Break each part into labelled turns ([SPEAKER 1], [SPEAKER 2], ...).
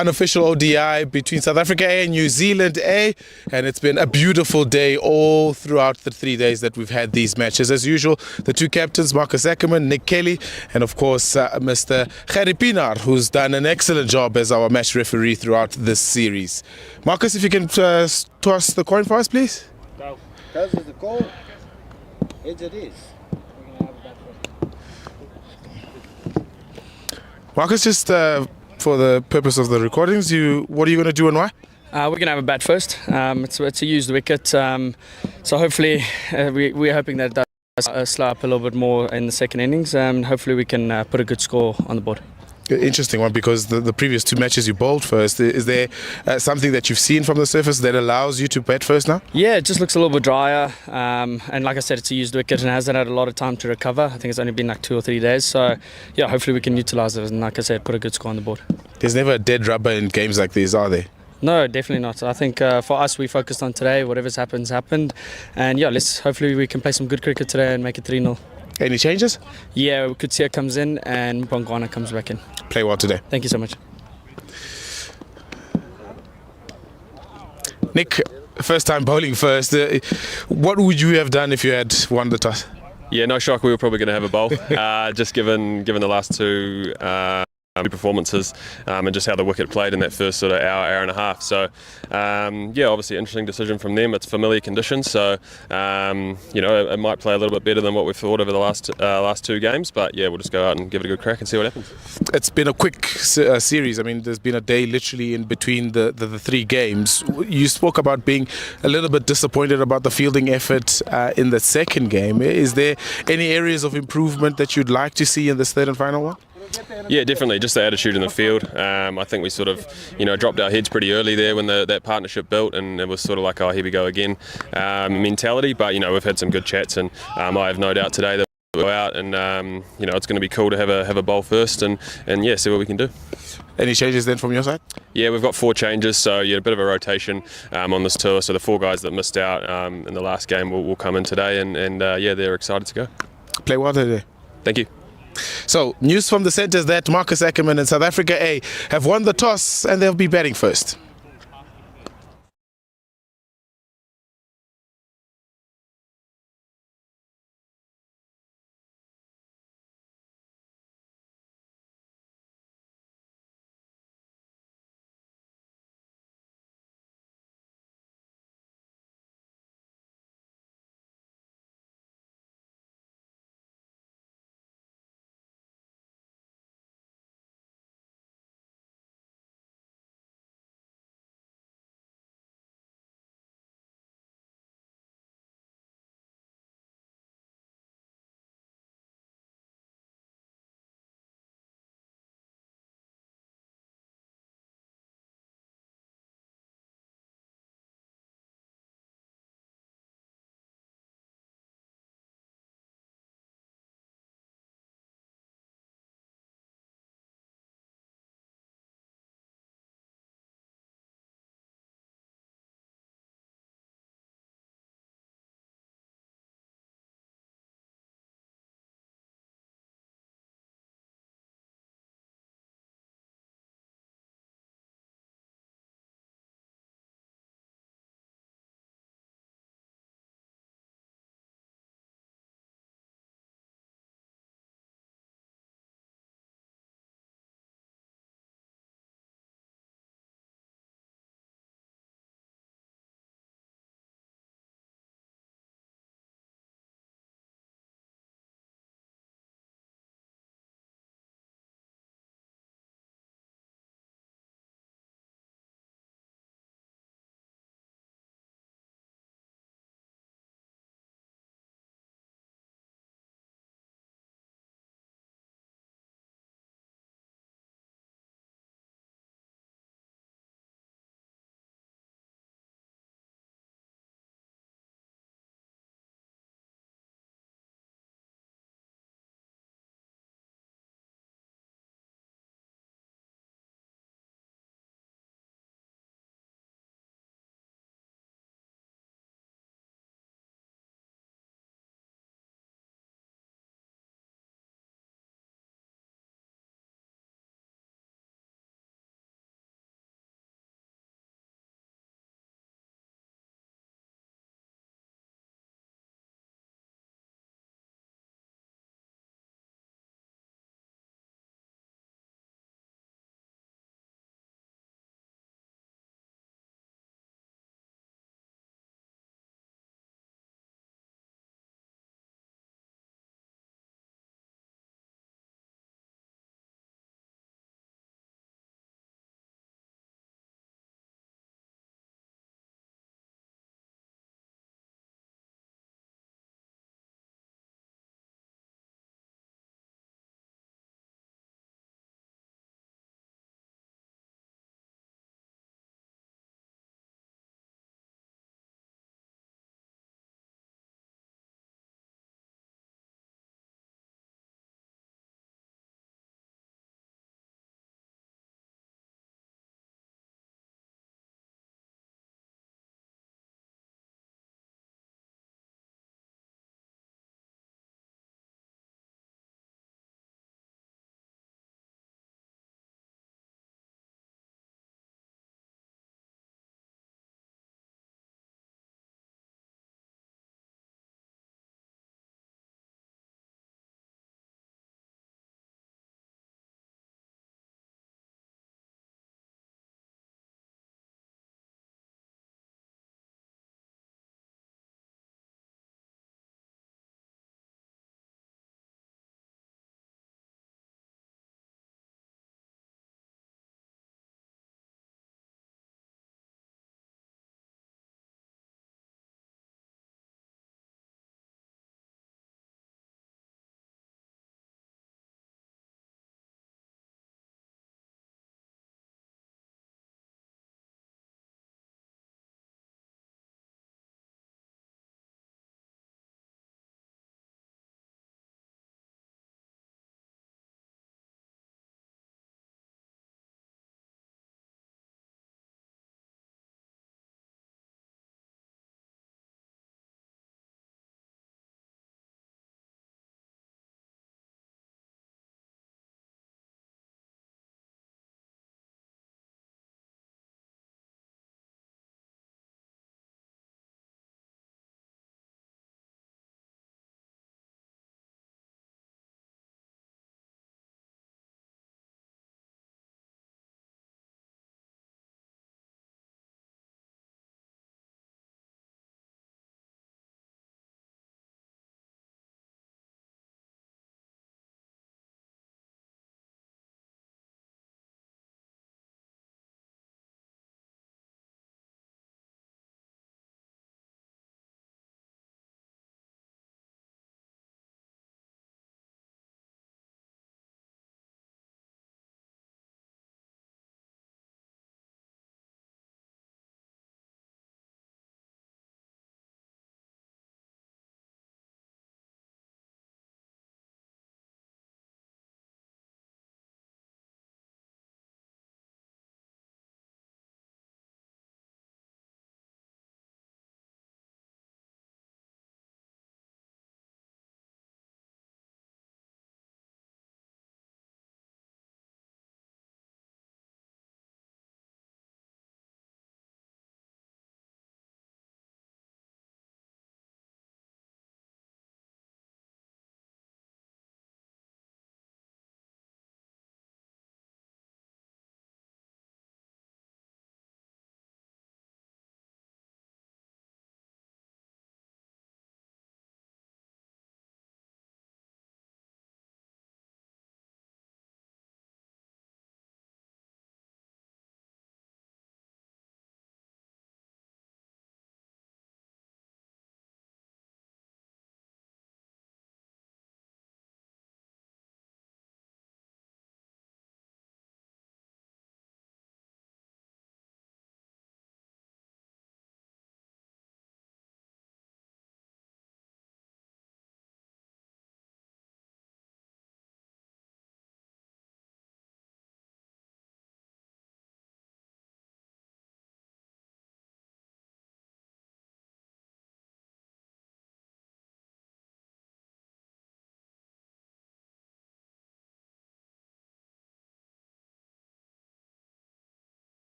[SPEAKER 1] Unofficial ODI between South Africa A and New Zealand A, and it's been a beautiful day all throughout the 3 days that we've had these matches. As usual, the two captains, Marcus Ackerman, Nick Kelly, and of course Mr. Gerry Pienaar, who's done an excellent job as our match referee throughout this series. Marcus, if you can toss the coin for us, please.
[SPEAKER 2] Toss is the call. Heads it is.
[SPEAKER 1] Marcus, just for the purpose of the recordings, what are you going to do and why?
[SPEAKER 3] We're going to have a bat first. It's a used wicket, so hopefully we're hoping that it does slow up a little bit more in the second innings, and hopefully we can put a good score on the board.
[SPEAKER 1] Interesting one, because the previous two matches you bowled first. Is there something that you've seen from the surface that allows you to bat first now?
[SPEAKER 3] Yeah, it just looks a little bit drier, and like I said, it's a used wicket and hasn't had a lot of time to recover. I think it's only been like 2 or 3 days, so yeah, hopefully we can utilise it and, like I said, put a good score on the board.
[SPEAKER 1] There's never a dead rubber in games like these, are there?
[SPEAKER 3] No, definitely not. I think for us, we focused on today. Whatever's happened, and yeah, hopefully we can play some good cricket today and make it 3-0.
[SPEAKER 1] Any changes?
[SPEAKER 3] Yeah, Kutsia comes in and Bongwana comes back in.
[SPEAKER 1] Play well today.
[SPEAKER 3] Thank you so much.
[SPEAKER 1] Nick, first time bowling first. What would you have done if you had won the toss?
[SPEAKER 4] Yeah, no shock. We were probably going to have a bowl, just given the last two performances and just how the wicket played in that first sort of hour and a half. So yeah, obviously interesting decision from them. It's familiar conditions, so it might play a little bit better than what we've thought over the last two games. But yeah, we'll just go out and give it a good crack and see what happens.
[SPEAKER 1] It's been a quick series. I mean, there's been a day literally in between the three games. You spoke about being a little bit disappointed about the fielding effort in the second game. Is there any areas of improvement that you'd like to see in this third and final one?
[SPEAKER 4] Yeah, definitely. Just the attitude in the field. I think we sort of, dropped our heads pretty early there when that partnership built, and it was sort of like, oh, here we go again mentality. But we've had some good chats, and I have no doubt today that we'll go out, and it's going to be cool to have a bowl first, and yeah, see what we can do.
[SPEAKER 1] Any changes then from your side?
[SPEAKER 4] Yeah, we've got 4 changes, so yeah, a bit of a rotation on this tour. So the 4 guys that missed out in the last game will come in today, and yeah, they're excited to go.
[SPEAKER 1] Play well today.
[SPEAKER 4] Thank you.
[SPEAKER 1] So, news from the centres that Marcus Ackerman and South Africa A have won the toss and they'll be batting first.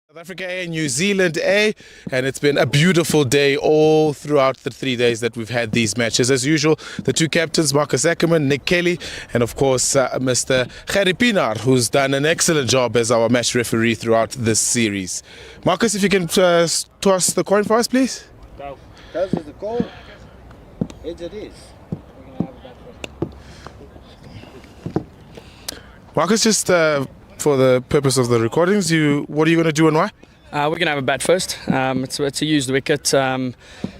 [SPEAKER 1] South Africa A and New Zealand A, and it's been a beautiful day all throughout the 3 days that we've had these matches. As usual, the two captains, Marcus Ackerman, Nick Kelly, and of course Mr. Gerry Pienaar, who's done an excellent job as our match referee throughout this series. Marcus, if you can toss the coin for us, please.
[SPEAKER 2] Tails is the call. Heads it is.
[SPEAKER 1] Marcus, just for the purpose of the recordings, what are you going to do and why?
[SPEAKER 3] We're going to have a bat first. It's a used wicket, so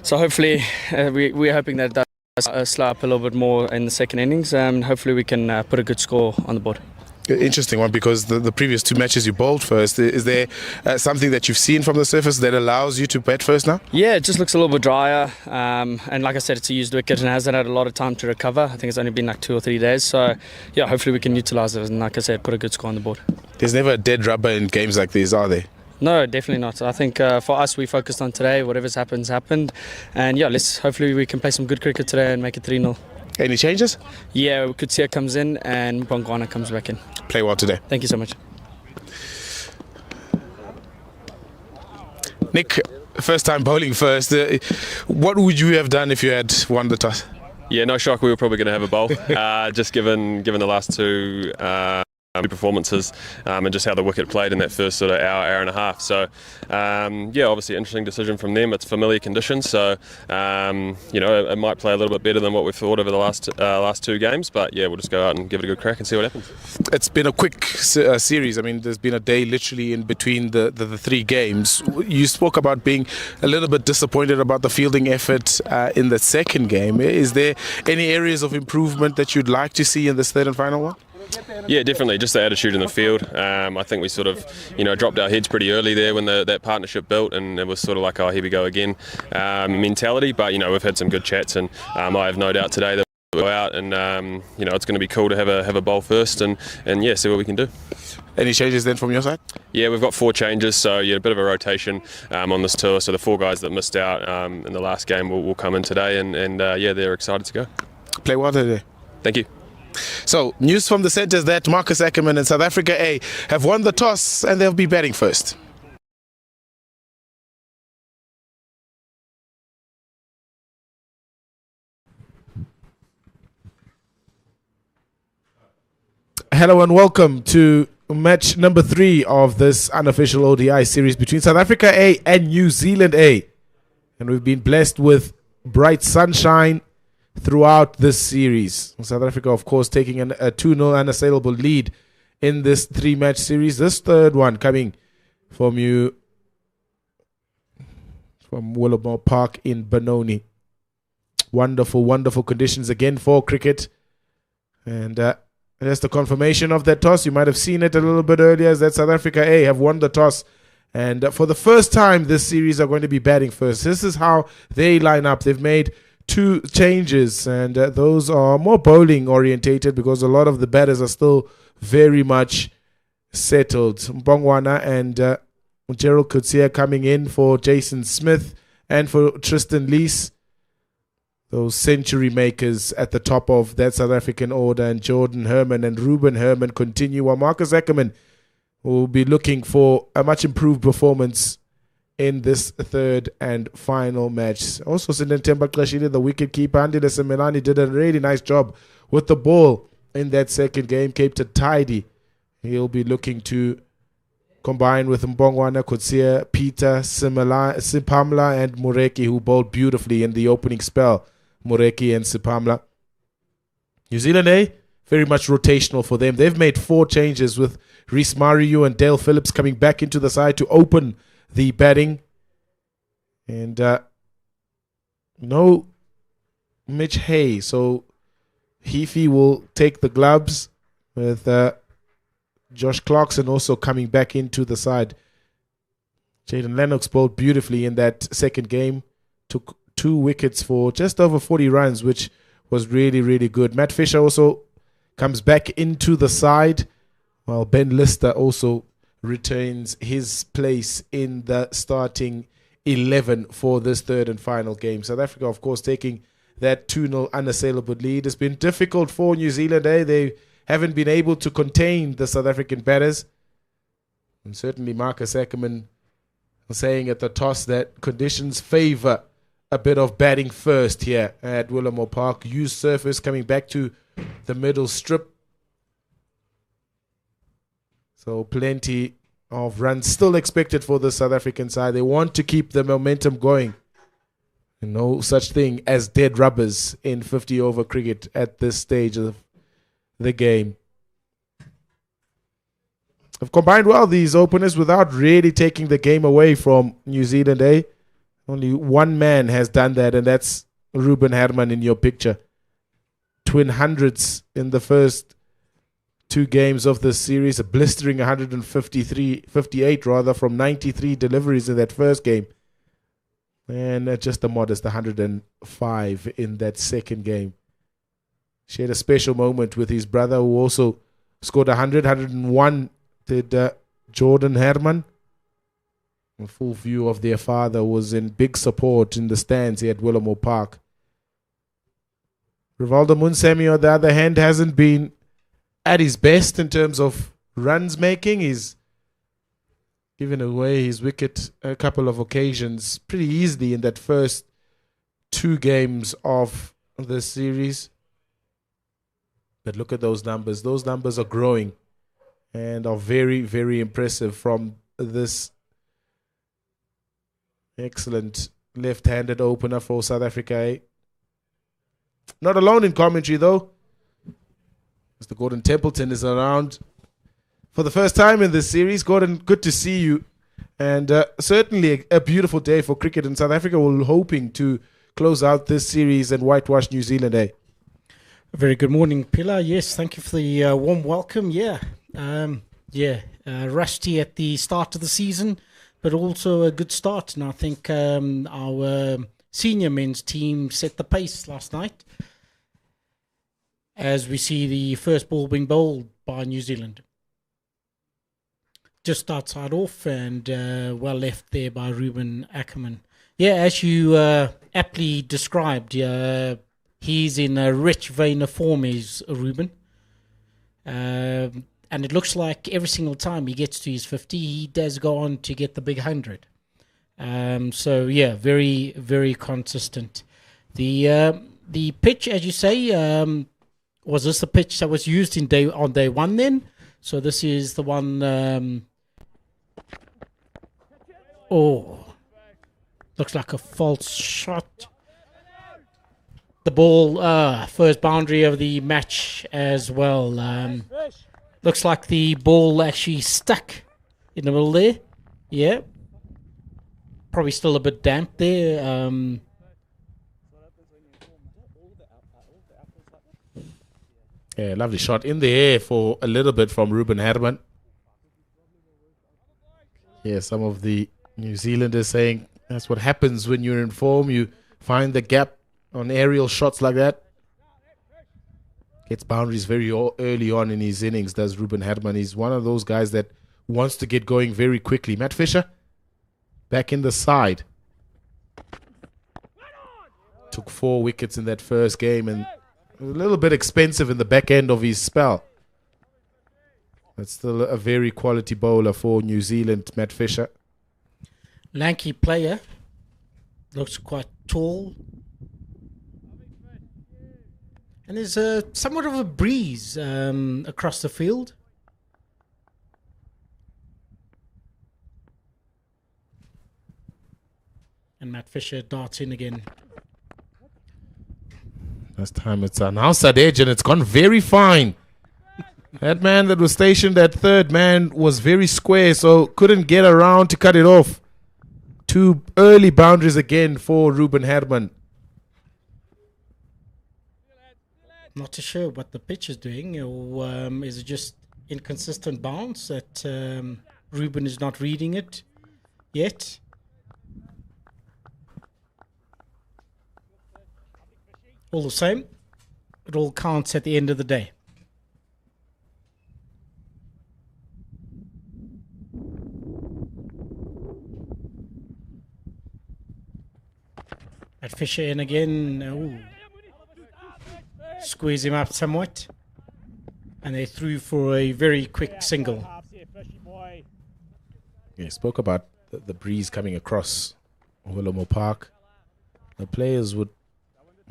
[SPEAKER 3] hopefully we're hoping that it does slow up a little bit more in the second innings, and hopefully we can put a good score on the board.
[SPEAKER 1] Interesting one, because the previous two matches you bowled first. Is there something that you've seen from the surface that allows you to bat first now?
[SPEAKER 3] Yeah, it just looks a little bit drier, and like I said, it's a used wicket and hasn't had a lot of time to recover. I think it's only been like 2 or 3 days, so yeah, hopefully we can utilise it and, like I said, put a good score on the board.
[SPEAKER 1] There's never a dead rubber in games like these, are there?
[SPEAKER 3] No, definitely not. I think for us, we focused on today. Whatever's happened, and yeah, hopefully we can play some good cricket today and make it 3-0.
[SPEAKER 1] Any changes?
[SPEAKER 3] Yeah, Kutsia comes in and Mpongwana comes back in.
[SPEAKER 1] Play well today.
[SPEAKER 3] Thank you so much.
[SPEAKER 1] Nick, first time bowling first. What would you have done if you had won the toss?
[SPEAKER 4] Yeah, no shock. We were probably going to have a bowl, just given the last two performances and just how the wicket played in that first sort of hour and a half. So yeah, obviously interesting decision from them. It's familiar conditions, so it might play a little bit better than what we've thought over the last two games. But yeah, we'll just go out and give it a good crack and see what happens.
[SPEAKER 1] It's been a quick series. I mean, there's been a day literally in between the 3 games. You spoke about being a little bit disappointed about the fielding effort in the second game. Is there any areas of improvement that you'd like to see in this third and final one?
[SPEAKER 4] Yeah, definitely. Just the attitude in the field. I think we sort of, dropped our heads pretty early there when that partnership built, and it was sort of like, oh, here we go again mentality. But we've had some good chats, and I have no doubt today that we'll go out and it's going to be cool to have a bowl first, and yeah, see what we can do.
[SPEAKER 1] Any changes then from your side?
[SPEAKER 4] Yeah, we've got 4 changes, so yeah, a bit of a rotation on this tour. So the 4 guys that missed out in the last game will come in today, and yeah, they're excited to go.
[SPEAKER 1] Play well today.
[SPEAKER 4] Thank you.
[SPEAKER 1] So, news from the centres that Marcus Ackerman and South Africa A have won the toss and they'll be batting first. Hello and welcome to match number 3 of this unofficial ODI series between South Africa A and New Zealand A. And we've been blessed with bright sunshine throughout this series. South Africa, of course, taking a 2-0 unassailable lead in this 3-match series. This third one coming from Willowmore Park in Benoni. Wonderful, wonderful conditions again for cricket. And that's the confirmation of that toss. You might have seen it a little bit earlier, as that South Africa A have won the toss. And for the first time this series are going to be batting first. This is how they line up. They've made 2 changes, and those are more bowling orientated because a lot of the batters are still very much settled. Mpongwana and Gerald Kutsia coming in for Jason Smith and for Tristan Lees. Those century makers at the top of that South African order, and Jordan Herman and Ruben Herman continue, while Marcus Ackerman will be looking for a much improved performance in this third and final match. Also, Sindentemba Klashile, the wicket keeper, Andile Semelani did a really nice job with the ball in that second game, kept it tidy. He'll be looking to combine with Mpongwana, Kutsia, Peter, Sipamla and Mureki, who bowled beautifully in the opening spell. Mureki and Sipamla. New Zealand A, very much rotational for them. They've made 4 changes, with Reece Mariu and Dale Phillips coming back into the side to open the batting. And no Mitch Hay, so Heafy will take the gloves, with Josh Clarkson also coming back into the side. Jaden Lennox bowled beautifully in that second game, took 2 wickets for just over 40 runs, which was really, really good. Matt Fisher also comes back into the side, while Ben Lister also retains his place in the starting 11 for this third and final game. South Africa, of course, taking that 2-0 unassailable lead. It's been difficult for New Zealand. They haven't been able to contain the South African batters. And certainly Marcus Ackerman saying at the toss that conditions favor a bit of batting first here at Willamore Park. Used surface coming back to the middle strip. So plenty of runs still expected for the South African side. They want to keep the momentum going. No such thing as dead rubbers in 50-over cricket at this stage of the game. Have combined well, these openers, without really taking the game away from New Zealand, eh? Only one man has done that, and that's Ruben Herman in your picture. Twin hundreds in the first 2 games of this series, a blistering 58 rather, from 93 deliveries in that first game. And just a modest 105 in that second game. Shared a special moment with his brother, who also scored 101, did Jordan Herman. A full view of their father was in big support in the stands here at Willamore Park. Rivaldo Munsemi, on the other hand, hasn't been at his best in terms of runs making. He's given away his wicket a couple of occasions pretty easily in that first 2 games of the series. But look at those numbers. Those numbers are growing and are very, very impressive from this excellent left-handed opener for South Africa. Eh? Not alone in commentary, though. Mr. Gordon Templeton is around for the first time in this series. Gordon, good to see you. And certainly a beautiful day for cricket in South Africa. We're hoping to close out this series and whitewash New Zealand. Eh?
[SPEAKER 5] A very good morning, Pilar. Yes, thank you for the warm welcome. Rusty at the start of the season, but also a good start. And I think our senior men's team set the pace last night, as we see the first ball being bowled by New Zealand. Just outside off and well left there by Ruben Ackerman. Yeah, as you aptly described, he's in a rich vein of form, is Ruben. And it looks like every single time he gets to his 50, he does go on to get the big 100. Very, very consistent. The pitch, as you say, was this the pitch that was used on day one then? So this is the one... looks like a false shot. The ball, first boundary of the match as well. Looks like the ball actually stuck in the middle there. Yeah. Probably still a bit damp there.
[SPEAKER 1] Yeah, lovely shot in the air for a little bit from Ruben Herman. Yeah, some of the New Zealanders saying that's what happens when you're in form. You find the gap on aerial shots like that. Gets boundaries very early on in his innings, does Ruben Herman. He's one of those guys that wants to get going very quickly. Matt Fisher, back in the side. Took 4 wickets in that first game and a little bit expensive in the back end of his spell. That's still a very quality bowler for New Zealand, Matt Fisher.
[SPEAKER 5] Lanky player. Looks quite tall. And there's somewhat of a breeze across the field. And Matt Fisher darts in again.
[SPEAKER 1] Last time it's an outside edge and it's gone very fine. That man that was stationed at third man was very square, so couldn't get around to cut it off. 2 early boundaries again for Ruben Herman.
[SPEAKER 5] Not too sure what the pitch is doing, or is it just inconsistent bounce that Ruben is not reading it yet? All the same, it all counts at the end of the day. At Fisher in again. Ooh. Squeeze him up somewhat. And they threw for a very quick single.
[SPEAKER 1] He spoke about the breeze coming across Willowmore Park. The players would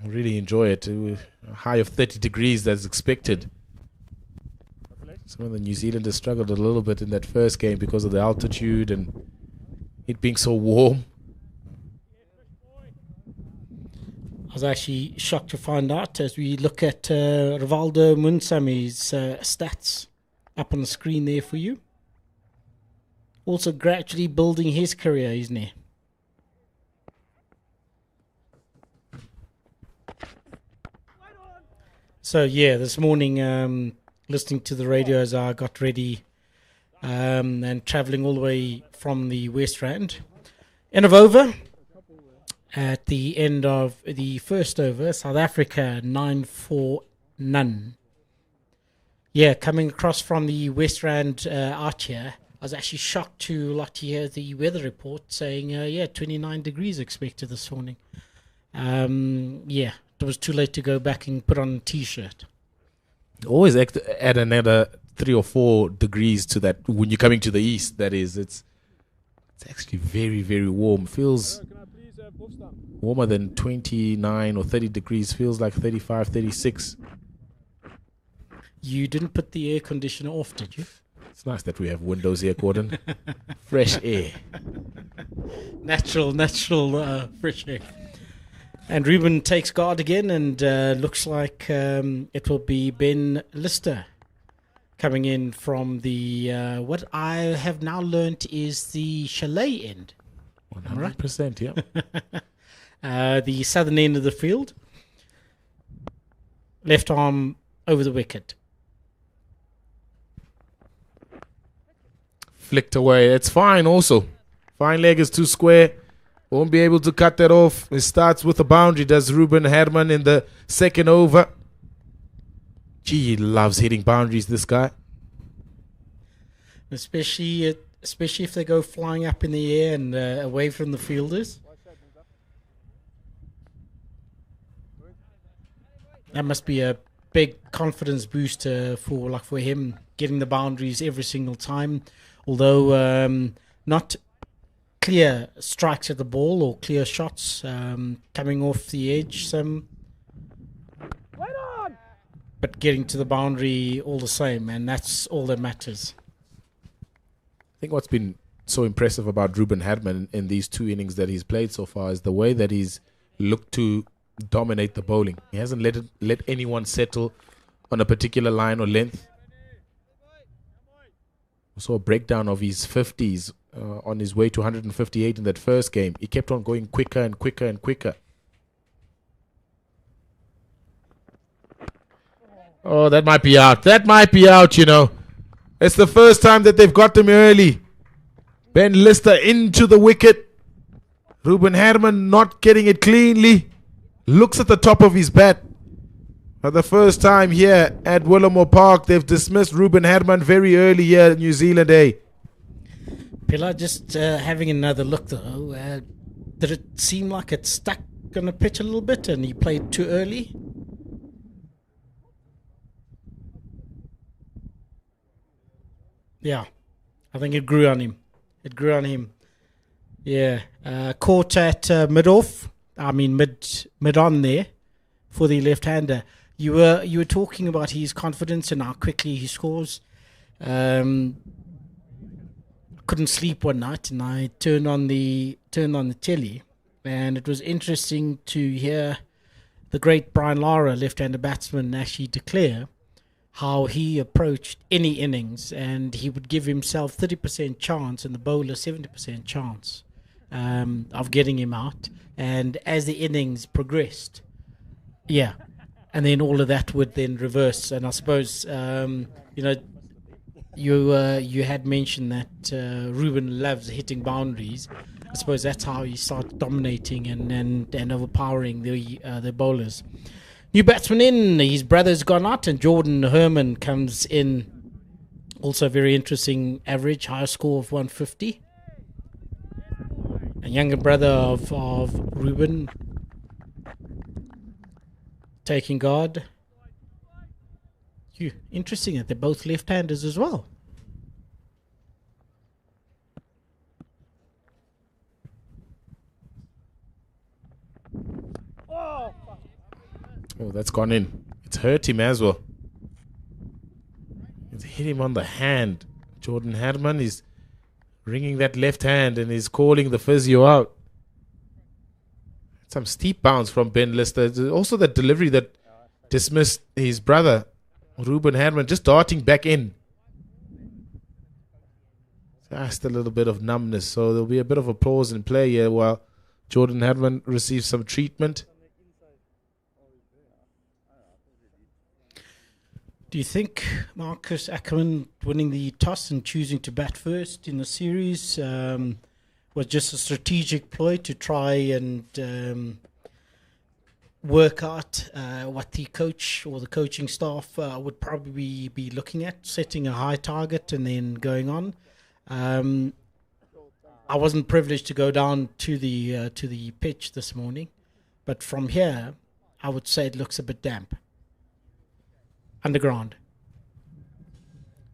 [SPEAKER 1] really enjoy it. A high of 30 degrees that's expected. Some of the New Zealanders struggled a little bit in that first game because of the altitude and it being so warm.
[SPEAKER 5] I was actually shocked to find out as we look at Rivaldo Munsami's stats up on the screen there for you. Also gradually building his career, isn't he? So yeah, this morning listening to the radio as I got ready and travelling all the way from the West Rand. End of over. At the end of the first over, South Africa 9-4 none. Yeah, coming across from the West Rand out here, I was actually shocked to hear the weather report saying, 29 degrees expected this morning. It was too late to go back and put on a t-shirt.
[SPEAKER 1] Always add another 3 or 4 degrees to that when you're coming to the east. That is, it's actually very, very warm. Feels warmer than 29 or 30 degrees. Feels like 35, 36.
[SPEAKER 5] You didn't put the air conditioner off, did you?
[SPEAKER 1] It's nice that we have windows here, Gordon. Fresh air.
[SPEAKER 5] Natural fresh air. And Ruben takes guard again, and looks like it will be Ben Lister coming in from the, what I have now learnt is the chalet end.
[SPEAKER 1] 100%, yeah.
[SPEAKER 5] The southern end of the field. Left arm over the wicket.
[SPEAKER 1] Flicked away. It's fine also. Fine leg is too square. Won't be able to cut that off. It starts with a boundary, does Ruben Herman in the second over. Gee, he loves hitting boundaries, this guy.
[SPEAKER 5] Especially if they go flying up in the air and away from the fielders. That must be a big confidence booster for him, getting the boundaries every single time. Although not clear strikes at the ball or clear shots coming off the edge, but getting to the boundary all the same, and that's all that matters.
[SPEAKER 1] I think what's been so impressive about Ruben Herman in these 2 innings that he's played so far is the way that he's looked to dominate the bowling. He hasn't let anyone settle on a particular line or length. We saw a breakdown of his 50s on his way to 158 in that first game. He kept on going quicker and quicker and quicker. Oh, that might be out. That might be out, you know. It's the first time that they've got him early. Ben Lister into the wicket. Ruben Herman not getting it cleanly. Looks at the top of his bat. For the first time here at Willowmore Park, they've dismissed Ruben Herman very early here in New Zealand,
[SPEAKER 5] Pilar, just having another look though, did it seem like it stuck on the pitch a little bit and he played too early? Yeah, I think it grew on him. Yeah, caught at mid on there for the left-hander. You were talking about his confidence and how quickly he scores. Couldn't sleep one night, and I turned on the telly, and it was interesting to hear the great Brian Lara, left-hander batsman, actually declare how he approached any innings, and he would give himself 30% chance and the bowler 70% chance of getting him out. And as the innings progressed, and then all of that would then reverse. And I suppose you had mentioned that Ruben loves hitting boundaries. I suppose that's how he started dominating and overpowering the bowlers. New batsman in, his brother's gone out, and Jordan Herman comes in. Also very interesting average, high score of 150. A younger brother of Ruben taking guard. Interesting that they're both left-handers as well.
[SPEAKER 1] Oh, that's gone in. It's hurt him as well. It's hit him on the hand. Jordan Herman is wringing that left hand and is calling the physio out. Some steep bounce from Ben Lister. Also that delivery that dismissed his brother, Ruben Herman, just darting back in. Just a little bit of numbness. So there'll be a bit of applause in play here while Jordan Herman receives some treatment.
[SPEAKER 5] Do you think Marcus Ackerman winning the toss and choosing to bat first in the series was just a strategic ploy to try and work out what the coach or the coaching staff would probably be looking at, setting a high target and then going on? I wasn't privileged to go down to the pitch this morning, but from here, I would say it looks a bit damp. Underground.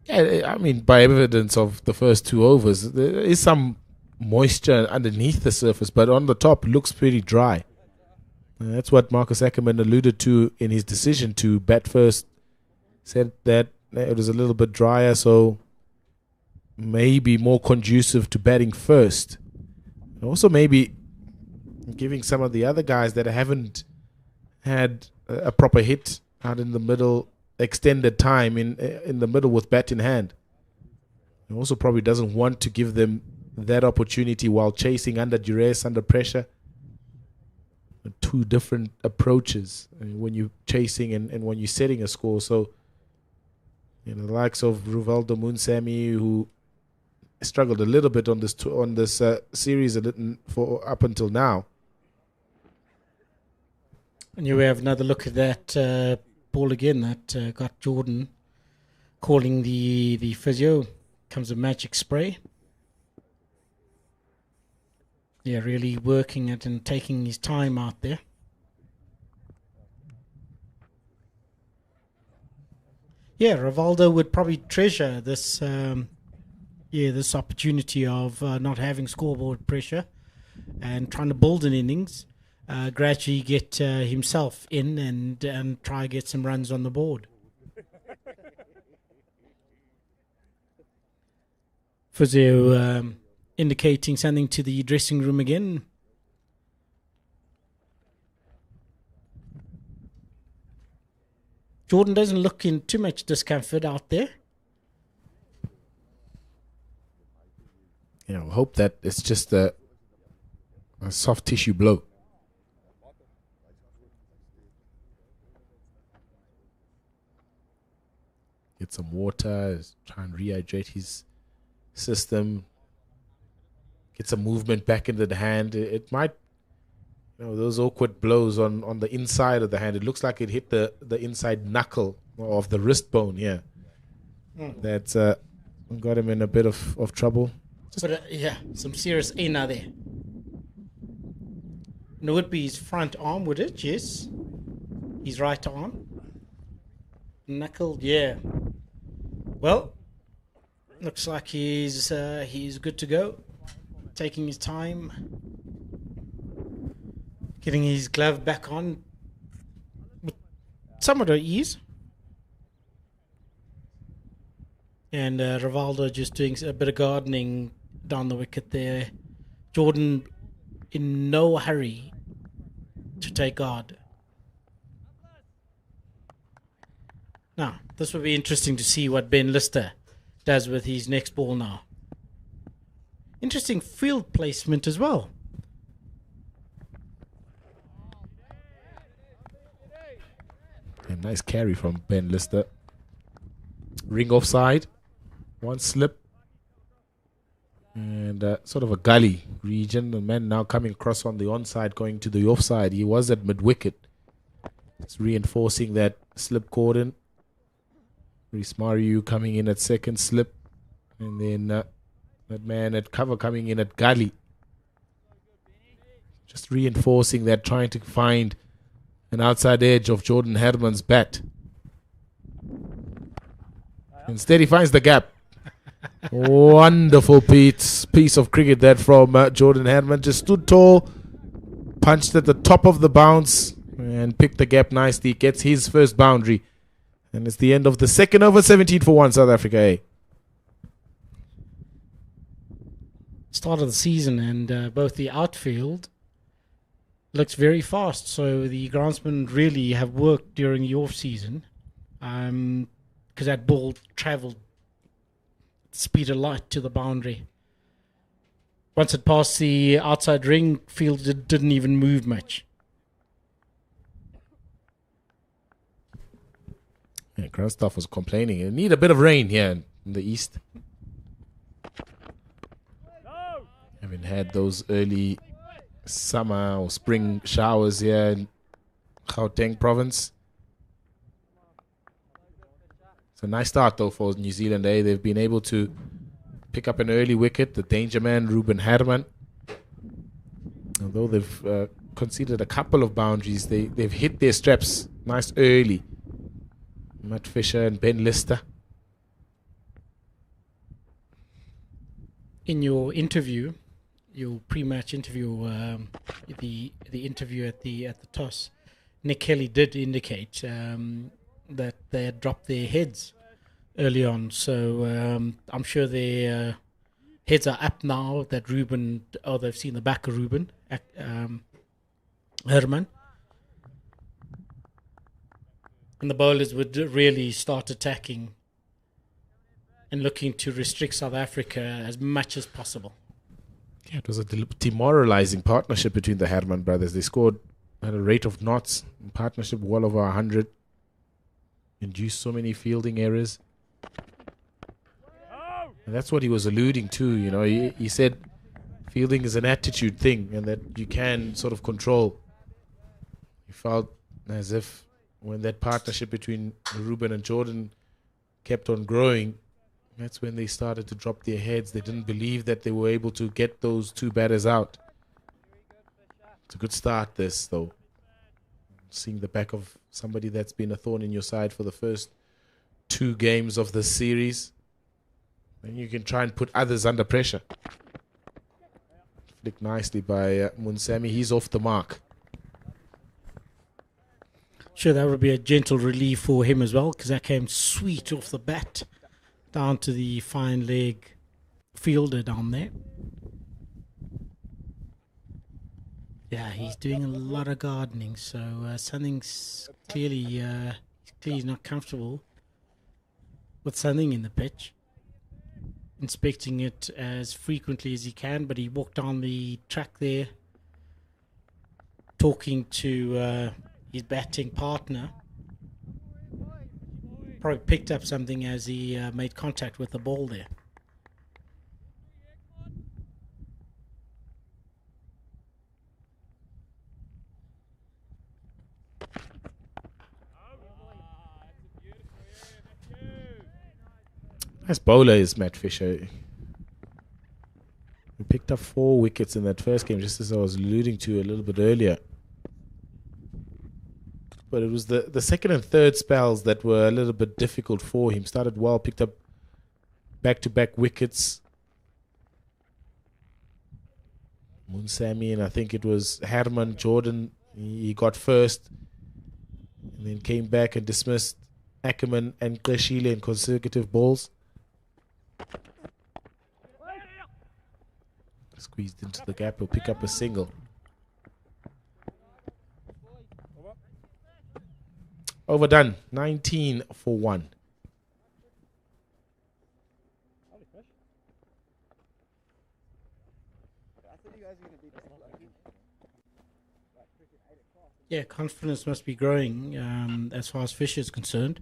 [SPEAKER 1] Yeah, I mean, by evidence of the first 2 overs, there is some moisture underneath the surface, but on the top, it looks pretty dry. That's what Marcus Ackerman alluded to in his decision to bat first. Said that it was a little bit drier, so maybe more conducive to batting first. Also, maybe giving some of the other guys that haven't had a proper hit out in the middle extended time in the middle with bat in hand. He also probably doesn't want to give them that opportunity while chasing under duress, under pressure. 2 different approaches when you're chasing and when you're setting a score. So, the likes of Ruvaldo Munsami, who struggled a little bit on this series a little for up until now.
[SPEAKER 5] And you have another look at that ball again that got Jordan calling the physio. Comes a magic spray. Yeah, really working it and taking his time out there. Yeah, Rivaldo would probably treasure this this opportunity of not having scoreboard pressure and trying to build an innings. Gradually get himself in and try get some runs on the board. Physio indicating something to the dressing room again. Jordan doesn't look in too much discomfort out there.
[SPEAKER 1] Hope that it's just a soft tissue blow. Get some water, try and rehydrate his system. Get some movement back into the hand. It might, those awkward blows on the inside of the hand. It looks like it hit the inside knuckle of the wrist bone. Yeah, that's got him in a bit of trouble.
[SPEAKER 5] But some serious inner there. And it would be his front arm, would it? Yes. His right arm. Knuckle, yeah. Well, looks like he's good to go. Taking his time. Getting his glove back on. With somewhat of ease. And Rivaldo just doing a bit of gardening down the wicket there. Jordan in no hurry to take guard. Now, this will be interesting to see what Ben Lister does with his next ball now. Interesting field placement as well.
[SPEAKER 1] A nice carry from Ben Lister. Ring offside. One slip. And sort of a gully region. The man now coming across on the onside, going to the offside. He was at mid-wicket. It's reinforcing that slip cordon. Reece Mariu coming in at second slip. And then that man at cover coming in at gully. Just reinforcing that, trying to find an outside edge of Jordan Herman's bat. Instead, he finds the gap. Wonderful piece of cricket that from Jordan Herman. Just stood tall, punched at the top of the bounce, and picked the gap nicely. Gets his first boundary. And it's the end of the second over. 17-1 South Africa A.
[SPEAKER 5] Start of the season, and both the outfield looks very fast. So the groundsmen really have worked during the off season, because that ball travelled speed of light to the boundary. Once it passed the outside ring, field didn't even move much.
[SPEAKER 1] Yeah, Grandstaff was complaining. It need a bit of rain here in the east. Haven't had those early summer or spring showers here in Gauteng province. It's a nice start though for New Zealand. They've been able to pick up an early wicket. The danger man, Ruben Herman. Although they've conceded a couple of boundaries, they've hit their straps nice early. Matt Fisher and Ben Lister.
[SPEAKER 5] In your interview, your pre-match interview, the interview at the toss, Nick Kelly did indicate that they had dropped their heads early on. So I'm sure their heads are up now that Ruben, or they've seen the back of Ruben Herman. And the bowlers would really start attacking and looking to restrict South Africa as much as possible.
[SPEAKER 1] Yeah, it was a demoralizing partnership between the Herman brothers. They scored at a rate of knots in partnership, well over 100. Induced so many fielding errors. And that's what he was alluding to. You know, he said fielding is an attitude thing and that you can sort of control. He felt as if when that partnership between Ruben and Jordan kept on growing, that's when they started to drop their heads. They didn't believe that they were able to get those two batters out. It's a good start, this, though. Seeing the back of somebody that's been a thorn in your side for the first 2 games of the series. And you can try and put others under pressure. Flicked nicely by Munsami. He's off the mark.
[SPEAKER 5] Sure, that would be a gentle relief for him as well, because that came sweet off the bat down to the fine leg fielder down there. Yeah, he's doing a lot of gardening, so something's clearly he's not comfortable with something in the pitch. Inspecting it as frequently as he can, but he walked down the track there talking to his batting partner. Probably picked up something as he made contact with the ball there.
[SPEAKER 1] Nice bowler is Matt Fisher. He picked up 4 wickets in that first game, just as I was alluding to a little bit earlier. But it was the second and third spells that were a little bit difficult for him. Started well, picked up back-to-back wickets. Munsami and I think it was Herman Jordan. He got first. And then came back and dismissed Ackerman and Qeshile in consecutive balls. Squeezed into the gap. He'll pick up a single. Overdone. 19 for 1.
[SPEAKER 5] Yeah, confidence must be growing as far as Fisher is concerned.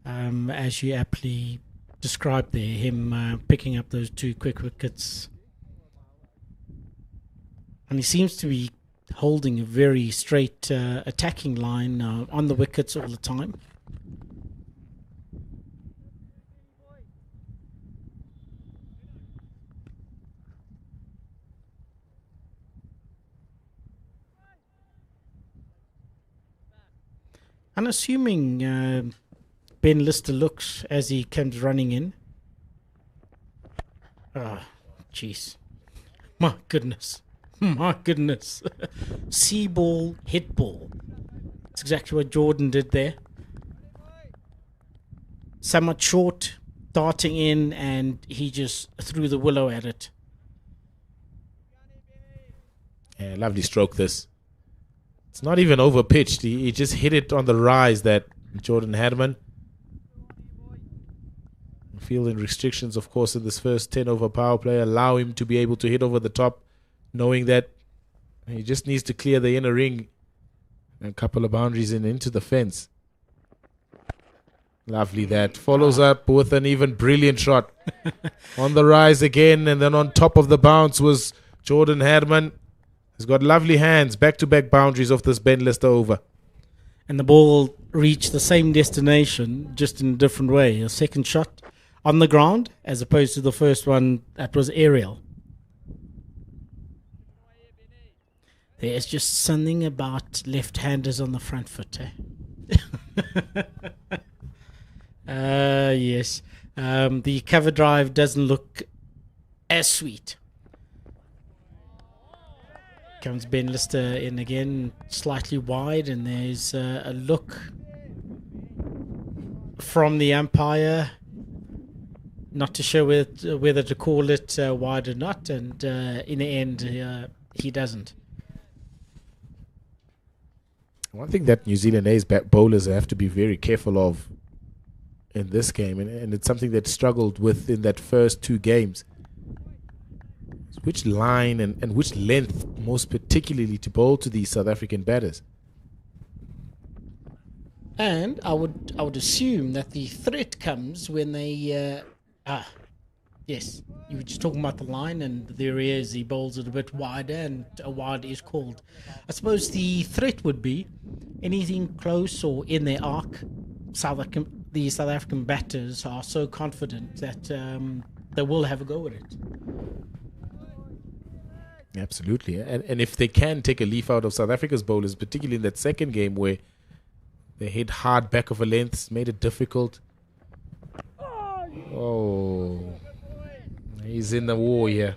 [SPEAKER 5] As you aptly described there, him picking up those 2 quick wickets. And he seems to be holding a very straight attacking line on the wickets all the time. And assuming Ben Lister looks as he comes running in. Ah, jeez. My goodness. My goodness. See ball, hit ball. That's exactly what Jordan did there. Somewhat short, darting in, and he just threw the willow at it.
[SPEAKER 1] Yeah, lovely stroke this. It's not even over pitched. He just hit it on the rise, that Jordan Herman. Fielding restrictions, of course, in this first 10 over power play allow him to be able to hit over the top, knowing that he just needs to clear the inner ring and a couple of boundaries into the fence. Lovely that. Follows up with an even brilliant shot. On the rise again, and then on top of the bounce was Jordan Herman. He's got lovely hands, back-to-back boundaries of this Ben Lister over.
[SPEAKER 5] And the ball reached the same destination, just in a different way. A second shot on the ground, as opposed to the first one that was aerial. There's just something about left-handers on the front foot, yes. The cover drive doesn't look as sweet. Comes Ben Lister in again, slightly wide, and there's a look from the umpire, not too sure whether to call it wide or not, and in the end, he doesn't.
[SPEAKER 1] One thing that New Zealand A's bowlers have to be very careful of in this game, and it's something that struggled with in that first two games, which line and which length, most particularly, to bowl to these South African batters.
[SPEAKER 5] And I would assume that the threat comes when they yes, you were just talking about the line, and there he is. He bowls it a bit wider, and a wide is called. I suppose the threat would be anything close or in their arc. The South African batters are so confident that they will have a go at it.
[SPEAKER 1] Absolutely. And if they can take a leaf out of South Africa's bowlers, particularly in that second game where they hit hard back of a length, made it difficult. Oh, he's in the war here.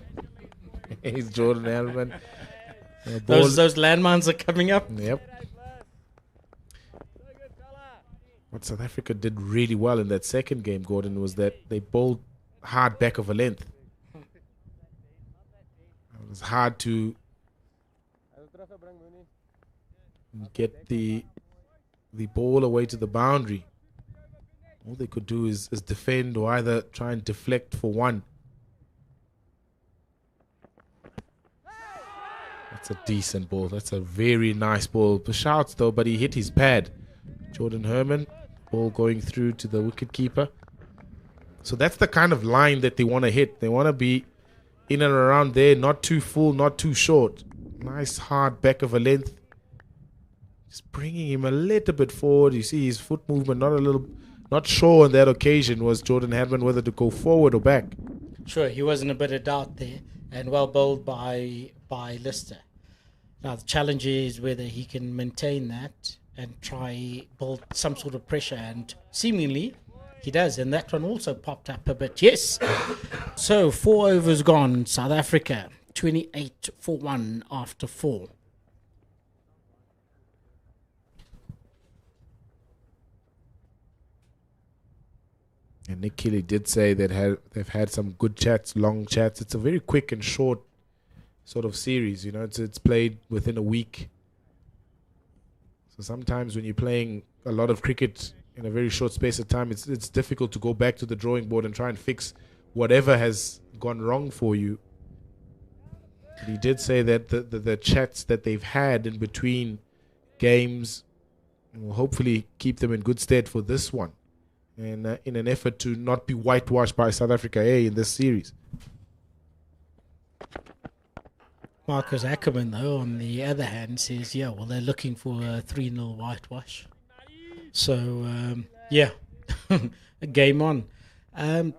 [SPEAKER 1] He's Jordan Herman.
[SPEAKER 5] Those landmines are coming up.
[SPEAKER 1] Yep. What South Africa did really well in that second game, Gordon, was that they bowled hard back of a length. It was hard to get the ball away to the boundary. All they could do is defend, or either try and deflect for one. That's a decent ball. That's a very nice ball. The shouts though, but he hit his pad. Jordan Herman, ball going through to the wicketkeeper. So that's the kind of line that they want to hit. They want to be in and around there, not too full, not too short. Nice hard back of a length. Just bringing him a little bit forward. You see his foot movement, not sure on that occasion was Jordan Herman whether to go forward or back.
[SPEAKER 5] Sure, he was in a bit of doubt there, and well bowled by Lister. Now the challenge is whether he can maintain that and try build some sort of pressure, and seemingly he does, and that one also popped up a bit. Yes. So 4 overs gone. South Africa 28 for 1 after 4.
[SPEAKER 1] And Nick Keeley did say that they've had some good chats, long chats. It's a very quick and short sort of series, you know. It's played within a week. So sometimes when you're playing a lot of cricket in a very short space of time, it's difficult to go back to the drawing board and try and fix whatever has gone wrong for you. But he did say that the chats that they've had in between games will hopefully keep them in good stead for this one, and in an effort to not be whitewashed by South Africa A in this series.
[SPEAKER 5] Marcus Ackerman, though, on the other hand, says, yeah, well, they're looking for a 3-0 whitewash. So, a game on. I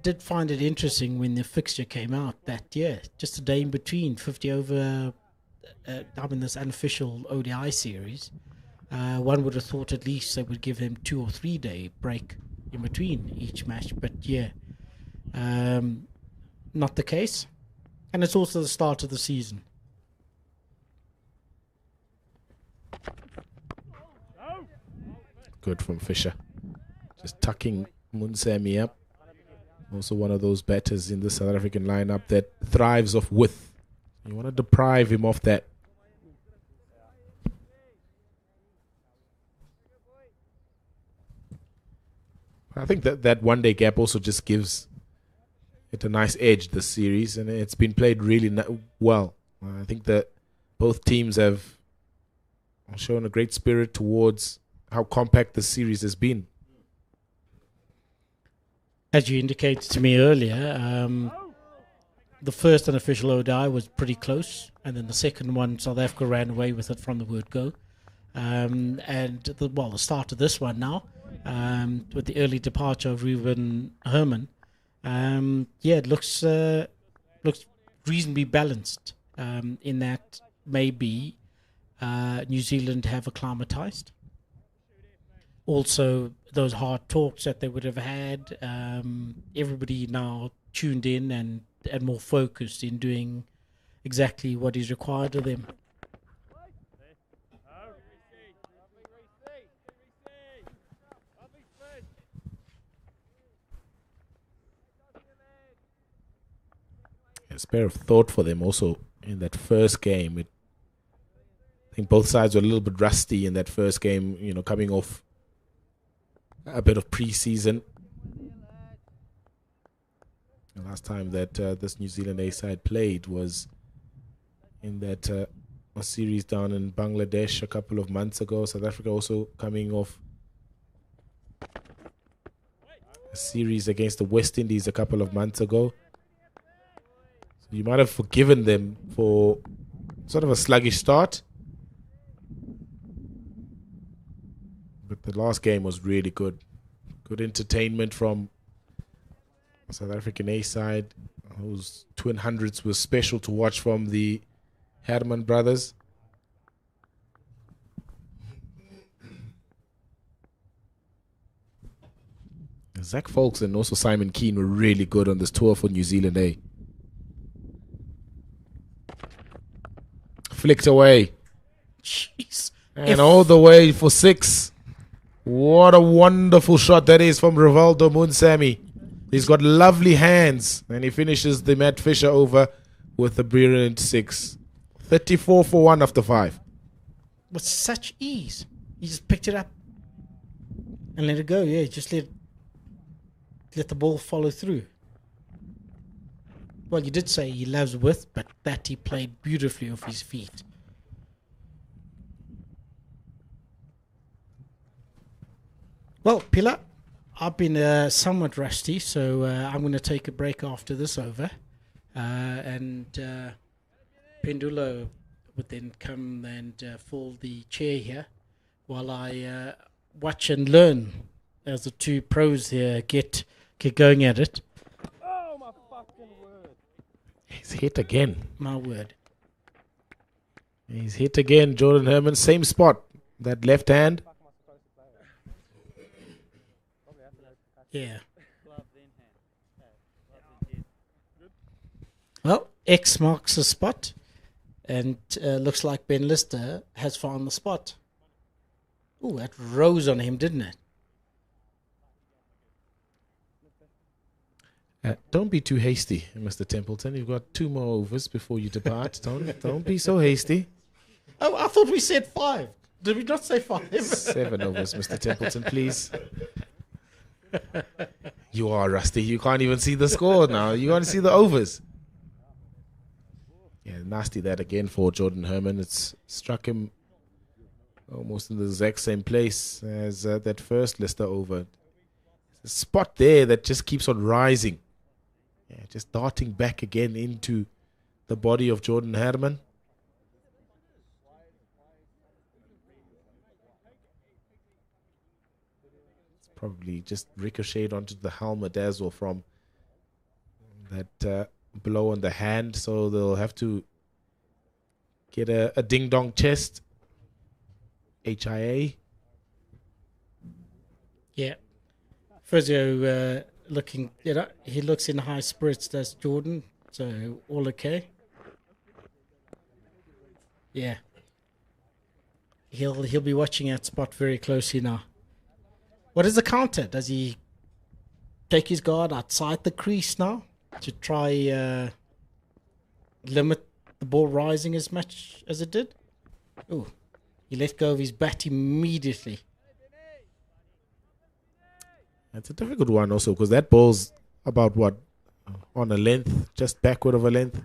[SPEAKER 5] did find it interesting when the fixture came out that, just a day in between, 50 over, in this unofficial ODI series. One would have thought at least they would give him 2 or 3 day break in between each match, but not the case. And it's also the start of the season.
[SPEAKER 1] Good from Fisher. Just tucking Munsemi up. Also one of those batters in the South African lineup that thrives off width. You want to deprive him of that. I think that one-day gap also just gives it a nice edge this series, and it's been played really well. I think that both teams have shown a great spirit towards how compact the series has been.
[SPEAKER 5] As you indicated to me earlier, the first unofficial ODI was pretty close, and then the second one, South Africa ran away with it from the word go. And the start of this one now, with the early departure of Ruben Herman, it looks reasonably balanced. In that maybe New Zealand have acclimatized. Also, those hard talks that they would have had, everybody now tuned in and more focused in doing exactly what is required of them.
[SPEAKER 1] A spare of thought for them also in that first game. I think both sides were a little bit rusty in that first game, coming off a bit of pre-season. The last time that this New Zealand A side played was in that a series down in Bangladesh a couple of months ago. South Africa also coming off a series against the West Indies a couple of months ago. So you might have forgiven them for sort of a sluggish start. But the last game was really good. Good entertainment from South African A side. Those twin hundreds were special to watch from the Herman brothers. Zach Folks and also Simon Keane were really good on this tour for New Zealand A. Flicked away.
[SPEAKER 5] Jeez.
[SPEAKER 1] And all the way for 6. What a wonderful shot that is from Rivaldo Munsemi. He's got lovely hands, and he finishes the Matt Fisher over with a brilliant 6. 34 for 1 after 5.
[SPEAKER 5] With such ease. He just picked it up and let it go. Yeah, just let the ball follow through. Well, you did say he loves width, but that he played beautifully off his feet. Well, Pilar, I've been somewhat rusty, so I'm going to take a break after this over. And Pendulo would then come and fill the chair here while I watch and learn as the two pros here get going at it.
[SPEAKER 2] Oh, my fucking word.
[SPEAKER 1] He's hit again.
[SPEAKER 5] My word.
[SPEAKER 1] He's hit again, Jordan Herman. Same spot. That left hand.
[SPEAKER 5] Yeah. Well, X marks the spot, and looks like Ben Lister has found the spot. Oh, that rose on him, didn't it?
[SPEAKER 1] Don't be too hasty, Mr. Templeton. You've got 2 more overs before you depart. Don't be so hasty.
[SPEAKER 5] Oh, I thought we said 5. Did we not say 5?
[SPEAKER 1] 7 overs, Mr. Templeton, please. You are rusty. You can't even see the score now. You want to see the overs. Yeah, nasty that again for Jordan Herman. It's struck him almost in the exact same place as that first Lister over. A spot there that just keeps on rising. Yeah, just darting back again into the body of Jordan Herman. Probably just ricocheted onto the helmet as well from that blow on the hand. So they'll have to get a ding-dong chest. HIA.
[SPEAKER 5] Yeah. Frizio looking, he looks in high spirits, does Jordan. So all okay. Yeah. He'll be watching that spot very closely now. What is the counter? Does he take his guard outside the crease now to try limit the ball rising as much as it did? Oh, he let go of his bat immediately.
[SPEAKER 1] It's a difficult one also because that ball's about what? On a length, just backward of a length.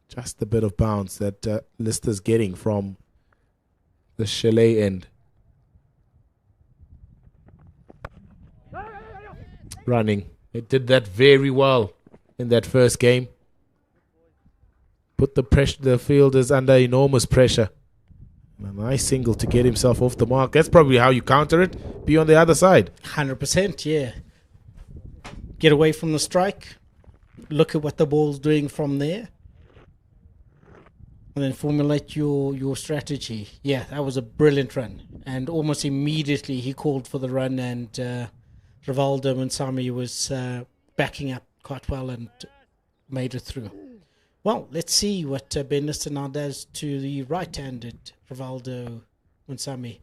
[SPEAKER 1] Just a bit of bounce that Lister's getting from the chalet end. Running. It did that very well in that first game. Put the fielders under enormous pressure. And a nice single to get himself off the mark. That's probably how you counter it. Be on the other side.
[SPEAKER 5] 100%, yeah. Get away from the strike. Look at what the ball's doing from there. And then formulate your strategy. Yeah, that was a brilliant run. And almost immediately he called for the run, and Rivaldo Munsami was backing up quite well and made it through. Well, let's see what Ben Lister now does to the right-handed Rivaldo Munsami.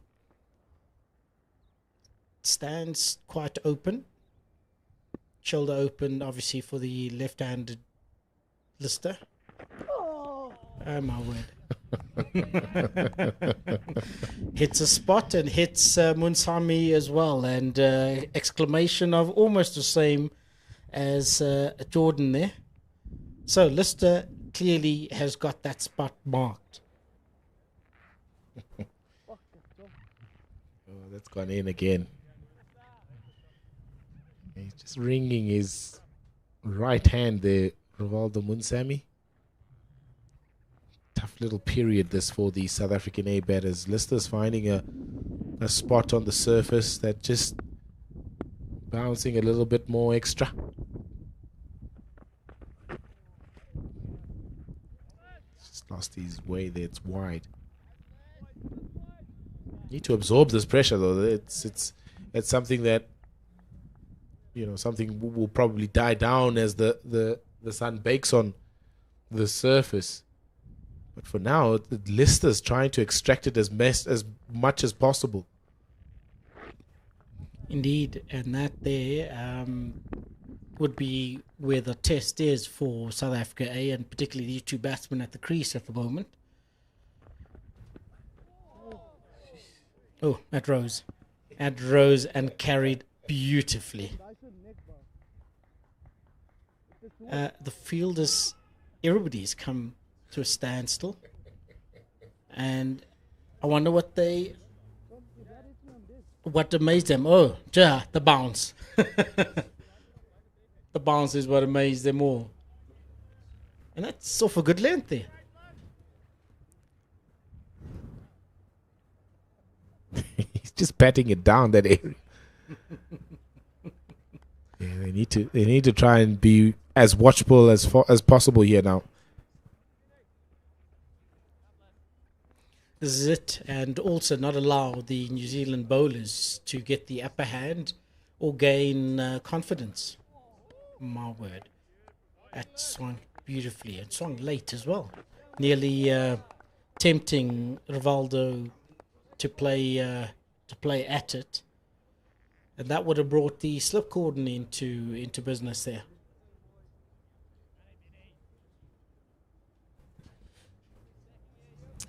[SPEAKER 5] Stands quite open. Shoulder open, obviously, for the left-handed Lister. Oh, my word. Hits a spot and hits Munsami as well. And exclamation of almost the same as Jordan there. So Lister clearly has got that spot marked.
[SPEAKER 1] Oh, that's gone in again. He's just ringing his right hand there, Rivaldo Munsami. Tough little period this for the South African A batters. Lister's finding a spot on the surface that just bouncing a little bit more extra. Just lost his way there. It's wide. Need to absorb this pressure though. It's something that, you know, something will probably die down as the sun bakes on the surface. But for now, Lister's trying to extract it as much as possible.
[SPEAKER 5] Indeed, and that there would be where the test is for South Africa A, and particularly these two batsmen at the crease at the moment. Oh, that rose. That rose and carried beautifully. The fielders, everybody's come to a standstill, and I wonder what amazed them. Oh, the bounce. The bounce is what amazed them all, and that's off a good length there.
[SPEAKER 1] He's just patting it down that area. Yeah, they need to try and be as watchful as possible here now.
[SPEAKER 5] This is it, and also not allow the New Zealand bowlers to get the upper hand or gain confidence. My word, that swung beautifully and swung late as well, nearly tempting Rivaldo to play at it, and that would have brought the slip cordon into business there.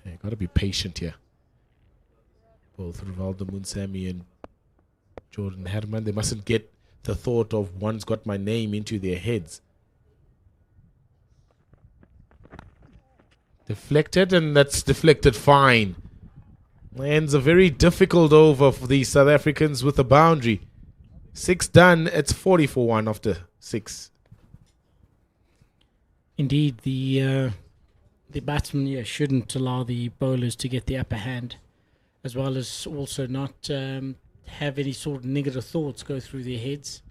[SPEAKER 1] Yeah, got to be patient here. Both Rivaldo Munsami and Jordan Herman, they mustn't get the thought of one's got my name into their heads. Deflected, and that's deflected fine. Ends a very difficult over for the South Africans with a boundary. 6 done, it's 40 for 1 after 6.
[SPEAKER 5] Indeed, the batsmen shouldn't allow the bowlers to get the upper hand, as well as also not have any sort of negative thoughts go through their heads.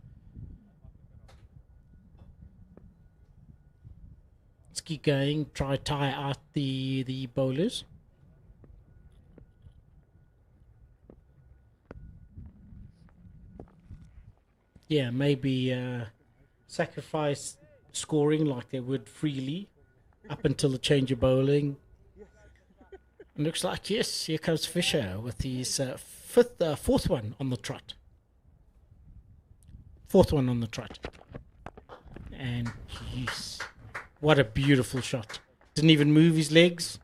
[SPEAKER 5] Let's keep going, try tie out the bowlers. Yeah, maybe sacrifice scoring like they would freely up until the change of bowling, And looks like, yes, here comes Fisher with his fourth one on the trot. Fourth one on the trot. And yes, what a beautiful shot. Didn't even move his legs.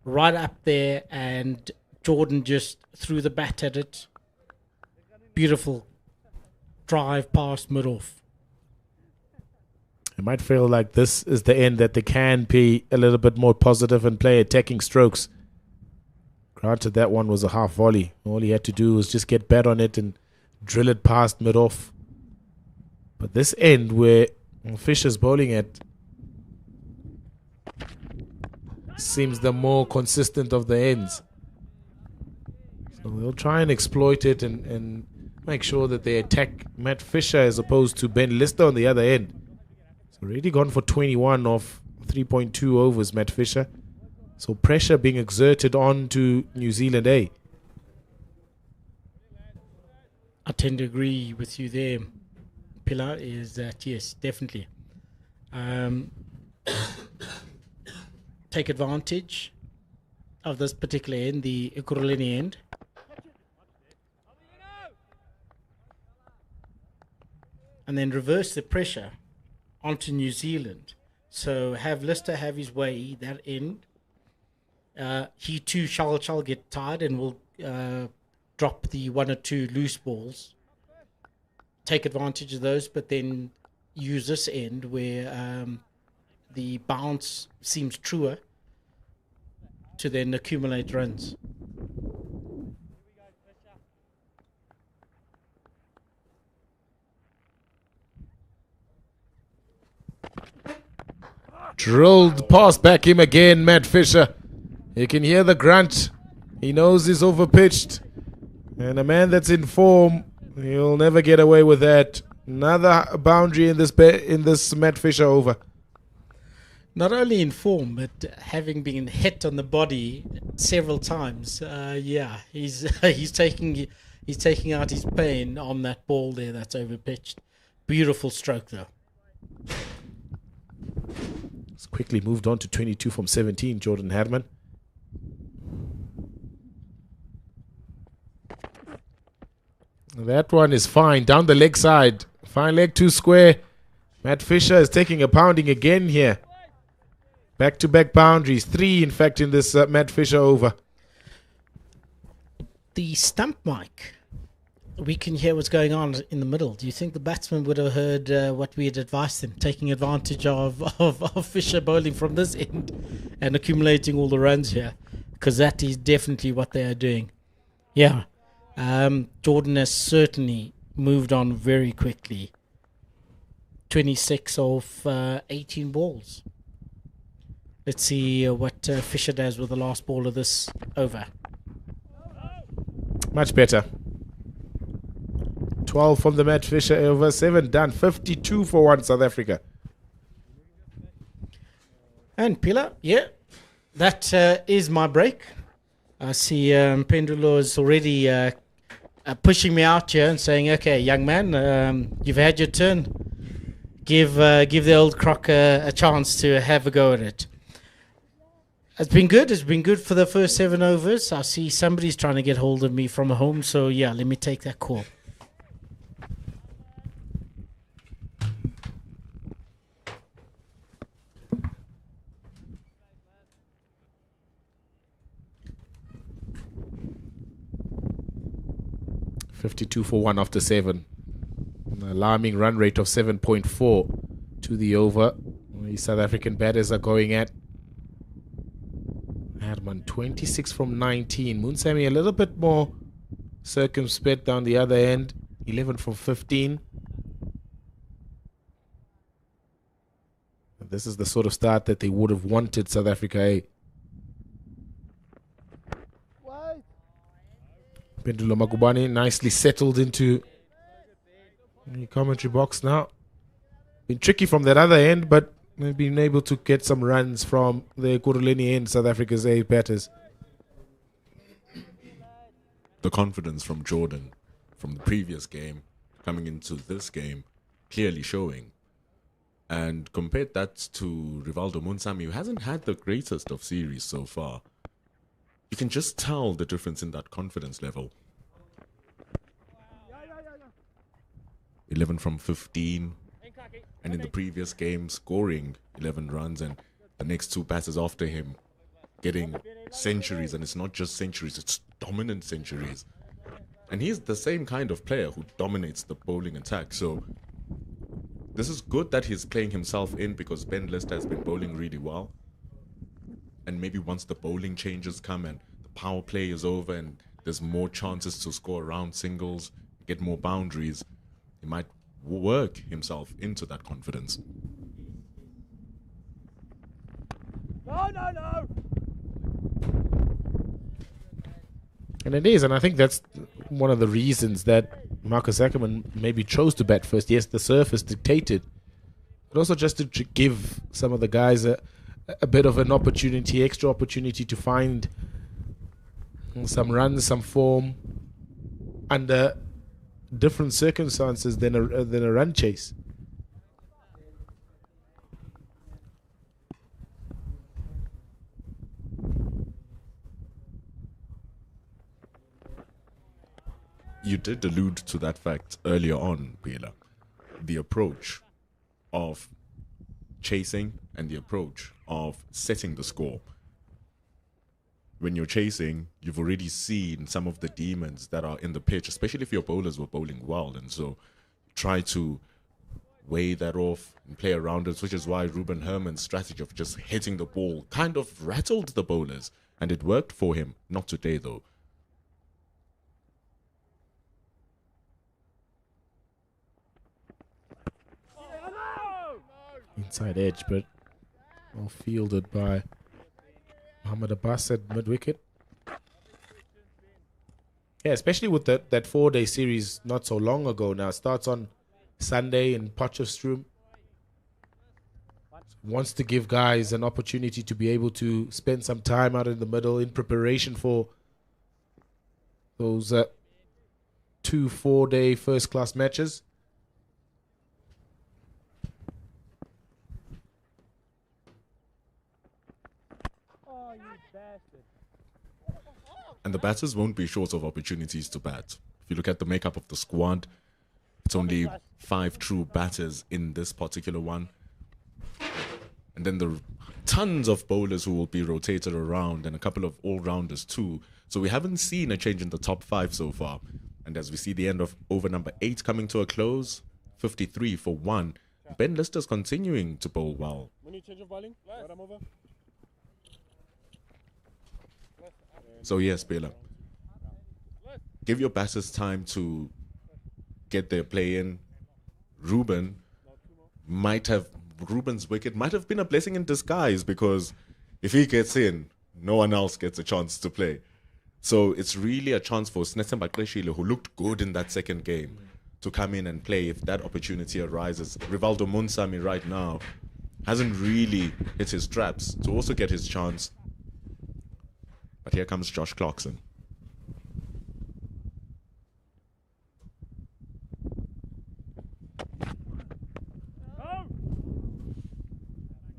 [SPEAKER 5] Right up there, and Jordan just threw the bat at it. Beautiful drive past mid-off.
[SPEAKER 1] It might feel like this is the end, that they can be a little bit more positive and play attacking strokes. Granted, that one was a half volley. All he had to do was just get bat on it and drill it past mid-off. But this end where Fisher's bowling at seems the more consistent of the ends. So they'll try and exploit it and make sure that they attack Matt Fisher as opposed to Ben Lister on the other end. He's already gone for 21 off 3.2 overs, Matt Fisher. So pressure being exerted on to New Zealand A.
[SPEAKER 5] I tend to agree with you there, Pilar, is that yes, definitely. Take advantage of this particular end, the Ekurhuleni end. And then reverse the pressure onto New Zealand. So have Lister have his way, that end. He too shall get tired and will drop the one or two loose balls. Take advantage of those, but then use this end where the bounce seems truer to then accumulate runs.
[SPEAKER 1] Drilled pass back him again, Matt Fisher. You can hear the grunt. He knows he's overpitched. And a man that's in form, he'll never get away with that. Another boundary in this Matt Fisher over.
[SPEAKER 5] Not only in form, but having been hit on the body several times. Yeah, he's taking out his pain on that ball there that's overpitched. Beautiful stroke though.
[SPEAKER 1] It's quickly moved on to 22 from 17, Jordan Herman. That one is fine. Down the leg side. Fine leg, 2 square. Matt Fisher is taking a pounding again here. Back-to-back boundaries. 3, in fact, in this Matt Fisher over.
[SPEAKER 5] The stump mic. We can hear what's going on in the middle. Do you think the batsman would have heard what we had advised them, taking advantage of Fisher bowling from this end and accumulating all the runs here? Because that is definitely what they are doing. Yeah. Jordan has certainly moved on very quickly. 26 off 18 balls. Let's see what Fisher does with the last ball of this over.
[SPEAKER 1] Much better. 12 from the Matt Fisher over, 7 done. 52 for 1 South Africa.
[SPEAKER 5] And Pilar, yeah, that is my break. I see Pendulo is already pushing me out here and saying, okay, young man, you've had your turn. Give the old croc a chance to have a go at it. It's been good. It's been good for the first 7 overs. I see somebody's trying to get hold of me from home. So, yeah, let me take that call.
[SPEAKER 1] .52 for 1 after 7. An alarming run rate of 7.4 to the over. The South African batters are going at. Herman 26 from 19. Munsami a little bit more circumspect down the other end. 11 from 15. And this is the sort of start that they would have wanted South Africa. Eh? Pendulo Magubane nicely settled into the commentary box now. Been tricky from that other end, but they've been able to get some runs from the Ekurhuleni end, South Africa's A batters.
[SPEAKER 6] The confidence from Jordan from the previous game coming into this game clearly showing. And compared that to Rivaldo Munsami, who hasn't had the greatest of series so far. you can just tell the difference in that confidence level. 11 from 15, and in the previous game scoring 11 runs, and the next two passes after him getting centuries, and it's not just centuries, it's dominant centuries. And he's the same kind of player who dominates the bowling attack. So this is good that he's playing himself in, because Ben Lister has been bowling really well. And maybe once the bowling changes come and the power play is over and there's more chances to score around singles, get more boundaries, he might work himself into that confidence.
[SPEAKER 2] No.
[SPEAKER 1] And it is, and I think that's one of the reasons that Marcus Ackerman maybe chose to bat first. Yes, the surface dictated, but also just to give some of the guys a bit of an opportunity, extra opportunity to find some runs, some form under different circumstances than a run chase.
[SPEAKER 6] You did allude to that fact earlier on, Bela. The approach of chasing and the approach of setting the score. When you're chasing, you've already seen some of the demons that are in the pitch, especially if your bowlers were bowling well. And so try to weigh that off and play around it, which is why Ruben Herman's strategy of just hitting the ball kind of rattled the bowlers. And it worked for him. Not today, though.
[SPEAKER 1] Inside edge, but well fielded by Mohammad Abbas at mid-wicket. Yeah, especially with that 4-day series not so long ago now. It starts on Sunday in Potchefstroom. Wants to give guys an opportunity to be able to spend some time out in the middle in preparation for those 2 4-day first-class matches.
[SPEAKER 6] And the batters won't be short of opportunities to bat. If you look at the makeup of the squad, it's only 5 true batters in this particular one. And then the tons of bowlers who will be rotated around, and a couple of all-rounders too. So we haven't seen a change in the top 5 so far. And as we see the end of over number 8 coming to a close, 53 for 1, Ben Lister's continuing to bowl well. So yes, Bela, give your batters time to get their play in. Ruben's wicket might have been a blessing in disguise, because if he gets in, no one else gets a chance to play. So it's really a chance for Snetemba Kleshile, who looked good in that second game, to come in and play if that opportunity arises. Rivaldo Munsami right now hasn't really hit his straps to also get his chance. But here comes Josh Clarkson.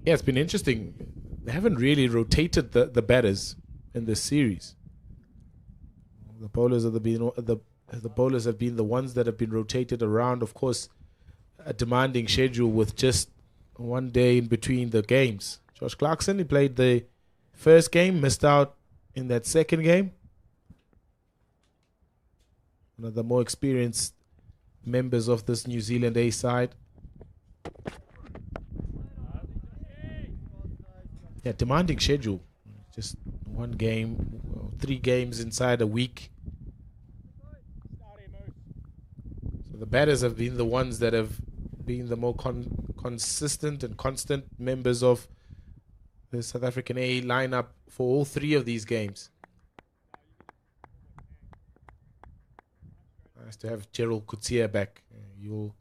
[SPEAKER 1] Yeah, it's been interesting. They haven't really rotated the batters in this series. The bowlers have been the ones that have been rotated around. Of course, a demanding schedule with just 1 day in between the games. Josh Clarkson, he played the first game, missed out in that second game. One of the more experienced members of this New Zealand A side. Yeah, demanding schedule. Just 1 game, 3 games inside a week. So the batters have been the ones that have been the more consistent and constant members of the South African A lineup for all 3 of these games. Nice to have Gerald Coetzee back. You'll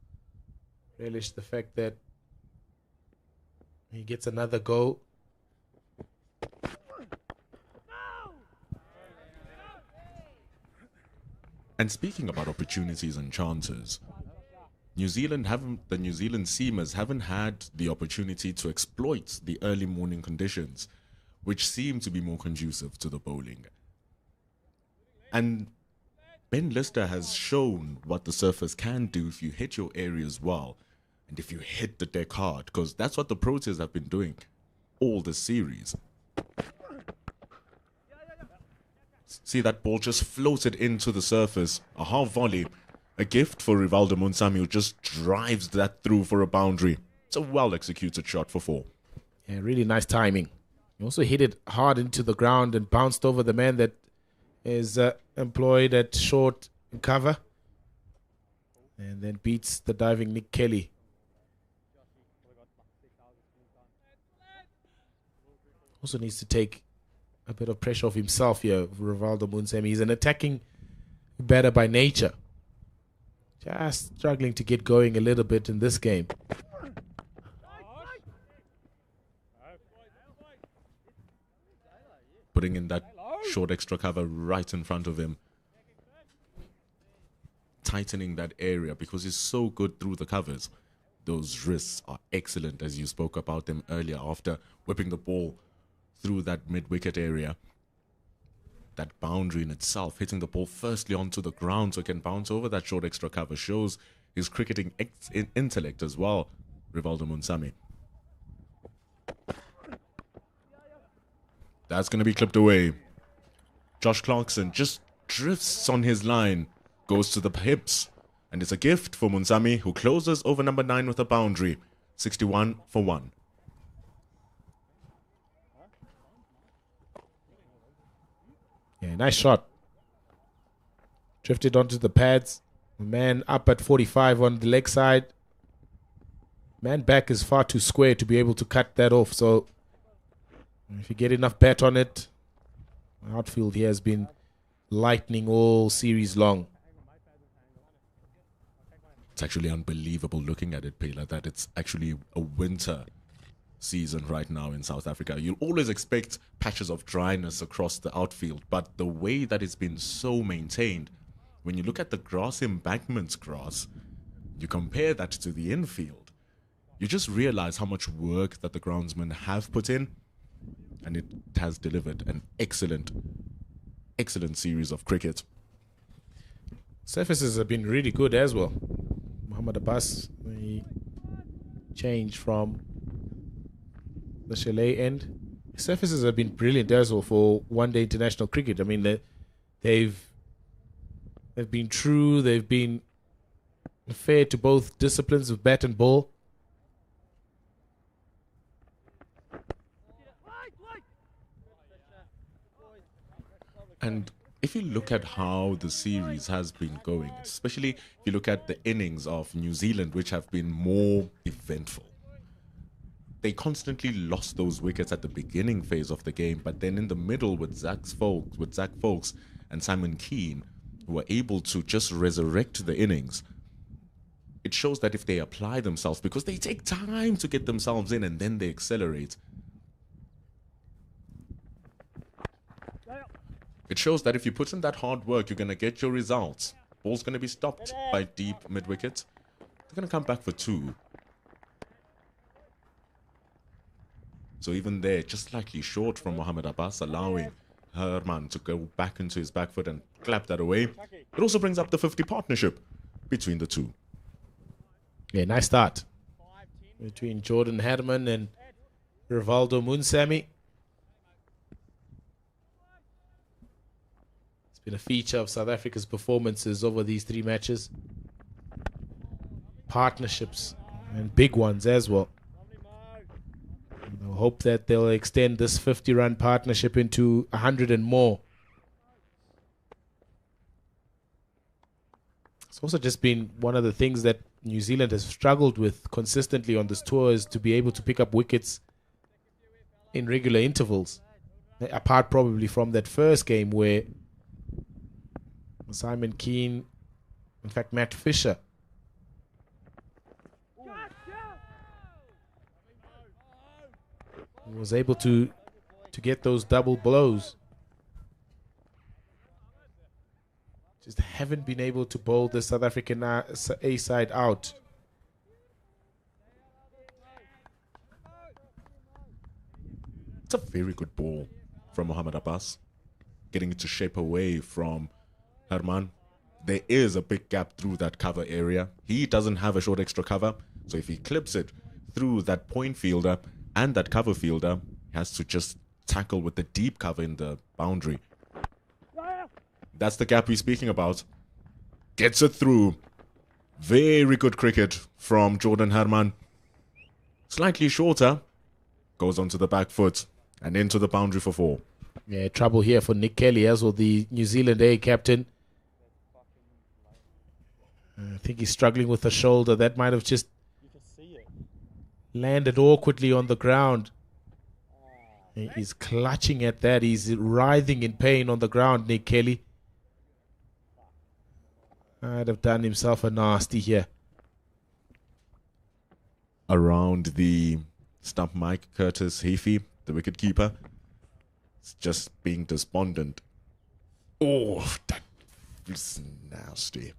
[SPEAKER 1] relish the fact that he gets another go.
[SPEAKER 6] And speaking about opportunities and chances, the New Zealand seamers haven't had the opportunity to exploit the early morning conditions which seem to be more conducive to the bowling. And Ben Lister has shown what the surface can do if you hit your areas well and if you hit the deck hard, because that's what the Proteas have been doing all this series. See, that ball just floated into the surface. A half volley. A gift for Rivaldo Munsami, who just drives that through for a boundary. It's a well-executed shot for 4.
[SPEAKER 7] Yeah, really nice timing. He also hit it hard into the ground and bounced over the man that is employed at short cover. And then beats the diving Nick Kelly. Also needs to take a bit of pressure off himself here, Rivaldo Munsami. He's an attacking batter by nature. Just struggling to get going a little bit in this game.
[SPEAKER 6] Putting in that short extra cover right in front of him. Tightening that area because he's so good through the covers. Those wrists are excellent, as you spoke about them earlier, after whipping the ball through that mid-wicket area. That boundary in itself, hitting the ball firstly onto the ground so it can bounce over that short extra cover, shows his cricketing intellect as well, Rivaldo Munsami. That's going to be clipped away. Josh Clarkson just drifts on his line, goes to the hips, and it's a gift for Munsami, who closes over number 9 with a boundary. 61 for 1.
[SPEAKER 7] Yeah, nice shot. Drifted onto the pads. The man up at 45 on the leg side. Man back is far too square to be able to cut that off. So if you get enough bat on it, outfield here has been lightning all series long.
[SPEAKER 6] It's actually unbelievable looking at it, Pela, that it's actually a winter season right now in South Africa. You'll always expect patches of dryness across the outfield, but the way that it's been so maintained, when you look at the grass embankments grass, you compare that to the infield, you just realize how much work that the groundsmen have put in, and it has delivered an excellent series of cricket.
[SPEAKER 7] Surfaces have been really good as well. Muhammad Abbas, he changed from the Chalet end. Surfaces have been brilliant as well for one-day international cricket. I mean, they've been true. They've been fair to both disciplines of bat and ball.
[SPEAKER 6] And if you look at how the series has been going, especially if you look at the innings of New Zealand, which have been more eventful, they constantly lost those wickets at the beginning phase of the game, but then in the middle with Zach Folks and Simon Keane, who were able to just resurrect the innings. It shows that if they apply themselves, because they take time to get themselves in and then they accelerate, it shows that if you put in that hard work, you're going to get your results. Ball's going to be stopped by deep mid-wicket. They're going to come back for 2. So even there, just slightly short from Mohammad Abbas, allowing Herman to go back into his back foot and clap that away. It also brings up the 50 partnership between the two.
[SPEAKER 7] Yeah, nice start between Jordan Herman and Rivaldo Munsami. It's been a feature of South Africa's performances over these 3 matches. Partnerships and big ones as well. I hope that they'll extend this 50-run partnership into 100 and more. It's also just been one of the things that New Zealand has struggled with consistently on this tour, is to be able to pick up wickets in regular intervals. Apart probably from that first game where Simon Keane, in fact Matt Fisher, was able to get those double blows. Just haven't been able to bowl the South African A side out.
[SPEAKER 6] It's a very good ball from Mohamed Abbas. Getting it to shape away from Herman. There is a big gap through that cover area. He doesn't have a short extra cover. So if he clips it through that point fielder and that cover fielder, he has to just tackle with the deep cover in the boundary. That's the gap we're speaking about. Gets it through. Very good cricket from Jordan Herman. Slightly shorter. Goes onto the back foot and into the boundary for 4.
[SPEAKER 7] Yeah, trouble here for Nick Kelly as well, the New Zealand A captain. I think he's struggling with the shoulder. That might have just landed awkwardly on the ground. He's clutching at that. He's writhing in pain on the ground, Nick Kelly. Might have done himself a nasty here.
[SPEAKER 6] Around the stump, Mike Curtis Heafy, the wicketkeeper, is just being despondent. Oh, that is nasty.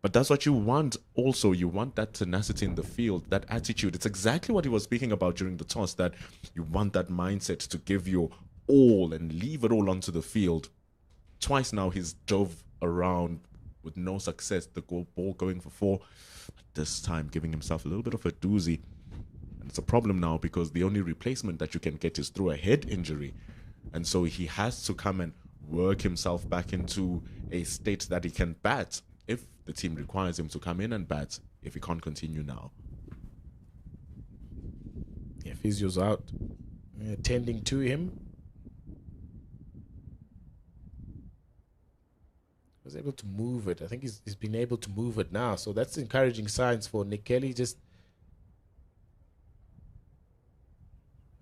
[SPEAKER 6] But that's what you want also. You want that tenacity in the field, that attitude. It's exactly what he was speaking about during the toss, that you want that mindset to give your all and leave it all onto the field. Twice now he's dove around with no success. The ball going for 4. This time giving himself a little bit of a doozy. And it's a problem now because the only replacement that you can get is through a head injury. And so he has to come and work himself back into a state that he can bat if the team requires him to come in and bat, if he can't continue now.
[SPEAKER 7] Yeah, physio's out. Tending to him. Was able to move it. I think he's been able to move it now. So that's encouraging signs for Nick Kelly. Just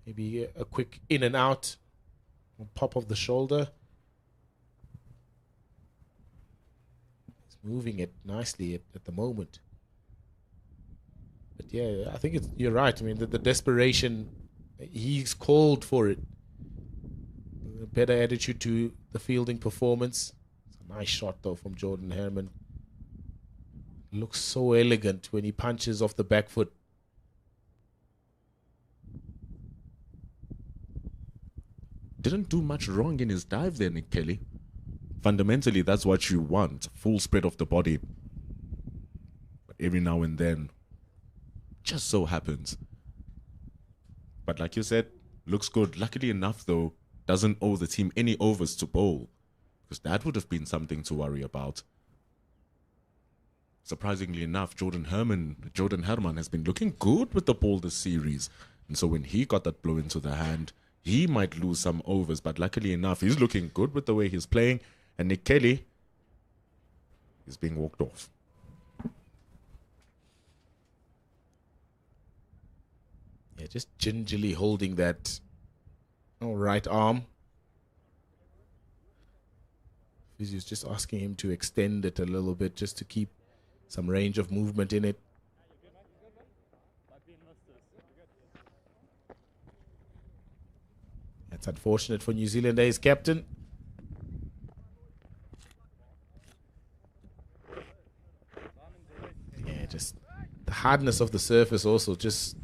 [SPEAKER 7] maybe a quick in and out. Pop of the shoulder. He's moving it nicely at the moment. But yeah, I think you're right. I mean, the desperation, he's called for it. A better attitude to the fielding performance. Nice shot though from Jordan Herman. Looks so elegant when he punches off the back foot.
[SPEAKER 6] Didn't do much wrong in his dive there, Nick Kelly. Fundamentally, that's what you want. Full spread of the body. But every now and then, just so happens. But like you said, looks good. Luckily enough though, doesn't owe the team any overs to bowl. Because that would have been something to worry about. Surprisingly enough, Jordan Herman has been looking good with the ball this series. And so when he got that blow into the hand, he might lose some overs. But luckily enough, he's looking good with the way he's playing. And Nick Kelly is being walked off.
[SPEAKER 7] Yeah, just gingerly holding that right arm. He's just asking him to extend it a little bit just to keep some range of movement in it. That's unfortunate for New Zealand A's captain. Yeah, just the hardness of the surface also just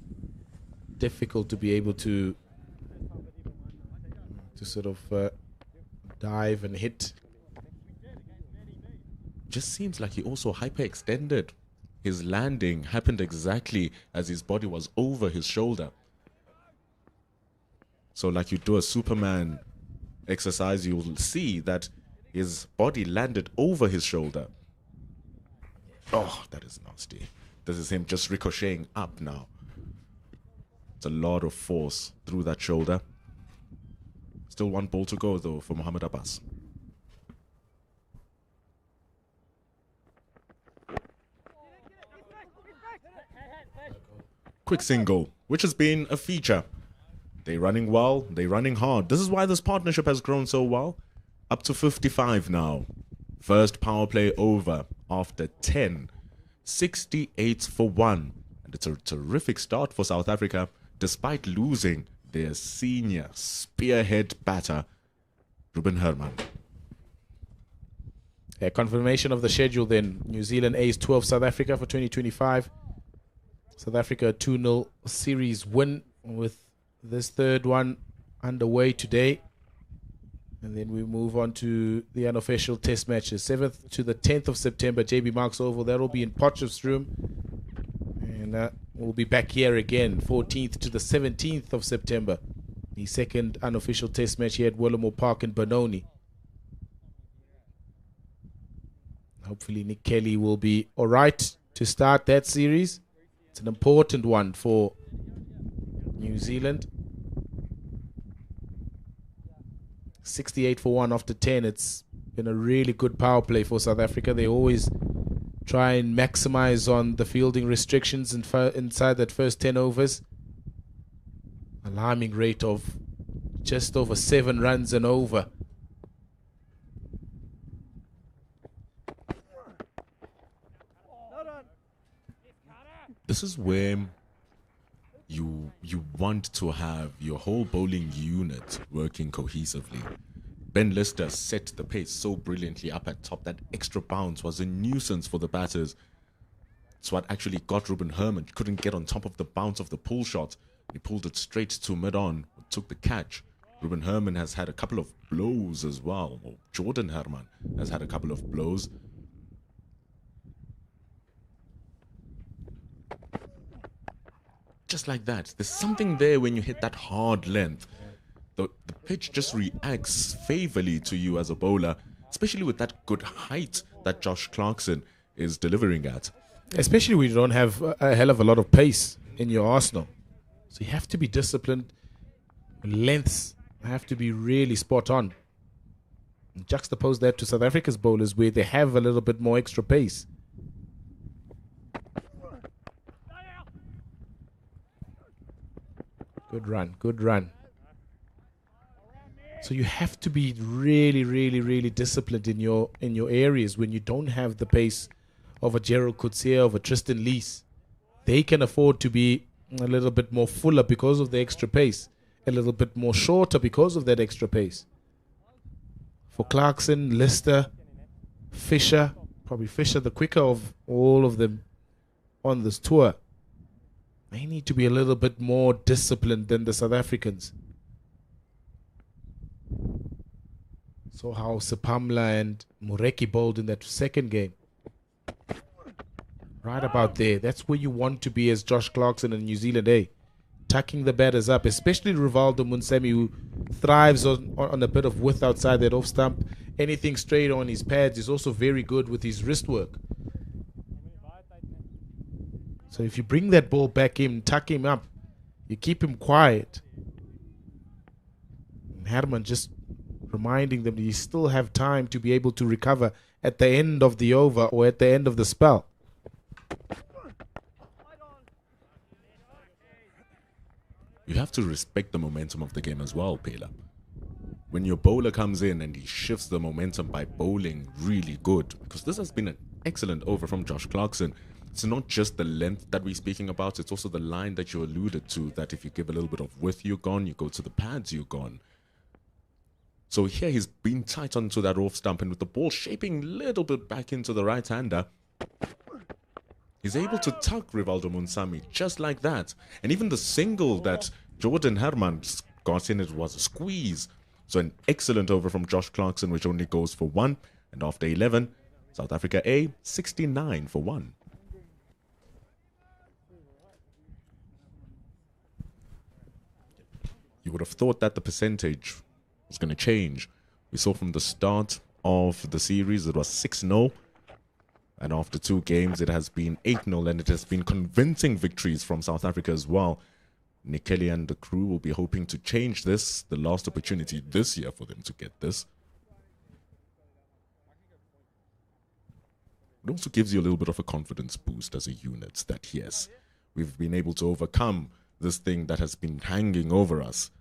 [SPEAKER 7] difficult to be able to sort of dive and hit.
[SPEAKER 6] Just seems like he also hyperextended. His landing happened exactly as his body was over his shoulder. So like you do a Superman exercise, you'll see that his body landed over his shoulder. Oh, that is nasty. This is him just ricocheting up now. It's a lot of force through that shoulder. Still 1 ball to go though for Mohamed Abbas. Quick single, which has been a feature. They're running well, they're running hard. This is why this partnership has grown so well. Up to 55 now. First power play over after 10. 68 for 1. And it's a terrific start for South Africa, despite losing their senior spearhead batter, Ruben Herman.
[SPEAKER 7] A confirmation of the schedule then. New Zealand A's 12 South Africa for 2025. South Africa 2-0 series win with this third one underway today. And then we move on to the unofficial test matches. 7th to the 10th of September, JB Marks Oval. That'll be in Potchefstroom. And we'll be back here again, 14th to the 17th of September. The second unofficial test match here at Willamore Park in Benoni. Hopefully Nick Kelly will be all right to start that series. It's an important one for New Zealand. 68 for 1 after 10. It's been a really good power play for South Africa. They always try and maximize on the fielding restrictions inside that first 10 overs. Alarming rate of just over 7 runs and over.
[SPEAKER 6] This is where you want to have your whole bowling unit working cohesively. Ben Lister set the pace so brilliantly up at top. That extra bounce was a nuisance for the batters. It's what actually got Ruben Herman. He couldn't get on top of the bounce of the pull shot. He pulled it straight to mid-on, took the catch. Ruben Herman has had a couple of blows as well. Or Jordan Herman has had a couple of blows. Just like that. There's something there when you hit that hard length. The pitch just reacts favorably to you as a bowler, especially with that good height that Josh Clarkson is delivering at.
[SPEAKER 7] Especially when you don't have a hell of a lot of pace in your arsenal. So you have to be disciplined. Lengths have to be really spot on. And juxtapose that to South Africa's bowlers where they have a little bit more extra pace. Good run, good run. So you have to be really, really, really disciplined in your areas when you don't have the pace of a Gerald Coetzee, of a Tristan Lees. They can afford to be a little bit more fuller because of the extra pace, a little bit more shorter because of that extra pace. For Clarkson, Lister, Fisher, probably Fisher the quicker of all of them on this tour. They need to be a little bit more disciplined than the South Africans. So how Sipamla and Mureki bowled in that second game. Right about there. That's where you want to be as Josh Clarkson and New Zealand A. Tucking the batters up, especially Rivaldo Munsemi, who thrives on a bit of width outside that off stump. Anything straight on his pads is also very good with his wrist work. So if you bring that ball back in, tuck him up, you keep him quiet. And Herman just reminding them that you still have time to be able to recover at the end of the over or at the end of the spell.
[SPEAKER 6] You have to respect the momentum of the game as well, Pela. When your bowler comes in and he shifts the momentum by bowling really good, because this has been an excellent over from Josh Clarkson. It's not just the length that we're speaking about, it's also the line that you alluded to, that if you give a little bit of width, you're gone, you go to the pads, you're gone. So here he's been tight onto that off stump, and with the ball shaping a little bit back into the right-hander, he's able to tuck Rivaldo Munsami just like that. And even the single that Jordan Herman got in, it was a squeeze. So an excellent over from Josh Clarkson, which only goes for 1. And after 11, South Africa A, 69 for 1. You would have thought that the percentage was going to change. We saw from the start of the series, it was 6-0. And after 2 games, it has been 8-0, and it has been convincing victories from South Africa as well. Nick Kelly and the crew will be hoping to change this, the last opportunity this year for them to get this. It also gives you a little bit of a confidence boost as a unit that, yes, we've been able to overcome this thing that has been hanging over us.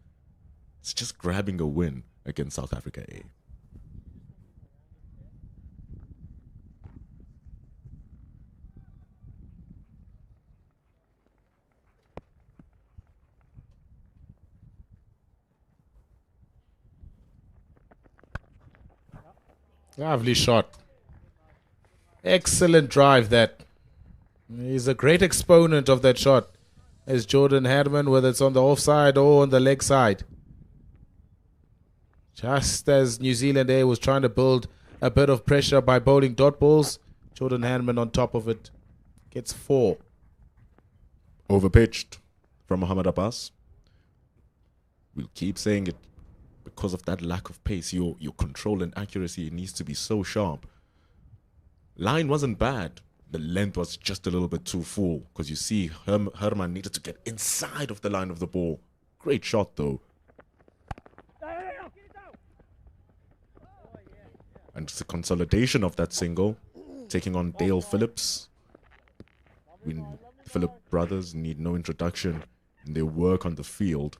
[SPEAKER 6] It's just grabbing a win against South Africa A.
[SPEAKER 7] Lovely shot. Excellent drive that. He's a great exponent of that shot. as Jordan Herman, whether it's on the offside or on the leg side. Just as New Zealand A was trying to build a bit of pressure by bowling dot balls, Jordan Herman on top of it gets 4.
[SPEAKER 6] Overpitched from Mohammad Abbas. We'll keep saying it because of that lack of pace. Your control and accuracy needs to be so sharp. Line wasn't bad. The length was just a little bit too full because you see Herman needed to get inside of the line of the ball. Great shot though. And it's a consolidation of that single, taking on Dale Phillips. Phillip brothers need no introduction in their work on the field.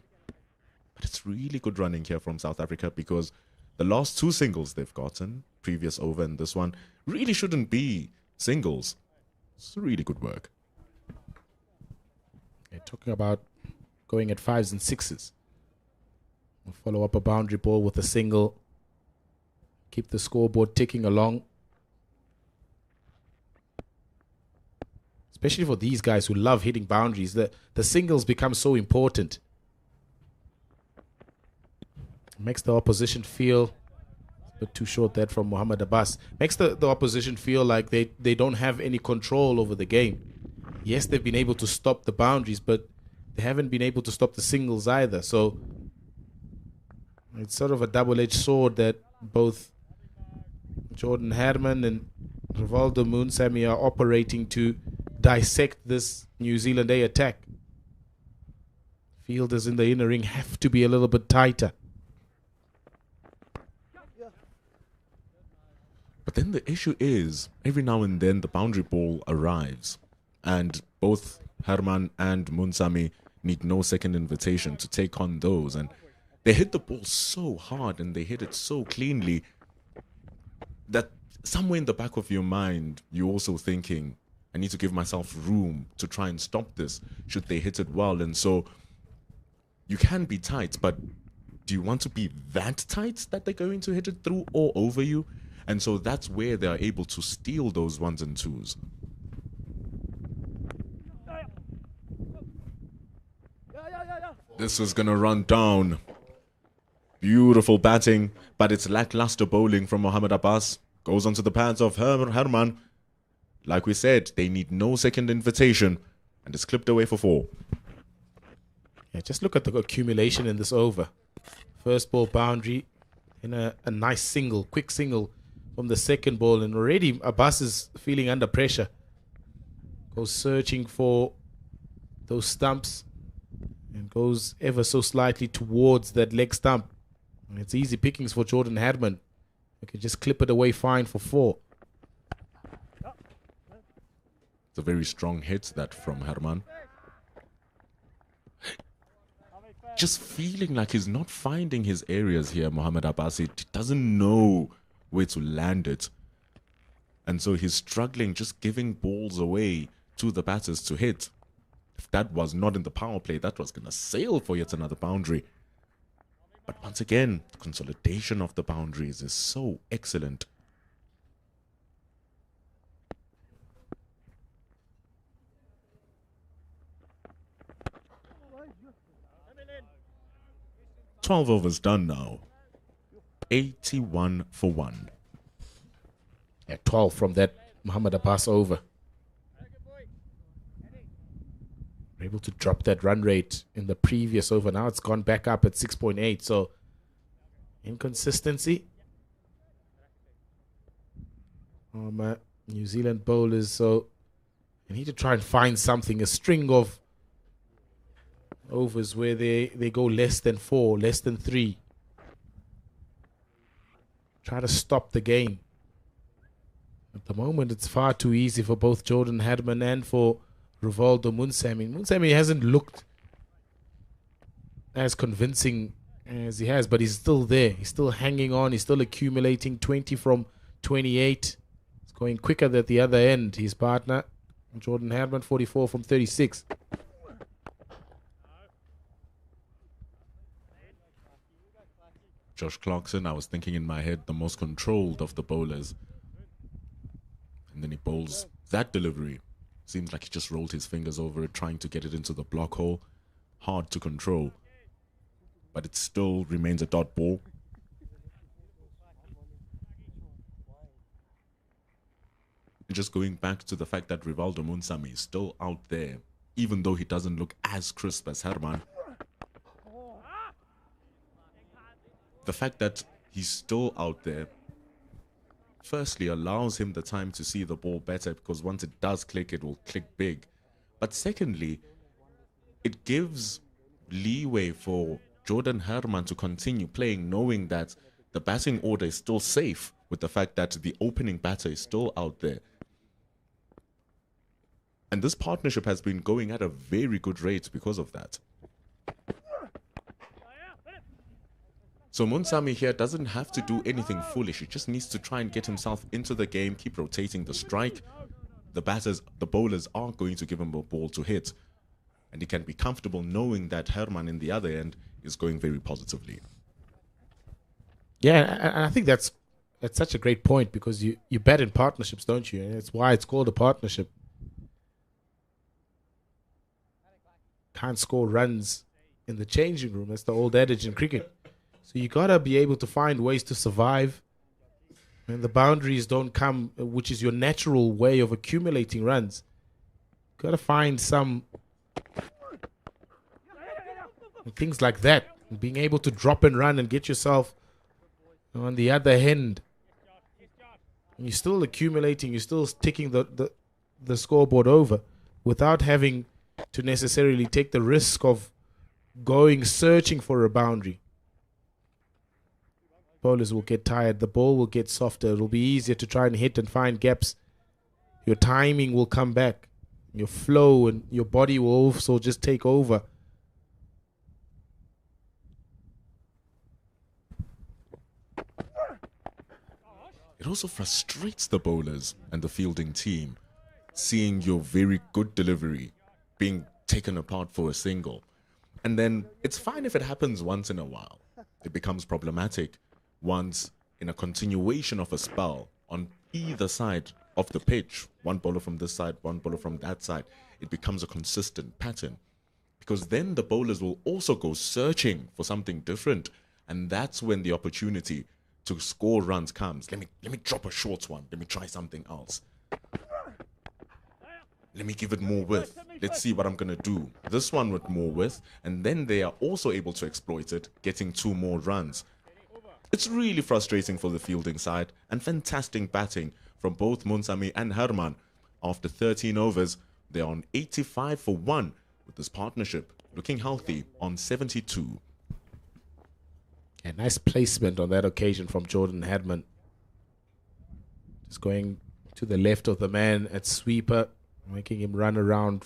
[SPEAKER 6] But it's really good running here from South Africa because the last 2 singles they've gotten, previous over and this one, really shouldn't be singles. It's really good work.
[SPEAKER 7] Okay, talking about going at 5s and 6s. We'll follow up a boundary ball with a single. Keep the scoreboard ticking along. Especially for these guys who love hitting boundaries. The singles become so important. Makes the opposition feel a bit too short that from Mohammad Abbas. Makes the opposition feel like they don't have any control over the game. Yes, they've been able to stop the boundaries, but they haven't been able to stop the singles either. So it's sort of a double-edged sword that both Jordan Herman and Rivaldo Moonsamy are operating to dissect this New Zealand A attack. Fielders in the inner ring have to be a little bit tighter.
[SPEAKER 6] But then the issue is, every now and then the boundary ball arrives. And both Herman and Moonsamy need no second invitation to take on those. And they hit the ball so hard and they hit it so cleanly that somewhere in the back of your mind, you're also thinking, I need to give myself room to try and stop this should they hit it well. And so you can be tight, but do you want to be that tight that they're going to hit it through or over you? And so that's where they're able to steal those 1s and 2s. This is going to run down. Beautiful batting, but it's lackluster bowling from Mohammad Abbas. Goes onto the pads of Herman. Like we said, they need no second invitation, and it's clipped away for 4.
[SPEAKER 7] Yeah, just look at the accumulation in this over. First ball boundary, in a nice single, quick single from the second ball, and already Abbas is feeling under pressure. Goes searching for those stumps and goes ever so slightly towards that leg stump. And it's easy pickings for Jordan Herman. You can just clip it away fine for 4.
[SPEAKER 6] It's a very strong hit, that from Herman. Just feeling like he's not finding his areas here, Mohammad Abbas. He doesn't know where to land it. And so he's struggling, just giving balls away to the batters to hit. If that was not in the power play, that was going to sail for yet another boundary. But once again, the consolidation of the boundaries is so excellent. "12 overs done now. 81 for 1.
[SPEAKER 7] Yeah, 12 from that Mohammad Abbas over. We're able to drop that run rate in the previous over. Now it's gone back up at 6.8. So inconsistency. New Zealand bowlers. So you need to try and find something, a string of overs where they go less than 4, less than 3. Try to stop the game. At the moment, it's far too easy for both Jordan Herman and for Rivaldo Moonsamy. Moonsamy hasn't looked as convincing as he has, but he's still there. He's still hanging on. He's still accumulating 20 from 28. It's going quicker than the other end. His partner, Jordan Herman, 44 from 36.
[SPEAKER 6] Josh Clarkson, I was thinking in my head, the most controlled of the bowlers. And then he bowls that delivery. Seems like he just rolled his fingers over it, trying to get it into the block hole. Hard to control. But it still remains a dot ball. Just going back to the fact that Rivaldo Munsami is still out there, even though he doesn't look as crisp as Herman. The fact that he's still out there, firstly, allows him the time to see the ball better, because once it does click, it will click big. But secondly, it gives leeway for Jordan Herman to continue playing, knowing that the batting order is still safe, with the fact that the opening batter is still out there. And this partnership has been going at a very good rate because of that. So Munsami here doesn't have to do anything foolish. He just needs to try and get himself into the game, keep rotating the strike. The bowlers aren't going to give him a ball to hit. And he can be comfortable knowing that Herman in the other end is going very positively.
[SPEAKER 7] Yeah, and I think that's such a great point, because you bet in partnerships, don't you? And that's why it's called a partnership. Can't score runs in the changing room. That's the old adage in cricket. So you got to be able to find ways to survive. And the boundaries don't come, which is your natural way of accumulating runs. Got to find some things like that. Being able to drop and run and get yourself on the other end. You're still accumulating. You're still ticking the scoreboard over without having to necessarily take the risk of going searching for a boundary. Bowlers will get tired. The ball will get softer. It'll be easier to try and hit and find gaps. Your timing will come back. Your flow and your body will also just take over.
[SPEAKER 6] It also frustrates the bowlers and the fielding team, seeing your very good delivery being taken apart for a single. And then it's fine if it happens once in a while. It becomes problematic once in a continuation of a spell on either side of the pitch. One bowler from this side, one bowler from that side. It becomes a consistent pattern, because then the bowlers will also go searching for something different. And that's when the opportunity to score runs comes. Let me drop a short one. Let me try something else. Let me give it more width. Let's see what I'm going to do. This one with more width. And then they are also able to exploit it, getting 2 more runs. It's really frustrating for the fielding side, and fantastic batting from both Munsami and Herman. After 13 overs, they're on 85 for 1 with this partnership looking healthy on 72.
[SPEAKER 7] A nice placement on that occasion from Jordan Herman. Just going to the left of the man at sweeper, making him run around.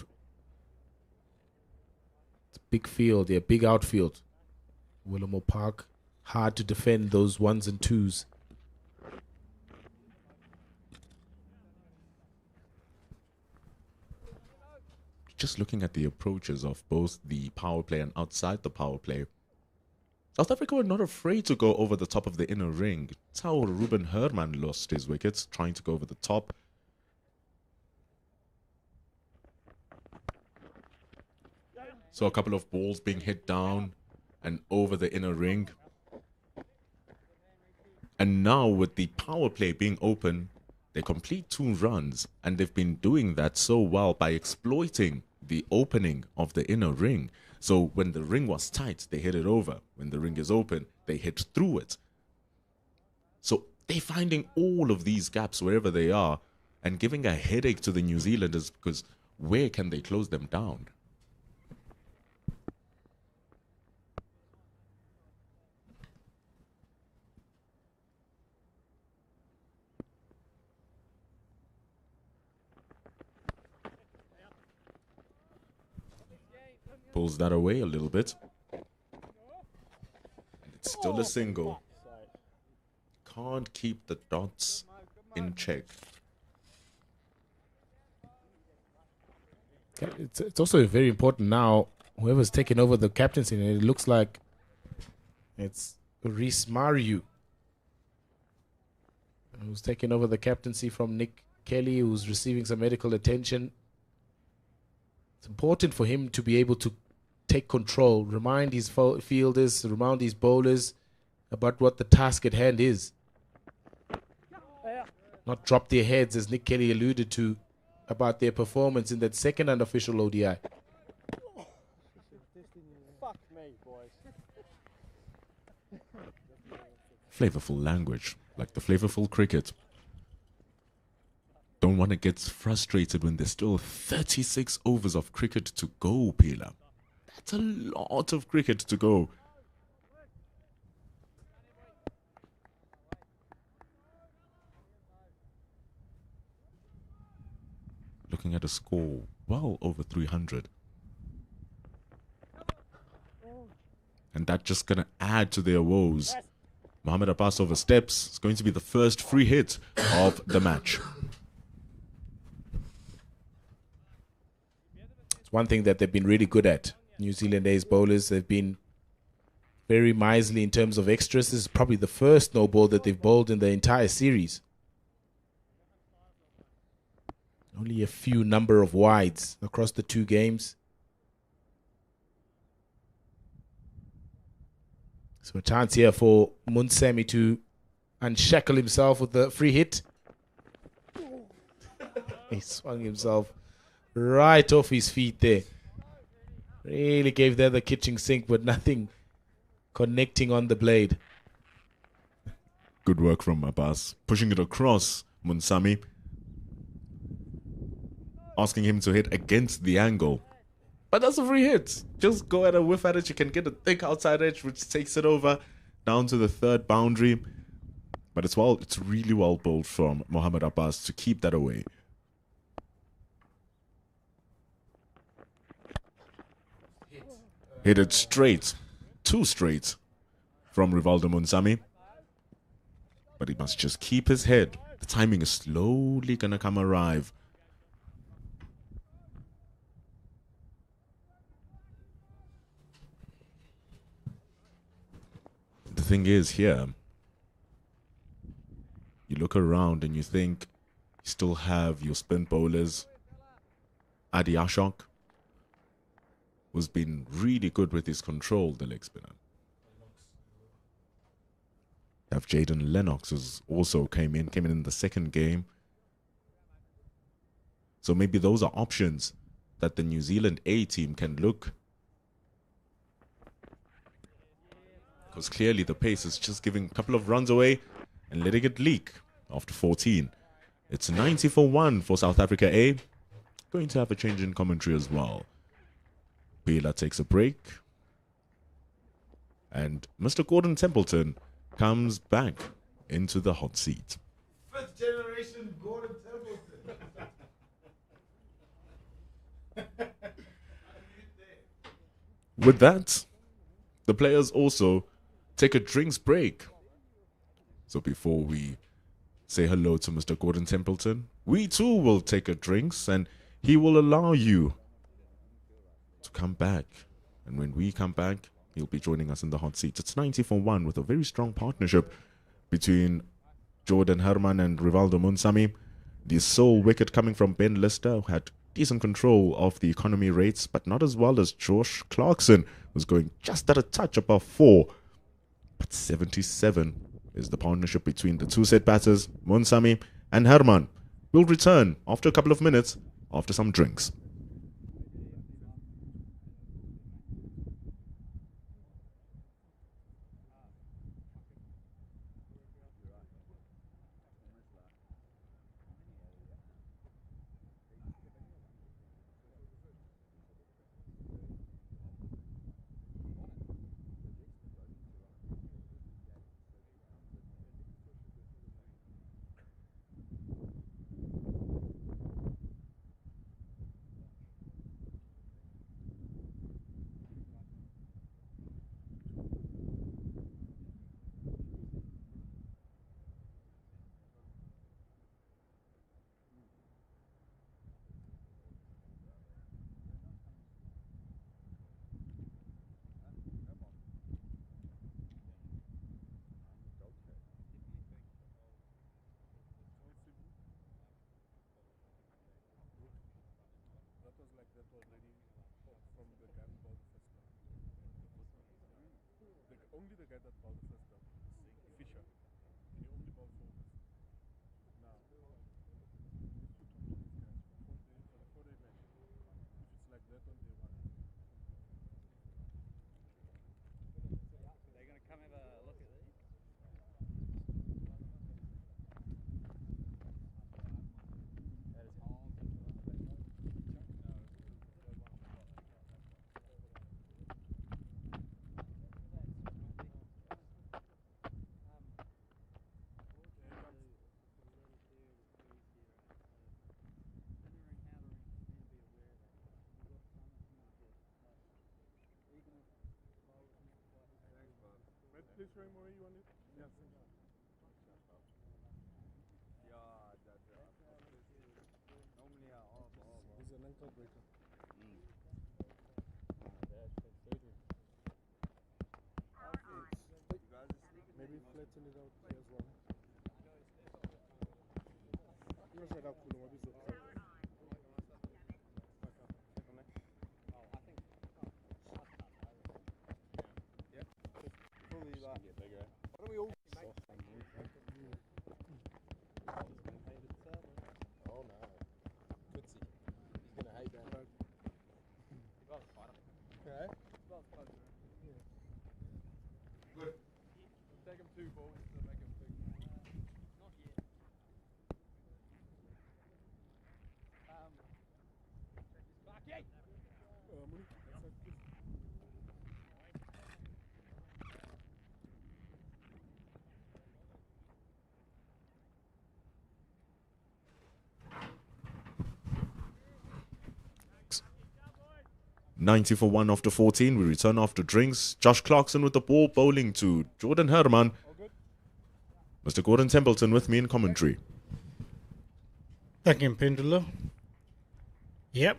[SPEAKER 7] It's a big field, yeah, big outfield. Willamore Park, hard to defend those 1s and 2s.
[SPEAKER 6] Just looking at the approaches of both the power play and outside the power play, South Africa were not afraid to go over the top of the inner ring. That's how Ruben Herman lost his wickets, trying to go over the top. So a couple of balls being hit down and over the inner ring. And now with the power play being open, they complete 2 runs. And they've been doing that so well by exploiting the opening of the inner ring. So when the ring was tight, they hit it over. When the ring is open, they hit through it. So they're finding all of these gaps wherever they are and giving a headache to the New Zealanders, because where can they close them down? Pulls that away a little bit. And it's still a single. Can't keep the dots in check.
[SPEAKER 7] It's also very important now, whoever's taken over the captaincy, it looks like it's Reese Mariu, who's taken over the captaincy from Nick Kelly, who's receiving some medical attention. It's important for him to be able to take control, remind his fielders, remind his bowlers about what the task at hand is. Not drop their heads, as Nick Kelly alluded to, about their performance in that second unofficial ODI.
[SPEAKER 6] Flavorful language, like the flavorful cricket. Don't want to get frustrated when there's still 36 overs of cricket to go, Pila. That's a lot of cricket to go. Looking at a score well over 300. And that's just going to add to their woes. Mohamed Abbas oversteps. It's going to be the first free hit of the match.
[SPEAKER 7] It's one thing that they've been really good at. New Zealand A's bowlers, they've been very miserly in terms of extras. This is probably the first no ball that they've bowled in the entire series. Only a few number of wides across the two games. So a chance here for Munsami to unshackle himself with the free hit. He swung himself right off his feet there. Really gave them the kitchen sink, but nothing connecting on the blade.
[SPEAKER 6] Good work from Abbas. Pushing it across Munsami. Asking him to hit against the angle. But that's a free hit. Just go at a whiff at it. You can get a thick outside edge, which takes it over down to the third boundary. But it's really well bowled from Mohamed Abbas to keep that away. Hit it straight. Too straight from Rivaldo Munsami. But he must just keep his head. The timing is slowly going to come arrive. The thing is here, you look around and you think you still have your spin bowlers. Adi Ashok, who's been really good with his control, the leg spinner. You have Jaden Lennox, who's also came in the second game. So maybe those are options that the New Zealand A team can look. Because clearly the pace is just giving a couple of runs away and letting it leak after 14. It's 90 for 1 for South Africa A. Going to have a change in commentary as well. Pila takes a break. And Mr. Gordon Templeton comes back into the hot seat.
[SPEAKER 7] Fifth generation Gordon Templeton.
[SPEAKER 6] With that, the players also take a drinks break. So before we say hello to Mr. Gordon Templeton, we too will take a drinks and he will allow you to come back. And when we come back, he'll be joining us in the hot seat. It's 90 for 1 with a very strong partnership between Jordan Herman and Rivaldo Munsami. The sole wicket coming from Ben Lister, who had decent control of the economy rates, but not as well as Josh Clarkson, who's going just at a touch above 4. But 77 is the partnership between the two set batters, Munsami and Herman. We'll return after a couple of minutes, after some drinks.
[SPEAKER 8] only the guy that bowled the first dub is Fisher. He only bowled four. Now, let's put on these guys for the 4-day match. If it's like that on day one.
[SPEAKER 2] They're going to come have a look at these. That is all.
[SPEAKER 8] Please show him where you want it. Yes.
[SPEAKER 2] Normally
[SPEAKER 8] He's an ankle breaker. Maybe flatten it out here as well.
[SPEAKER 7] Oh no. Tootsie. He's gonna hate that.
[SPEAKER 8] Okay. Good. Take him 2 balls to make him big.
[SPEAKER 2] Not yet.
[SPEAKER 8] Mooney, that's it.
[SPEAKER 6] .90 for 1 after 14. We return after drinks. Josh Clarkson with the ball bowling to Jordan Herman. Mr. Gordon Templeton with me in commentary.
[SPEAKER 5] Thank you, Pendula. Yep.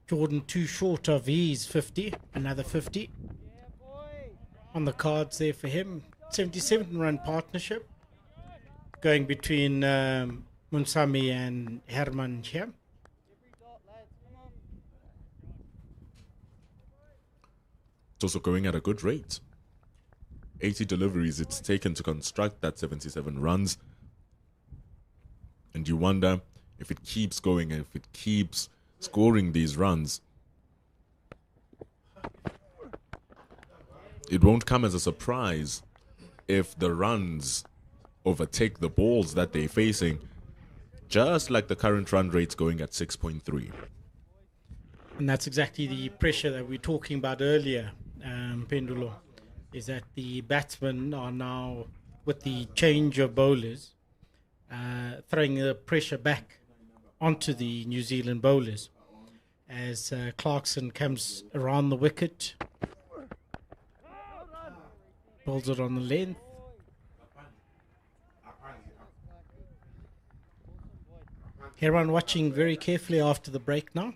[SPEAKER 5] Jordan too short of his 50. Another 50. On the cards there for him. 77-run partnership. Going between Munsami and Herman here.
[SPEAKER 6] It's also going at a good rate. 80 deliveries it's taken to construct that 77 runs. And you wonder if it keeps going and if it keeps scoring these runs, it won't come as a surprise if the runs overtake the balls that they're facing, just like the current run rate's going at 6.3.
[SPEAKER 5] And that's exactly the pressure that we were talking about earlier, Pendulo, is that the batsmen are now, with the change of bowlers, throwing the pressure back onto the New Zealand bowlers as Clarkson comes around the wicket, bowls it on the length. Everyone watching very carefully after the break now.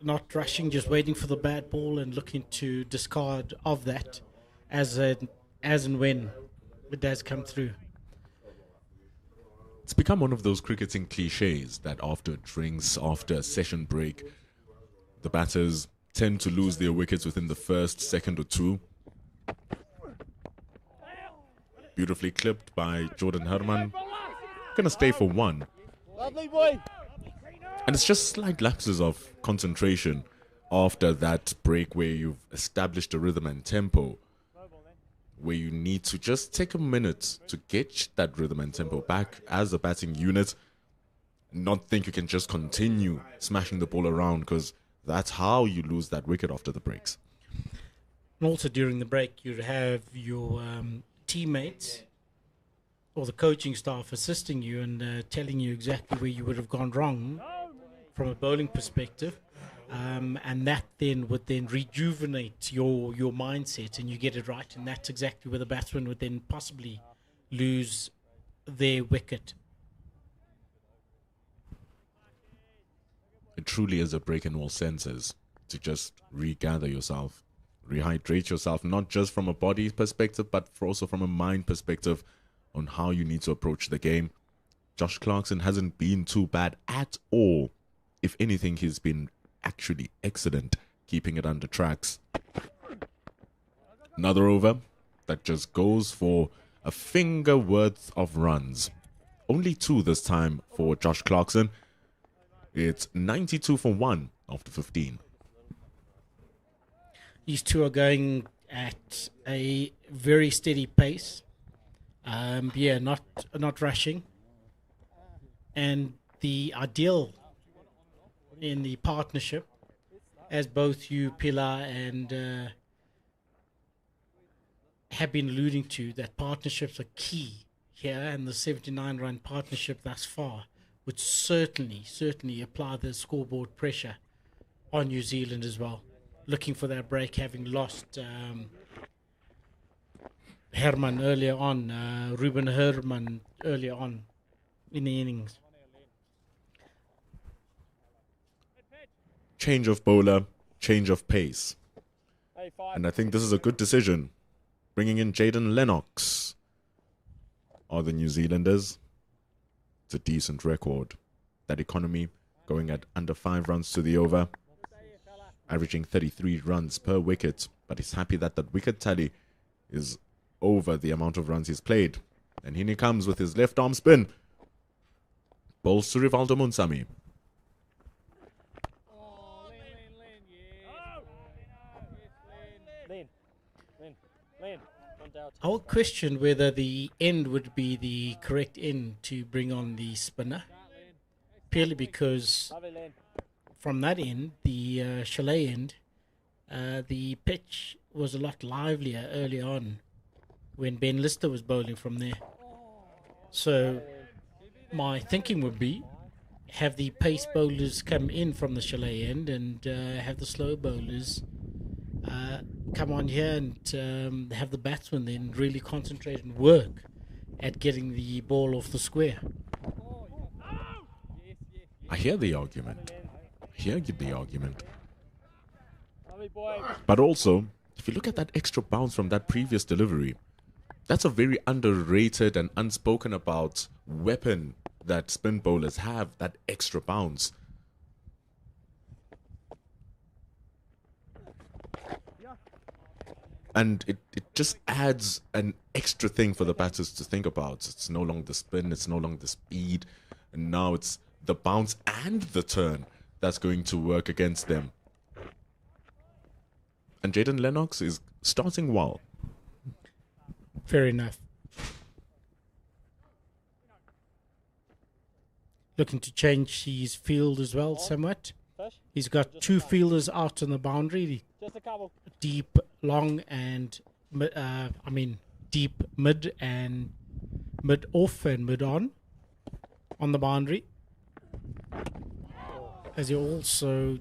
[SPEAKER 5] Not rushing, just waiting for the bad ball and looking to discard of that as and when it does come through.
[SPEAKER 6] It's become one of those cricketing cliches that after drinks, after a session break, the batters tend to lose their wickets within the first second or two. Beautifully clipped by Jordan Herman. Gonna stay for 1.
[SPEAKER 2] Lovely boy.
[SPEAKER 6] And it's just slight lapses of concentration after that break where you've established a rhythm and tempo, where you need to just take a minute to get that rhythm and tempo back as a batting unit, not think you can just continue smashing the ball around, because that's how you lose that wicket after the breaks.
[SPEAKER 5] And also during the break, you have your teammates or the coaching staff assisting you and telling you exactly where you would have gone wrong from a bowling perspective, and that then would then rejuvenate your mindset and you get it right, and that's exactly where the batsman would then possibly lose their wicket.
[SPEAKER 6] It truly is a break in all senses to just regather yourself, rehydrate yourself, not just from a body perspective, but also from a mind perspective on how you need to approach the game. Josh Clarkson hasn't been too bad at all. If anything, he's been actually excellent keeping it under tracks. Another over that just goes for a finger worth of runs. Only 2 this time for Josh Clarkson. It's 92 for 1 after 15.
[SPEAKER 5] These two are going at a very steady pace. Not rushing. And the ideal in the partnership, as both you, Pilar, and have been alluding to, that partnerships are key here, and the 79-run partnership thus far would certainly apply the scoreboard pressure on New Zealand as well. Looking for that break, having lost Herman earlier on, Ruben Herman earlier on in the innings.
[SPEAKER 6] Change of bowler, change of pace. And I think this is a good decision. Bringing in Jaden Lennox are the New Zealanders. It's a decent record. That economy going at under 5 runs to the over, averaging 33 runs per wicket. But he's happy that that wicket tally is over the amount of runs he's played. And here he comes with his left arm spin. Bowls to Rivaldo Munsami.
[SPEAKER 5] I will question whether the end would be the correct end to bring on the spinner, purely because from that end, the chalet end, the pitch was a lot livelier early on when Ben Lister was bowling from there. So my thinking would be have the pace bowlers come in from the chalet end and have the slow bowlers come on here and have the batsmen then really concentrate and work at getting the ball off the square.
[SPEAKER 6] I hear the argument. But also, if you look at that extra bounce from that previous delivery, that's a very underrated and unspoken about weapon that spin bowlers have, that extra bounce. And it just adds an extra thing for the batters to think about. It's no longer the spin, it's no longer the speed, and now it's the bounce and the turn that's going to work against them. And Jaden Lennox is starting well.
[SPEAKER 5] Fair enough. Looking to change his field as well somewhat. He's got 2 fielders out on the boundary. Deep, long, and deep, mid, and mid off and mid on the boundary. As he also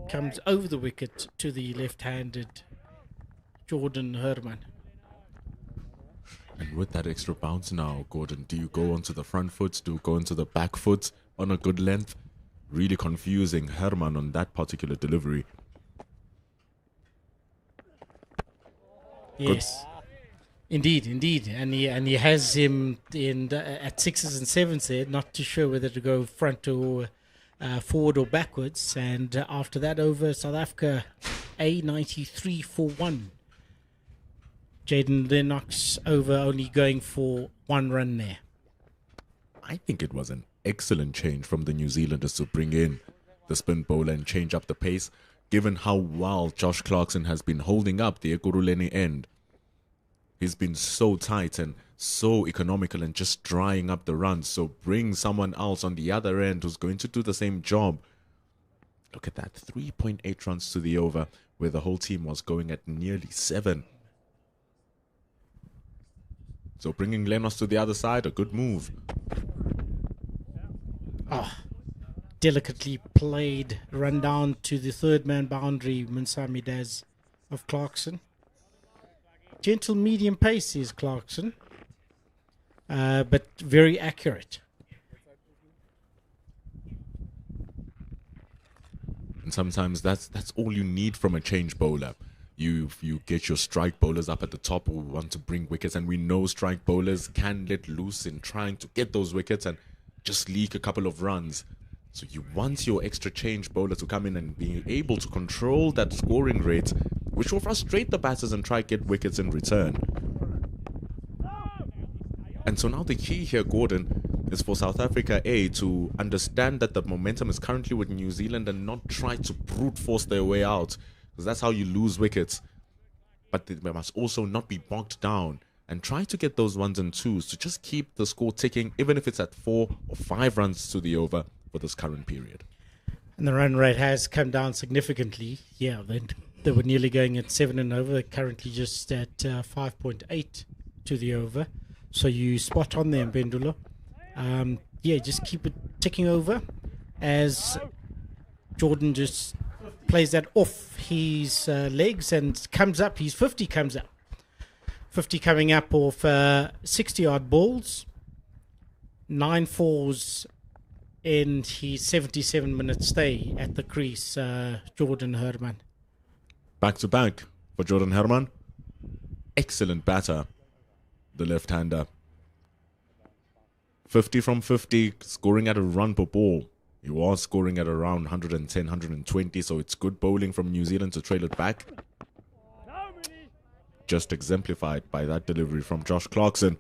[SPEAKER 5] comes over the wicket to the left-handed Jordan Herman.
[SPEAKER 6] And with that extra bounce now, Gordon, do you go onto the front foot? Do you go into the back foot on a good length? Really confusing Herman on that particular delivery.
[SPEAKER 5] Yes, indeed, and he has him in at 6s and 7s there. Not too sure whether to go front or forward or backwards. And after that, over South Africa, a 93 for 1. Jaden Lennox over only going for 1 run there.
[SPEAKER 6] I think it was an excellent change from the New Zealanders to bring in the spin bowler and change up the pace, given how well Josh Clarkson has been holding up the Ekurhuleni end. He's been so tight and so economical and just drying up the runs. So bring someone else on the other end who's going to do the same job. Look at that, 3.8 runs to the over, where the whole team was going at nearly 7. So bringing Lennox to the other side, a good move.
[SPEAKER 5] Delicately played, run down to the third man boundary, Munsami Daz of Clarkson. Gentle medium pace is Clarkson, but very accurate.
[SPEAKER 6] And sometimes that's all you need from a change bowler. You get your strike bowlers up at the top who want to bring wickets, and we know strike bowlers can let loose in trying to get those wickets and just leak a couple of runs. So you want your extra change bowler to come in and be able to control that scoring rate which will frustrate the batters and try to get wickets in return. And so now the key here, Gordon, is for South Africa A to understand that the momentum is currently with New Zealand and not try to brute force their way out, because that's how you lose wickets. But they must also not be bogged down and try to get those 1s and 2s to just keep the score ticking, even if it's at 4 or 5 runs to the over for this current period.
[SPEAKER 5] And the run rate has come down significantly. Yeah, they were nearly going at 7 and over. They're currently just at 5.8 to the over. So you spot on there, Mbendula. Yeah, just keep it ticking over as Jordan just plays that off his legs and comes up. His 50 comes up. 50 coming up off 60-yard balls. 9 fours in his 77-minute stay at the crease, Jordan Herman.
[SPEAKER 6] Back to back for Jordan Herman. Excellent batter, the left-hander. 50 from 50, scoring at a run per ball. He was scoring at around 110, 120, so it's good bowling from New Zealand to trail it back. Just exemplified by that delivery from Josh Clarkson.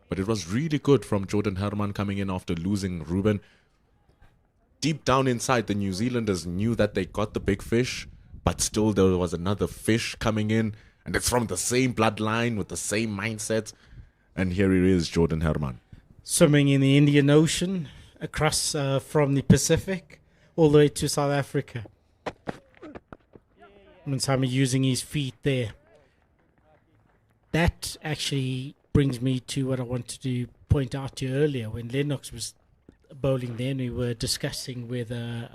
[SPEAKER 6] But it was really good from Jordan Herman coming in after losing Ruben. Deep down inside, the New Zealanders knew that they got the big fish, but still there was another fish coming in, and it's from the same bloodline with the same mindset. And here he is, Jordan Herman.
[SPEAKER 5] Swimming in the Indian Ocean, across from the Pacific, all the way to South Africa. Munsami using his feet there. That actually brings me to what I wanted to point out to you earlier. When Lennox was bowling then, we were discussing whether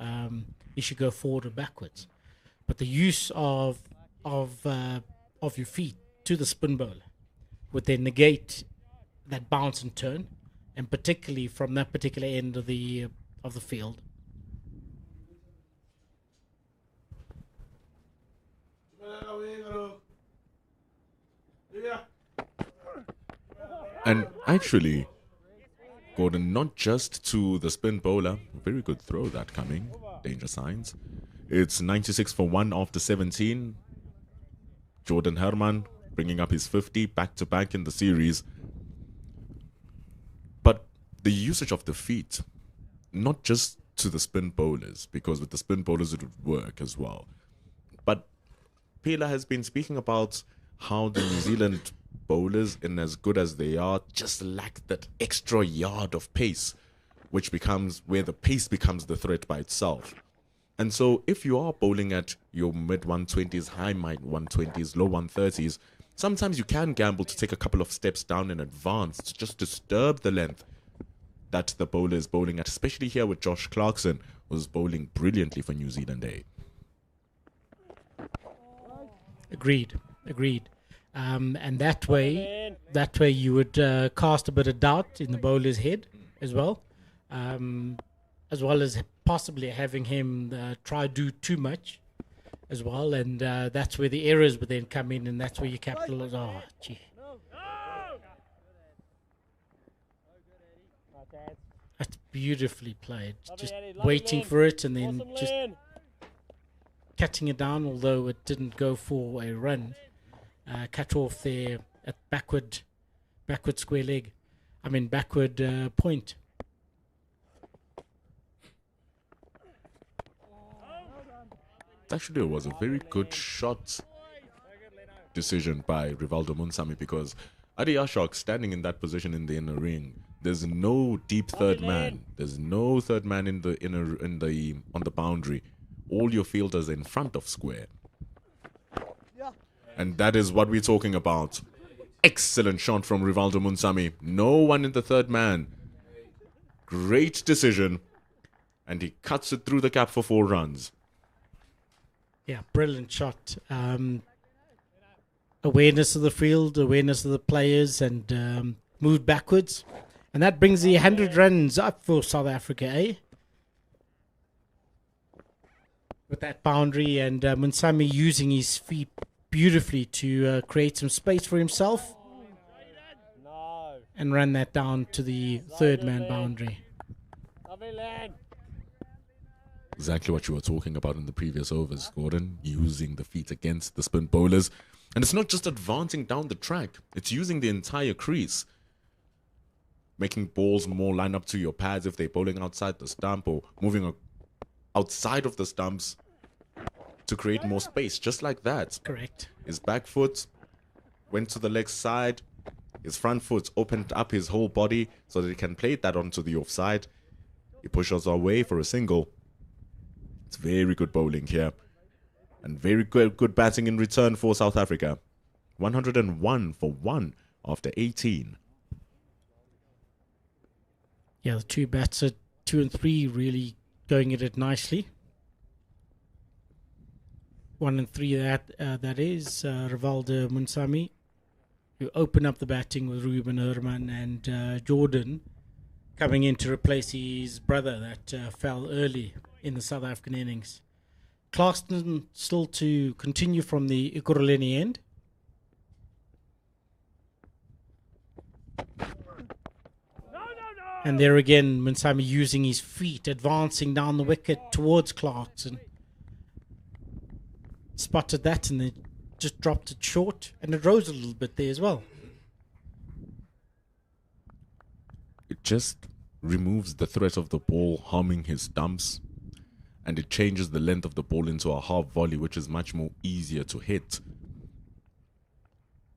[SPEAKER 5] you should go forward or backwards. But the use of your feet to the spin bowler would then negate that bounce and turn, and particularly from that particular end of the field.
[SPEAKER 6] And actually, Gordon, not just to the spin bowler, very good throw that coming, danger signs. It's 96 for 1 after 17. Jordan Herman bringing up his 50 back-to-back in the series. But the usage of the feet, not just to the spin bowlers, because with the spin bowlers it would work as well. But Pela has been speaking about how the New Zealand bowlers, in as good as they are, just lack that extra yard of pace, which becomes where the pace becomes the threat by itself. And so if you are bowling at your mid 120s, high 120s, low 130s, sometimes you can gamble to take a couple of steps down in advance to just disturb the length that the bowler is bowling at, especially here with Josh Clarkson, who's bowling brilliantly for New Zealand A.
[SPEAKER 5] Agreed. And that way you would cast a bit of doubt in the bowler's head as well as possibly having him try do too much as well, and that's where the errors would then come in, and that's where you capitalize. Oh, gee. That's beautifully played. Just waiting for it and then just cutting it down, although it didn't go for a run. Cut off there at backward square leg. Backward point.
[SPEAKER 6] Actually, it was a very good shot decision by Rivaldo Munsami, because Adi Ashok standing in that position in the inner ring, there's no deep third man. There's no third man on the boundary. All your fielders are in front of square. And that is what we're talking about. Excellent shot from Rivaldo Munsami. No one in the third man. Great decision. And he cuts it through the gap for 4 runs.
[SPEAKER 5] Yeah, brilliant shot. Awareness of the field, awareness of the players, and moved backwards. And that brings the 100 runs up for South Africa, eh? With that boundary, and Munsami using his feet beautifully to create some space for himself and run that down to the third man boundary.
[SPEAKER 6] Exactly what you were talking about in the previous overs, Gordon, using the feet against the spin bowlers. And it's not just advancing down the track, it's using the entire crease. Making balls more line up to your pads if they're bowling outside the stump, or moving outside of the stumps to create more space, just like that.
[SPEAKER 5] Correct.
[SPEAKER 6] His back foot went to the leg side. His front foot opened up his whole body so that he can play that onto the offside. He pushes away for a single. It's very good bowling here. And very good batting in return for South Africa. 101 for 1 after 18.
[SPEAKER 5] Yeah, the two bats at 2 and 3 really going at it nicely. 1 and 3 that is Rivaldo Munsami, who open up the batting with Ruben Herman and Jordan coming in to replace his brother that fell early in the South African innings. Clarkson still to continue from the Ekurhuleni end. And there again, Munsami using his feet, advancing down the wicket towards Clarkson. Spotted that and then just dropped it short, and it rose a little bit there as well.
[SPEAKER 6] It just removes the threat of the ball harming his stumps, and it changes the length of the ball into a half volley, which is much more easier to hit.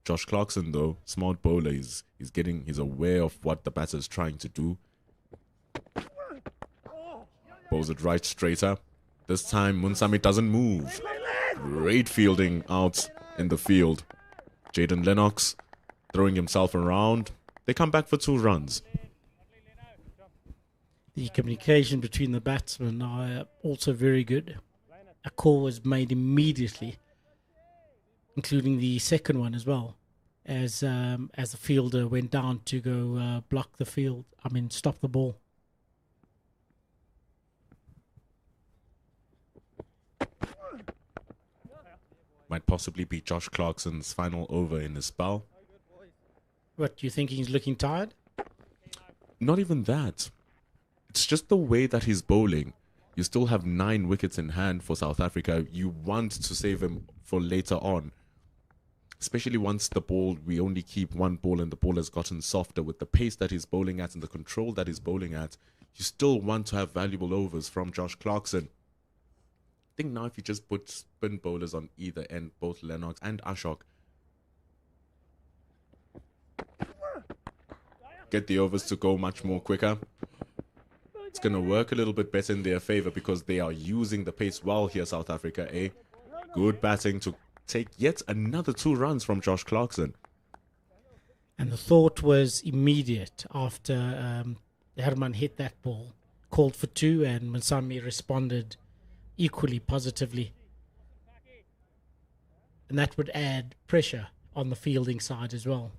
[SPEAKER 6] Josh Clarkson, though, smart bowler, he's aware of what the batter is trying to do. Bowls it right straighter. This time, Munsami doesn't move. Great fielding out in the field. Jaden Lennox throwing himself around. They come back for 2 runs.
[SPEAKER 5] The communication between the batsmen are also very good. A call was made immediately, including the second one as well, as the fielder went down to go stop the ball.
[SPEAKER 6] Might possibly be Josh Clarkson's final over in his spell.
[SPEAKER 5] What, do you think he's looking tired?
[SPEAKER 6] Not even that. It's just the way that he's bowling. You still have 9 wickets in hand for South Africa. You want to save him for later on. Especially once we only keep 1 ball and the ball has gotten softer with the pace that he's bowling at and the control that he's bowling at. You still want to have valuable overs from Josh Clarkson. I think now if you just put spin bowlers on either end, both Lennox and Ashok, get the overs to go much more quicker. It's going to work a little bit better in their favor because they are using the pace well here, South Africa. Good batting to take yet another 2 runs from Josh Clarkson.
[SPEAKER 5] And the thought was immediate after Herman hit that ball, called for 2, and Munsami responded equally positively. And that would add pressure on the fielding side as well.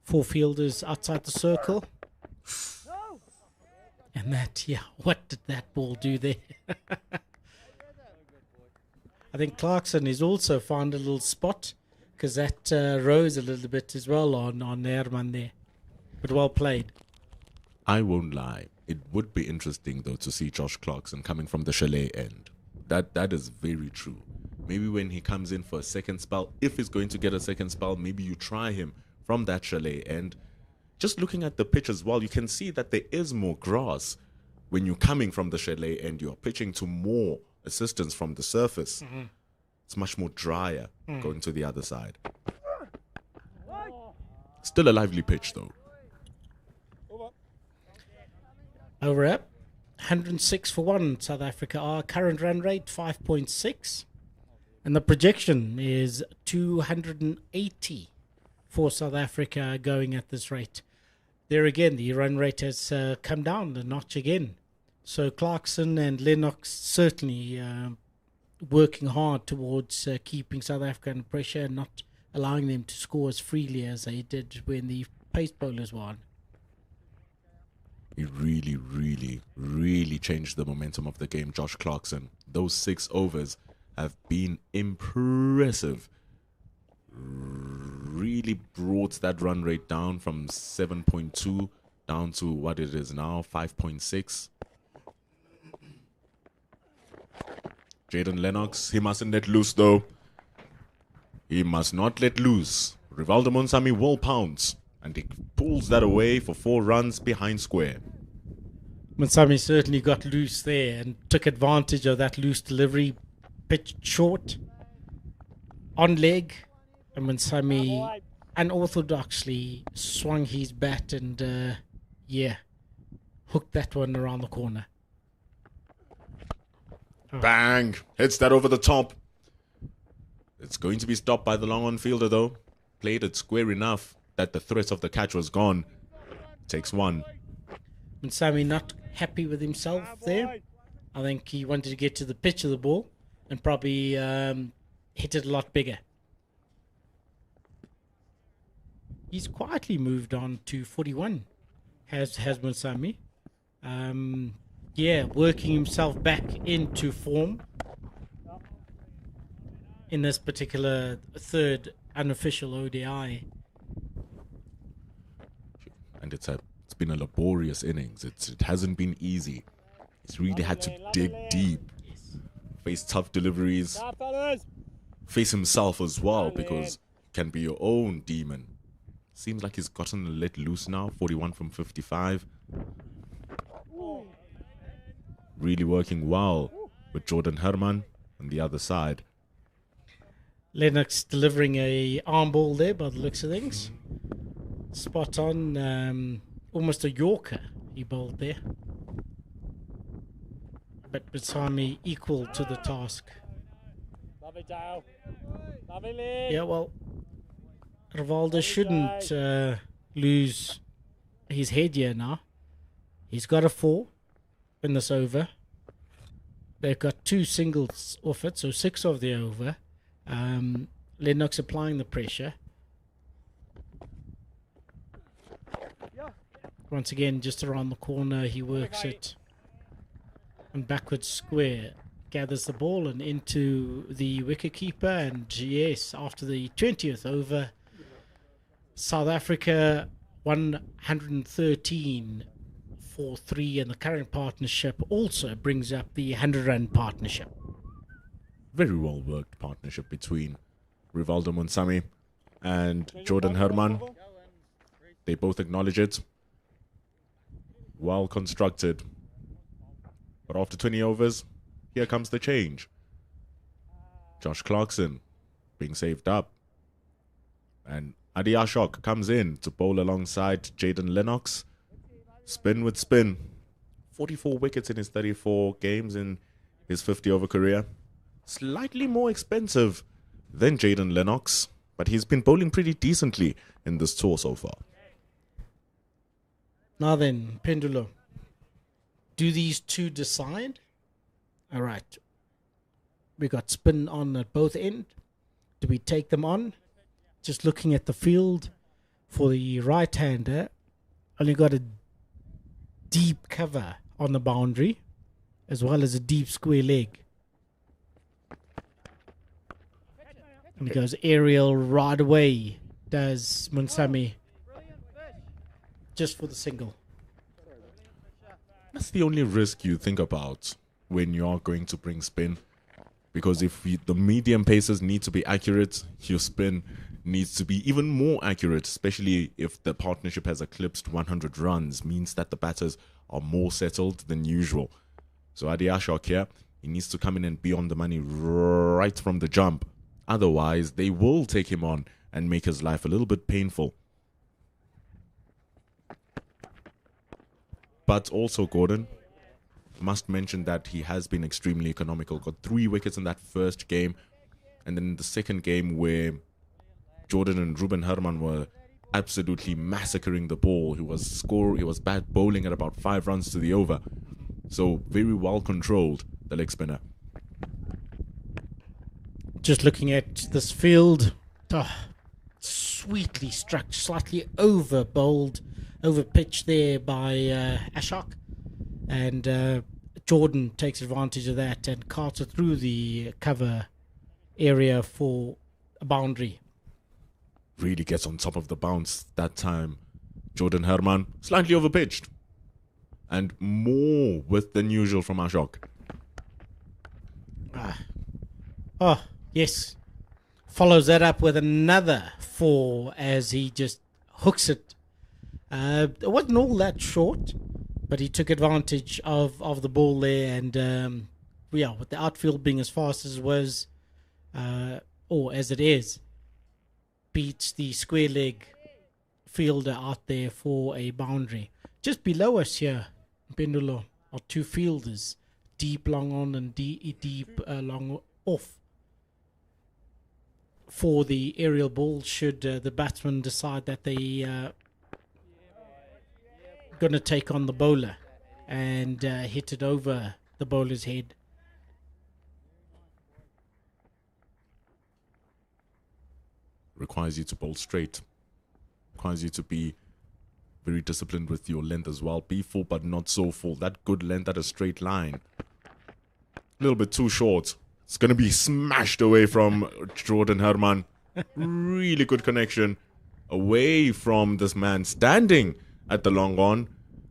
[SPEAKER 5] Four fielders outside the circle. And what did that ball do there? I think Clarkson has also found a little spot, because that rose a little bit as well on Herman there. But well played.
[SPEAKER 6] I won't lie. It would be interesting, though, to see Josh Clarkson coming from the Chalet end. That is very true. Maybe when he comes in for a second spell, if he's going to get a second spell, maybe you try him from that Chalet end. Just looking at the pitch as well, you can see that there is more grass. When you're coming from the Chalet end, you're pitching to more assistance from the surface. Mm-hmm. It's much more drier going to the other side. Still a lively pitch, though.
[SPEAKER 5] Over up. 106 for 1, South Africa. Our current run rate, 5.6. And the projection is 280 for South Africa going at this rate. There again, the run rate has come down a notch again. So Clarkson and Lennox certainly working hard towards keeping South Africa under pressure and not allowing them to score as freely as they did when the pace bowlers were on.
[SPEAKER 6] He really, really, really changed the momentum of the game, Josh Clarkson. Those 6 overs have been impressive. really brought that run rate down from 7.2 down to what it is now, 5.6. Jaden Lennox, he mustn't let loose though. He must not let loose. Rivaldo Monsami will pounce, and he pulls that away for 4 runs behind square.
[SPEAKER 5] Monsami certainly got loose there and took advantage of that loose delivery, pitched short, on leg, and Monsami unorthodoxly swung his bat and, hooked that one around the corner.
[SPEAKER 6] Bang! Hits that over the top. It's going to be stopped by the long on fielder though. Played it square enough that the threat of the catch was gone. Takes 1.
[SPEAKER 5] Monsami not happy with himself there. I think he wanted to get to the pitch of the ball and probably hit it a lot bigger. He's quietly moved on to 41, has Monsami. Working himself back into form in this particular third unofficial ODI.
[SPEAKER 6] And it's been a laborious innings. It hasn't been easy. He's really had to dig deep, face tough deliveries, face himself as well, because it can be your own demon. Seems like he's gotten a let loose now, 41 from 55. Really working well with Jordan Herman on the other side.
[SPEAKER 5] Lennox delivering a arm ball there by the looks of things. Spot on, almost a Yorker he bowled there. But Monsami equal to the task. Yeah, well, Rivaldo shouldn't lose his head here now. He's got a 4 in this over. They've got 2 singles off it, so 6 of the over. Lennox applying the pressure. Once again, just around the corner, he works it and backwards square. Gathers the ball and into the wicketkeeper. And yes, after the 20th over, South Africa 113 for 3, and the current partnership also brings up the 100-run partnership.
[SPEAKER 6] Very well worked partnership between Rivaldo Monsami and Jordan Herman. They both acknowledge it. Well constructed. But after 20 overs, here comes the change. Josh Clarkson being saved up. And Adi Ashok comes in to bowl alongside Jaden Lennox. Spin with spin. 44 wickets in his 34 games in his 50-over career. Slightly more expensive than Jaden Lennox, but he's been bowling pretty decently in this tour so far.
[SPEAKER 5] Now then, Pendulo, do these two decide? All right. We got spin on at both ends. Do we take them on? Just looking at the field for the right-hander, only got a deep cover on the boundary, as well as a deep square leg. And he goes aerial right away, does Monsami, just for the single.
[SPEAKER 6] That's the only risk you think about when you are going to bring spin. Because if the medium paces need to be accurate, your spin needs to be even more accurate, especially if the partnership has eclipsed 100 runs, means that the batters are more settled than usual. So Adi Ashok here, he needs to come in and be on the money right from the jump. Otherwise, they will take him on and make his life a little bit painful. But also, Gordon, must mention that he has been extremely economical. Got 3 wickets in that first game. And then in the second game where Jordan and Ruben Herman were absolutely massacring the ball. He was bat bowling at about 5 runs to the over. So very well controlled, the leg spinner.
[SPEAKER 5] Just looking at this field, sweetly struck, slightly over bowled, over pitched there by Ashok. And Jordan takes advantage of that and carts it through the cover area for a boundary.
[SPEAKER 6] really gets on top of the bounce that time. Jordan Herman slightly overpitched. And more width than usual from Ashok.
[SPEAKER 5] Oh, yes. Follows that up with another 4 as he just hooks it. It wasn't all that short, but he took advantage of the ball there. And, with the outfield being as fast as it was, or as it is, beats the square leg fielder out there for a boundary. Just below us here, Pendulo, are 2 fielders, deep long on and deep long off, for the aerial ball should the batsman decide that they going to take on the bowler and hit it over the bowler's head.
[SPEAKER 6] Requires you to bowl straight. Requires you to be very disciplined with your length as well. Be full but not so full. That good length at a straight line. A little bit too short. It's going to be smashed away from Jordan Herman. Really good connection. Away from this man standing at the long on.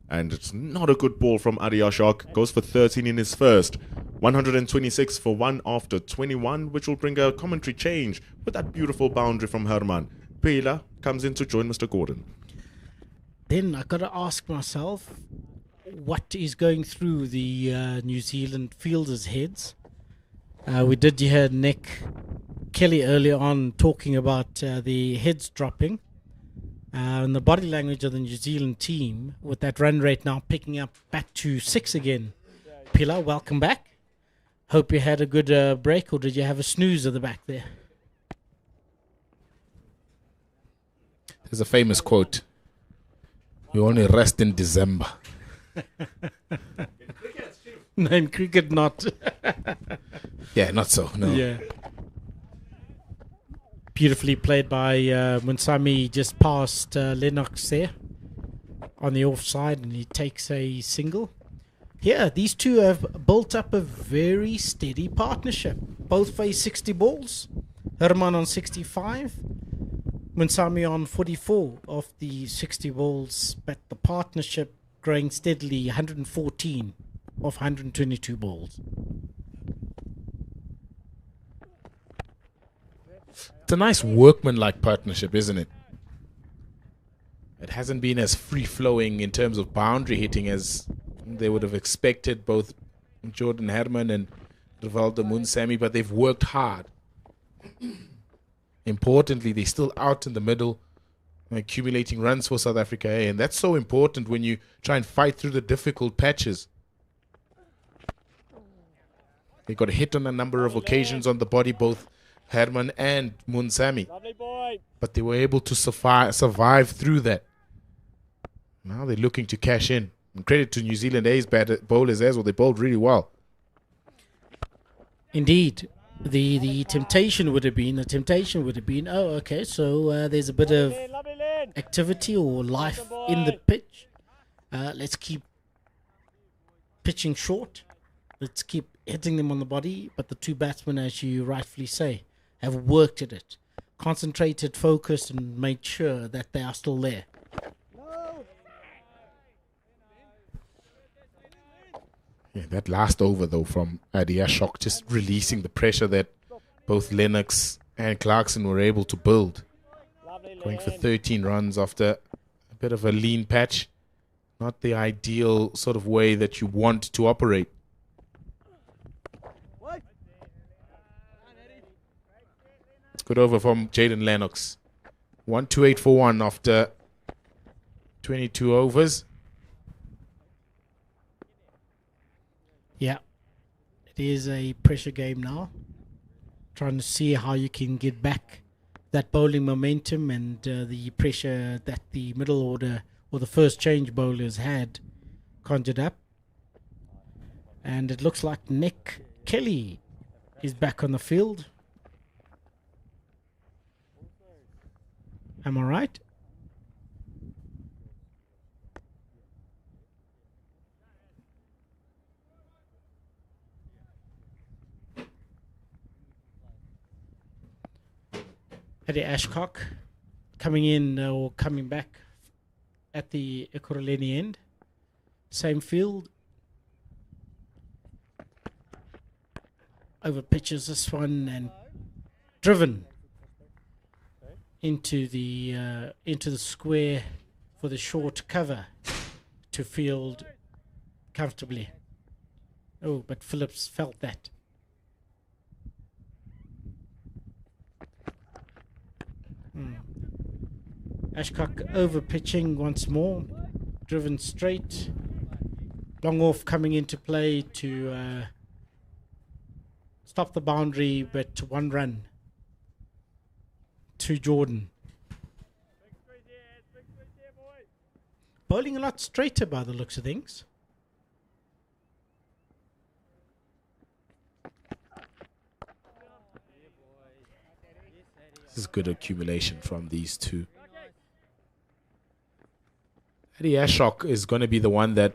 [SPEAKER 6] And it's not a good ball from Adi Ashok. Goes for 13 in his first. 126 for 1 after 21, which will bring a commentary change with that beautiful boundary from Herman. Pela comes in to join Mr. Gordon.
[SPEAKER 5] Then I got to ask myself, what is going through the New Zealand fielders' heads? We did hear Nick Kelly earlier on talking about the heads dropping. And the body language of the New Zealand team, with that run rate now picking up back to 6 again. Pila, welcome back. Hope you had a good break, or did you have a snooze at the back there?
[SPEAKER 7] There's a famous quote. You only rest in December.
[SPEAKER 5] No, in cricket not.
[SPEAKER 7] Yeah, not so, no.
[SPEAKER 5] Yeah. Beautifully played by Munsami, just past Lennox there on the offside, and he takes a single. Here, these two have built up a very steady partnership. Both face 60 balls. Herman on 65, Munsami on 44 of the 60 balls, but the partnership growing steadily, 114 of 122 balls.
[SPEAKER 7] It's a nice workman-like partnership, isn't it? It hasn't been as free-flowing in terms of boundary hitting as they would have expected, both Jordan Herman and Rivaldo Munsami, but they've worked hard. Importantly, they're still out in the middle, accumulating runs for South Africa, and that's so important when you try and fight through the difficult patches. They got hit on a number of occasions on the body, both Herman and Munsami, but they were able to survive through that. Now they're looking to cash in. And credit to New Zealand A's bowlers as well. They bowled really well.
[SPEAKER 5] Indeed. The temptation would have been, oh, okay, so there's a bit of activity or life in the pitch. Let's keep pitching short. Let's keep hitting them on the body. But the two batsmen, as you rightfully say, have worked at it, concentrated, focused, and made sure that they are still there.
[SPEAKER 7] Yeah, that last over, though, from Adi Ashok, just releasing the pressure that both Lennox and Clarkson were able to build. Going for 13 runs after a bit of a lean patch. Not the ideal sort of way that you want to operate. Good over from Jaden Lennox. 128 for 1 after 22 overs.
[SPEAKER 5] Yeah, it is a pressure game now. Trying to see how you can get back that bowling momentum and the pressure that the middle order or the first change bowlers had conjured up. And it looks like Nick Kelly is back on the field. Am I right? Eddie Ashcock coming in or coming back at the Ekurhuleni end. Same field. Over pitches this one and driven into the square for the short cover to field comfortably. Oh, but Phillips felt that. Ashcock over pitching once more, driven straight. Long off coming into play to stop the boundary, but 1 run to Jordan. Bowling a lot straighter by the looks of things.
[SPEAKER 7] This is good accumulation from these two. Eddie Ashok is going to be the one that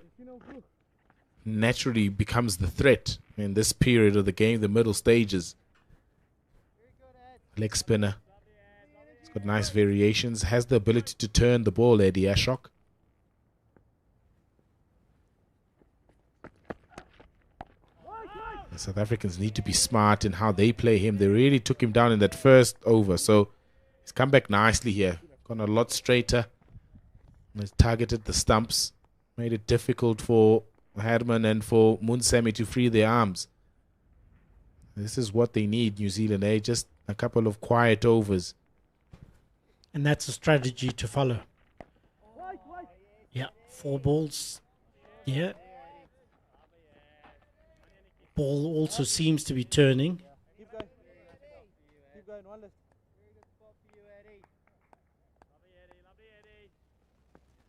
[SPEAKER 7] naturally becomes the threat in this period of the game, the middle stages. Leg spinner. He's got nice variations, has the ability to turn the ball, Eddie Ashok. The South Africans need to be smart in how they play him. They really took him down in that first over, so he's come back nicely here. Gone a lot straighter. He's targeted the stumps, made it difficult for Herman and for Munsemi to free their arms. This is what they need, New Zealand, eh? Just a couple of quiet overs.
[SPEAKER 5] And that's a strategy to follow. Yeah, 4 balls. Yeah. Ball also seems to be turning.
[SPEAKER 2] Keep going. Keep going. One list.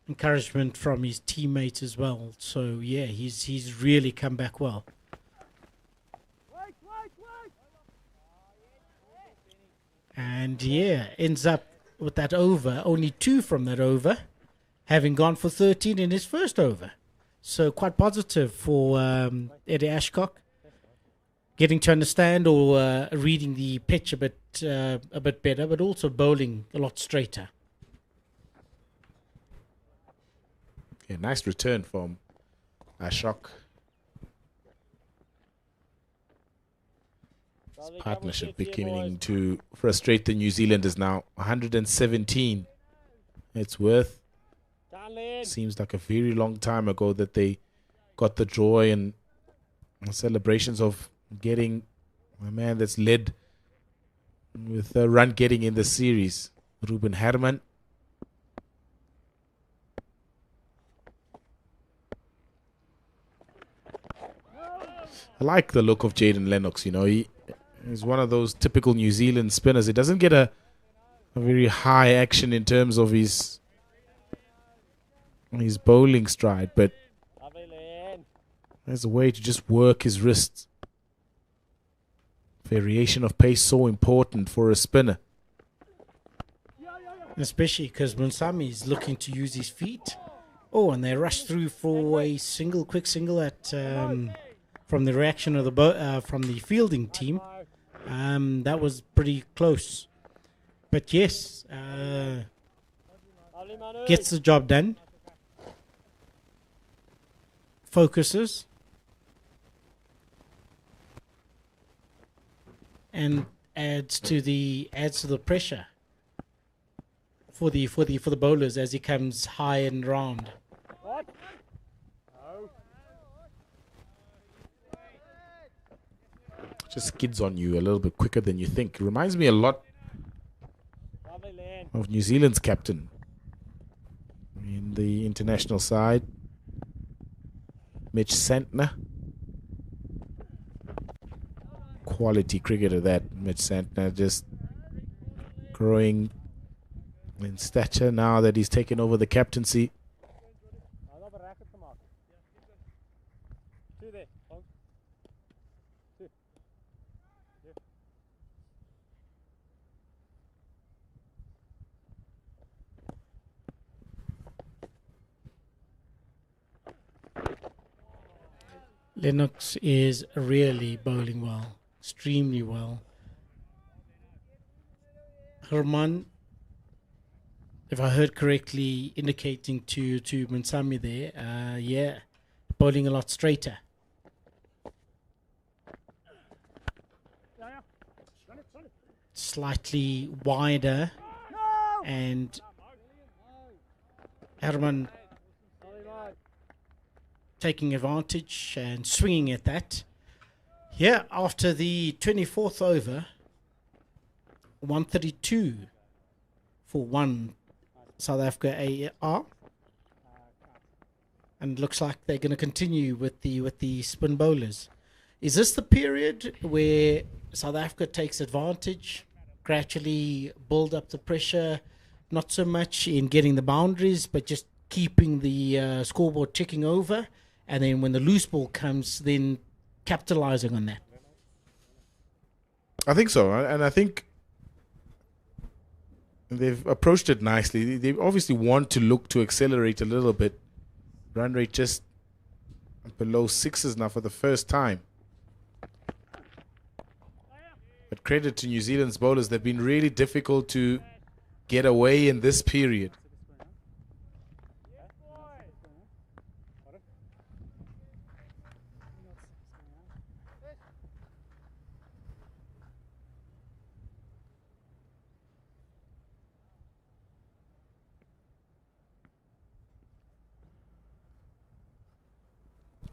[SPEAKER 5] Encouragement from his teammates as well. So yeah, he's really come back well. And yeah, ends up with that over, only 2 from that over, having gone for 13 in his first over. So quite positive for Eddie Ashcock, getting to understand or reading the pitch a bit better, but also bowling a lot straighter.
[SPEAKER 7] Yeah, nice return from Ashok. This partnership beginning to frustrate the New Zealanders now. 117. It's worth. Seems like a very long time ago that they got the joy and celebrations of getting a man that's led with a run getting in the series. Ruben Herman. I like the look of Jaden Lennox, you know. He's one of those typical New Zealand spinners. He doesn't get a very high action in terms of his bowling stride, but there's a way to just work his wrists. Variation of pace so important for a spinner.
[SPEAKER 5] Especially because Munsami is looking to use his feet. Oh, and they rush through for a quick single at from the reaction of from the fielding team. That was pretty close. But yes, gets the job done. Focuses. And adds to the pressure for the bowlers as he comes high and round.
[SPEAKER 7] Just skids on you a little bit quicker than you think. It reminds me a lot of New Zealand's captain in the international side, Mitch Santner. Quality cricketer, that Mitch Santner, just growing in stature now that he's taken over the captaincy.
[SPEAKER 5] Lennox is really bowling well, extremely well. Herman if I heard correctly, indicating to Munsami there, yeah, bowling a lot straighter. Slightly wider, and Herman taking advantage and swinging at that. Yeah, after the 24th over, 132 for 1 South Africa AR, and looks like they're going to continue with the spin bowlers. Is this the period where South Africa takes advantage, gradually build up the pressure, not so much in getting the boundaries, but just keeping the scoreboard ticking over, and then when the loose ball comes, then capitalizing on that?
[SPEAKER 7] I think so, and I think they've approached it nicely. They obviously want to look to accelerate a little bit. Run rate just below 6s now for the first time. But credit to New Zealand's bowlers, they've been really difficult to get away in this period.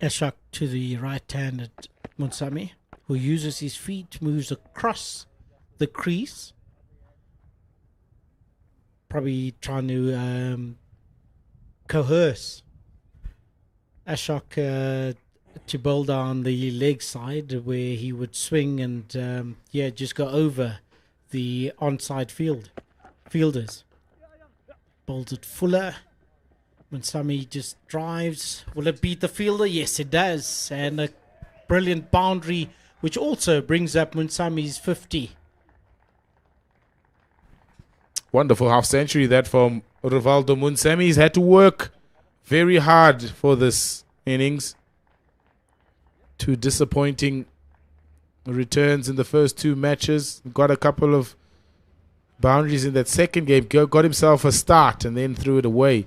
[SPEAKER 5] Ashok to the right-handed Munsami, who uses his feet, moves across the crease, probably trying to coerce Ashok to bowl down the leg side, where he would swing and just go over the onside fielders. Bowls it fuller. Munsami just drives. Will it beat the fielder? Yes, it does. And a brilliant boundary, which also brings up Munsami's 50.
[SPEAKER 7] Wonderful half century that from Rivaldo Munsami. He's had to work very hard for this innings. 2 disappointing returns in the first 2 matches. Got a couple of boundaries in that second game. Got himself a start and then threw it away.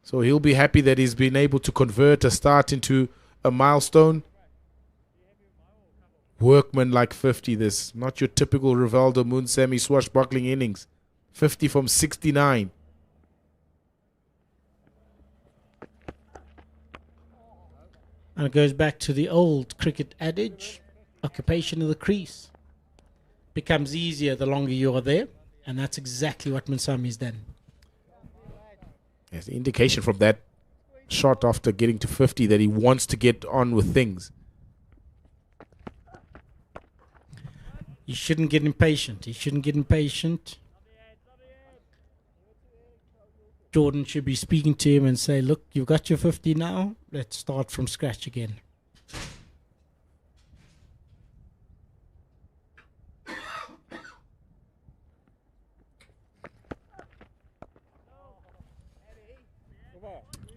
[SPEAKER 7] So he'll be happy that he's been able to convert a start into a milestone. Workman like 50 this. Not your typical Rivaldo Munsami swashbuckling innings. 50 from 69.
[SPEAKER 5] And it goes back to the old cricket adage, occupation of the crease. Becomes easier the longer you are there. And that's exactly what Munsami's done.
[SPEAKER 7] There's an indication from that shot after getting to 50 that he wants to get on with things.
[SPEAKER 5] You shouldn't get impatient. Jordan should be speaking to him and say, look, you've got your 50 now. Let's start from scratch again.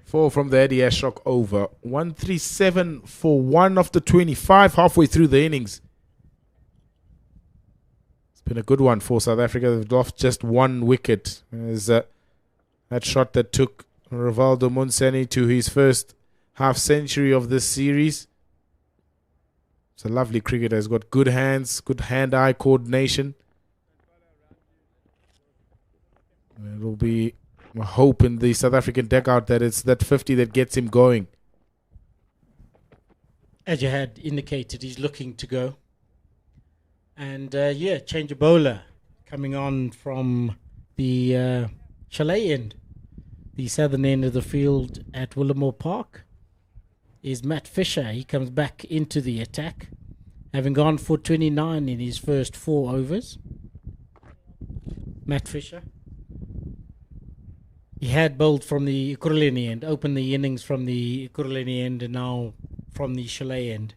[SPEAKER 7] Four from the Eddie Ashok over. 137 for 1 of the 25 halfway through the innings. It's been a good one for South Africa. They've lost just 1 wicket. There's that shot that took Rivaldo Munsami to his first half century of this series. It's a lovely cricketer. He's got good hands, good hand-eye coordination. It'll be a hope in the South African dugout that it's that 50 that gets him going.
[SPEAKER 5] As you had indicated, he's looking to go. And change of bowler coming on from the Chalet end, the southern end of the field at Willamore Park, is Matt Fisher. He comes back into the attack, having gone for 29 in his first 4 overs. Matt Fisher. He had bowled from the Ekurhuleni end, opened the innings from the Ekurhuleni end, and now from the Chalet end.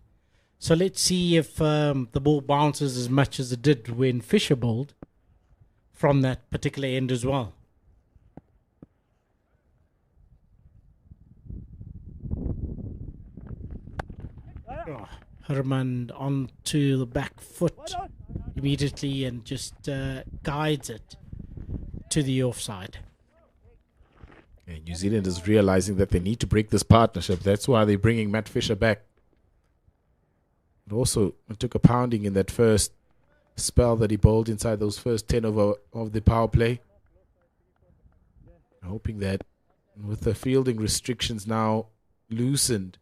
[SPEAKER 5] So let's see if the ball bounces as much as it did when Fisher bowled from that particular end as well. Herman onto the back foot immediately and just guides it to the offside.
[SPEAKER 7] New Zealand is realizing that they need to break this partnership. That's why they're bringing Matt Fisher back. It also took a pounding in that first spell that he bowled inside those first 10 of the power play. Hoping that with the fielding restrictions now loosened,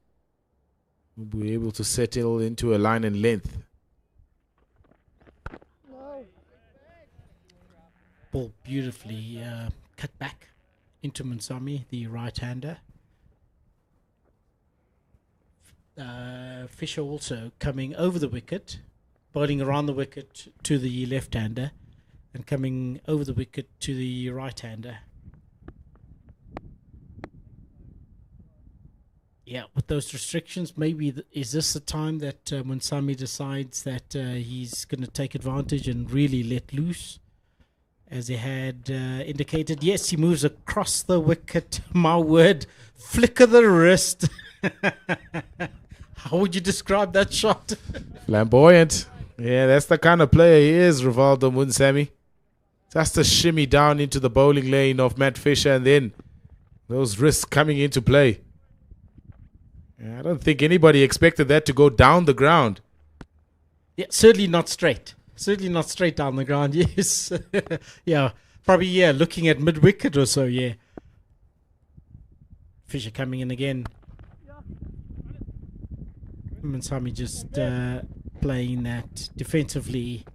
[SPEAKER 7] we'll be able to settle into a line and length.
[SPEAKER 5] Ball beautifully cut back into Munsami, the right-hander. Fisher also coming over the wicket, bowling around the wicket to the left-hander, and coming over the wicket to the right-hander. Yeah, with those restrictions, maybe is this the time that Munsami decides that he's going to take advantage and really let loose? As he had indicated, yes, he moves across the wicket. My word, flick of the wrist. How would you describe that shot?
[SPEAKER 7] Flamboyant. Yeah, that's the kind of player he is, Rivaldo Munsami. Just a shimmy down into the bowling lane of Matt Fisher, and then those wrists coming into play. I don't think anybody expected that to go down the ground.
[SPEAKER 5] Yeah, certainly not straight. Certainly not straight down the ground, yes. Yeah, probably, yeah, looking at mid-wicket or so, yeah. Fisher coming in again. Munsami just playing that defensively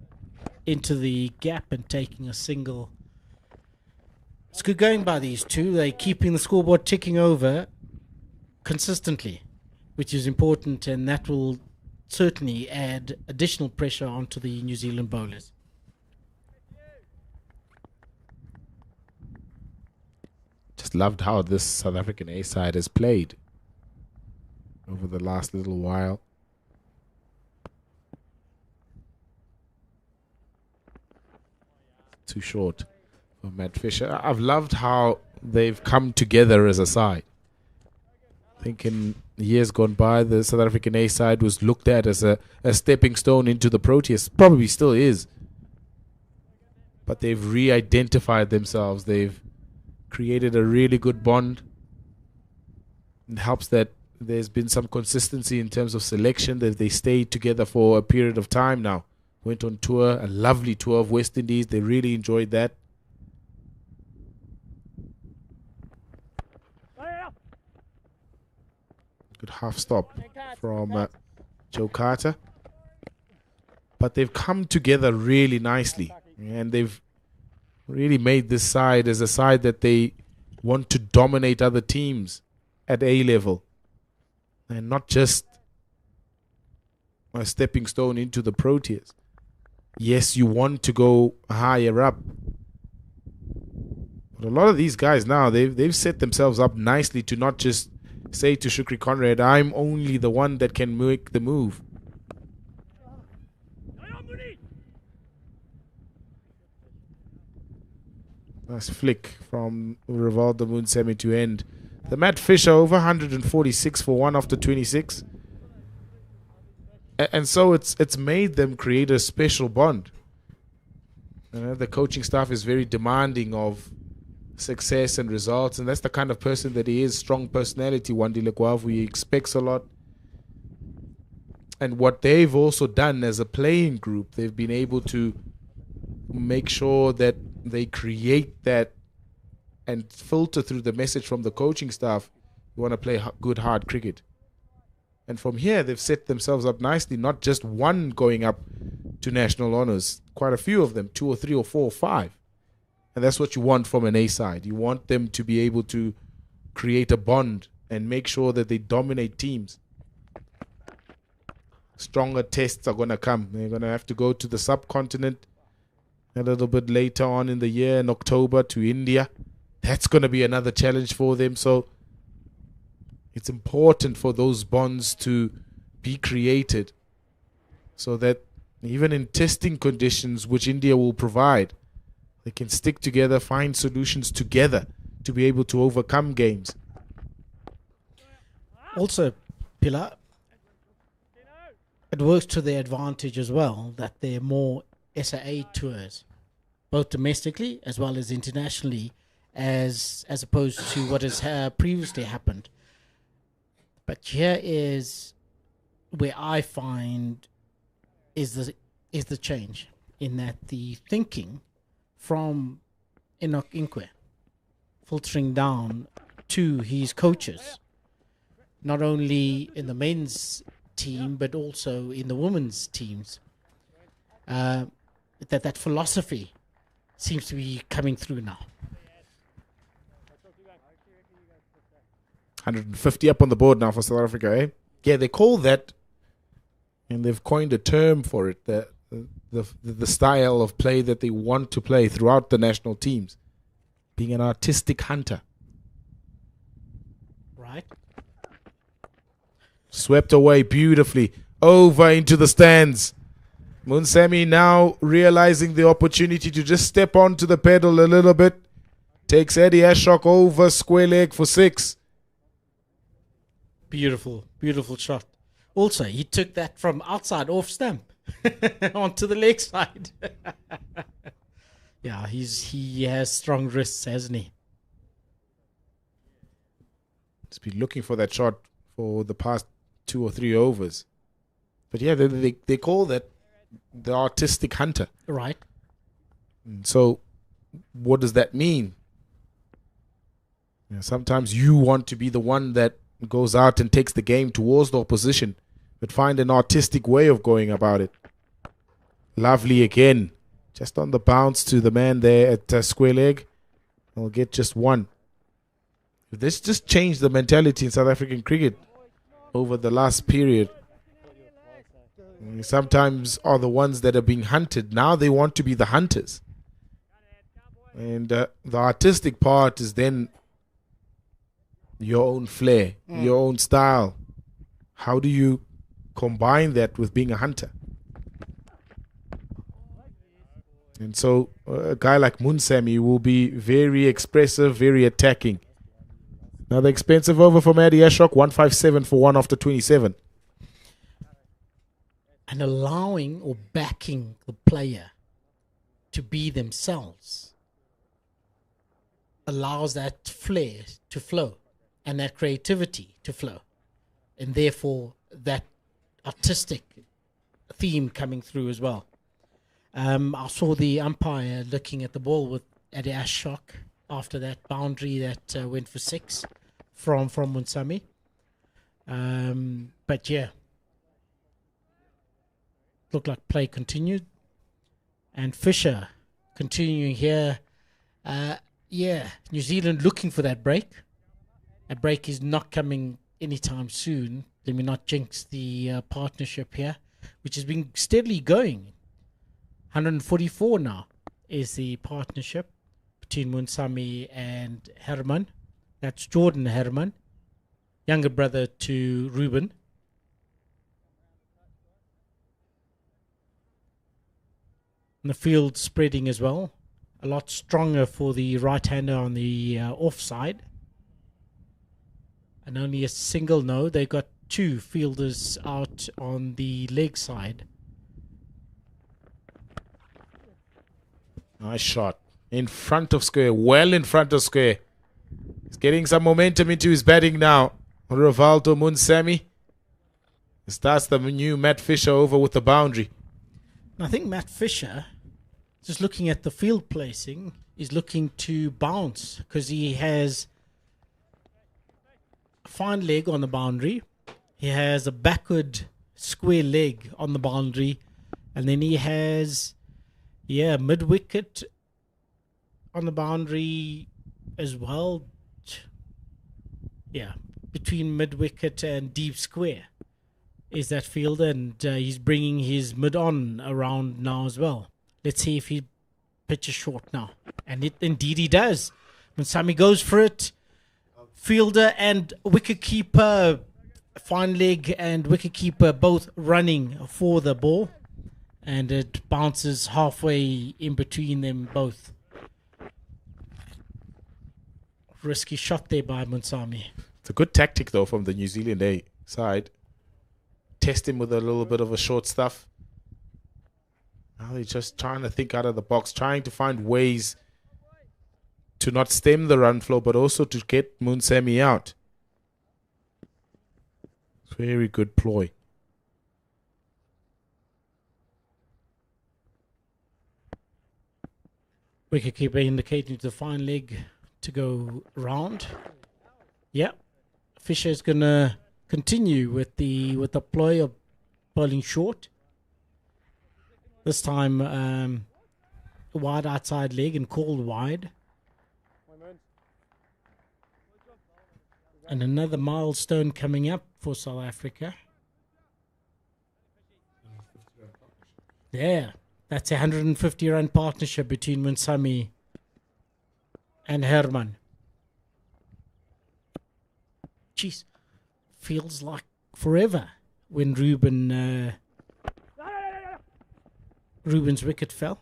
[SPEAKER 5] into the gap and taking a single. It's good going by these two. They're keeping the scoreboard ticking over consistently, which is important, and that will certainly add additional pressure onto the New Zealand bowlers.
[SPEAKER 7] Just loved how this South African A side has played over the last little while. Too short for Matt Fisher. I've loved how they've come together as a side. I think in years gone by, the South African A side was looked at as a stepping stone into the Proteas. Probably still is. But they've re-identified themselves. They've created a really good bond. It helps that there's been some consistency in terms of selection, that they stayed together for a period of time now. Went on tour, a lovely tour of West Indies. They really enjoyed that. Good half stop from Joe Carter. But they've come together really nicely. And they've really made this side as a side that they want to dominate other teams at A level. And not just a stepping stone into the Proteas. Yes, you want to go higher up. But a lot of these guys now, they've set themselves up nicely to not just say to Shukri Conrad, I'm only the one that can make the move. Nice flick from Rivaldo Munsami to end. The Matt Fisher over 146 for 1 after 26. And so it's made them create a special bond. The coaching staff is very demanding of success and results, and that's the kind of person that he is. Strong personality, Wandile Kwavu. He expects a lot. And what they've also done as a playing group, they've been able to make sure that they create that and filter through the message from the coaching staff. You want to play good, hard cricket. And from here, they've set themselves up nicely, not just one going up to national honours, quite a few of them, 2 or 3 or 4 or 5. And that's what you want from an A side. You want them to be able to create a bond and make sure that they dominate teams. Stronger tests are going to come. They're going to have to go to the subcontinent a little bit later on in the year, in October, to India. That's going to be another challenge for them. So it's important for those bonds to be created so that even in testing conditions, which India will provide, they can stick together, find solutions together to be able to overcome games.
[SPEAKER 5] Also, Pilar, it works to their advantage as well that there are more SAA tours, both domestically as well as internationally, as opposed to what has previously happened. But here is where I find is the change, in that the thinking from Enoch Inkwe filtering down to his coaches, not only in the men's team but also in the women's teams, that philosophy seems to be coming through now.
[SPEAKER 7] 150 up on the board now for South Africa, eh? Yeah, they call that, and they've coined a term for it, the style of play that they want to play throughout the national teams, being an artistic hunter.
[SPEAKER 5] Right?
[SPEAKER 7] Swept away beautifully, over into the stands. Munsemi now realizing the opportunity to just step onto the pedal a little bit. Takes Eddie Ashok over square leg for 6.
[SPEAKER 5] Beautiful, beautiful shot. Also, he took that from outside off stump onto the leg side. Yeah, he has strong wrists, hasn't he?
[SPEAKER 7] He's been looking for that shot for the past 2 or 3 overs. But yeah, they call that the artistic hunter.
[SPEAKER 5] Right.
[SPEAKER 7] So what does that mean? Sometimes you want to be the one that goes out and takes the game towards the opposition, but find an artistic way of going about it. Lovely again. Just on the bounce to the man there at square leg. He'll get just 1. This just changed the mentality in South African cricket over the last period. Sometimes are the ones that are being hunted. Now they want to be the hunters. And the artistic part is then your own flair, your own style. How do you combine that with being a hunter? And so a guy like Munsemi will be very expressive, very attacking. Another expensive over from Eddie Ashok, 157 for 1 after 27.
[SPEAKER 5] And allowing or backing the player to be themselves allows that flair to flow and that creativity to flow, and therefore that artistic theme coming through as well. I saw the umpire looking at the ball with Eddie Ashok after that boundary that went for 6 from Munsami. But yeah, looked like play continued, and Fisher continuing here. New Zealand looking for that break. A break is not coming anytime soon. Let me not jinx the partnership here, which has been steadily going. 144 now is the partnership between Munsami and Herman. That's Jordan Herman, younger brother to Ruben. And the field spreading as well. A lot stronger for the right-hander on the offside. And only a single no. They got 2 fielders out on the leg side.
[SPEAKER 7] Nice shot. In front of square. Well in front of square. He's getting some momentum into his batting now. Rivaldo Munsami. Starts the new Matt Fisher over with the boundary.
[SPEAKER 5] I think Matt Fisher, just looking at the field placing, is looking to bounce because he has a fine leg on the boundary. He has a backward square leg on the boundary. And then he has, mid-wicket on the boundary as well. Yeah, between mid-wicket and deep square is that fielder, and he's bringing his mid-on around now as well. Let's see if he pitches short now. And indeed he does. Munsami goes for it. Fielder and wicketkeeper, fine leg and wicketkeeper both running for the ball. And it bounces halfway in between them both. Risky shot there by Munsami.
[SPEAKER 7] It's a good tactic, though, from the New Zealand A side. Test him with a little bit of a short stuff. Now they're just trying to think out of the box, trying to find ways to not stem the run flow, but also to get Munsemi out. Very good ploy.
[SPEAKER 5] Wicketkeeper indicating to the fine leg to go round. Yeah, Fisher is gonna continue with the ploy of bowling short. This time wide outside leg and called wide. And another milestone coming up for South Africa. Yeah, that's a 150-run partnership between Munsami and Herman. Jeez, feels like forever when Ruben's wicket fell.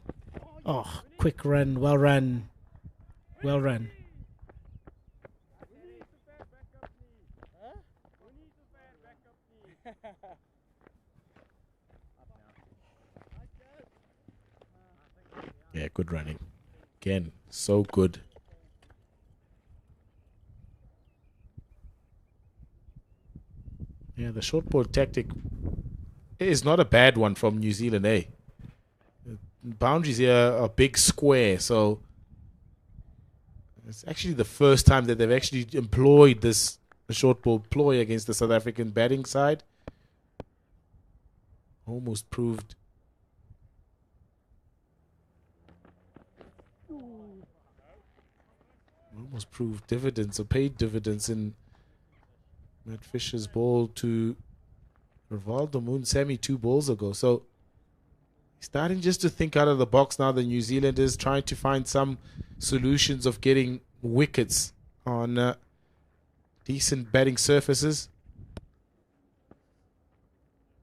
[SPEAKER 5] Oh, quick run, well run, well run.
[SPEAKER 7] Yeah, good running. Again, so good. Yeah, the short ball tactic is not a bad one from New Zealand, eh? Boundaries here are big square, so it's actually the first time that they've actually employed this short ball ploy against the South African batting side. Almost proved dividends or paid dividends in Matt Fisher's ball to Rivaldo Munsemi 2 balls ago. So he's starting just to think out of the box now. The New Zealanders trying to find some solutions of getting wickets on decent batting surfaces.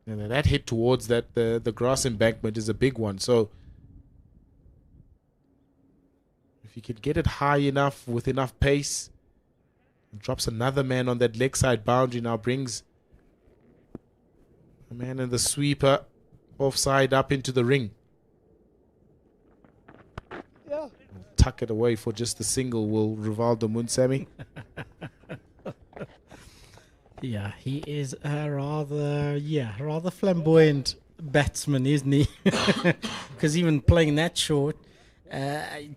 [SPEAKER 7] And that hit towards the grass embankment is a big one. So if you can get it high enough with enough pace, and drops another man on that leg side boundary, now brings a man in the sweeper offside up into the ring. Yeah. Tuck it away for just the single will Rivaldo Munsemi.
[SPEAKER 5] Yeah, he is a rather flamboyant batsman, isn't he? Because even playing that short, I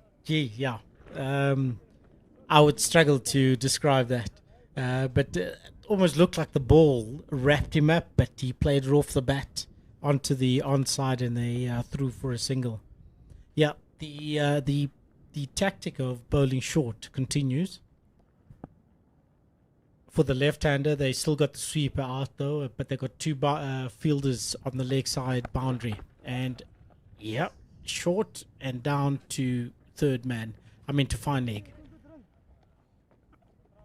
[SPEAKER 5] would struggle to describe that. But it almost looked like the ball wrapped him up, but he played it off the bat onto the onside and they threw for a single. Yeah, the tactic of bowling short continues. For the left-hander, they still got the sweeper out though, but they got 2 fielders on the leg side boundary. And, yeah, short and down to third man. To fine leg.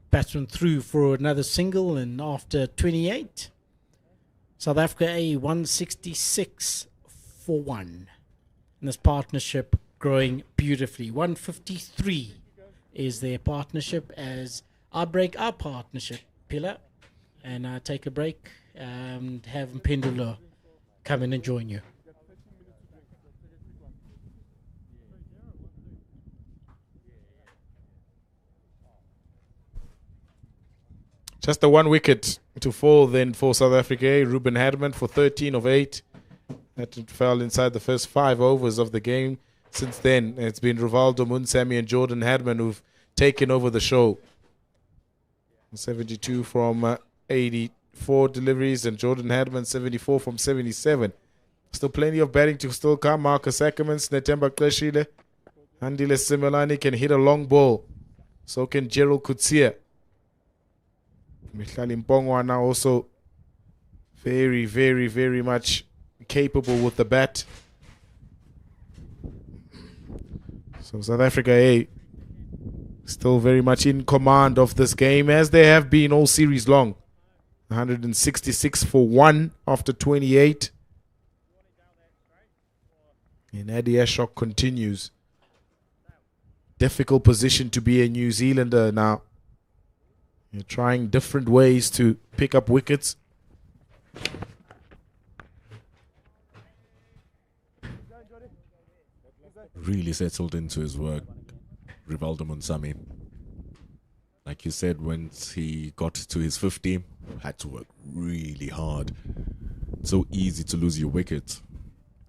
[SPEAKER 5] Batsman threw for another single, and after 28, South Africa A 166 for 1. And this partnership growing beautifully. 153 is their partnership as I break our partnership pillar and I take a break and have Mpendulo come in and join you.
[SPEAKER 7] Just the 1 wicket to fall then for South Africa. Ruben Herman for 13 of 8. That fell inside the first 5 overs of the game. Since then, it's been Rivaldo Munsemi and Jordan Herman who've taken over the show. 72 from 84 deliveries, and Jordan Herman 74 from 77. Still plenty of batting to still come. Marcus Ackerman, Netemba Kleshile, Andile Simelani can hit a long ball. So can Gerald Kutsia. Mihlali Mpongwana also very, very, very much capable with the bat. So South Africa A still very much in command of this game, as they have been all series long. 166 for 1 after 28. And Adi Ashok continues. Difficult position to be a New Zealander now. You're trying different ways to pick up wickets.
[SPEAKER 6] Really settled into his work. Rivaldo Munsami. Like you said, once he got to his 50, had to work really hard. It's so easy to lose your wicket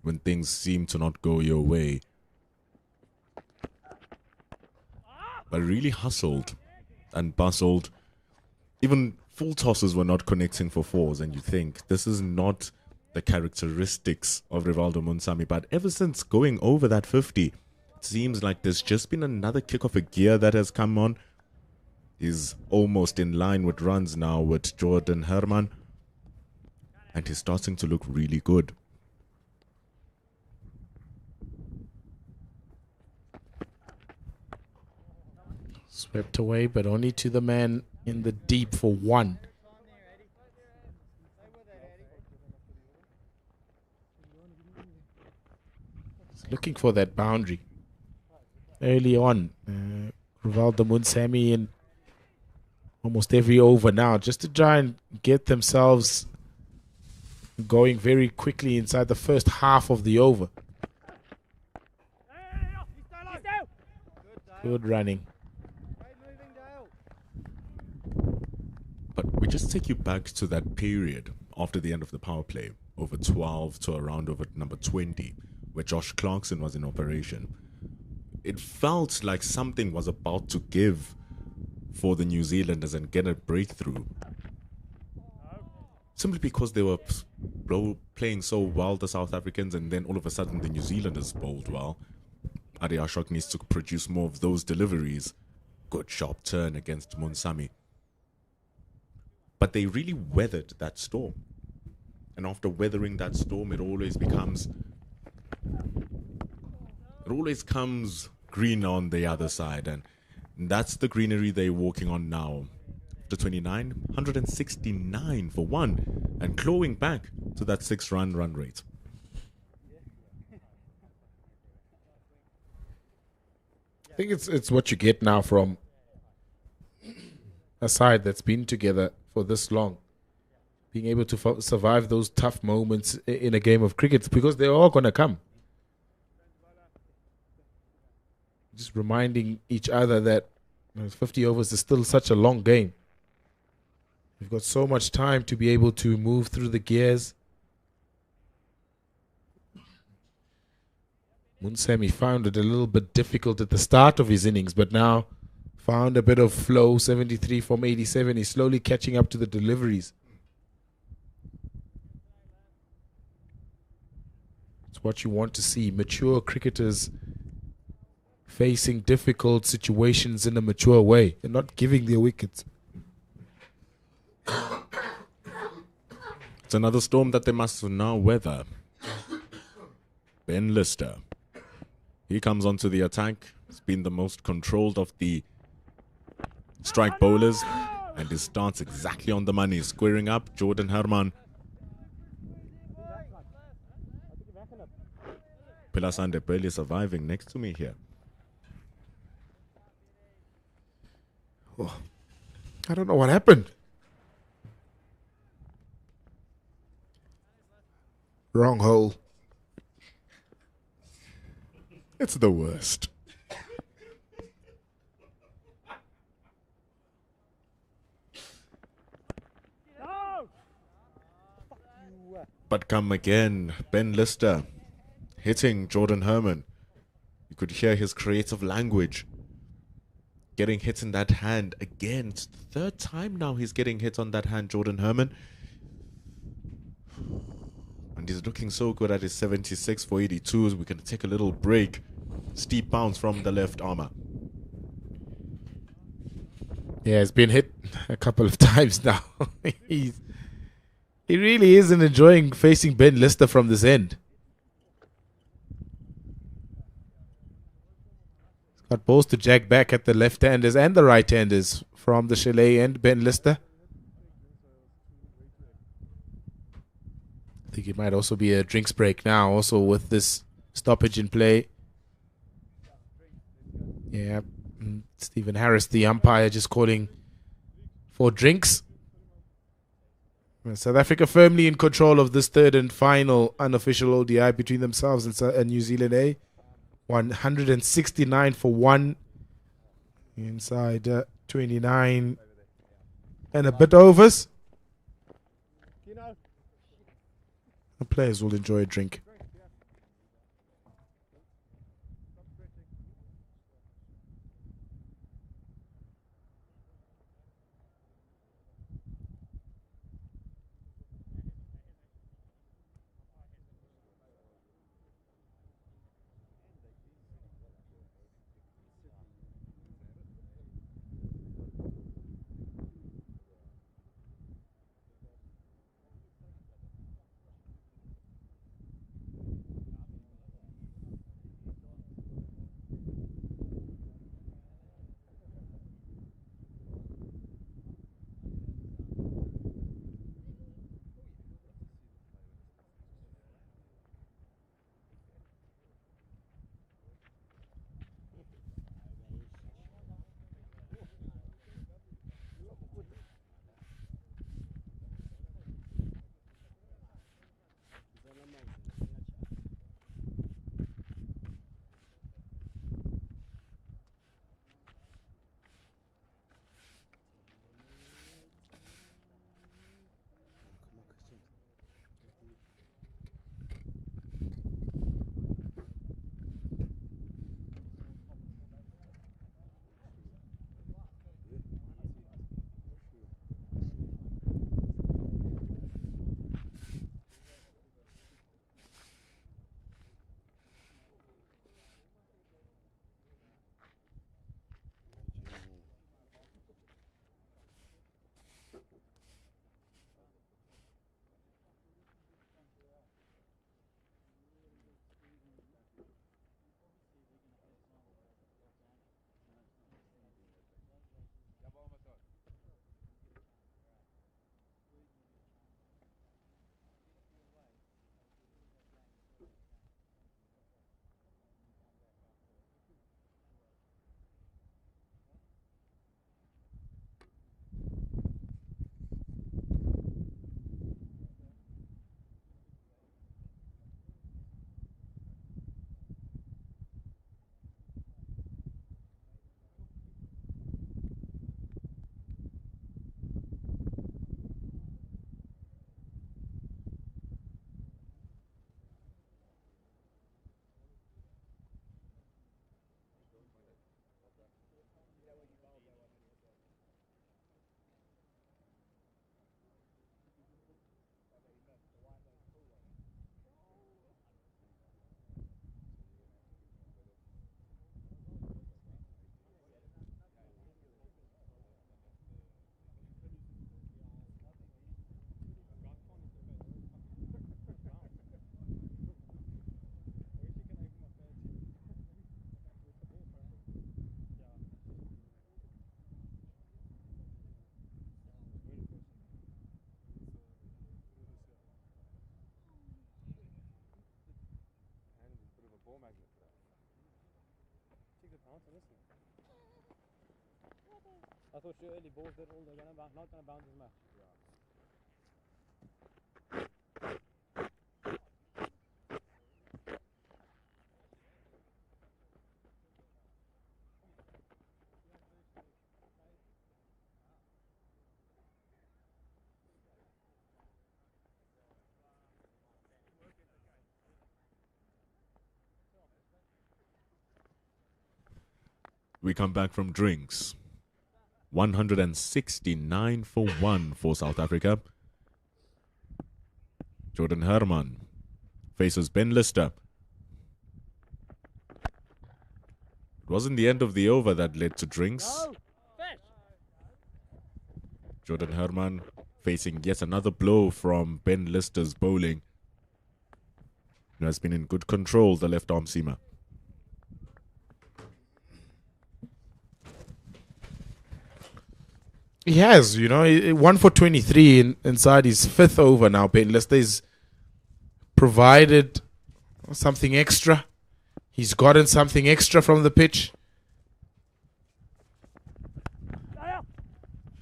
[SPEAKER 6] when things seem to not go your way. But really hustled and bustled. Even full tosses were not connecting for fours, and you think this is not the characteristics of Rivaldo Munsami. But ever since going over that 50, it seems like there's just been another kick of a gear that has come on. He's almost in line with runs now with Jordan Herman, and he's starting to look really good.
[SPEAKER 7] Swept away, but only to the man in the deep for one. He's looking for that boundary. Early on, Rivaldo Munsami in almost every over now, just to try and get themselves going very quickly inside the first half of the over. Good running.
[SPEAKER 6] But we just take you back to that period after the end of the power play, over 12 to around over number 20, where Josh Clarkson was in operation. It felt like something was about to give for the New Zealanders and get a breakthrough. Simply because they were playing so well, the South Africans, and then all of a sudden the New Zealanders bowled well. Adi Ashok needs to produce more of those deliveries. Good sharp turn against Munsami. But they really weathered that storm. And after weathering that storm, it always comes green on the other side. And that's the greenery they're walking on now. After 29, 169 for one. And clawing back to that 6-run run rate.
[SPEAKER 7] I think it's what you get now from a side that's been together for this long, being able to survive those tough moments in a game of cricket, because they're all going to come. Just reminding each other that 50 overs is still such a long game. We've got so much time to be able to move through the gears. Munsami found it a little bit difficult at the start of his innings, but now found a bit of flow. 73 from 87. He's slowly catching up to the deliveries. It's what you want to see. Mature cricketers facing difficult situations in a mature way. They're not giving their wickets.
[SPEAKER 6] It's another storm that they must now weather. Ben Lister. He comes onto the attack. He's been the most controlled of the strike bowlers, and his stance exactly on the money, squaring up Jordan Herman. Pilasande barely surviving next to me here.
[SPEAKER 7] Oh, I don't know what happened. Wrong hole.
[SPEAKER 6] It's the worst. But come again, Ben Lister hitting Jordan Herman. You could hear his creative language. Getting hit in that hand again. It's the third time now he's getting hit on that hand, Jordan Herman. And he's looking so good at his 76 for 82. We're going to take a little break. Steep bounce from the left armour.
[SPEAKER 7] Yeah, he's been hit a couple of times now. He really isn't enjoying facing Ben Lister from this end. He's got balls to jack back at the left-handers and the right-handers from the Chalet end, Ben Lister. I think it might also be a drinks break now, also with this stoppage in play. Yeah, Stephen Harris, the umpire, just calling for drinks. South Africa firmly in control of this third and final unofficial ODI between themselves and New Zealand A. 169 for one. inside 29 and a bit overs. The players will enjoy a drink.
[SPEAKER 2] I thought your early balls that all they're gonna bounce, not gonna bounce as much.
[SPEAKER 6] We come back from drinks. 169 for 1 for South Africa. Jordan Herman faces Ben Lister. It wasn't the end of the over that led to drinks. Jordan Herman facing yet another blow from Ben Lister's bowling. He has been in good control, the left arm seamer.
[SPEAKER 7] He has, 1 for 23 inside his 5th over now. Ben Lister is provided something extra. He's gotten something extra from the pitch.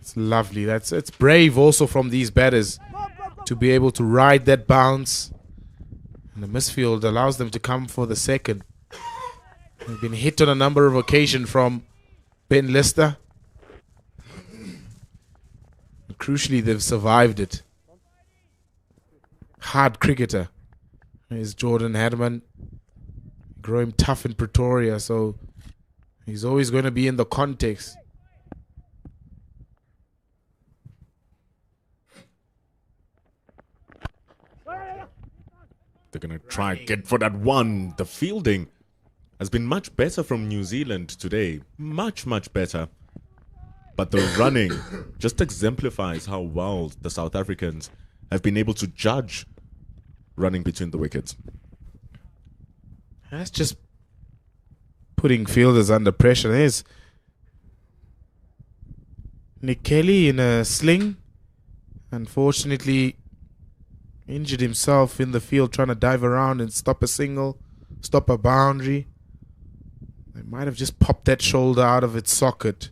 [SPEAKER 7] It's lovely. It's brave also from these batters to be able to ride that bounce. And the misfield allows them to come for the second. They've been hit on a number of occasions from Ben Lister. Crucially, they've survived it. Hard cricketer. There's Jordan Herman. Growing tough in Pretoria, so he's always going to be in the context.
[SPEAKER 6] They're going to try and get for that one. The fielding has been much better from New Zealand today. Much, much better. But the running just exemplifies how well the South Africans have been able to judge running between the wickets.
[SPEAKER 7] That's just putting fielders under pressure. There's Nick Kelly in a sling. Unfortunately, injured himself in the field trying to dive around and stop a single, stop a boundary. They might have just popped that shoulder out of its socket.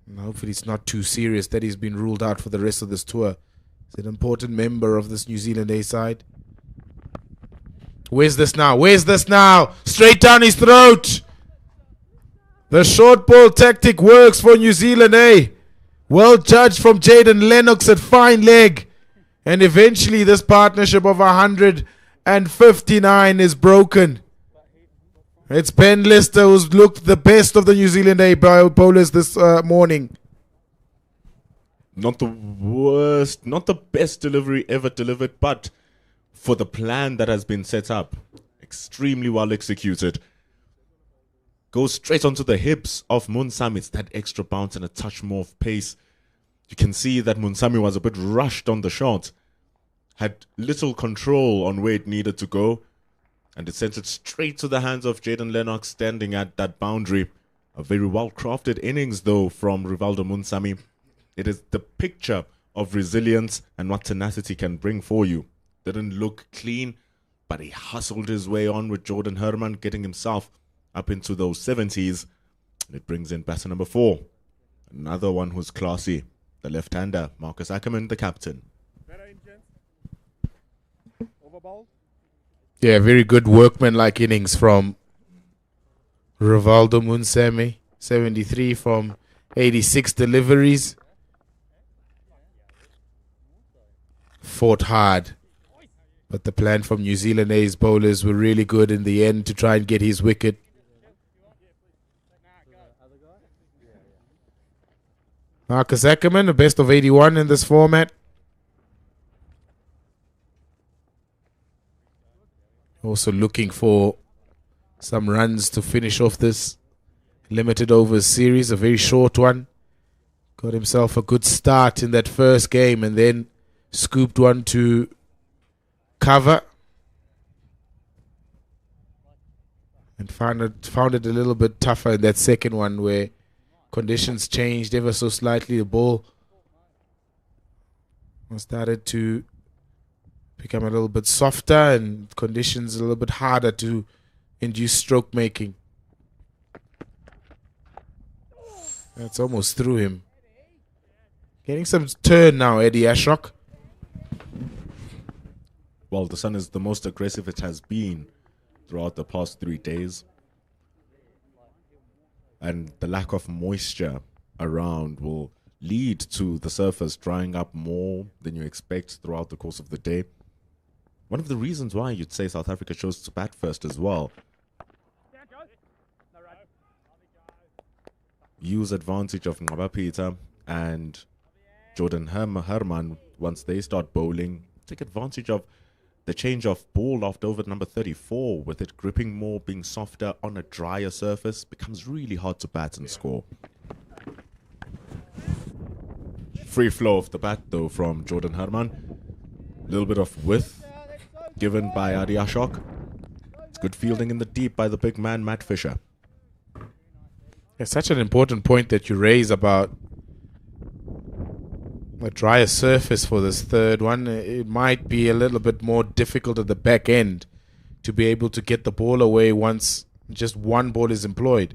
[SPEAKER 7] And hopefully it's not too serious that he's been ruled out for the rest of this tour. He's an important member of this New Zealand A side. Where's this now? Where's this now? Straight down his throat. The short ball tactic works for New Zealand A. Well judged from Jaden Lennox at fine leg. And eventually this partnership of 159 is broken. It's Ben Lister who's looked the best of the New Zealand A bowlers this morning.
[SPEAKER 6] Not the worst, not the best delivery ever delivered, but for the plan that has been set up, extremely well executed. Goes straight onto the hips of Munsami. It's that extra bounce and a touch more of pace. You can see that Munsami was a bit rushed on the shot. Had little control on where it needed to go. And it sent it straight to the hands of Jaden Lennox standing at that boundary. A very well-crafted innings, though, from Rivaldo Munsami. It is the picture of resilience and what tenacity can bring for you. Didn't look clean, but he hustled his way on with Jordan Herman, getting himself up into those 70s. And it brings in batter number 4. Another one who's classy. The left-hander, Marcus Ackerman, the captain.
[SPEAKER 7] Yeah, very good workman-like innings from Rivaldo Munsami. 73 from 86 deliveries. Fought hard. But the plan from New Zealand A's bowlers were really good in the end to try and get his wicket. Marcus Ackerman, a best of 81 in this format. Also looking for some runs to finish off this limited overs series, a very short one. Got himself a good start in that first game and then scooped one to cover. And found it a little bit tougher in that second one where conditions changed ever so slightly. The ball started to become a little bit softer and conditions a little bit harder to induce stroke making. That's almost through him. Getting some turn now, Eddie Ashrock.
[SPEAKER 6] Well, the sun is the most aggressive it has been throughout the past 3 days. And the lack of moisture around will lead to the surface drying up more than you expect throughout the course of the day. One of the reasons why you'd say South Africa chose to bat first as well. Use advantage of Ngaba Peter and Jordan Herman once they start bowling. Take advantage of the change of ball after over number 34, with it gripping more, being softer on a drier surface, becomes really hard to bat and score. Free flow of the bat though from Jordan Herman. A little bit of width given by Adi Ashok. It's good fielding in the deep by the big man Matt Fisher.
[SPEAKER 7] It's such an important point that you raise about a drier surface for this third one. It might be a little bit more difficult at the back end to be able to get the ball away once just one ball is employed.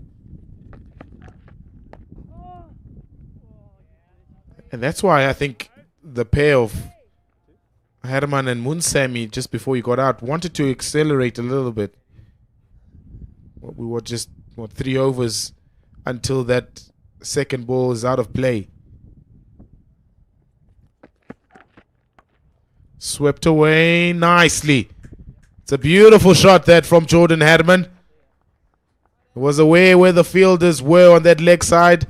[SPEAKER 7] And that's why I think the pair of Herman and Munsami, just before he got out, wanted to accelerate a little bit. We were just 3 overs until that second ball is out of play. Swept away nicely. It's a beautiful shot that from Jordan Herman. Was aware where the fielders were on that leg side.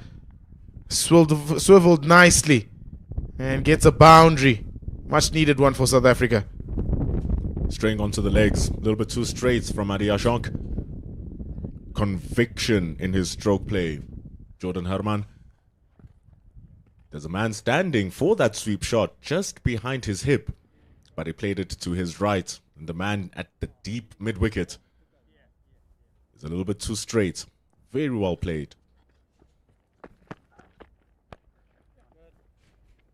[SPEAKER 7] Swiveled nicely and gets a boundary. Much needed one for South Africa.
[SPEAKER 6] Straying onto the legs, a little bit too straight from Adiashok. Conviction in his stroke play. Jordan Herman. There's a man standing for that sweep shot just behind his hip, but he played it to his right. And the man at the deep mid-wicket is a little bit too straight. Very well played.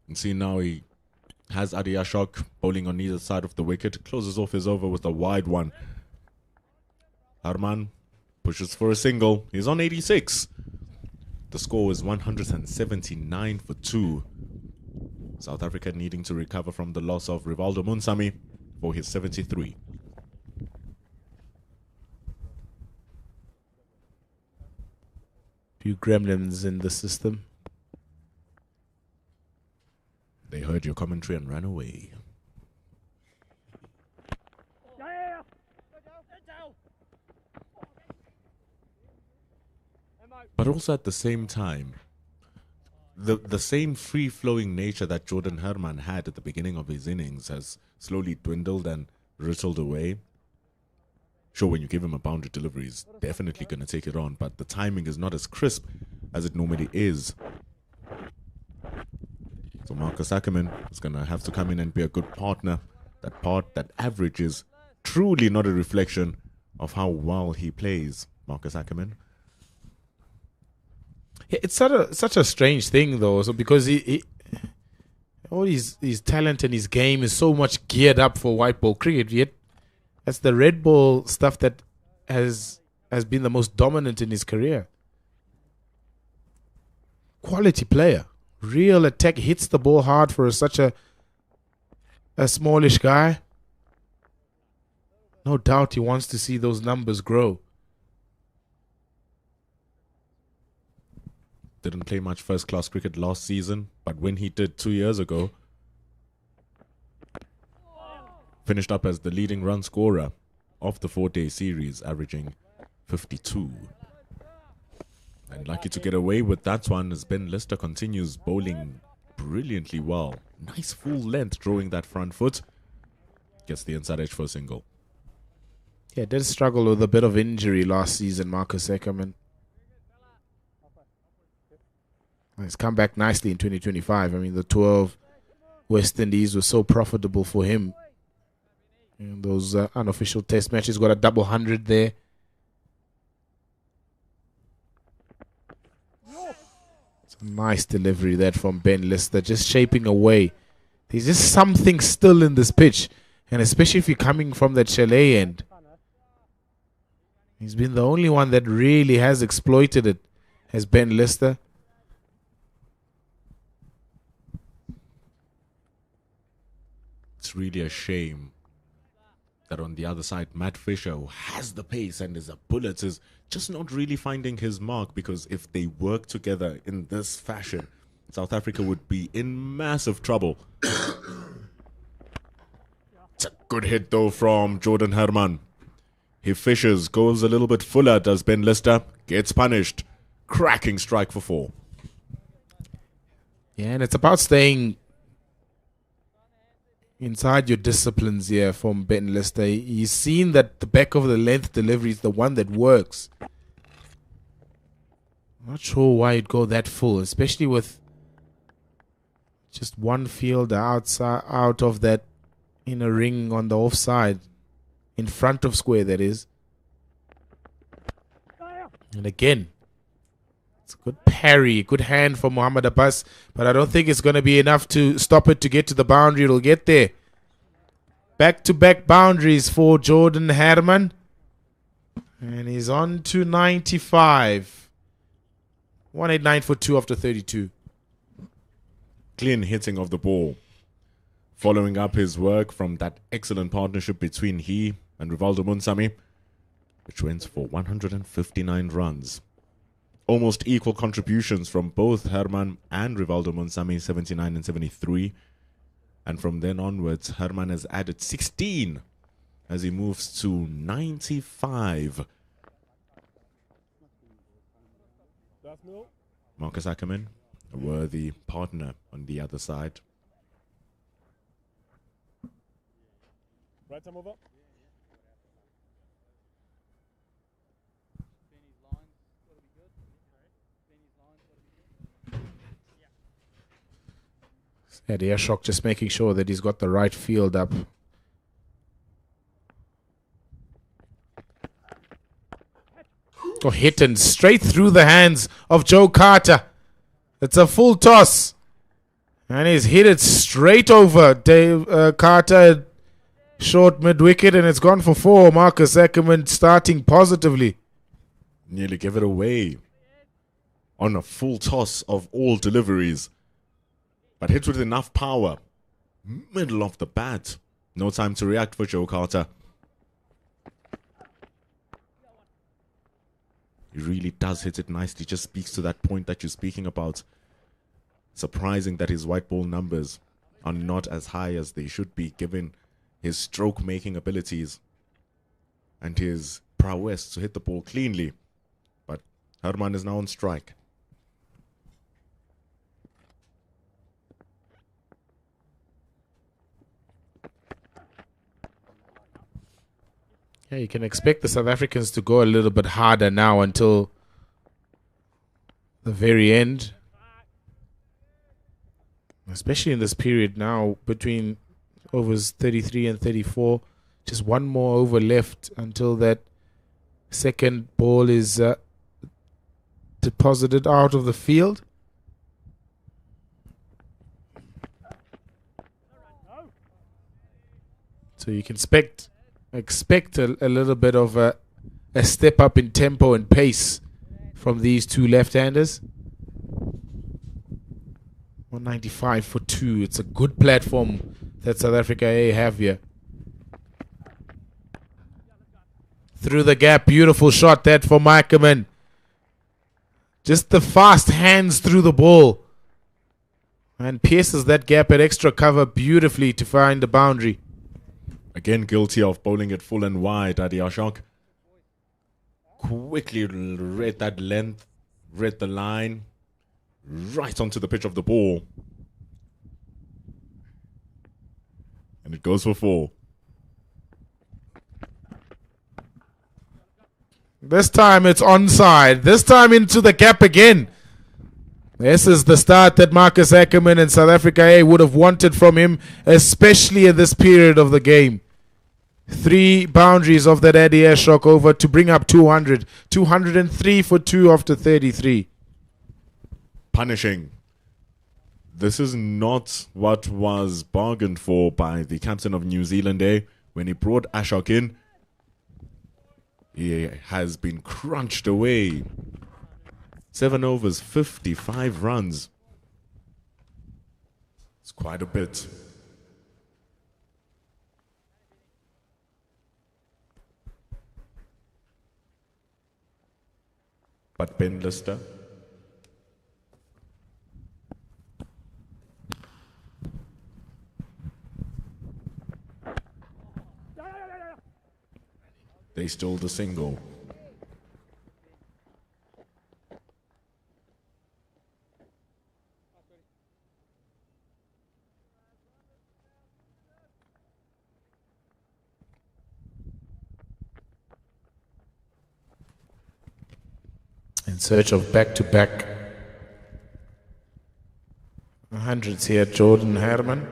[SPEAKER 6] And see now he has Adiashok bowling on either side of the wicket. Closes off his over with a wide one. Herman pushes for a single. He's on 86. The score is 179 for 2. South Africa needing to recover from the loss of Rivaldo Munsami for his 73.
[SPEAKER 7] Few gremlins in the system.
[SPEAKER 6] They heard your commentary and ran away. But also at the same time, the same free-flowing nature that Jordan Herman had at the beginning of his innings has slowly dwindled and writtled away. Sure, when you give him a boundary delivery, he's definitely going to take it on, but the timing is not as crisp as it normally is. So Marcus Ackerman is going to have to come in and be a good partner. That average is truly not a reflection of how well he plays, Marcus Ackerman.
[SPEAKER 7] Yeah, it's such a strange thing though, so because he all his talent and his game is so much geared up for white ball cricket, yet that's the red ball stuff that has been the most dominant in his career. Quality player, real attack, hits the ball hard for such a smallish guy. No doubt he wants to see those numbers grow.
[SPEAKER 6] Didn't play much first-class cricket last season, but when he did 2 years ago, finished up as the leading run scorer of the 4-day series, averaging 52. And lucky to get away with that one as Ben Lister continues bowling brilliantly well. Nice full length, drawing that front foot. Gets the inside edge for a single.
[SPEAKER 7] Yeah, did struggle with a bit of injury last season, Marcus Ackerman. He's come back nicely in 2025. I mean, the 12 West Indies were so profitable for him. And those unofficial test matches, got a double 100 there. It's a nice delivery there from Ben Lister, just shaping away. There's just something still in this pitch. And especially if you're coming from that chalet end. He's been the only one that really has exploited it, has Ben Lister.
[SPEAKER 6] It's really a shame that on the other side, Matt Fisher, who has the pace and is a bullet, is just not really finding his mark, because if they work together in this fashion, South Africa would be in massive trouble. It's a good hit, though, from Jordan Herman. He fishes, goes a little bit fuller, does Ben Lister, gets punished. Cracking strike for 4.
[SPEAKER 7] Yeah, and it's about staying inside your disciplines here from Ben Lister. He's seen that the back of the length delivery is the one that works. Not sure why you'd go that full, especially with just one fielder outside, out of that inner ring on the offside, in front of square, that is. And again, it's a good parry, good hand from Mohammad Abbas, but I don't think it's going to be enough to stop it to get to the boundary. It'll get there. Back-to-back boundaries for Jordan Herman. And he's on to 95. 189 for 2 after 32.
[SPEAKER 6] Clean hitting of the ball. Following up his work from that excellent partnership between he and Rivaldo Munsami, which went for 159 runs. almost equal contributions from both Herman and Rivaldo Monsami, 79 and 73. And from then onwards, Herman has added 16 as he moves to 95. Marcus Ackerman, a worthy partner on the other side.
[SPEAKER 8] Right time over.
[SPEAKER 7] Eddie Ashok just making sure that he's got the right field up. Oh, hit and straight through the hands of Joe Carter. It's a full toss. And he's hit it straight over Dave Carter. Short mid-wicket, and it's gone for 4. Marcus Ackerman starting positively.
[SPEAKER 6] Nearly give it away on a full toss of all deliveries. But hit with enough power. Middle of the bat. No time to react for Joe Carter. He really does hit it nicely. Just speaks to that point that you're speaking about. Surprising that his white ball numbers are not as high as they should be, given his stroke-making abilities and his prowess to hit the ball cleanly. But Herman is now on strike.
[SPEAKER 7] Yeah, you can expect the South Africans to go a little bit harder now until the very end. Especially in this period now between overs 33 and 34. Just one more over left until that second ball is deposited out of the field. So you can expect a little bit of a step up in tempo and pace from these two left-handers. 195 for 2. It's a good platform that South Africa A have here. Through the gap, beautiful shot that for Ackerman. Just the fast hands through the ball. And pierces that gap at extra cover beautifully to find the boundary.
[SPEAKER 6] Again guilty of bowling it full and wide, Adi Ashok. Quickly read that length, read the line, right onto the pitch of the ball. And it goes for 4.
[SPEAKER 7] This time it's onside. This time into the gap again. This is the start that Marcus Ackerman and South Africa A would have wanted from him, especially in this period of the game. 3 boundaries of that Eddie Ashok over to bring up 200. 203 for 2 after 33.
[SPEAKER 6] Punishing. This is not what was bargained for by the captain of New Zealand A. When he brought Ashok in, he has been crunched away. 7 overs, 55 runs. It's quite a bit. But Ben Lister, they stole the single.
[SPEAKER 7] In search of back-to-back hundreds here, Jordan Herman.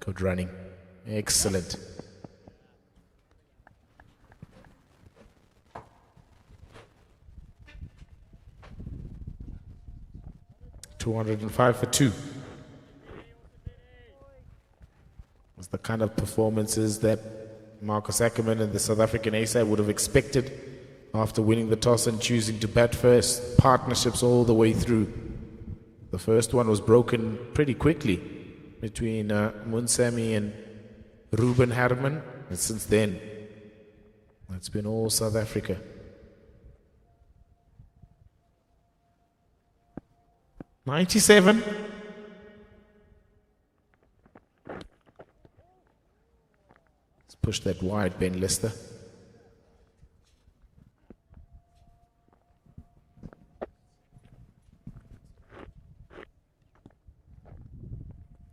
[SPEAKER 7] Good running. Excellent. $205 for 2. Was the kind of performances that Marcus Ackerman and the South African A side would have expected after winning the toss and choosing to bat first. Partnerships all the way through. The first one was broken pretty quickly between Munsami and Ruben Herman. And since then, it's been all South Africa. '97. Let's push that wide, Ben Lister.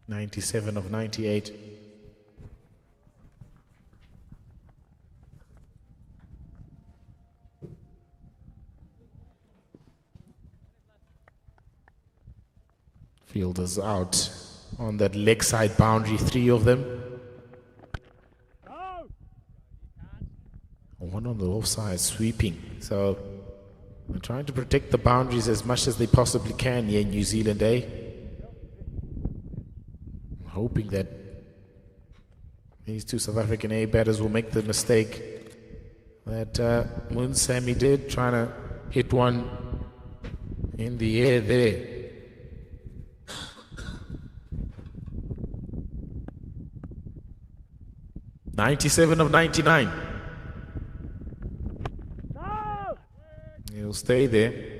[SPEAKER 7] '97 of '98. Fielders out on that leg side boundary, 3 of them. One on the offside, sweeping. So they're trying to protect the boundaries as much as they possibly can here in New Zealand, eh? I'm hoping that these 2 South African A batters will make the mistake that Munsami did, trying to hit one in the air there. '97 of '99. He'll stay there.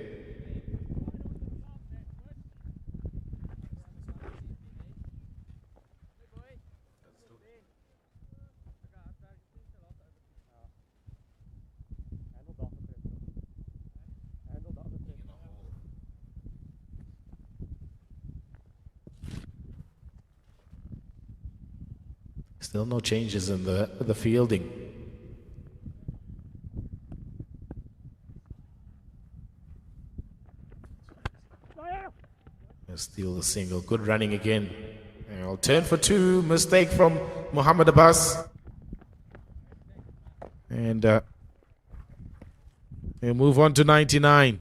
[SPEAKER 7] Still no changes in the fielding. Steal the single. Good running again. And I'll turn for 2. Mistake from Muhammad Abbas. And we'll move on to '99.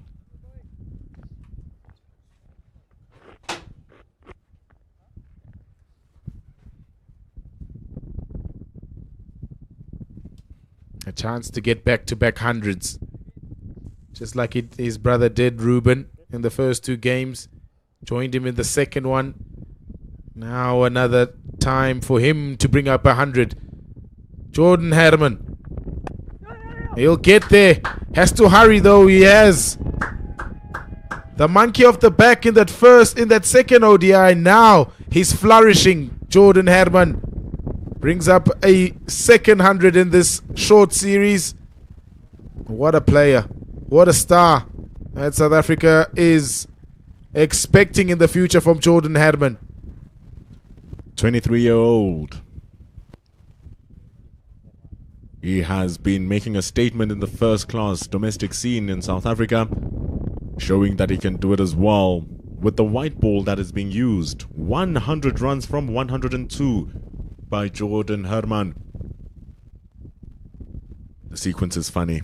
[SPEAKER 7] A chance to get back-to-back hundreds. Just like his brother did, Ruben, in the first 2 games. Joined him in the second one. Now another time for him to bring up 100. Jordan Herman. He'll get there. Has to hurry though, he has. The monkey off the back in that second ODI. Now he's flourishing. Jordan Herman brings up a second 100 in this short series. What a player. What a star that South Africa is expecting in the future from Jordan Herman.
[SPEAKER 6] 23-year-old. He has been making a statement in the first-class domestic scene in South Africa, showing that he can do it as well with the white ball that is being used. 100 runs from 102 by Jordan Herman. The sequence is funny.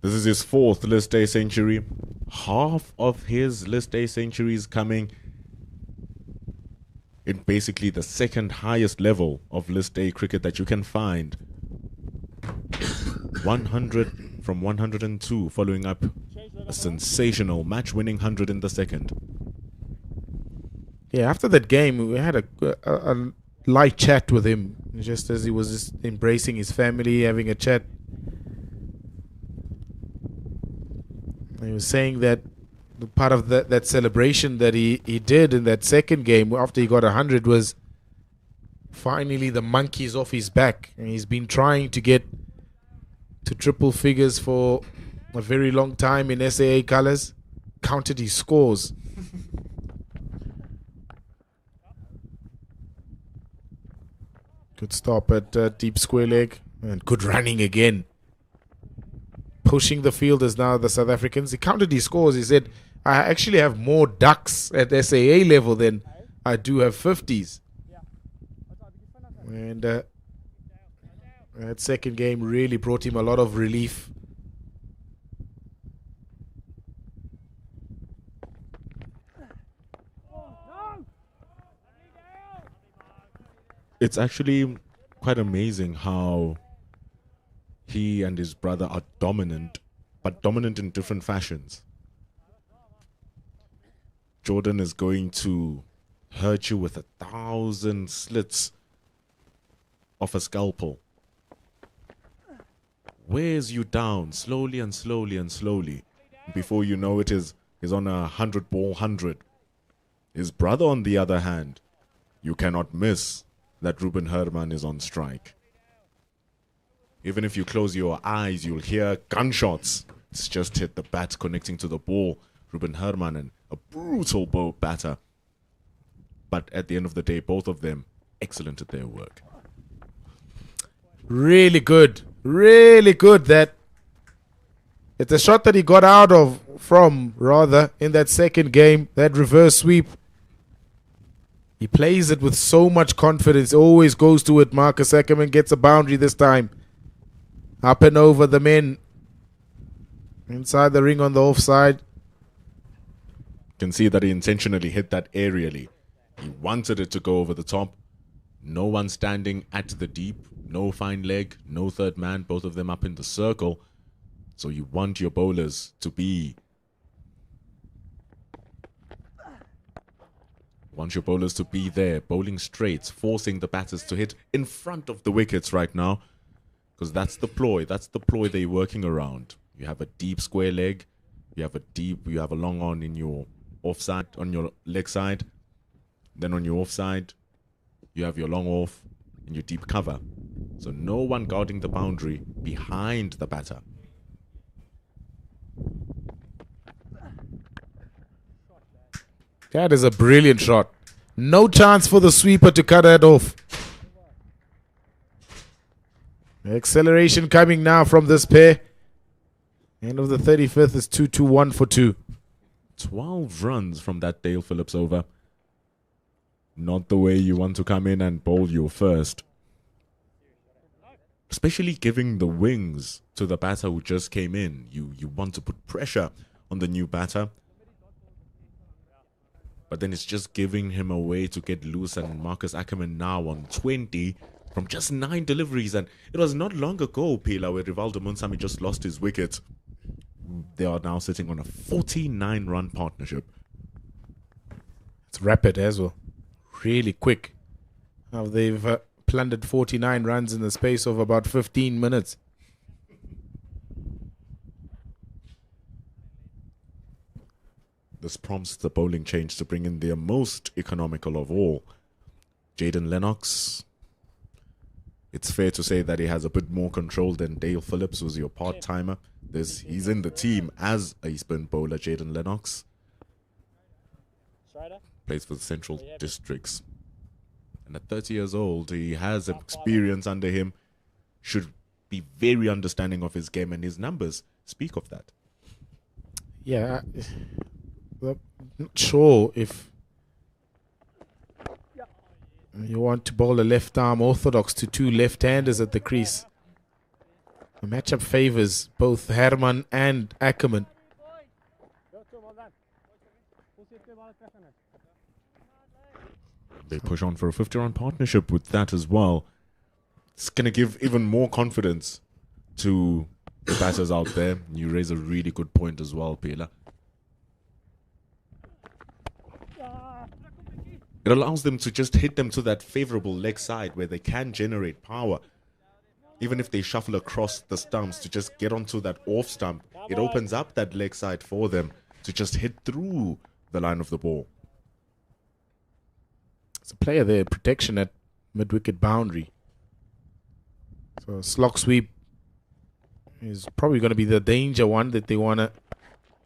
[SPEAKER 6] This is his 4th List A century. Half of his List A centuries coming in basically the second highest level of List A cricket that you can find. 100 from 102, following up a sensational match-winning 100 in the second.
[SPEAKER 7] Yeah, after that game, we had a light chat with him, just as he was just embracing his family, having a chat. He was saying that part of that celebration that he did in that second game after he got 100 was finally the monkey's off his back. And he's been trying to get to triple figures for a very long time in SAA colours. Counted his scores. Good stop at deep square leg. And good running again. Pushing the fielders now, the South Africans. He counted his scores. He said, I actually have more ducks at SAA level than I do have 50s. And that second game really brought him a lot of relief.
[SPEAKER 6] It's actually quite amazing how he and his brother are dominant, but dominant in different fashions. Jordan is going to hurt you with 1,000 slits of a scalpel. Wears you down slowly and slowly and slowly. Before you know it, he's on a 100-ball 100. His brother, on the other hand, you cannot miss that Ruben Herman is on strike. Even if you close your eyes, you'll hear gunshots. It's just hit the bat connecting to the ball. Ruben Herman, and a brutal batter. But at the end of the day, both of them excellent at their work.
[SPEAKER 7] Really good. Really good. That it's a shot that he got out of from, rather, in that second game. That reverse sweep. He plays it with so much confidence. Always goes to it. Marcus Ackerman gets a boundary this time. Up and over the men. Inside the ring on the offside.
[SPEAKER 6] Can see that he intentionally hit that aerially. He wanted it to go over the top. No one standing at the deep. No fine leg. No third man. Both of them up in the circle. So you want your bowlers to be... there, bowling straight, forcing the batters to hit in front of the wickets right now. Because that's the ploy. That's the ploy they're working around. You have a deep square leg. You have a long on in your offside, on your leg side. Then on your offside, you have your long off and your deep cover. So no one guarding the boundary behind the batter.
[SPEAKER 7] That is a brilliant shot. No chance for the sweeper to cut that off. Acceleration coming now from this pair. End of the 35th is 2-2-1 for 2.
[SPEAKER 6] 12 runs from that Dale Phillips over. Not the way you want to come in and bowl your first. Especially giving the wings to the batter who just came in. You want to put pressure on the new batter. But then it's just giving him a way to get loose, and Marcus Ackerman now on 20 from just 9 deliveries. And it was not long ago, Pila, where Rivaldo Munsami just lost his wicket. They are now sitting on a 49-run partnership.
[SPEAKER 7] It's rapid as well. Really quick. Now they've plundered 49 runs in the space of about 15 minutes.
[SPEAKER 6] This prompts the bowling change to bring in their most economical of all, Jaden Lennox. It's fair to say that he has a bit more control than Dale Phillips, who's your part-timer. He's in the team as a spin bowler, Jaden Lennox. Plays for the Central Districts. And at 30 years old, he has experience under him. Should be very understanding of his game, and his numbers speak of that.
[SPEAKER 7] Yeah, I'm not sure if you want to bowl a left-arm orthodox to 2 left-handers at the crease. The matchup favors both Herman and Ackerman.
[SPEAKER 6] They push on for a 50-run partnership with that as well. It's going to give even more confidence to the batters out there. You raise a really good point as well, Pila. It allows them to just hit them to that favorable leg side where they can generate power. Even if they shuffle across the stumps to just get onto that off stump, it opens up that leg side for them to just hit through the line of the ball.
[SPEAKER 7] It's a player there, protection at mid-wicket boundary. So slog sweep is probably going to be the danger one that they want to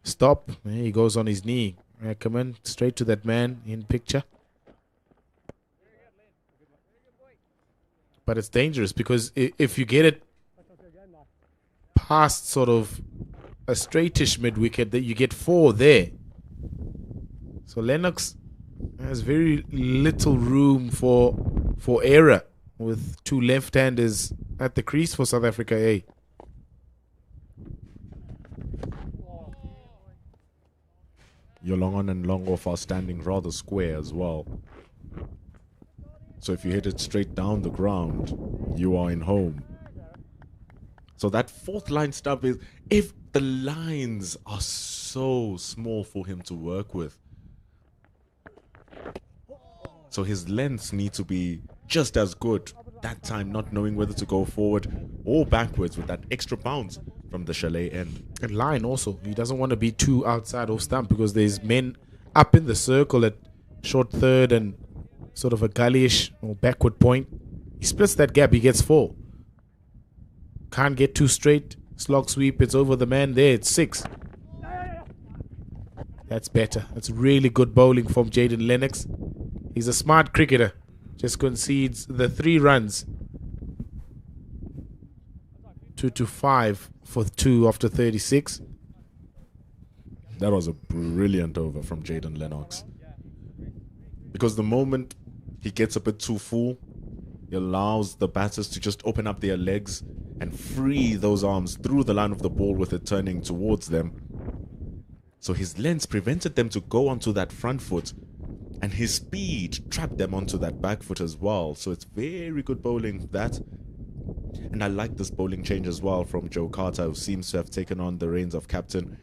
[SPEAKER 7] stop. There he goes on his knee. Ackerman straight to that man in picture. But it's dangerous because if you get it past sort of a straightish mid-wicket, that you get 4 there. So Lennox has very little room for error with 2 left-handers at the crease for South Africa A.
[SPEAKER 6] Your long on and long off are standing rather square as well. So if you hit it straight down the ground, you are in home. So that 4th line stump is, if the lines are so small for him to work with. So his lengths need to be just as good. That time not knowing whether to go forward or backwards with that extra bounce from the chalet end.
[SPEAKER 7] And line also. He doesn't want to be too outside off stump because there's men up in the circle at short third and sort of a gullyish or backward point. He splits that gap, he gets 4. Can't get too straight. Slog sweep, it's over the man there, it's 6. That's better. That's really good bowling from Jaden Lennox. He's a smart cricketer. Just concedes the 3 runs. 2-5 for 2 after 36.
[SPEAKER 6] That was a brilliant over from Jaden Lennox. Because the moment he gets a bit too full, he allows the batters to just open up their legs and free those arms through the line of the ball with it turning towards them. So his length prevented them to go onto that front foot, and his speed trapped them onto that back foot as well. So it's very good bowling, that. And I like this bowling change as well from Joe Carter, who seems to have taken on the reins of captain.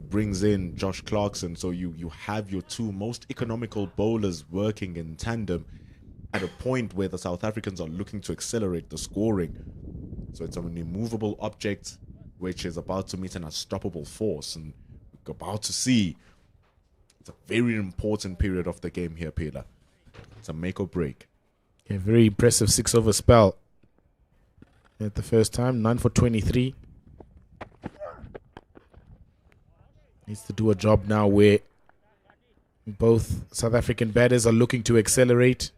[SPEAKER 6] Brings in Josh Clarkson, so you have your 2 most economical bowlers working in tandem at a point where the South Africans are looking to accelerate the scoring. So it's an immovable object which is about to meet an unstoppable force, and we're about to see. It's a very important period of the game here, Peter. It's a make or break.
[SPEAKER 7] Yeah, very impressive 6-over spell at the first time. 9 for 23. Needs to do a job now where both South African batters are looking to accelerate.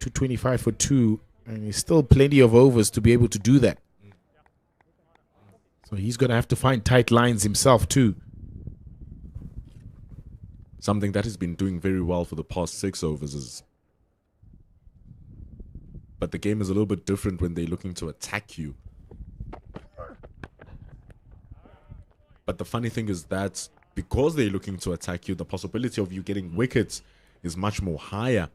[SPEAKER 7] 225 for 2, and there's still plenty of overs to be able to do that. So he's going to have to find tight lines himself too.
[SPEAKER 6] Something that has been doing very well for the past 6 overs is... But the game is a little bit different when they're looking to attack you. But the funny thing is that because they're looking to attack you, the possibility of you getting wickets is much more higher.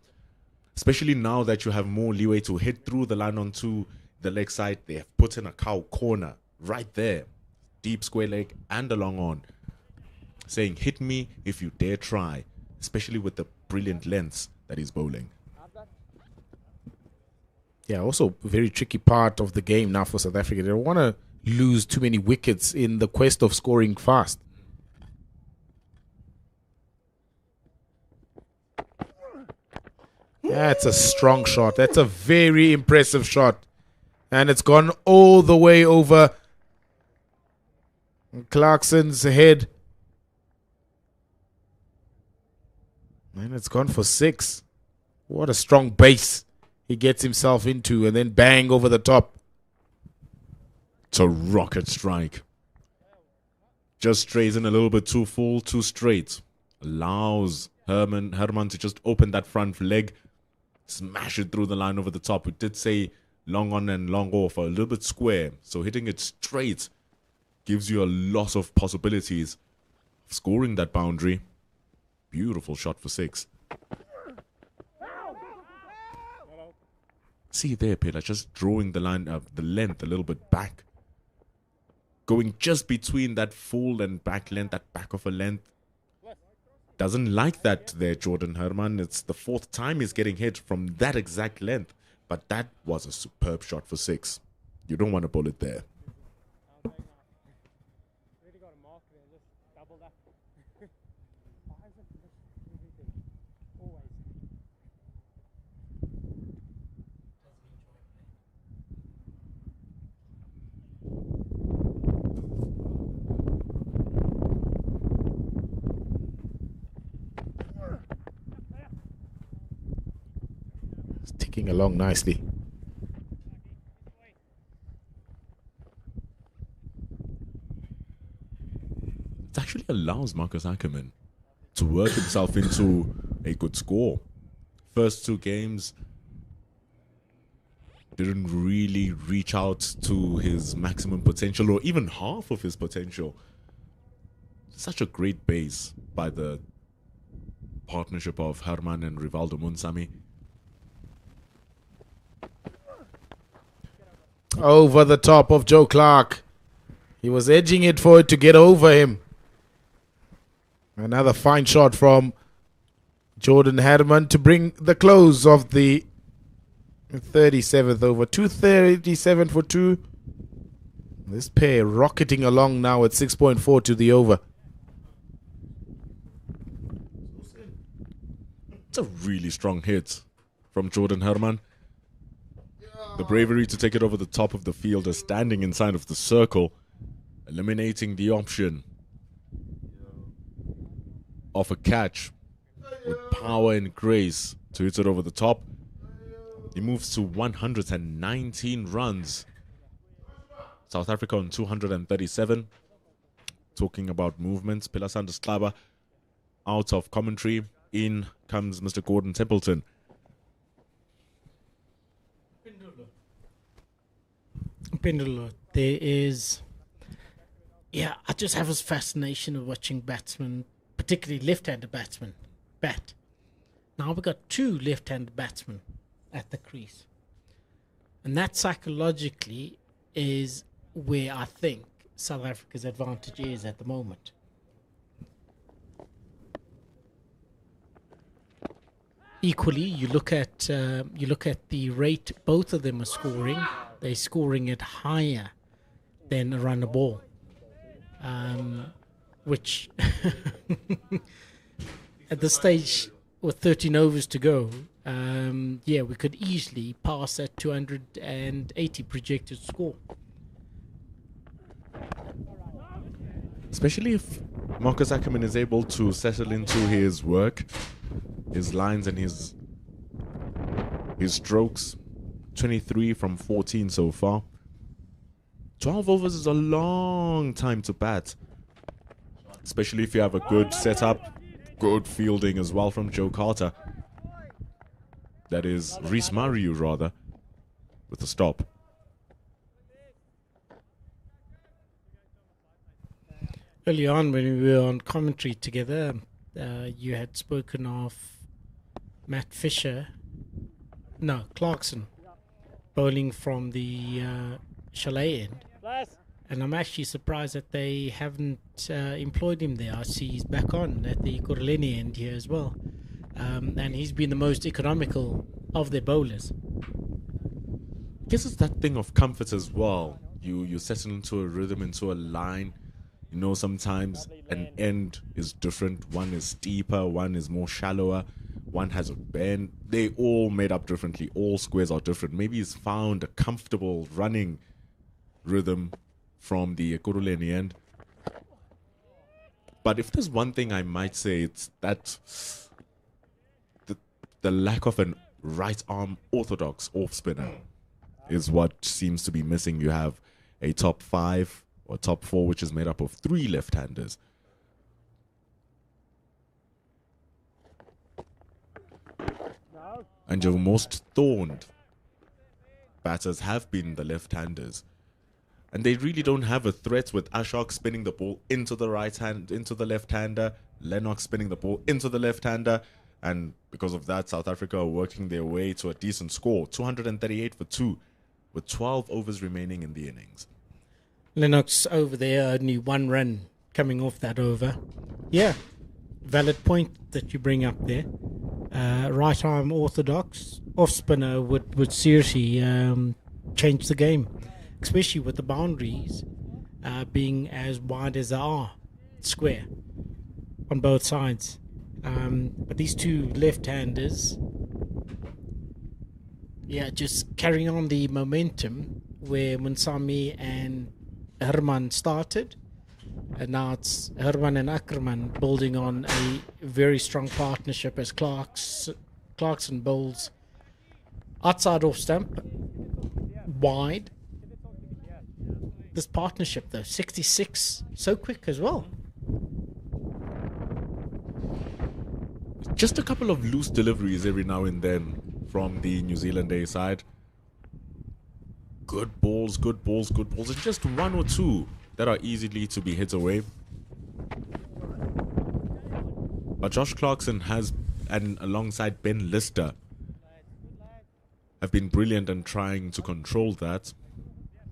[SPEAKER 6] Especially now that you have more leeway to hit through the line onto the leg side. They have put in a cow corner right there. Deep square leg and a long on. Saying, hit me if you dare try. Especially with the brilliant lengths that he's bowling.
[SPEAKER 7] Yeah, also a very tricky part of the game now for South Africa. They don't want to lose too many wickets in the quest of scoring fast. That's a strong shot. That's a very impressive shot. And it's gone all the way over Clarkson's head. And it's gone for 6. What a strong base he gets himself into, and then bang over the top.
[SPEAKER 6] It's a rocket strike. Just strays in a little bit too full, too straight. Allows Herman to just open that front leg. Smash it through the line over the top. We did say long on and long off, a little bit square. So hitting it straight gives you a lot of possibilities of scoring that boundary. Beautiful shot for 6. See there, Peter, just drawing the line of the length a little bit back. Going just between that full and back length, that back of a length. Doesn't like that there, Jordan Herman. It's the 4th time he's getting hit from that exact length. But that was a superb shot for 6. You don't want to bowl it there.
[SPEAKER 7] Ticking along nicely.
[SPEAKER 6] It actually allows Marcus Ackerman to work himself into a good score. First 2 games didn't really reach out to his maximum potential or even half of his potential. Such a great base by the partnership of Herman and Rivaldo Munsami.
[SPEAKER 7] Over the top of Joe Clark. He was edging it for it to get over him. Another fine shot from Jordan Herman to bring the close of the 37th over. 237 for 2. This pair rocketing along now at 6.4 to the over.
[SPEAKER 6] It's a really strong hit from Jordan Herman. The bravery to take it over the top of the fielder, standing inside of the circle, eliminating the option of a catch with power and grace to hit it over the top. He moves to 119 runs. South Africa on 237. Talking about movements, Pilar Sanders Klaba out of commentary. In comes Mr. Gordon Templeton.
[SPEAKER 5] Pendulo, there is... Yeah, I just have this fascination of watching batsmen, particularly left-handed batsmen, bat. Now we've got 2 left-handed batsmen at the crease. And that psychologically is where I think South Africa's advantage is at the moment. Equally, you look at the rate both of them are scoring. They're scoring it higher than a run a ball, which at this stage with 13 overs to go, we could easily pass that 280 projected score.
[SPEAKER 6] Especially if Marcus Ackerman is able to settle into his work, his lines and his strokes. 23 from 14 so far. 12 overs is a long time to bat, especially if you have a good setup, good fielding as well from Joe Carter. That is Reese Mariu rather, with a stop.
[SPEAKER 5] Early on when we were on commentary together, you had spoken of Clarkson bowling from the Chalet end. And I'm actually surprised that they haven't employed him there. I see he's back on at the Koroleni end here as well. And he's been the most economical of their bowlers.
[SPEAKER 6] I guess it's that thing of comfort as well. You settle into a rhythm, into a line. You know, sometimes an end is different. One is steeper, one is more shallower, one has a bend. They all made up differently. All squares are different. Maybe he's found a comfortable running rhythm from the Ekurhuleni end. But if there's one thing I might say, it's that the lack of an right arm orthodox off spinner is what seems to be missing. You have a top 5 or top 4, which is made up of 3 left-handers. And your most thorned batters have been the left-handers. And they really don't have a threat with Ashok spinning the ball into the right hand, into the left-hander, Lennox spinning the ball into the left-hander. And because of that, South Africa are working their way to a decent score, 238 for 2, with 12 overs remaining in the innings.
[SPEAKER 5] Lennox over there, only 1 run coming off that over. Yeah, valid point that you bring up there. Right arm orthodox off spinner would seriously change the game, especially with the boundaries being as wide as they are, square on both sides. But these 2 left-handers, just carrying on the momentum where Munsami and Herman started, and now it's Herman and Ackerman building on a very strong partnership as Clarkson bowls outside off stump, wide. This partnership though, 66, so quick as well.
[SPEAKER 6] Just a couple of loose deliveries every now and then from the New Zealand A side. Good balls, and just 1 or 2 that are easily to be hit away. But Josh Clarkson and alongside Ben Lister, have been brilliant in trying to control that,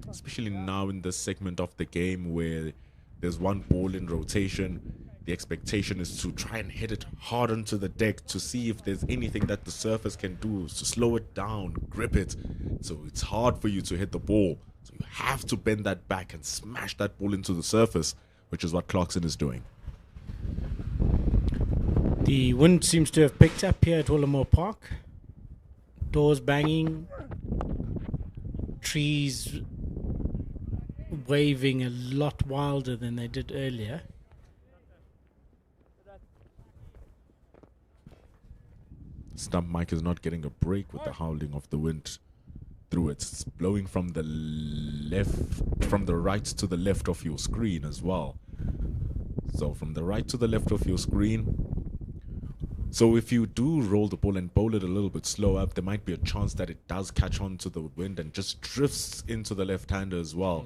[SPEAKER 6] especially now in this segment of the game where there's 1 ball in rotation. the expectation is to try and hit it hard onto the deck to see if there's anything that the surface can do to slow it down, grip it. So it's hard for you to hit the ball. So you have to bend that back and smash that ball into the surface, which is what Clarkson is doing.
[SPEAKER 5] The wind seems to have picked up here at Willamore Park. Doors banging, trees waving a lot wilder than they did earlier.
[SPEAKER 6] Stump mic is not getting a break with the howling of the wind through it. It's blowing from the right to the left of your screen as well. So from the right to the left of your screen. So if you do roll the ball and bowl it a little bit slower, there might be a chance that it does catch on to the wind and just drifts into the left-hander as well.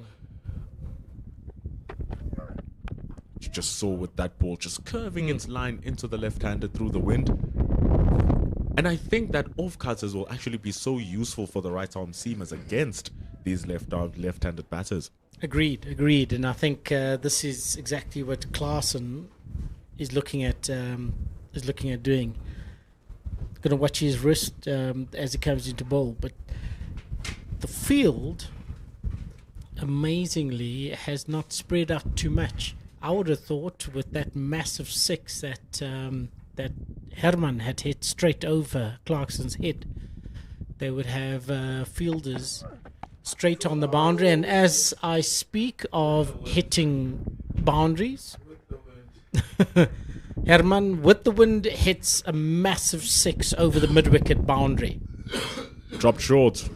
[SPEAKER 6] You just saw with that ball just curving its line into the left-hander through the wind. And I think that off-cutters will actually be so useful for the right-arm seamers against these left-handed batters.
[SPEAKER 5] Agreed. And I think this is exactly what Klaasen is looking at doing. Going to watch his wrist as he comes into bowl, but the field, amazingly, has not spread out too much. I would have thought with that massive six that Herman had hit straight over Clarkson's head, they would have fielders straight on the boundary. And as I speak of hitting boundaries, Herman with the wind hits a massive six over the mid-wicket boundary.
[SPEAKER 6] Dropped short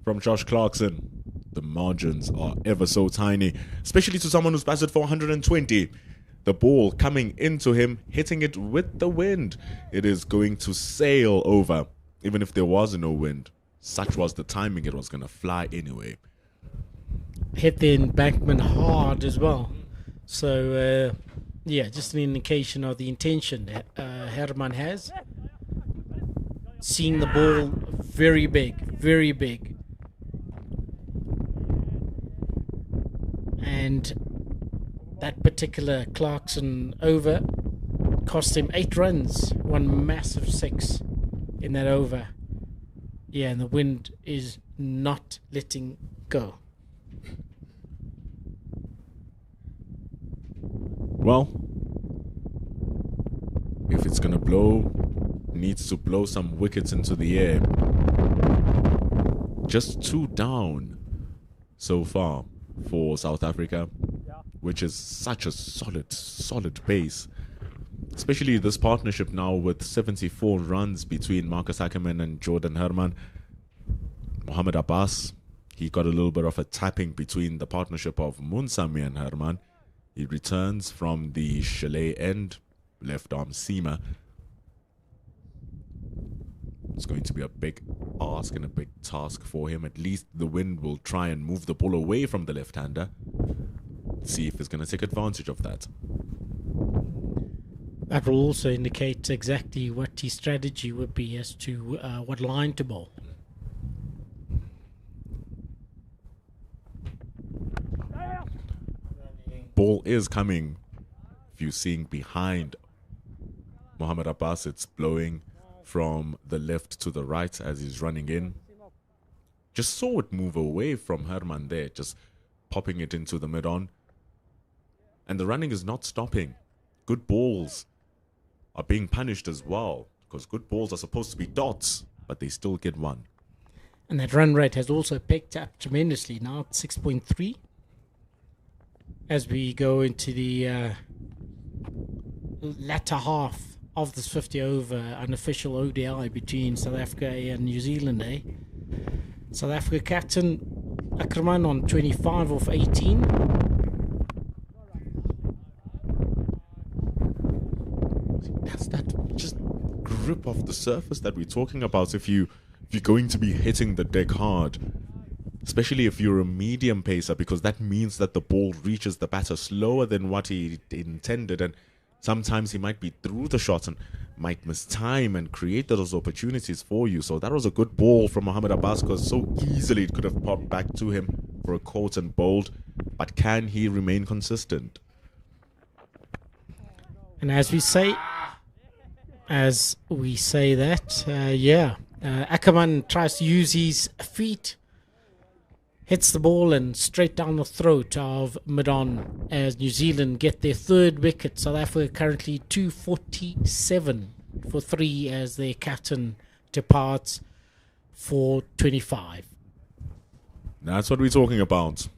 [SPEAKER 6] from Josh Clarkson. The margins are ever so tiny, especially to someone who's batted for 120. The ball coming into him, hitting it with the wind. It is going to sail over, even if there was no wind. Such was the timing, it was going to fly anyway.
[SPEAKER 5] Hit the embankment hard as well. So, just an indication of the intention Herman has. Seeing the ball very big, very big. And that particular Clarkson over cost him 8 runs, one massive six in that over. Yeah, and the wind is not letting go.
[SPEAKER 6] Well, if it's going to blow, needs to blow some wickets into the air. Just 2 down so far for South Africa, which is such a solid base. Especially this partnership now with 74 runs between Marcus Ackerman and Jordan Herman. Mohamed Abbas, he got a little bit of a tapping between the partnership of Munsami and Herman. He returns from the chalet end, left arm seamer. It's going to be a big ask and a big task for him. At least the wind will try and move the ball away from the left-hander. See if he's going to take advantage of that.
[SPEAKER 5] That will also indicate exactly what his strategy would be as to what line to bowl.
[SPEAKER 6] Ball is coming. If you're seeing behind Mohamed Abbas, it's blowing from the left to the right as he's running in. Just saw it move away from Herman there, just popping it into the mid-on. And the running is not stopping. Good balls are being punished as well, because good balls are supposed to be dots, but they still get one.
[SPEAKER 5] And that run rate has also picked up tremendously now at 6.3. As we go into the latter half of this 50 over unofficial ODI between South Africa and New Zealand. South Africa captain Ackerman on 25 of 18.
[SPEAKER 6] That's that just grip of the surface that we're talking about. If you're going to be hitting the deck hard, especially if you're a medium pacer, because that means that the ball reaches the batter slower than what he intended, and sometimes he might be through the shot and might miss time and create those opportunities for you. So that was a good ball from Mohamed Abbas, because so easily it could have popped back to him for a caught and bowled. But can he remain consistent?
[SPEAKER 5] And as we say that, Ackerman tries to use his feet, hits the ball and straight down the throat of mid-on as New Zealand get their third wicket. South Africa currently 247 for 3 as their captain departs for 25.
[SPEAKER 6] That's what we're talking about.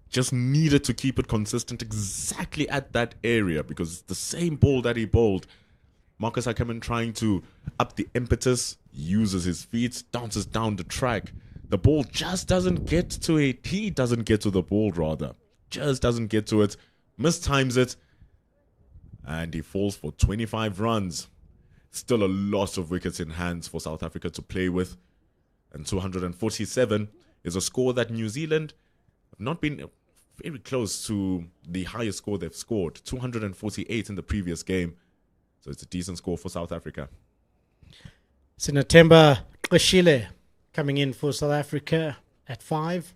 [SPEAKER 6] Just needed to keep it consistent exactly at that area because it's the same ball that he bowled. Marcus Ackerman trying to up the impetus, uses his feet, dances down the track. The ball just doesn't get to it. He doesn't get to the ball, rather. Just doesn't get to it. Mistimes it. And he falls for 25 runs. Still a lot of wickets in hands for South Africa to play with. And 247 is a score that New Zealand have not been very close to the highest score they've scored. 248 in the previous game. So it's a decent score for South Africa.
[SPEAKER 5] Sinatemba Qashile coming in for South Africa at 5.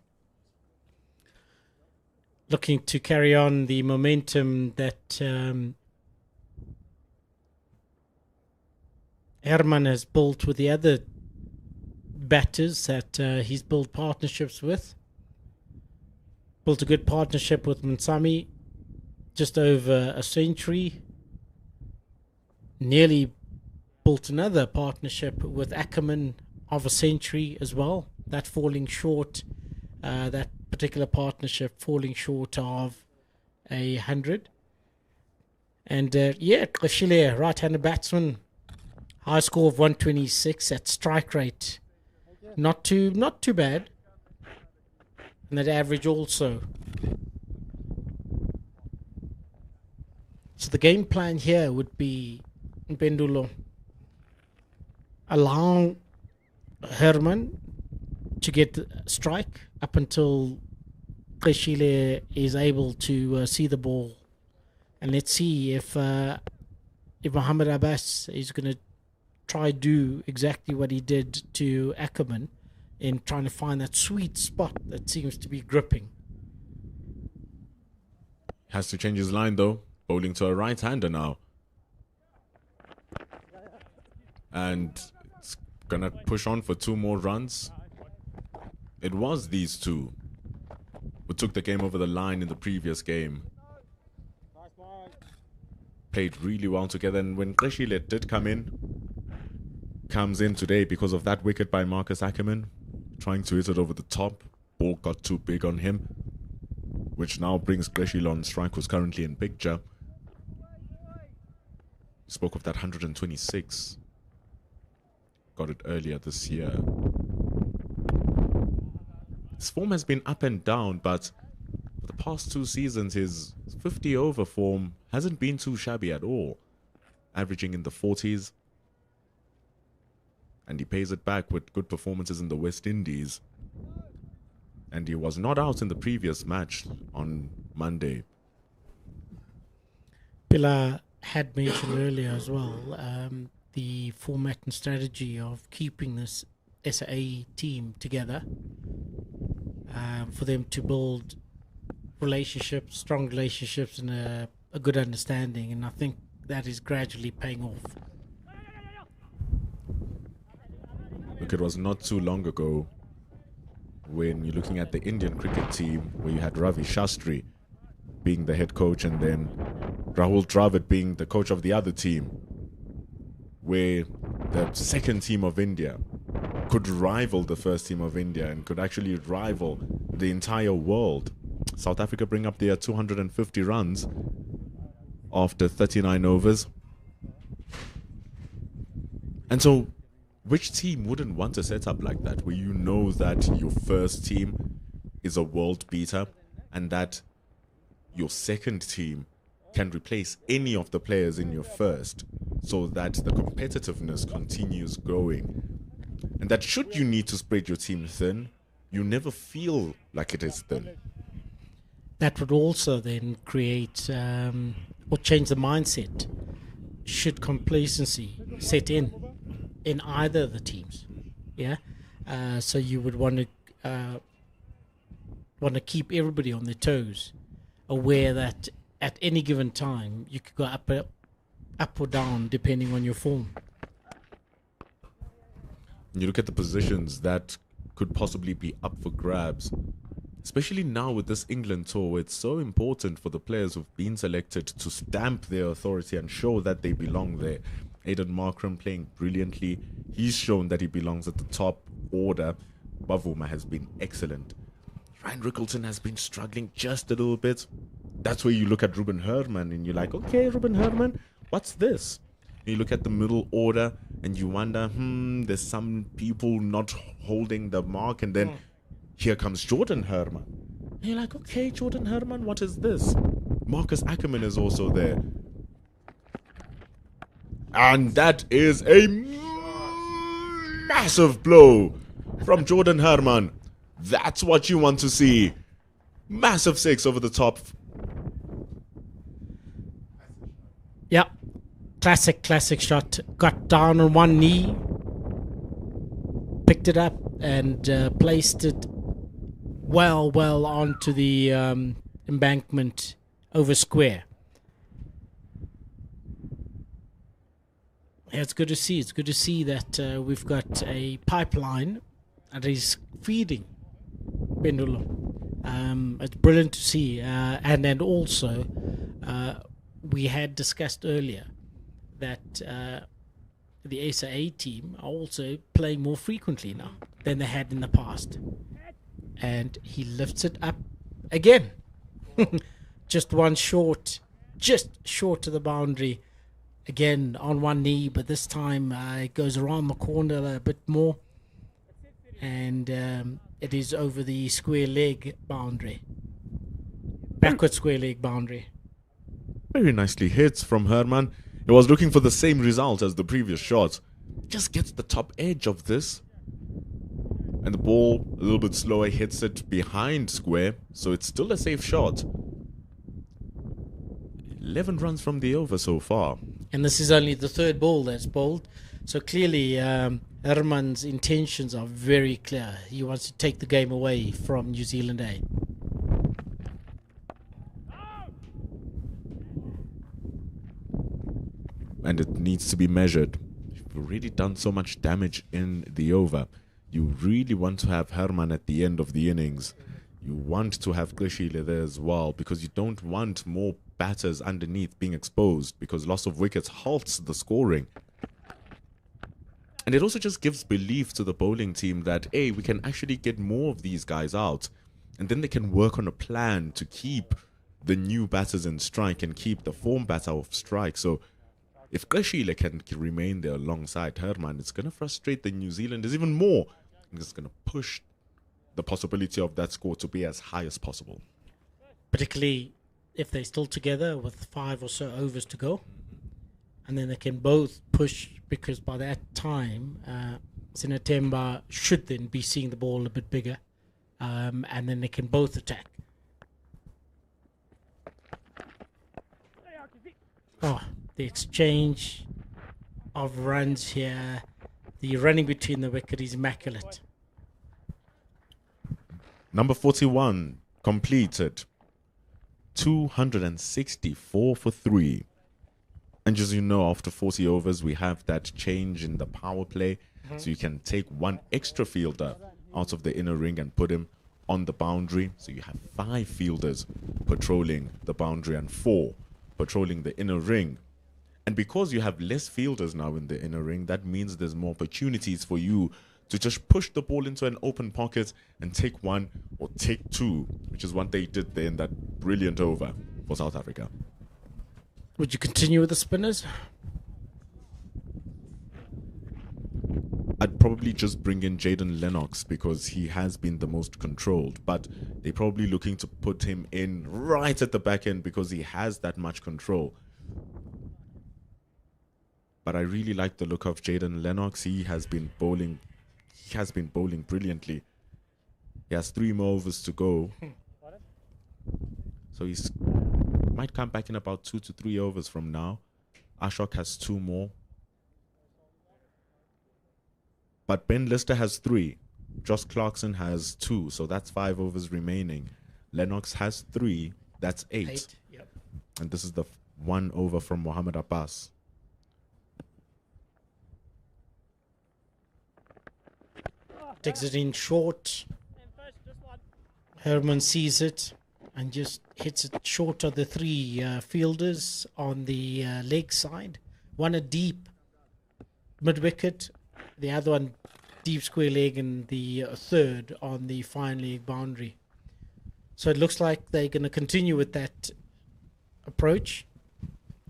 [SPEAKER 5] Looking to carry on the momentum that Herman has built with the other batters that he's built partnerships with. Built a good partnership with Msami, just over a century. Nearly built another partnership with Ackerman of a century as well. That falling short, that particular partnership falling short of 100. And Qashile, right-handed batsman, high score of 126 at strike rate. Not too bad. And that average also. So the game plan here would be Pendulo allowing Herman to get the strike up until Qashile is able to see the ball. And let's see if Mohamed Abbas is going to try do exactly what he did to Ackerman in trying to find that sweet spot that seems to be gripping.
[SPEAKER 6] Has to change his line though. Bowling to a right-hander now. And it's going to push on for 2 more runs. It was these two who took the game over the line in the previous game. Played really well together. And when Qashile did comes in today because of that wicket by Marcus Ackerman. Trying to hit it over the top. Ball got too big on him. Which now brings Qashile on strike, who's currently in picture. Spoke of that 126. Got it earlier this year. His form has been up and down, but for the past 2 seasons, his 50 over form hasn't been too shabby at all. Averaging in the 40s. And he pays it back with good performances in the West Indies. And he was not out in the previous match on Monday.
[SPEAKER 5] Pilar had mentioned earlier as well the format and strategy of keeping this SA team together for them to build relationships, strong relationships and a good understanding, and I think that is gradually paying off.
[SPEAKER 6] Look, it was not too long ago when you're looking at the Indian cricket team where you had Ravi Shastri being the head coach and then Rahul Dravid being the coach of the other team, where the second team of India could rival the first team of India and could actually rival the entire world. South Africa bring up their 250 runs after 39 overs. And so which team wouldn't want a setup like that, where you know that your first team is a world beater and that your second team can replace any of the players in your first, so that the competitiveness continues growing? And that should you need to spread your team thin, you never feel like it is thin.
[SPEAKER 5] That would also then create or change the mindset should complacency set in either of the teams. So you would want to keep everybody on their toes, aware that at any given time you could go up up or down depending on your form.
[SPEAKER 6] You look at the positions that could possibly be up for grabs, especially now with this England tour, where it's so important for the players who've been selected to stamp their authority and show that they belong there. Aidan Markram playing brilliantly. He's shown that he belongs at the top order. Bavuma has been excellent. Ryan Rickleton has been struggling just a little bit. That's where you look at Ruben Herman and you're like, okay, Ruben Herman, what's this? You look at the middle order and you wonder, there's some people not holding the mark, and then here comes Jordan Herman. And you're like, okay, Jordan Herman, what is this? Marcus Ackerman is also there. And that is a massive blow from Jordan Herman. That's what you want to see. Massive 6 over the top.
[SPEAKER 5] Yeah. Classic shot. Got down on one knee, picked it up, and placed it well onto the embankment over square. Yeah, it's good to see. It's good to see that we've got a pipeline that is feeding Pendulum. It's brilliant to see. And then also, we had discussed earlier that the ASA team are also playing more frequently now than they had in the past. And he lifts it up again. Just short to the boundary. Again, on one knee, but this time it goes around the corner a bit more. And it is over the square leg boundary. Backward square leg boundary.
[SPEAKER 6] Very nicely hit from Herman. He was looking for the same result as the previous shot. Just gets the top edge of this. And the ball, a little bit slower, hits it behind square. So it's still a safe shot. 11 runs from the over so far.
[SPEAKER 5] And this is only the third ball that's bowled. So clearly, Herman's intentions are very clear. He wants to take the game away from New Zealand A.
[SPEAKER 6] And it needs to be measured. You've already done so much damage in the over. You really want to have Herman at the end of the innings. You want to have Kleshile there as well, because you don't want more batters underneath being exposed, because loss of wickets halts the scoring. And it also just gives belief to the bowling team that, hey, we can actually get more of these guys out. And then they can work on a plan to keep the new batters in strike and keep the form batter off strike. So if Kleshile can remain there alongside Herman, it's going to frustrate the New Zealanders even more. It's going to push the possibility of that score to be as high as possible.
[SPEAKER 5] Particularly if they're still together with 5 or so overs to go. And then they can both push, because by that time, Sinatemba should then be seeing the ball a bit bigger. And then they can both attack. Oh, the exchange of runs here. The running between the wicket is immaculate.
[SPEAKER 6] Number 41 completed. 264 for 3. And as you know, after 40 overs, we have that change in the power play. So you can take one extra fielder out of the inner ring and put him on the boundary. So you have 5 fielders patrolling the boundary and 4 patrolling the inner ring. And because you have less fielders now in the inner ring, that means there's more opportunities for you to just push the ball into an open pocket and take 1 or take 2, which is what they did there in that brilliant over for South Africa.
[SPEAKER 5] Would you continue with the spinners?
[SPEAKER 6] I'd probably just bring in Jaden Lennox because he has been the most controlled, but they're probably looking to put him in right at the back end because he has that much control. But I really like the look of Jaden Lennox. He has been bowling brilliantly. He has 3 more overs to go. So he's might come back in about 2 to 3 overs from now. Ashok has 2 more. But Ben Lister has 3. Josh Clarkson has 2. So that's 5 overs remaining. Lennox has 3. That's 8.
[SPEAKER 5] Yep.
[SPEAKER 6] And this is the 1 over from Mohammad Abbas.
[SPEAKER 5] takes it in short. Herman sees it and just hits it short of the three fielders on the leg side. One a deep mid-wicket, the other one deep square leg, and the third on the fine leg boundary. So it looks like they're going to continue with that approach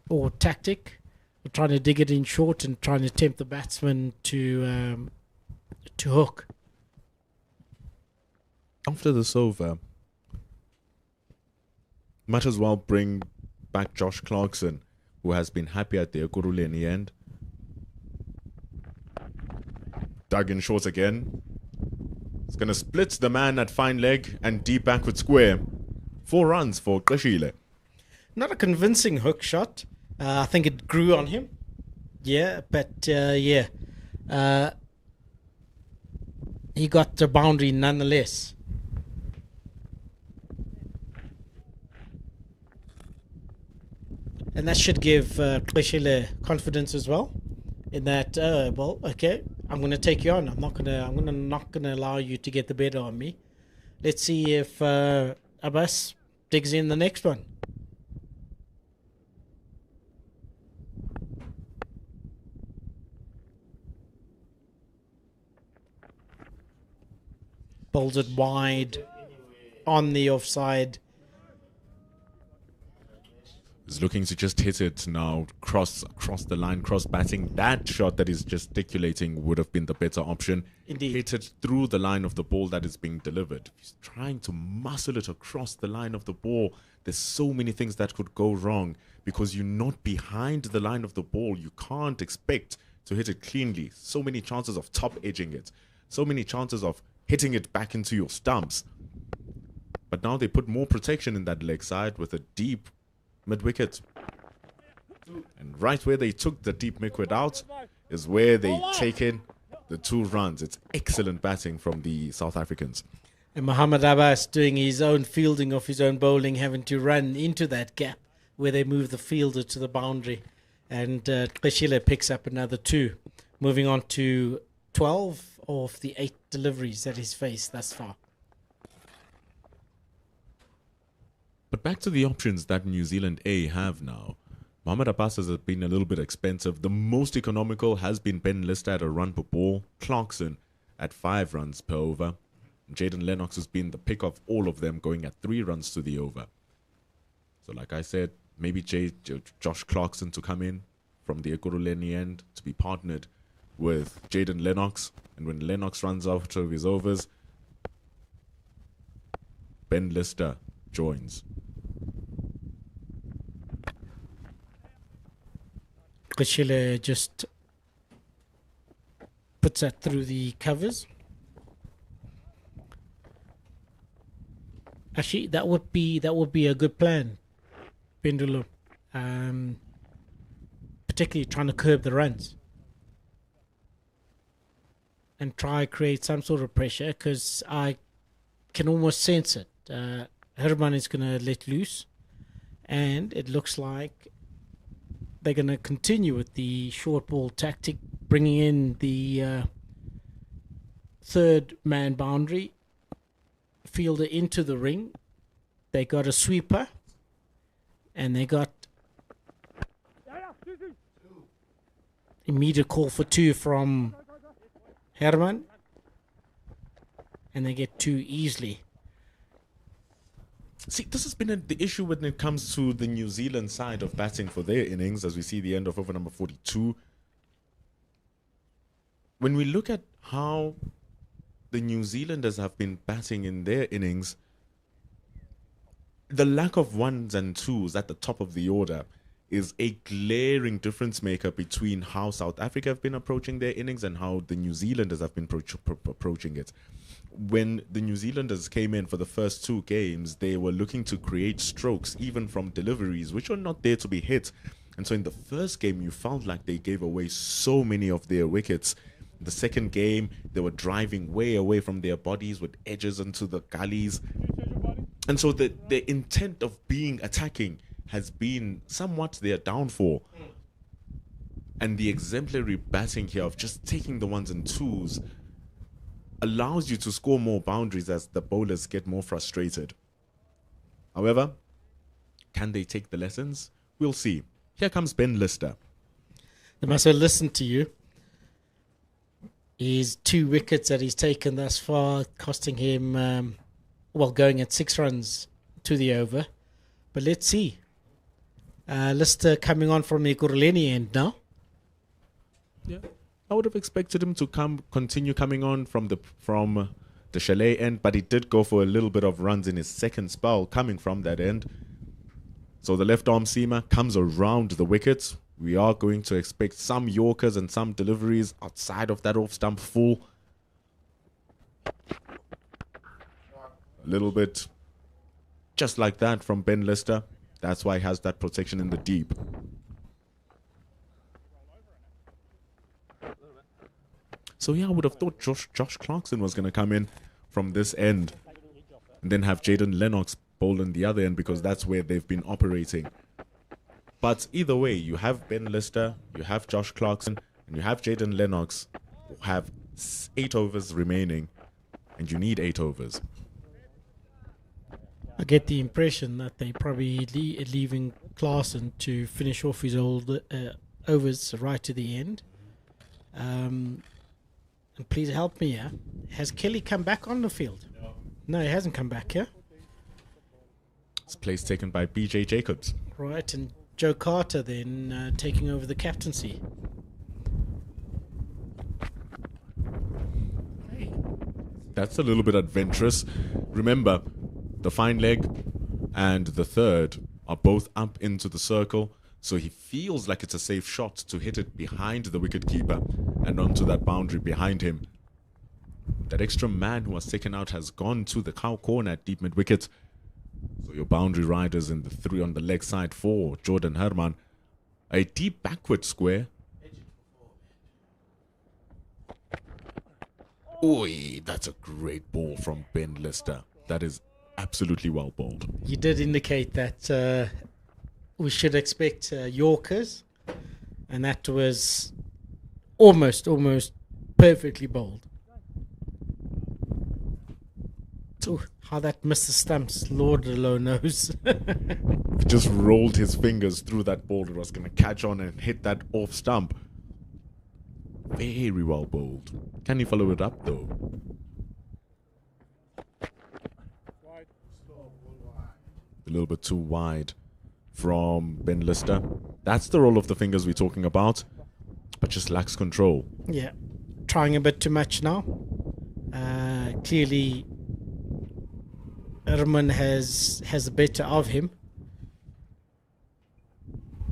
[SPEAKER 5] or tactic. We're trying to dig it in short and trying to tempt the batsman to hook.
[SPEAKER 6] After this over, might as well bring back Josh Clarkson, who has been happy at the Ekurhule in the end. Dug in short again. It's going to split the man at fine leg and deep backward square. 4 runs for Qeshile.
[SPEAKER 5] Not a convincing hook shot. I think it grew on him. Yeah, but he got the boundary nonetheless. And that should give Qeshile confidence as well, in that okay, I'm going to take you on. I'm not going to allow you to get the better on me. Let's see if Abbas digs in the next one. Bowls it wide on the offside.
[SPEAKER 6] Is looking to just hit it now, cross the line, cross batting. That shot that is gesticulating would have been the better option.
[SPEAKER 5] Indeed.
[SPEAKER 6] Hit it through the line of the ball that is being delivered. He's trying to muscle it across the line of the ball. There's so many things that could go wrong because you're not behind the line of the ball. You can't expect to hit it cleanly. So many chances of top edging it. So many chances of hitting it back into your stumps. But now they put more protection in that leg side with a deep mid-wicket. And right where they took the deep mid-wicket out is where they take in the 2 runs. It's excellent batting from the South Africans.
[SPEAKER 5] And Mohammad Abbas doing his own fielding of his own bowling, having to run into that gap where they move the fielder to the boundary. And Qeshile picks up another 2, moving on to 12 of the 8 deliveries that he's faced thus far.
[SPEAKER 6] But back to the options that New Zealand A have now. Mohammad Abbas has been a little bit expensive. The most economical has been Ben Lister at a run per ball. Clarkson at 5 runs per over. And Jaden Lennox has been the pick of all of them, going at 3 runs to the over. So like I said, maybe Josh Clarkson to come in from the Ekurhule in the end to be partnered with Jaden Lennox. And when Lennox runs out of his overs, Ben Lister joins.
[SPEAKER 5] Qeshile just puts that through the covers. Actually, that would be a good plan, Pendulum. Particularly trying to curb the runs and try create some sort of pressure, because I can almost sense it. Herman is going to let loose, and it looks like they're going to continue with the short ball tactic, bringing in the 3rd man boundary fielder into the ring. They got a sweeper, and they got immediate call for 2 from Herman, and they get 2 easily.
[SPEAKER 6] See, this has been the issue when it comes to the New Zealand side of batting for their innings, as we see the end of over number 42. When we look at how the New Zealanders have been batting in their innings, the lack of 1s and 2s at the top of the order is a glaring difference maker between how South Africa have been approaching their innings and how the New Zealanders have been approaching it. When the New Zealanders came in for the first 2 games, they were looking to create strokes, even from deliveries, which are not there to be hit. And so in the first game, you felt like they gave away so many of their wickets. The second game, they were driving way away from their bodies with edges into the gullies. And so the intent of being attacking has been somewhat their downfall. And the exemplary batting here of just taking the 1s and 2s allows you to score more boundaries as the bowlers get more frustrated. However, can they take the lessons? We'll see. Here comes Ben Lister.
[SPEAKER 5] They must have listened to you. His 2 wickets that he's taken thus far, costing him, going at 6 runs to the over. But let's see. Lister coming on from the Guruleni end now.
[SPEAKER 6] Yeah, I would have expected him to continue coming on from the Chalet end, but he did go for a little bit of runs in his second spell coming from that end. So the left arm seamer comes around the wickets. We are going to expect some Yorkers and some deliveries outside of that off stump full. A little bit just like that from Ben Lister. That's why he has that protection in the deep. So yeah, I would have thought Josh Clarkson was going to come in from this end and then have Jaden Lennox bowl on the other end, because that's where they've been operating. But either way, you have Ben Lister, you have Josh Clarkson, and you have Jaden Lennox, who have 8 overs remaining, and you need 8 overs.
[SPEAKER 5] I get the impression that they probably leaving Clarkson to finish off his old overs right to the end. And please help me here. Has Kelly come back on the field? No, he hasn't come back here.
[SPEAKER 6] It's place taken by BJ Jacobs.
[SPEAKER 5] Right, and Joe Carter then taking over the captaincy.
[SPEAKER 6] That's a little bit adventurous. Remember, the fine leg and the third are both up into the circle, so he feels like it's a safe shot to hit it behind the wicket-keeper and onto that boundary behind him. That extra man who was taken out has gone to the cow corner at deep mid-wicket. So your boundary riders in the 3 on the leg side for Jordan Herman. A deep backward square. Oi, that's a great ball from Ben Lister. That is absolutely well bowled.
[SPEAKER 5] You did indicate that we should expect Yorkers, and that was almost perfectly bowled. So how that missed the stumps, Lord alone knows.
[SPEAKER 6] He just rolled his fingers through that ball. It was going to catch on and hit that off stump. Very well bowled. Can he follow it up though? A little bit too wide from Ben Lister. That's the roll of the fingers we're talking about, but just lacks control.
[SPEAKER 5] Yeah, trying a bit too much now. Clearly, Herman has the better of him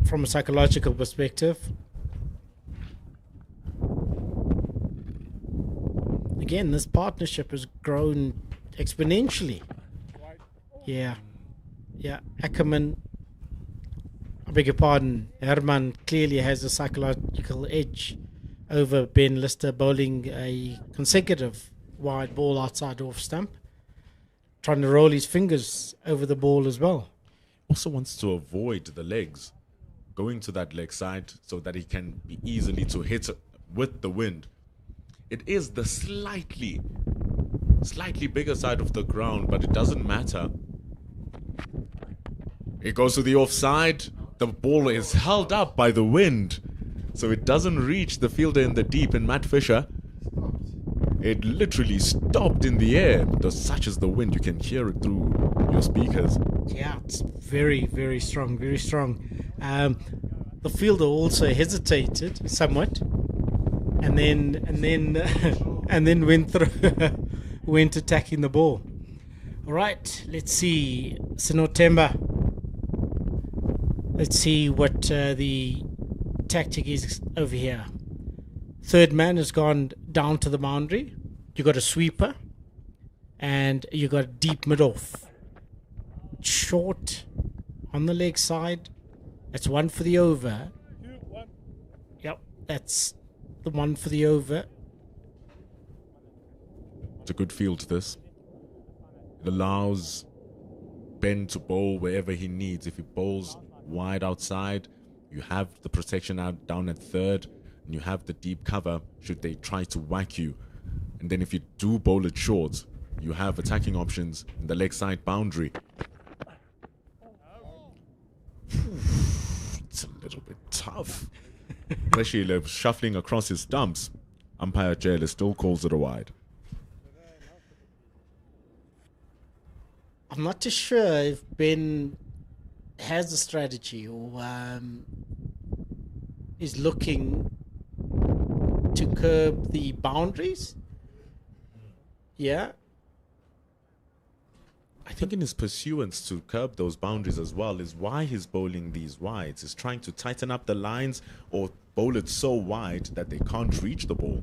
[SPEAKER 5] from a psychological perspective. Again, this partnership has grown exponentially. Yeah, Ackerman, I beg your pardon, Herman clearly has a psychological edge over Ben Lister, bowling a consecutive wide ball outside off stump, trying to roll his fingers over the ball as well.
[SPEAKER 6] Also wants to avoid the legs, going to that leg side so that he can be easily to hit with the wind. It is the slightly bigger side of the ground, but it doesn't matter. It goes to the offside. The ball is held up by the wind, so it doesn't reach the fielder in the deep in Matt Fisher. It literally stopped in the air. Such as the wind, you can hear it through your speakers.
[SPEAKER 5] Yeah, it's very, very strong, very strong. The fielder also hesitated somewhat, and then went through, went attacking the ball. All right, let's see, Sinotemba. Let's see what the tactic is over here. Third man has gone down to the boundary. You got a sweeper, and you got a deep mid-off. Short on the leg side. That's one for the over. Yep, that's the one for the over.
[SPEAKER 6] It's a good field, this. It allows Ben to bowl wherever he needs. If he bowls wide outside, you have the protection out down at third, and you have the deep cover should they try to whack you. And then if you do bowl it short, you have attacking options in the leg side boundary. It's a little bit tough. Especially shuffling across his stumps. Umpire Jailer still calls it a wide.
[SPEAKER 5] I'm not too sure if Ben has a strategy or is looking to curb the boundaries. Yeah.
[SPEAKER 6] I think in his pursuance to curb those boundaries as well is why he's bowling these wides. He's trying to tighten up the lines or bowl it so wide that they can't reach the ball.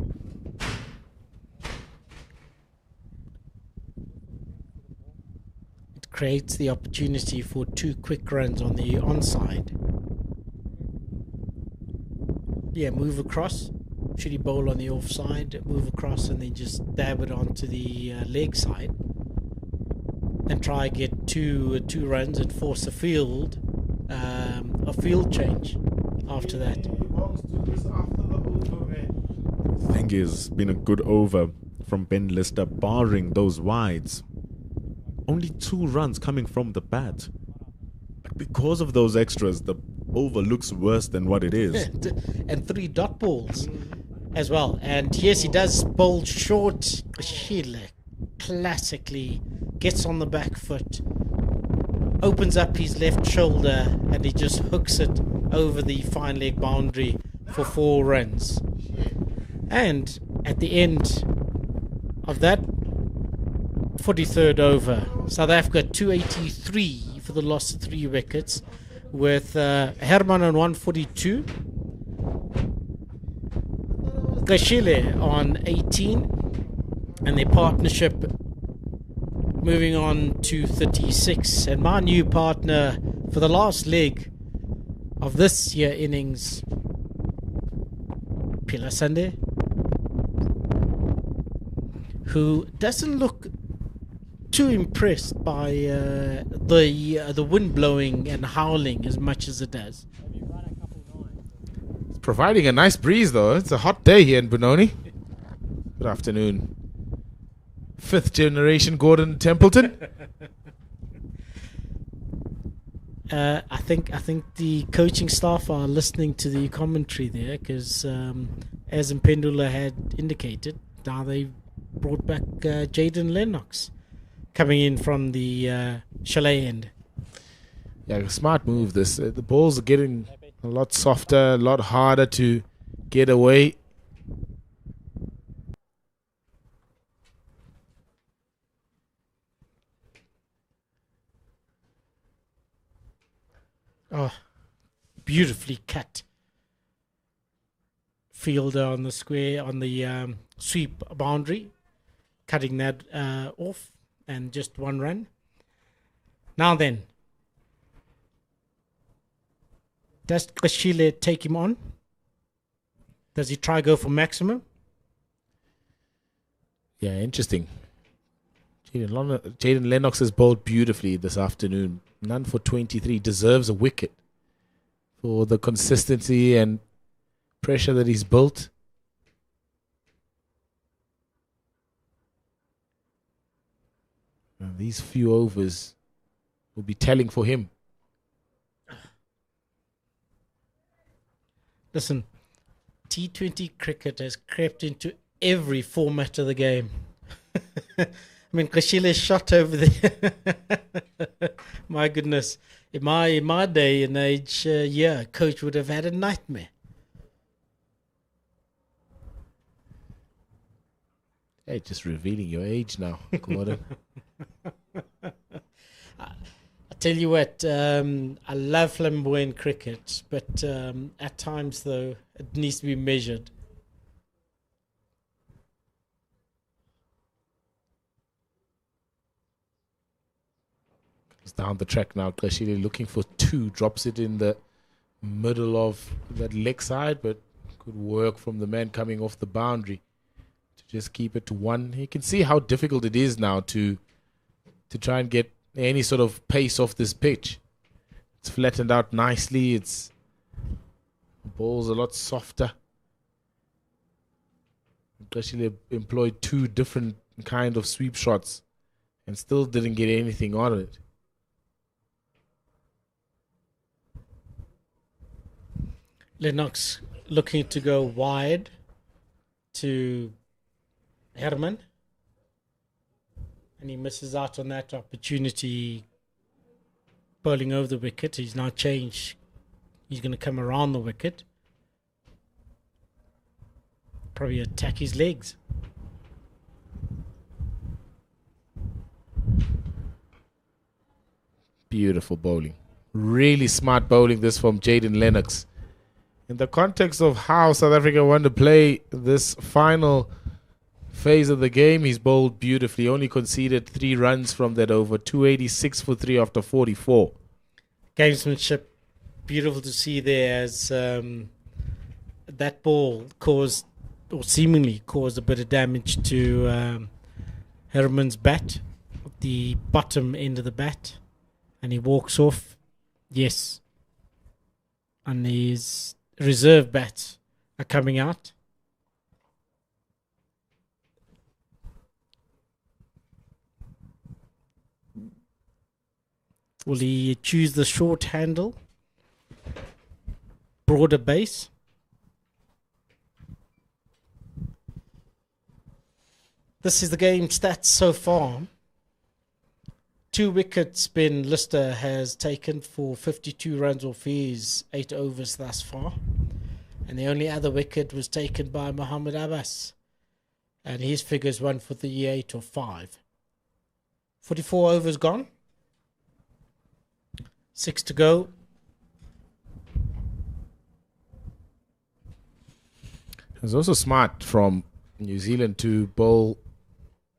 [SPEAKER 5] It creates the opportunity for 2 quick runs on the onside. Yeah, move across. Should he bowl on the offside, move across and then just dab it onto the leg side. And try get two runs and force a field change after that.
[SPEAKER 6] I think it's been a good over from Ben Lister, barring those wides. Only 2 runs coming from the bat. But because of those extras, the over looks worse than what it is.
[SPEAKER 5] And 3 dot balls as well. And yes, he does bowl short. Sheila classically gets on the back foot, opens up his left shoulder, and he just hooks it over the fine leg boundary for 4 runs. And at the end of that 43rd over, South Africa 283 for the loss of 3 wickets, with Herman on 142, Gashile on 18, and their partnership moving on to 36. And my new partner for the last leg of this year innings, Pila Sande, who doesn't look too impressed by the wind blowing and howling as much as it does.
[SPEAKER 7] It's providing a nice breeze, though. It's a hot day here in Benoni. Good afternoon. 5th generation Gordon Templeton.
[SPEAKER 5] I think the coaching staff are listening to the commentary there, because as Mpendula had indicated, now they brought back Jaden Lennox coming in from the chalet end.
[SPEAKER 7] Yeah, smart move this. The balls are getting a lot softer, a lot harder to get away.
[SPEAKER 5] Oh, beautifully cut fielder on the square, on the sweep boundary, cutting that off, and just 1 run. Now then, does Kashile take him on? Does he try go for maximum?
[SPEAKER 7] Yeah, interesting. Jaden Lennox has bowled beautifully this afternoon. None for 23. Deserves a wicket for the consistency and pressure that he's built. And these few overs will be telling for him.
[SPEAKER 5] Listen, T20 cricket has crept into every format of the game. I mean, Kashile's shot over there. My goodness. In my day and age, coach would have had a nightmare.
[SPEAKER 7] Hey, just revealing your age now, Gordon.
[SPEAKER 5] I tell you what, I love flamboyant cricket, but at times, though, it needs to be measured.
[SPEAKER 7] He's down the track now. Kashile looking for 2. Drops it in the middle of that leg side, but good work from the man coming off the boundary to just keep it to 1. You can see how difficult it is now to try and get any sort of pace off this pitch. It's flattened out nicely. The ball's a lot softer. Actually employed 2 different kind of sweep shots and still didn't get anything on it.
[SPEAKER 5] Lennox looking to go wide to Herman. And he misses out on that opportunity, bowling over the wicket. He's now changed. He's going to come around the wicket. Probably attack his legs.
[SPEAKER 7] Beautiful bowling. Really smart bowling this from Jaden Lennox. In the context of how South Africa want to play this final phase of the game, he's bowled beautifully. Only conceded 3 runs from that over. 286 for 3 after 44.
[SPEAKER 5] Gamesmanship, beautiful to see there as that ball caused, or seemingly caused, a bit of damage to Herman's bat, the bottom end of the bat, and he walks off. Yes. And his reserve bats are coming out. Will he choose the short handle, broader base? This is the game stats so far. 2 wickets Ben Lister has taken for 52 runs off his 8 overs thus far. And the only other wicket was taken by Mohammed Abbas. And his figures 1 for the 8 or 5. 44 overs gone. 6 to go.
[SPEAKER 7] It was also smart from New Zealand to bowl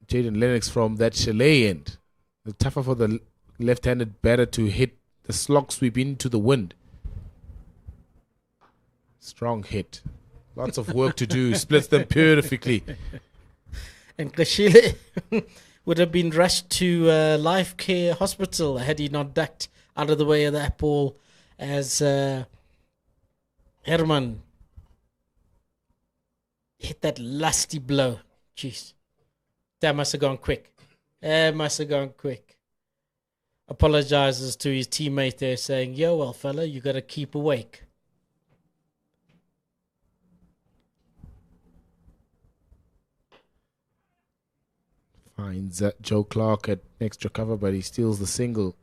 [SPEAKER 7] Jaden Lennox from that chalet end. It's tougher for the left-handed batter to hit the slog sweep into the wind. Strong hit. Lots of work to do. Splits them perfectly.
[SPEAKER 5] And Kashile would have been rushed to Life Care Hospital had he not ducked out of the way of that ball as Herman hit that lusty blow. Jeez. That must have gone quick. Apologizes to his teammate there, saying, "Yo, well, fella, you got to keep awake."
[SPEAKER 7] Finds Joe Clark at extra cover, but he steals the single.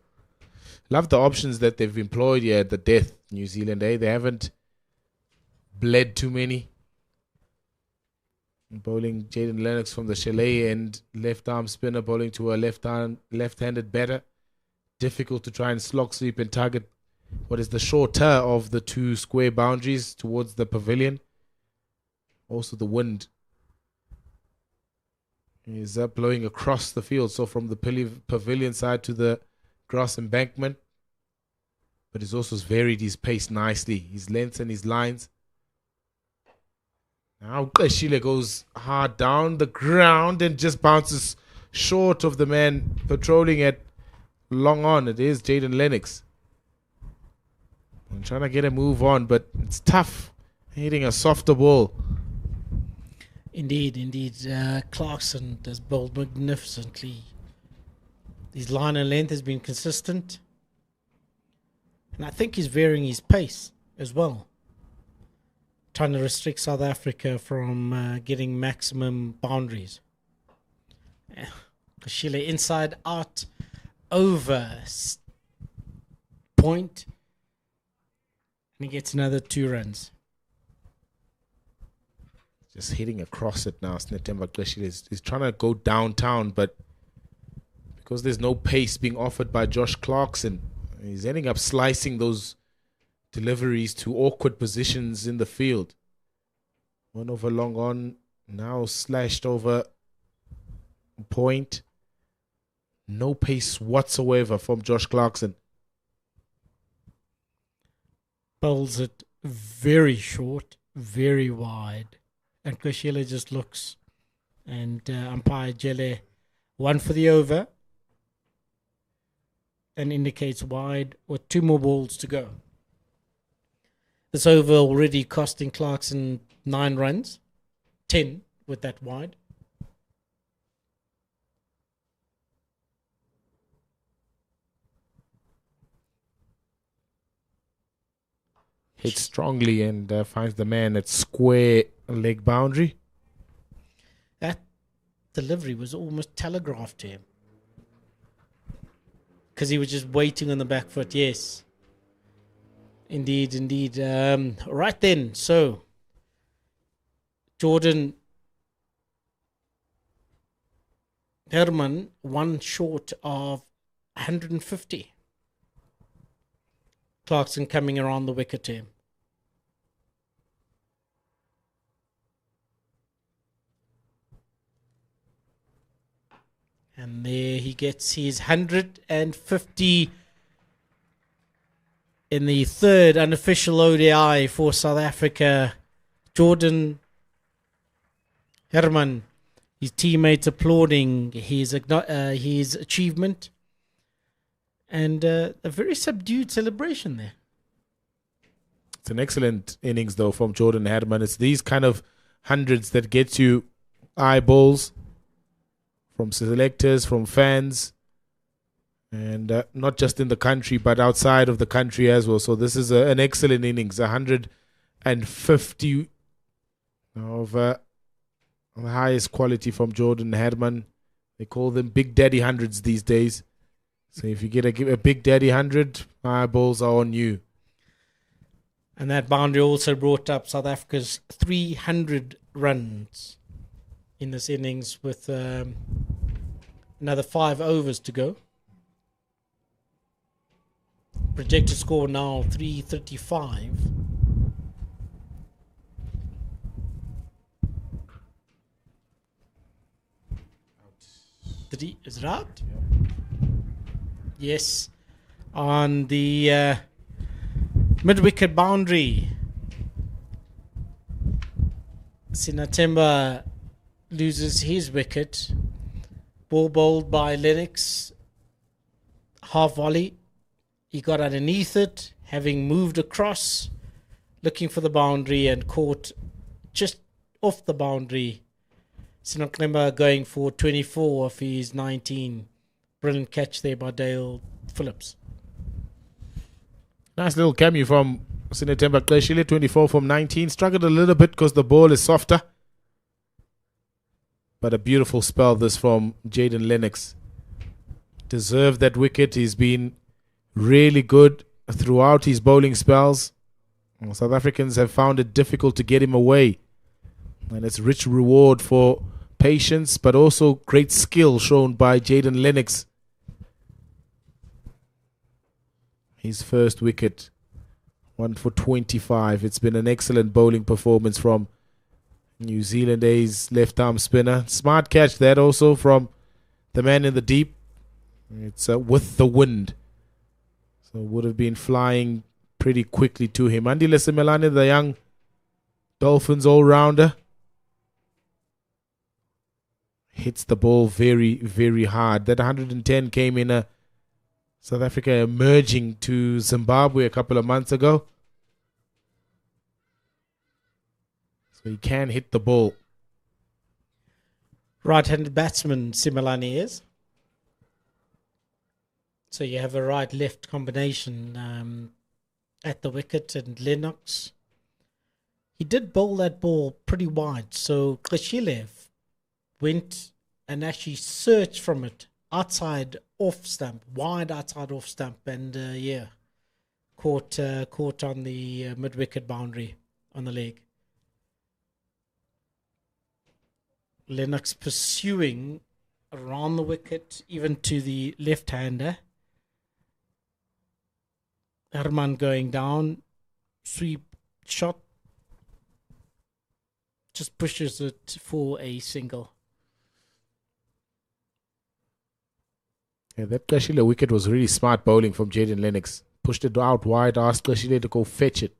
[SPEAKER 7] Love the options that they've employed here at the death, New Zealand. They haven't bled too many. Bowling Jaden Lennox from the chalet end, left arm spinner bowling to a left-handed batter. Difficult to try and slog sweep and target what is the shorter of the 2 square boundaries towards the pavilion. Also the wind is blowing across the field, so from the pavilion side to the grass embankment. But he's also varied his pace nicely, his lengths and his lines. Now Kashile goes hard down the ground and just bounces short of the man patrolling at long on. It is Jaden Lennox. I'm trying to get a move on, but it's tough hitting a softer ball.
[SPEAKER 5] Indeed. Clarkson has bowled magnificently. His line and length has been consistent. And I think he's varying his pace as well. Trying to restrict South Africa from getting maximum boundaries. Kashile inside, out, over, point. And he gets another 2 runs.
[SPEAKER 7] Just hitting across it now. Snetemba Kashile is trying to go downtown, but because there's no pace being offered by Josh Clarkson, he's ending up slicing those deliveries to awkward positions in the field. 1 over long on, now slashed over point. No pace whatsoever from Josh Clarkson.
[SPEAKER 5] Bowls it very short, very wide. And Kashile just looks. And umpire Jele, 1 for the over. And indicates wide with 2 more balls to go. This over already costing Clarkson 9 runs. 10 with that wide.
[SPEAKER 7] Hits strongly and finds the man at square leg boundary.
[SPEAKER 5] That delivery was almost telegraphed to him. Because he was just waiting on the back foot, yes. Indeed, indeed. Right then, so Jordan Herman, one short of 150. Clarkson coming around the wicket to him. And there he gets his 150 in the third unofficial ODI for South Africa. Jordan Herman, his teammates applauding his achievement. And a very subdued celebration there.
[SPEAKER 7] It's an excellent innings, though, from Jordan Herman. It's these kind of hundreds that get you eyeballs from selectors, from fans, and not just in the country, but outside of the country as well. So this is an excellent innings, 150 of the highest quality from Jordan Herman. They call them Big Daddy hundreds these days. So if you get a Big Daddy 100, eyeballs are on you.
[SPEAKER 5] And that boundary also brought up South Africa's 300 runs in this innings with another 5 overs to go. Projected score now 335. Is it out? Yes. On the mid-wicket boundary, Sinatemba loses his wicket. Ball bowled by Lennox. Half volley. He got underneath it, having moved across, looking for the boundary and caught just off the boundary. Sinatemba going for 24 of his 19. Brilliant catch there by Dale Phillips.
[SPEAKER 7] Nice little cameo from Sinatemba Qeshile, 24 from 19. Struggled a little bit because the ball is softer. But a beautiful spell this from Jaden Lennox. Deserved that wicket. He's been really good throughout his bowling spells. South Africans have found it difficult to get him away. And it's rich reward for patience, but also great skill shown by Jaden Lennox. His first wicket, 1 for 25. It's been an excellent bowling performance from New Zealand A's left-arm spinner. Smart catch that also from the man in the deep. It's with the wind. So would have been flying pretty quickly to him. Andile Simelane, the young Dolphins all-rounder, hits the ball very, very hard. That 110 came in South Africa emerging to Zimbabwe a couple of months ago. So he can hit the ball.
[SPEAKER 5] Right-handed batsman Simelane is. So you have a right-left combination at the wicket, and Lennox. He did bowl that ball pretty wide. So Qeshile went and actually searched from it outside off stump, wide outside off stump, and caught on the mid-wicket boundary on the leg. Lennox pursuing around the wicket, even to the left-hander. Herman going down, sweep shot, just pushes it for a single.
[SPEAKER 7] Yeah, that Qeshile wicket was really smart bowling from Jaden Lennox. Pushed it out wide, asked Qeshile to go fetch it.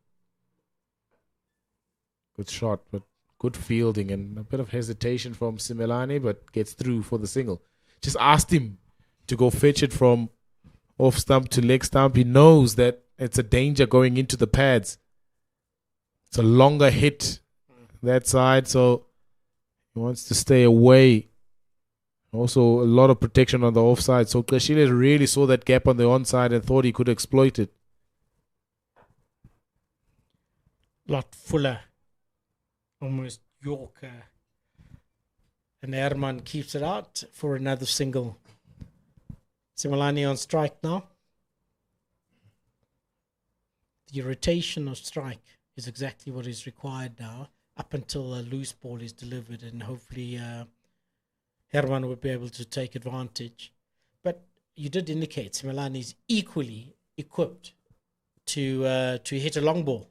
[SPEAKER 7] Good shot, but good fielding and a bit of hesitation from Simelane, but gets through for the single. Just asked him to go fetch it from off stump to leg stump. He knows that it's a danger going into the pads. It's a longer hit that side, so He wants to stay away. Also, a lot of protection on the offside. So Klashile really saw that gap on the onside and thought he could exploit it.
[SPEAKER 5] Lot fuller. Almost Yorker. And Herman keeps it out for another single. Simelane on strike now. The rotation of strike is exactly what is required now, up until a loose ball is delivered, and hopefully Herman will be able to take advantage. But you did indicate Simelane is equally equipped to hit a long ball.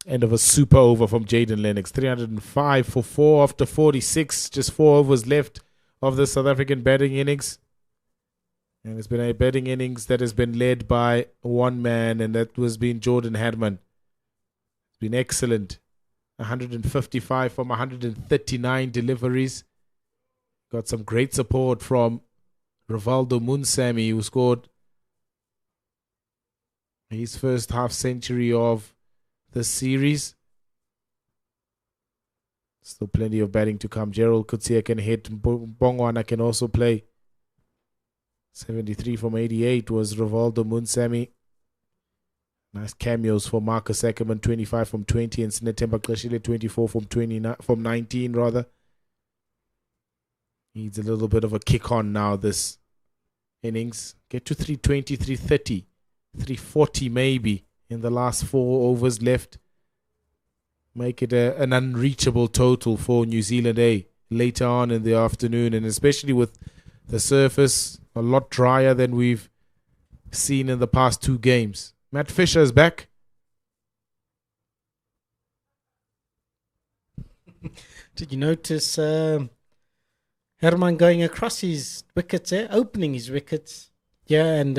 [SPEAKER 7] End of a super over from Jaden Lennox. 305 for 4 after 46. Just 4 overs left of the South African batting innings. And it's been a batting innings that has been led by one man, and that was been Jordan Herman. It's been excellent. 155 from 139 deliveries. Got some great support from Rivaldo Munsami, who scored his first half century of the series. Still plenty of batting to come. Gerald Kutsia can hit. Bongwana can also play. 73 from 88 was Rivaldo Munsami. Nice cameos for Marcus Ackerman, 25 from 20, and Sinetemba Klashile, 24 from 19 rather. Needs a little bit of a kick on now this innings. Get to 320, 330, 340 maybe in the last 4 overs left. Make it an unreachable total for New Zealand A later on in the afternoon, and especially with the surface a lot drier than we've seen in the past 2 games. Matt Fisher is back.
[SPEAKER 5] Did you notice Herman going across his wickets there, opening his wickets? Yeah, and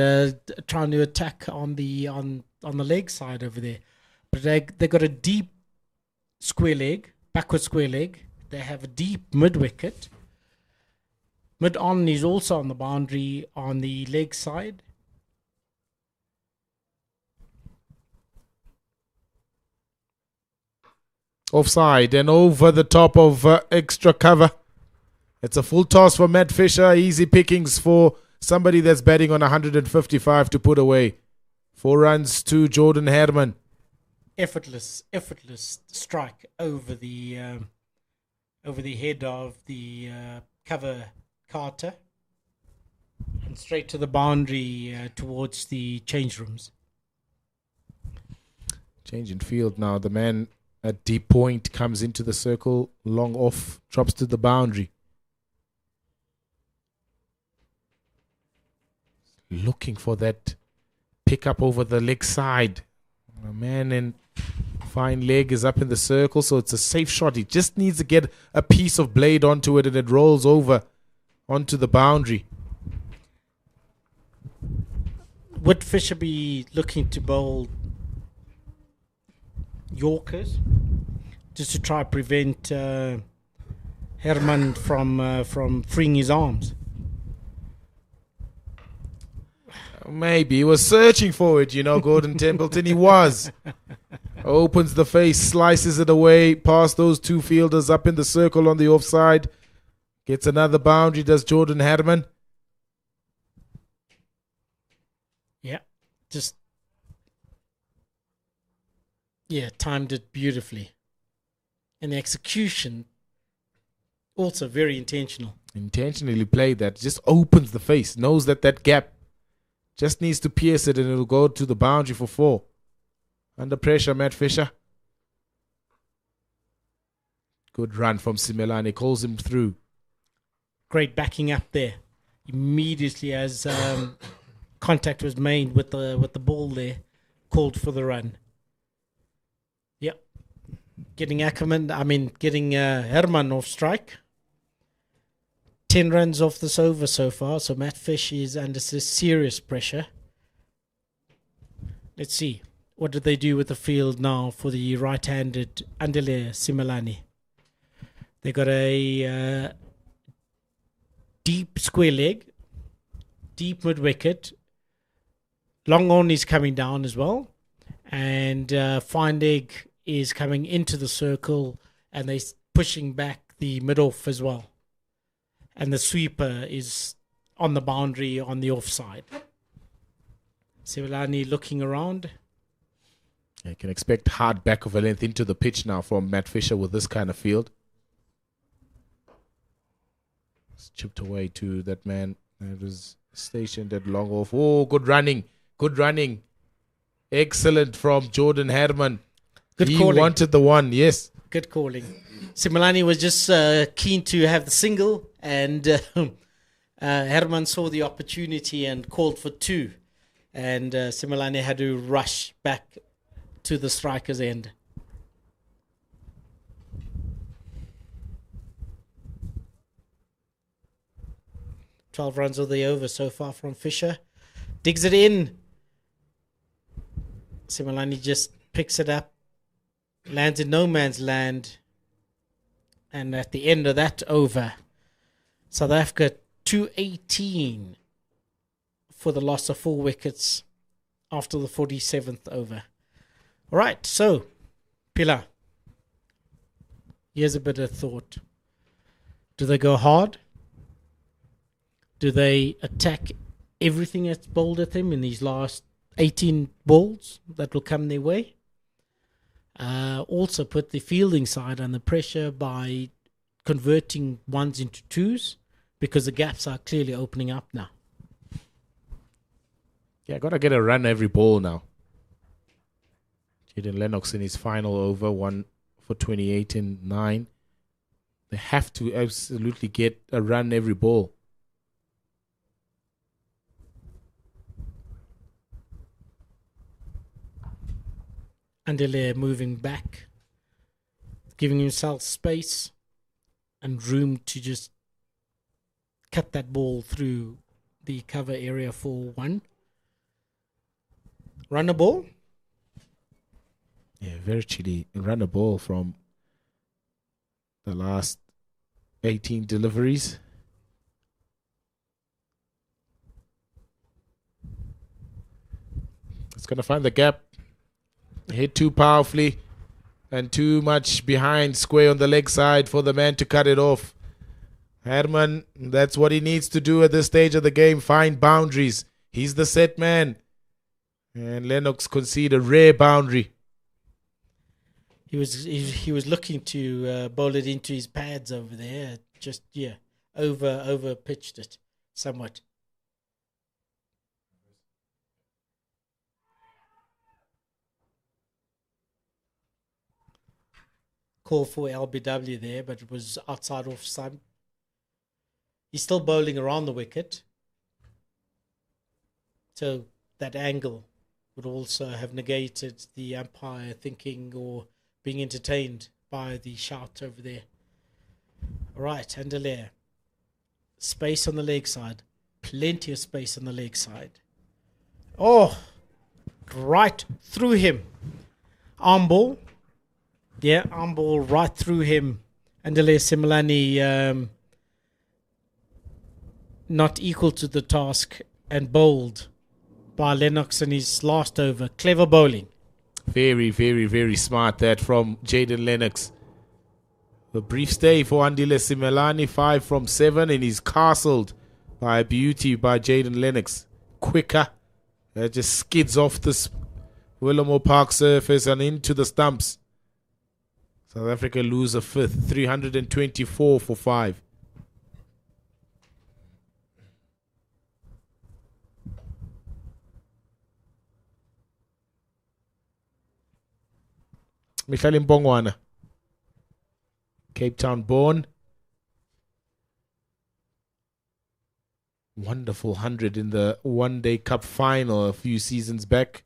[SPEAKER 5] trying to attack on the leg side over there. But they got a deep square leg, backward square leg. They have a deep mid wicket. Mid on is also on the boundary on the leg side.
[SPEAKER 7] Offside and over the top of extra cover. It's a full toss for Matt Fisher. Easy pickings for somebody that's batting on 155 to put away. 4 runs to Jordan Herman.
[SPEAKER 5] Effortless strike over the head of the cover Carter, and straight to the boundary towards the change rooms.
[SPEAKER 7] Change in field now. The man at deep point comes into the circle, long off, drops to the boundary. Looking for that pick up over the leg side. A man in fine leg is up in the circle, so it's a safe shot. He just needs to get a piece of blade onto it, and it rolls over onto the boundary.
[SPEAKER 5] Would Fisher be looking to bowl Yorkers just to try to prevent Herman from freeing his arms?
[SPEAKER 7] Maybe he was searching for it, Gordon Templeton. He was. Opens the face, slices it away past those 2 fielders up in the circle on the offside. Gets another boundary, does Jordan Herman.
[SPEAKER 5] Yeah, timed it beautifully. And the execution, also very intentional.
[SPEAKER 7] Intentionally played that. Just opens the face, knows that gap just needs to pierce it, and it'll go to the boundary for 4. Under pressure, Matt Fisher. Good run from Simelane, calls him through.
[SPEAKER 5] Great backing up there. Immediately as contact was made with the ball there, called for the run. Yep. Getting Herman off strike. 10 runs off this over so far, so Matt Fish is under serious pressure. Let's see. What did they do with the field now for the right-handed Andile Simelane? They got a deep square leg, deep mid-wicket. Long on is coming down as well. And Findeg is coming into the circle, and they're pushing back the mid-off as well. And the sweeper is on the boundary on the offside. Simelane looking around.
[SPEAKER 7] You can expect hard back of a length into the pitch now from Matt Fisher with this kind of field. It's chipped away to that man that was stationed at long off. Oh, good running. Good running. Excellent from Jordan Herman.
[SPEAKER 5] Good
[SPEAKER 7] he
[SPEAKER 5] calling.
[SPEAKER 7] wanted the one, yes.
[SPEAKER 5] Good calling. Simelane was just keen to have the single, and Herman saw the opportunity and called for two. And Simelane had to rush back to the striker's end. "12 runs of the over so far from Fisher. Digs it in. Simelane just picks it up, lands in no man's land. And at the end of that over, South Africa 218 for the loss of 4 wickets after the 47th over. All right, so, Pilar, here's a bit of thought. Do they go hard? Do they attack everything that's bowled at them in these last 18 balls that will come their way? Also put the fielding side under pressure by converting ones into twos, because the gaps are clearly opening up now.
[SPEAKER 7] Yeah, got to get a run every ball now. Jaden Lennox in his final over, 1 for 28 in 9. They have to absolutely get a run every ball.
[SPEAKER 5] Andile moving back, giving himself space and room to just cut that ball through the cover area for 1. Run a ball.
[SPEAKER 7] Yeah, virtually run a ball from the last 18 deliveries. It's going to find the gap. Hit too powerfully and too much behind square on the leg side for the man to cut it off. Herman, that's what he needs to do at this stage of the game. Find boundaries. He's the set man. And Lennox concede a rare boundary.
[SPEAKER 5] He was looking to bowl it into his pads over there. Just over pitched it somewhat. Call for LBW there, but it was outside off side. He's still bowling around the wicket, so that angle would also have negated the umpire thinking or being entertained by the shout over there. All right, Andelaire. Space on the leg side. Plenty of space on the leg side. Oh, right through him. Arm ball. Yeah, arm ball right through him. Andelaire Simelane not equal to the task and bowled by Lennox in his last over. Clever bowling.
[SPEAKER 7] Very, very, very smart that from Jaden Lennox. A brief stay for Andile Simelane, 5 from 7, and he's castled by a beauty by Jaden Lennox. Quicker. Just skids off this Willamore Park surface and into the stumps. South Africa lose a 5th, 324 for 5. Mihlali Mbongwana, Cape Town born. Wonderful 100 in the One Day Cup final a few seasons back.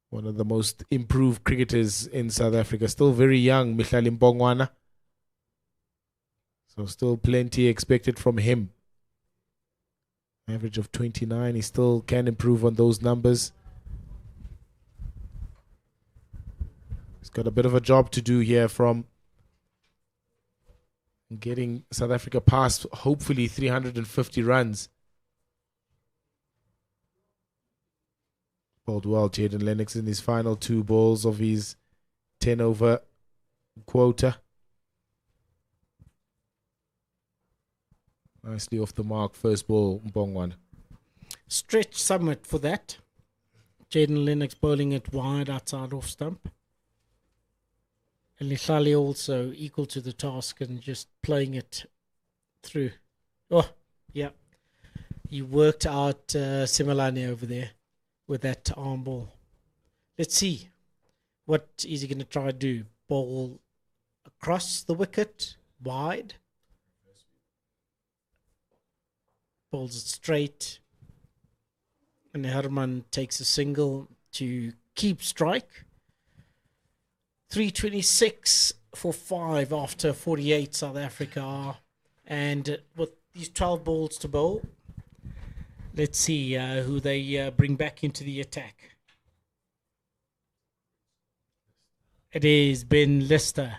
[SPEAKER 7] One of the most improved cricketers in South Africa. Still very young, Mihlali Mbongwana. So still plenty expected from him. Average of 29. He still can improve on those numbers. He's got a bit of a job to do here from getting South Africa past hopefully 350 runs. Bowled well, Jaden Lennox in his final 2 balls of his 10 over quota. Nicely off the mark, first ball, Mbongwan.
[SPEAKER 5] Stretch somewhat for that. Jaden Lennox bowling it wide outside off stump. And Lihlali also equal to the task and just playing it through. Oh, yeah. He worked out Simalani over there with that arm ball. Let's see. What is he going to try to do? Ball across the wicket, wide. Bowls it straight. And Herman takes a single to keep strike. 326 for 5 after 48 South Africa. And with these 12 balls to bowl, let's see who they bring back into the attack. It is Ben Lister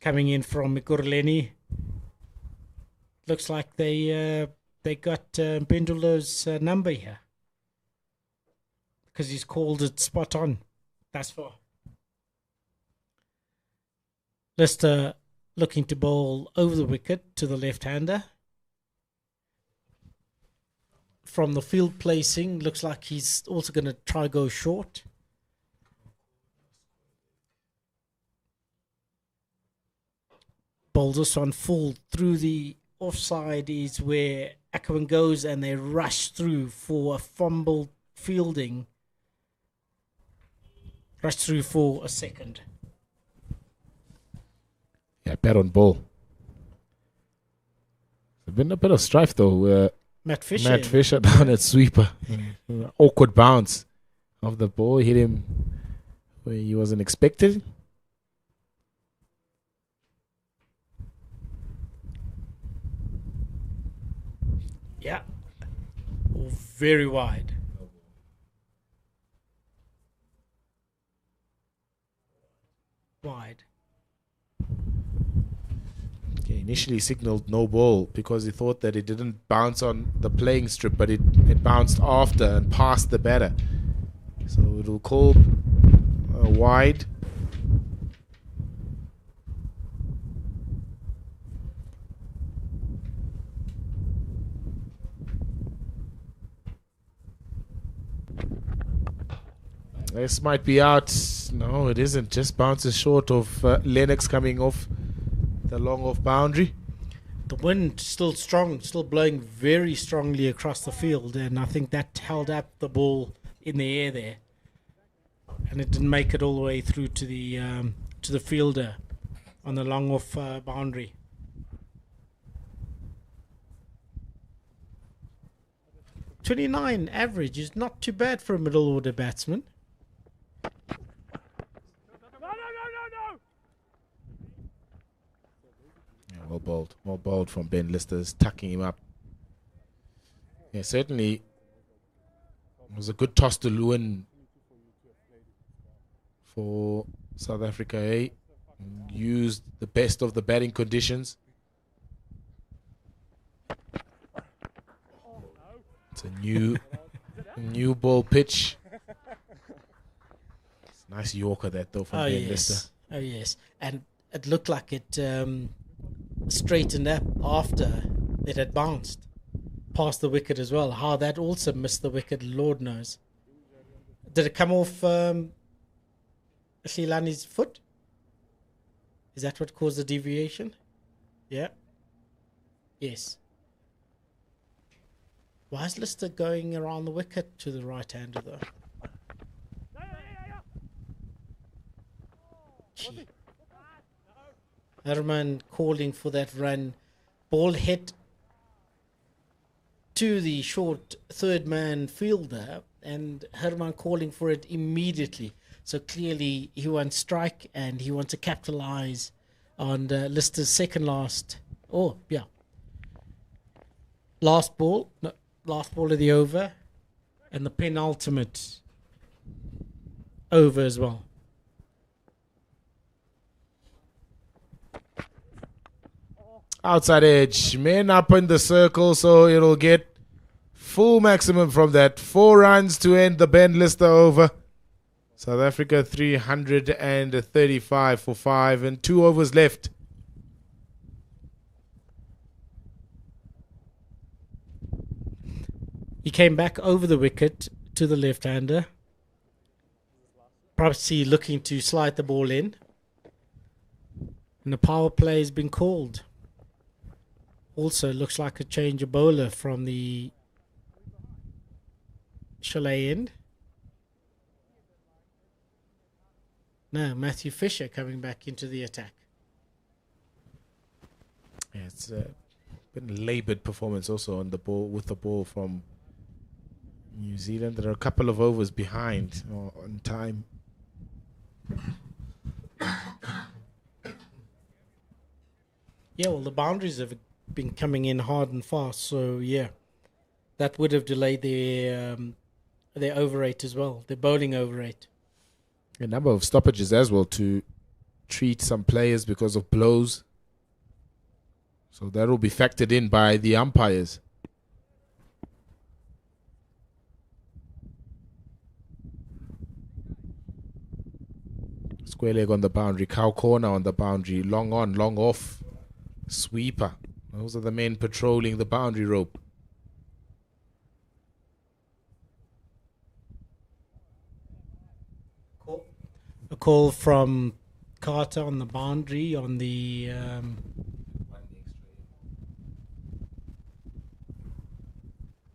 [SPEAKER 5] coming in from Mikurleni. Looks like they got Pendulo's number here, because he's called it spot on. That's far. Lister looking to bowl over the wicket to the left-hander. From the field placing, looks like he's also going to try go short. Bowls this one full through the offside is where Ackerman goes, and they rush through for a fumble fielding. Rush through for a second.
[SPEAKER 7] Yeah, bat on ball. There's been a bit of strife though.
[SPEAKER 5] Matt Fisher.
[SPEAKER 7] Matt Fisher down at sweeper. Awkward bounce of the ball. Hit him where he wasn't expected.
[SPEAKER 5] Yeah. Oh, very wide. Wide.
[SPEAKER 7] Okay, initially signaled no ball because he thought that it didn't bounce on the playing strip, but it bounced after and past the batter. So it'll call wide. This might be out. No, it isn't. Just bounces short of Lennox coming off the long off boundary.
[SPEAKER 5] The wind still strong, still blowing very strongly across the field, and I think that held up the ball in the air there, and it didn't make it all the way through to the fielder on the long off boundary. .29 average is not too bad for a middle order batsman.
[SPEAKER 7] Well bowled from Ben Lister's, tucking him up. Yeah, certainly it was a good toss to Lewin for South Africa. Used the best of the batting conditions. It's a new ball pitch. It's a nice Yorker that though from Ben Lister.
[SPEAKER 5] Oh yes, and it looked like it straightened up after it had bounced past the wicket as well. How that also missed the wicket, Lord knows. Did it come off Shilani's foot? Is that what caused the deviation? Yeah. Yes. Why is Lister going around the wicket to the right-hander though? Gee. Herman calling for that run. Ball hit to the short third man fielder, and Herman calling for it immediately. So clearly he wants strike and he wants to capitalize on Lister's second last. Oh, yeah. Last ball of the over, and the penultimate over as well.
[SPEAKER 7] Outside edge, men up in the circle, so it'll get full maximum from that. 4 runs to end the Ben Lister over. South Africa 335 for 5 and 2 overs left.
[SPEAKER 5] He came back over the wicket to the left-hander. Probably looking to slide the ball in. And the power play has been called. Also looks like a change of bowler from the Chalet end. No, Matthew Fisher coming back into the attack.
[SPEAKER 7] Yeah, it's been a laboured performance also on the ball with the ball from New Zealand. There are a couple of overs behind on time.
[SPEAKER 5] Yeah, well, the boundaries have been coming in hard and fast, so yeah, that would have delayed their over rate as well, their bowling over rate.
[SPEAKER 7] A number of stoppages as well to treat some players because of blows. So that will be factored in by the umpires. Square leg on the boundary, cow corner on the boundary, long on, long off, sweeper. Those are the men patrolling the boundary rope.
[SPEAKER 5] A call from Carter on the boundary on the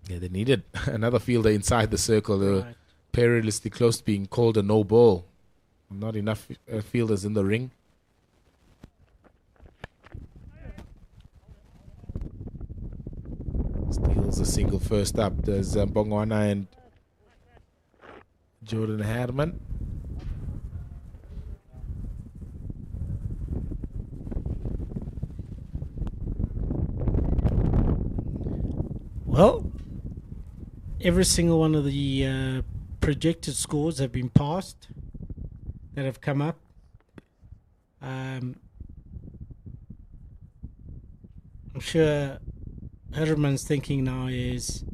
[SPEAKER 7] Yeah, they needed another fielder inside the circle. They were
[SPEAKER 5] right.
[SPEAKER 7] perilously close to being called a no ball. Not enough fielders in the ring. Steals a single first up. There's Bongwana and Jordan Herman.
[SPEAKER 5] Well, every single one of the projected scores have been passed that have come up. I'm sure Herman's thinking now is,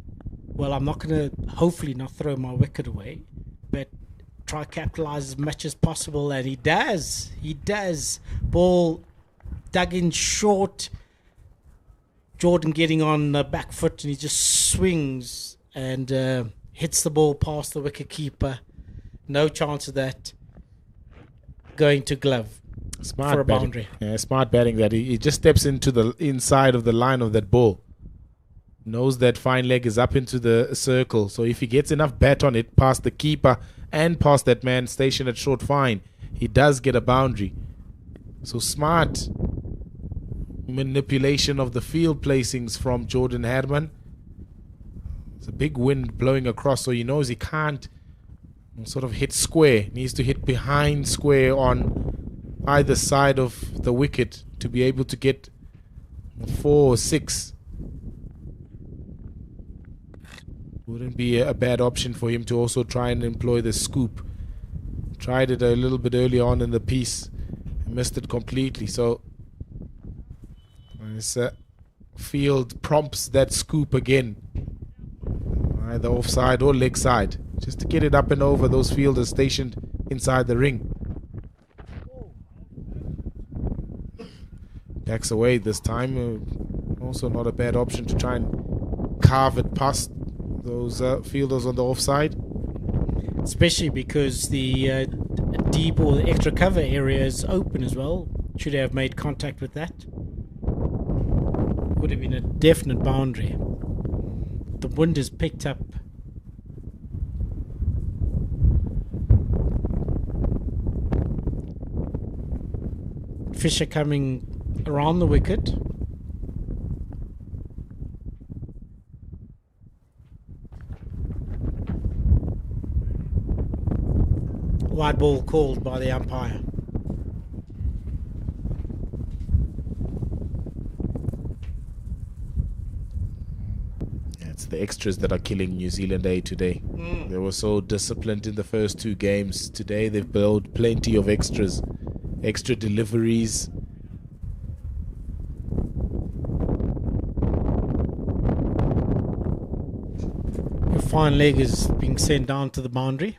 [SPEAKER 5] well, I'm not going to hopefully not throw my wicket away, but try capitalize as much as possible, and he does. He does. Ball dug in short. Jordan getting on the back foot, and he just swings and hits the ball past the wicket keeper. No chance of that going to glove
[SPEAKER 7] Smart
[SPEAKER 5] for a
[SPEAKER 7] batting.
[SPEAKER 5] boundary.
[SPEAKER 7] Yeah, smart batting that he just steps into the inside of the line of that ball. Knows that fine leg is up into the circle. So if he gets enough bat on it past the keeper and past that man stationed at short fine, he does get a boundary. So smart manipulation of the field placings from Jordan Herman. It's a big wind blowing across, so he knows he can't sort of hit square. Needs to hit behind square on either side of the wicket to be able to get 4 or 6. Wouldn't be a bad option for him to also try and employ the scoop. Tried it a little bit early on in the piece, missed it completely. So this field prompts that scoop again, either offside or leg side, just to get it up and over those fielders stationed inside the ring. Backs away this time. Also not a bad option to try and carve it past those fielders on the offside.
[SPEAKER 5] Especially because the deep or the extra cover area is open as well. Should have made contact with that. Would have been a definite boundary. The wind is picked up. Fisher coming around the wicket. Wide ball called by the umpire.
[SPEAKER 7] It's the extras that are killing New Zealand A today. They were so disciplined in the first 2 games. Today they've built plenty of extras. Extra deliveries.
[SPEAKER 5] fine leg is being sent down to the boundary.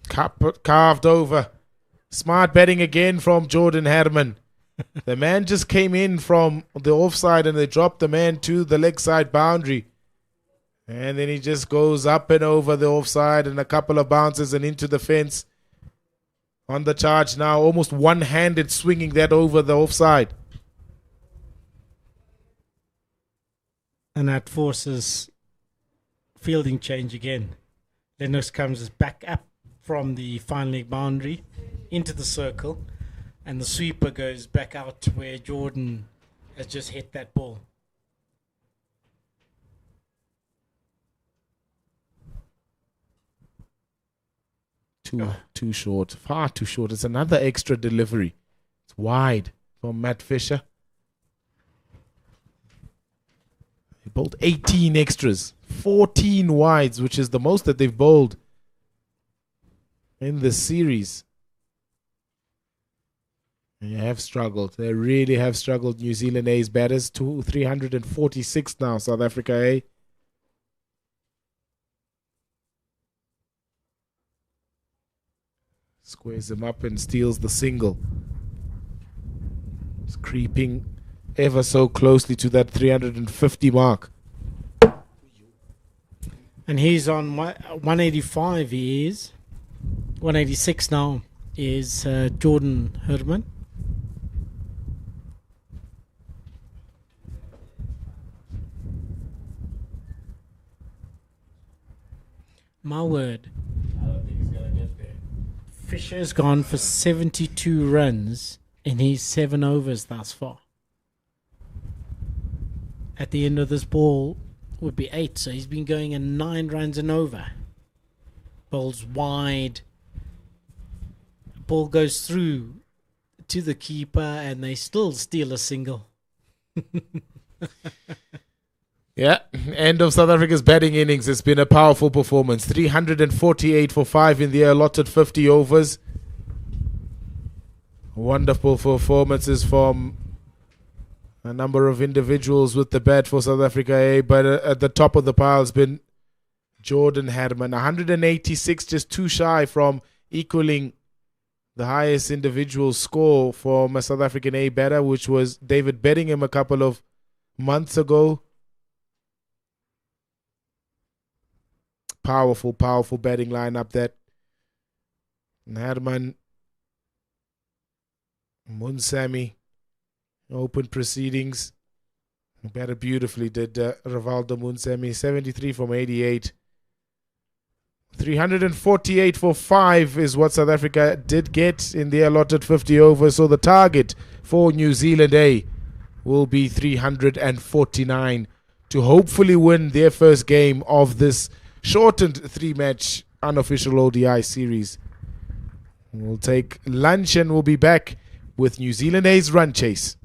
[SPEAKER 7] Carved over. Smart betting again from Jordan Herman. The man just came in from the offside and they dropped the man to the leg side boundary. And then he just goes up and over the offside and a couple of bounces and into the fence. On the charge now, almost one-handed swinging that over the offside.
[SPEAKER 5] And that forces fielding change again. Lennox comes back up from the fine leg boundary into the circle, and the sweeper goes back out where Jordan has just hit that ball.
[SPEAKER 7] Too short. Far too short. It's another extra delivery. It's wide from Matt Fisher. They bowled 18 extras. 14 wides, which is the most that they've bowled in this series. They have struggled. They really have struggled. New Zealand A's batters. 346 now, South Africa A. Squares him up and steals the single. It's creeping ever so closely to that 350 mark.
[SPEAKER 5] And he's on 185. He is 186 now. Is Jordan Herman. My word. Fisher's gone for 72 runs in his 7 overs thus far. At the end of this ball would be 8, so he's been going in 9 runs and over. Ball's wide. Ball goes through to the keeper and they still steal a single.
[SPEAKER 7] Yeah, end of South Africa's batting innings. It's been a powerful performance. 348 for 5 in the allotted 50 overs. Wonderful performances from a number of individuals with the bat for South Africa A, but at the top of the pile has been Jordan Herman. 186, just too shy from equaling the highest individual score from a South African A batter, which was David Bedingham a couple of months ago. Powerful batting lineup that Herman, Munsami, open proceedings. Batted beautifully, did Rivaldo Munsami. 73 from 88. 348 for 5 is what South Africa did get in the allotted 50 overs. So the target for New Zealand A will be 349 to hopefully win their first game of this shortened 3-match unofficial ODI series. We'll take lunch and we'll be back with New Zealand A's run chase.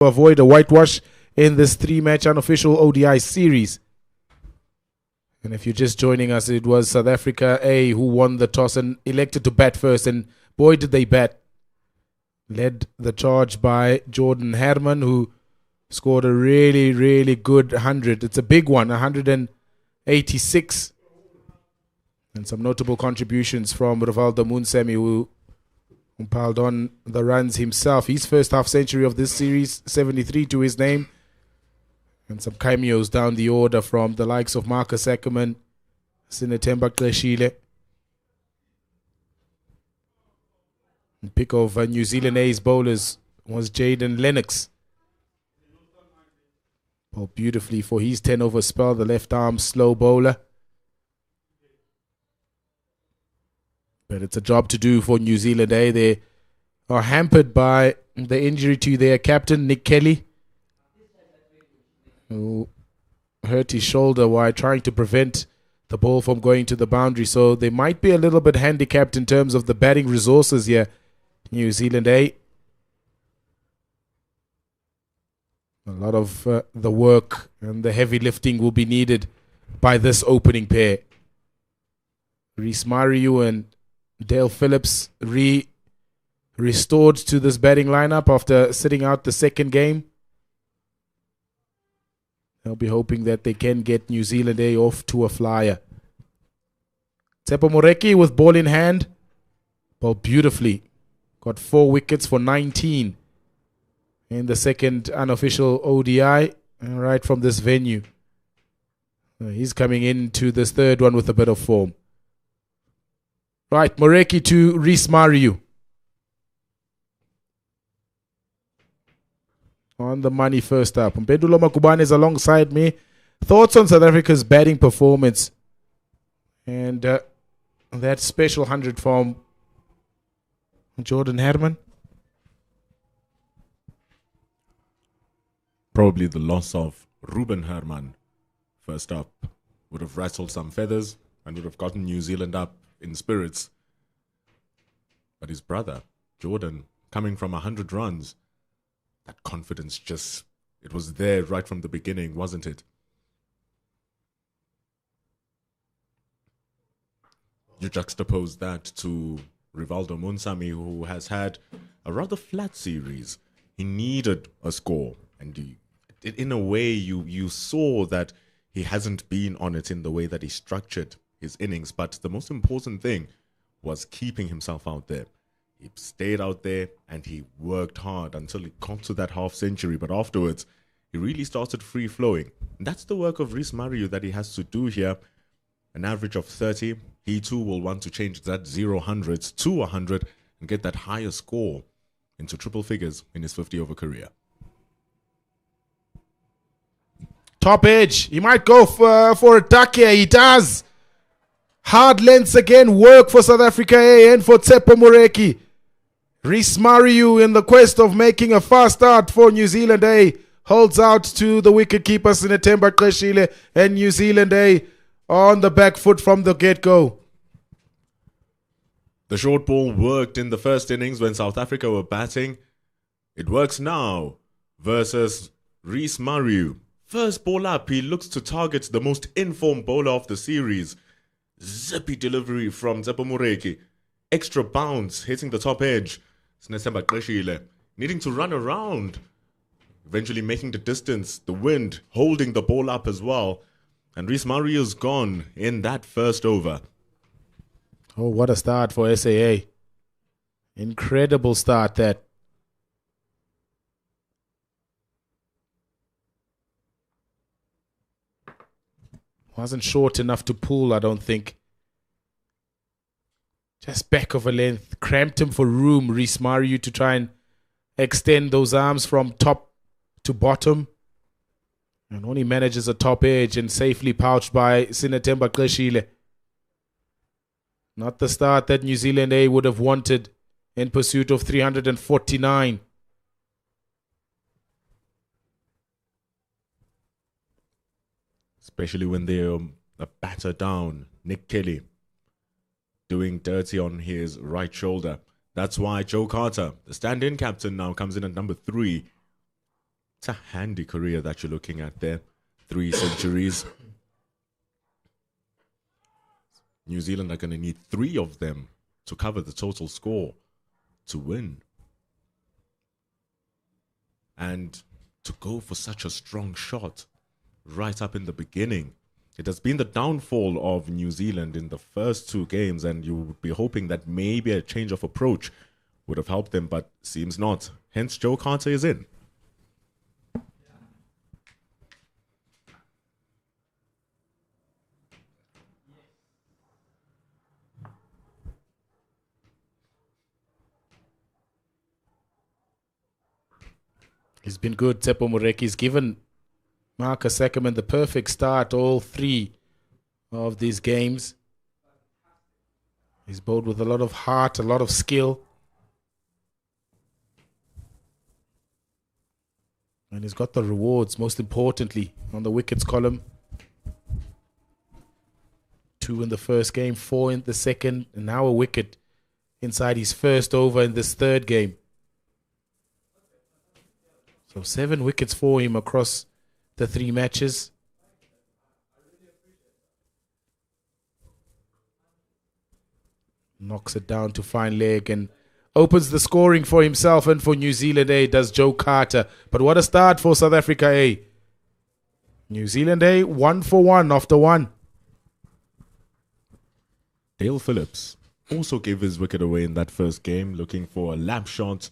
[SPEAKER 7] avoid a whitewash in this 3-match unofficial ODI series. And if you're just joining us, it was South Africa A who won the toss and elected to bat first. And boy, did they bat. Led the charge by Jordan Herman, who scored a really, really good 100. It's a big one, 186. And some notable contributions from Rivaldo Munsemi, who piled on the runs himself. His first half century of this series, 73 to his name. And some cameos down the order from the likes of Marcus Ackerman, Sinatemba Kleshile. Pick of New Zealand A's bowlers was Jaden Lennox. Bowled beautifully for his 10-over spell, the left arm slow bowler. But it's a job to do for New Zealand A. They are hampered by the injury to their captain, Nick Kelly, who hurt his shoulder while trying to prevent the ball from going to the boundary. So they might be a little bit handicapped in terms of the batting resources here, New Zealand A. A lot of the work and the heavy lifting will be needed by this opening pair. Reece Mariu and Dale Phillips restored to this batting lineup after sitting out the second game. They'll be hoping that they can get New Zealand A off to a flyer. Tsepo Moreki with ball in hand. Bowled beautifully. Got 4 wickets for 19 in the second unofficial ODI right from this venue. He's coming into this third one with a bit of form. Right, Moreki to Reece Mariu. On the money first up. Mpendulo Makubane is alongside me. Thoughts on South Africa's batting performance and that special 100 from Jordan Herman?
[SPEAKER 6] Probably the loss of Ruben Herman first up would have rattled some feathers and would have gotten New Zealand up in spirits. But his brother, Jordan, coming from 100 runs, that confidence just, it was there right from the beginning, wasn't it? You juxtapose that to Rivaldo Munsami, who has had a rather flat series. He needed a score, and in a way, you saw that he hasn't been on it in the way that he structured his innings. But the most important thing was keeping himself out there. He stayed out there and he worked hard until he got to that half century. But afterwards, he really started free flowing. And that's the work of Reece Mariu that he has to do here. An average of 30. He too will want to change that 0-100s to 100 and get that higher score into triple figures in his 50-over career.
[SPEAKER 7] Top edge. He might go for a duck here. He does. Hard lengths again. Work for South Africa A and for Tsepo Moreki. Reece Mariu in the quest of making a fast start for New Zealand A. Holds out to the wicketkeeper Sinatemba Kleshile, and New Zealand A on the back foot from the get-go.
[SPEAKER 6] The short ball worked in the first innings when South Africa were batting. It works now versus Reece Mariu. First ball up, he looks to target the most informed bowler of the series. Zippy delivery from Tsepo Moreki. Extra bounce, hitting the top edge. Sinatemba Kleshile needing to run around. Eventually making the distance. The wind holding the ball up as well. And Reece Mariu's gone in that first over.
[SPEAKER 7] Oh, what a start for SAA. Incredible start that. Wasn't short enough to pull, I don't think. Just back of a length. Cramped him for room, Reece Mariu, to try and extend those arms from top to bottom. And only manages a top edge and safely pouched by Sinatemba Kleshile. Not the start that New Zealand A would have wanted in pursuit of 349.
[SPEAKER 6] Especially when they're a batter down. Nick Kelly doing dirty on his right shoulder. That's why Joe Carter, the stand-in captain, now comes in at number 3. It's a handy career that you're looking at there. 3 centuries. New Zealand are going to need 3 of them to cover the total score to win. And to go for such a strong shot right up in the beginning. It has been the downfall of New Zealand in the first 2 games, and you would be hoping that maybe a change of approach would have helped them, but seems not. Hence, Joe Carter is in.
[SPEAKER 7] He's been good, Tsepo Moreki. He's given Marcus Ackerman the perfect start all 3 of these games. He's bowled with a lot of heart, a lot of skill. And he's got the rewards, most importantly, on the wickets column. 2 in the first game, 4 in the second, and now a wicket inside his first over in this third game. So 7 wickets for him across the 3 matches. Knocks it down to fine leg and opens the scoring for himself and for New Zealand A, does Joe Carter. But what a start for South Africa A. New Zealand A, 1 for 1 after 1.
[SPEAKER 6] Dale Phillips also gave his wicket away in that first game, looking for a lap shot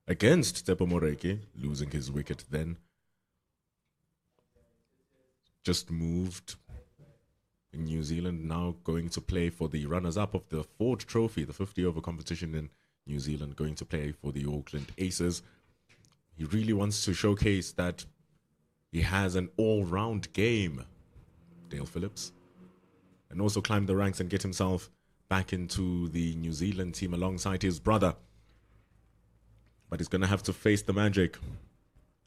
[SPEAKER 6] against Tsepo Moreki, losing his wicket then. Just moved in New Zealand, now going to play for the runners-up of the Ford Trophy, the 50-over competition in New Zealand, going to play for the Auckland Aces. He really wants to showcase that he has an all-round game, Dale Phillips, and also climb the ranks and get himself back into the New Zealand team alongside his brother. But he's going to have to face the magic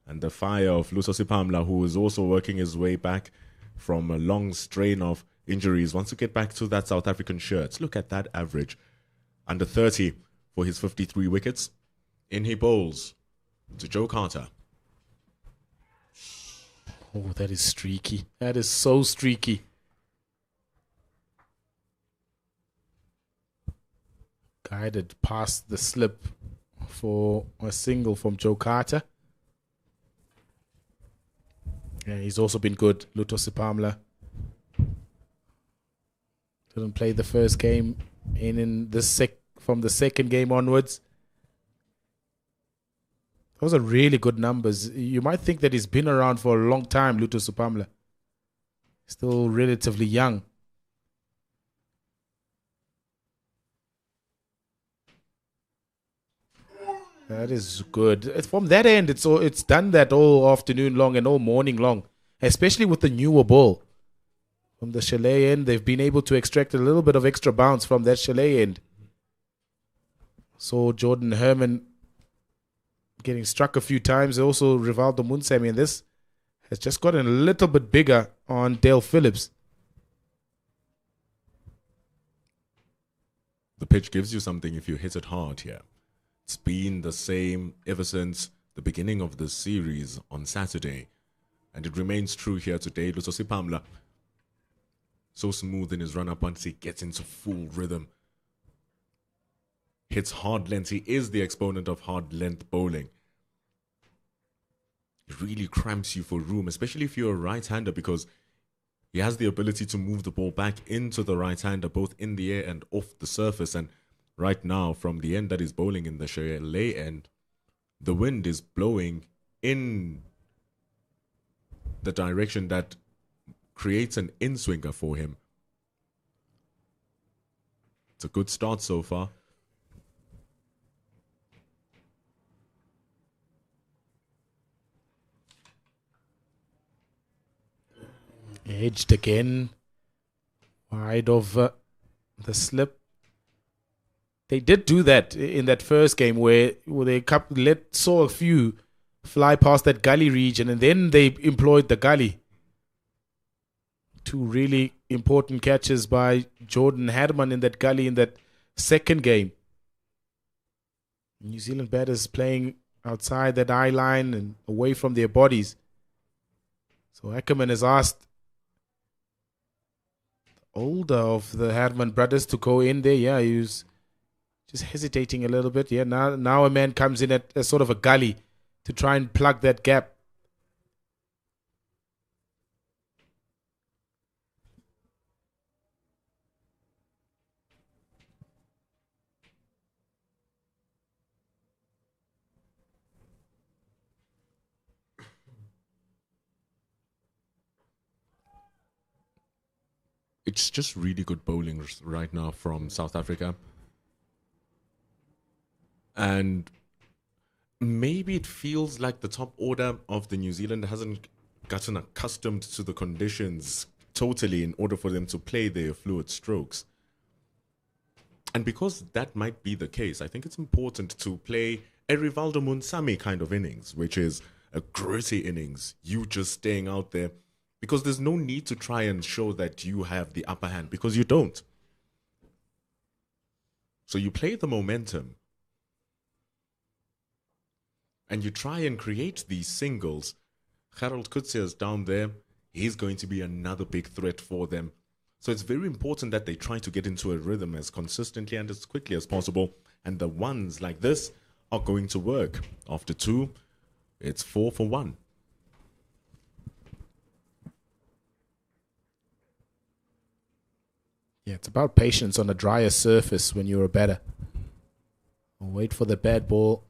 [SPEAKER 6] and the fire of Luso Sipamla, who is also working his way back from a long strain of injuries. Wants to get back to that South African shirt. Look at that average. Under 30 for his 53 wickets. In he bowls to Joe Carter.
[SPEAKER 7] Oh, that is streaky. That is so streaky. Guided past the slip for a single from Joe Carter. Yeah, he's also been good, Luto Sipamla. Didn't play the first game in the from the second game onwards. Those are really good numbers. You might think that he's been around for a long time, Luto Sipamla. Still relatively young. That is good. From that end, it's done that all afternoon long and all morning long, especially with the newer ball. From the chalet end, they've been able to extract a little bit of extra bounce from that chalet end. Saw Jordan Herman getting struck a few times. Also, Rivaldo Munsemi, and this has just gotten a little bit bigger on Dale Phillips.
[SPEAKER 6] The pitch gives you something if you hit it hard here. It's been the same ever since the beginning of the series on Saturday. And it remains true here today. Luso Sipamla, so smooth in his run-up once he gets into full rhythm. Hits hard length. He is the exponent of hard length bowling. It really cramps you for room, especially if you're a right-hander, because he has the ability to move the ball back into the right-hander, both in the air and off the surface. And right now, from the end that is bowling in the chalet end, the wind is blowing in the direction that creates an in-swinger for him. It's a good start so far.
[SPEAKER 7] Edged again, wide of the slip. They did do that in that first game where they saw a few fly past that gully region, and then they employed the gully. 2 really important catches by Jordan Herman in that gully in that second game. New Zealand batters playing outside that eye line and away from their bodies. So Ackerman has asked the older of the Herman brothers to go in there. Yeah, he was just hesitating a little bit. Yeah, now a man comes in at a sort of a gully to try and plug that gap.
[SPEAKER 6] It's just really good bowling right now from South Africa. And maybe it feels like the top order of the New Zealand hasn't gotten accustomed to the conditions totally in order for them to play their fluid strokes. And because that might be the case, I think it's important to play a Rivaldo Munsami kind of innings, which is a gritty innings, you just staying out there, because there's no need to try and show that you have the upper hand, because you don't. So you play the momentum and you try and create these singles. Harold Kutsia down there. He's going to be another big threat for them. So it's very important that they try to get into a rhythm as consistently and as quickly as possible. And the ones like this are going to work. After 2, it's 4 for 1.
[SPEAKER 7] Yeah, it's about patience on a drier surface when you're a batter. Wait for the bad ball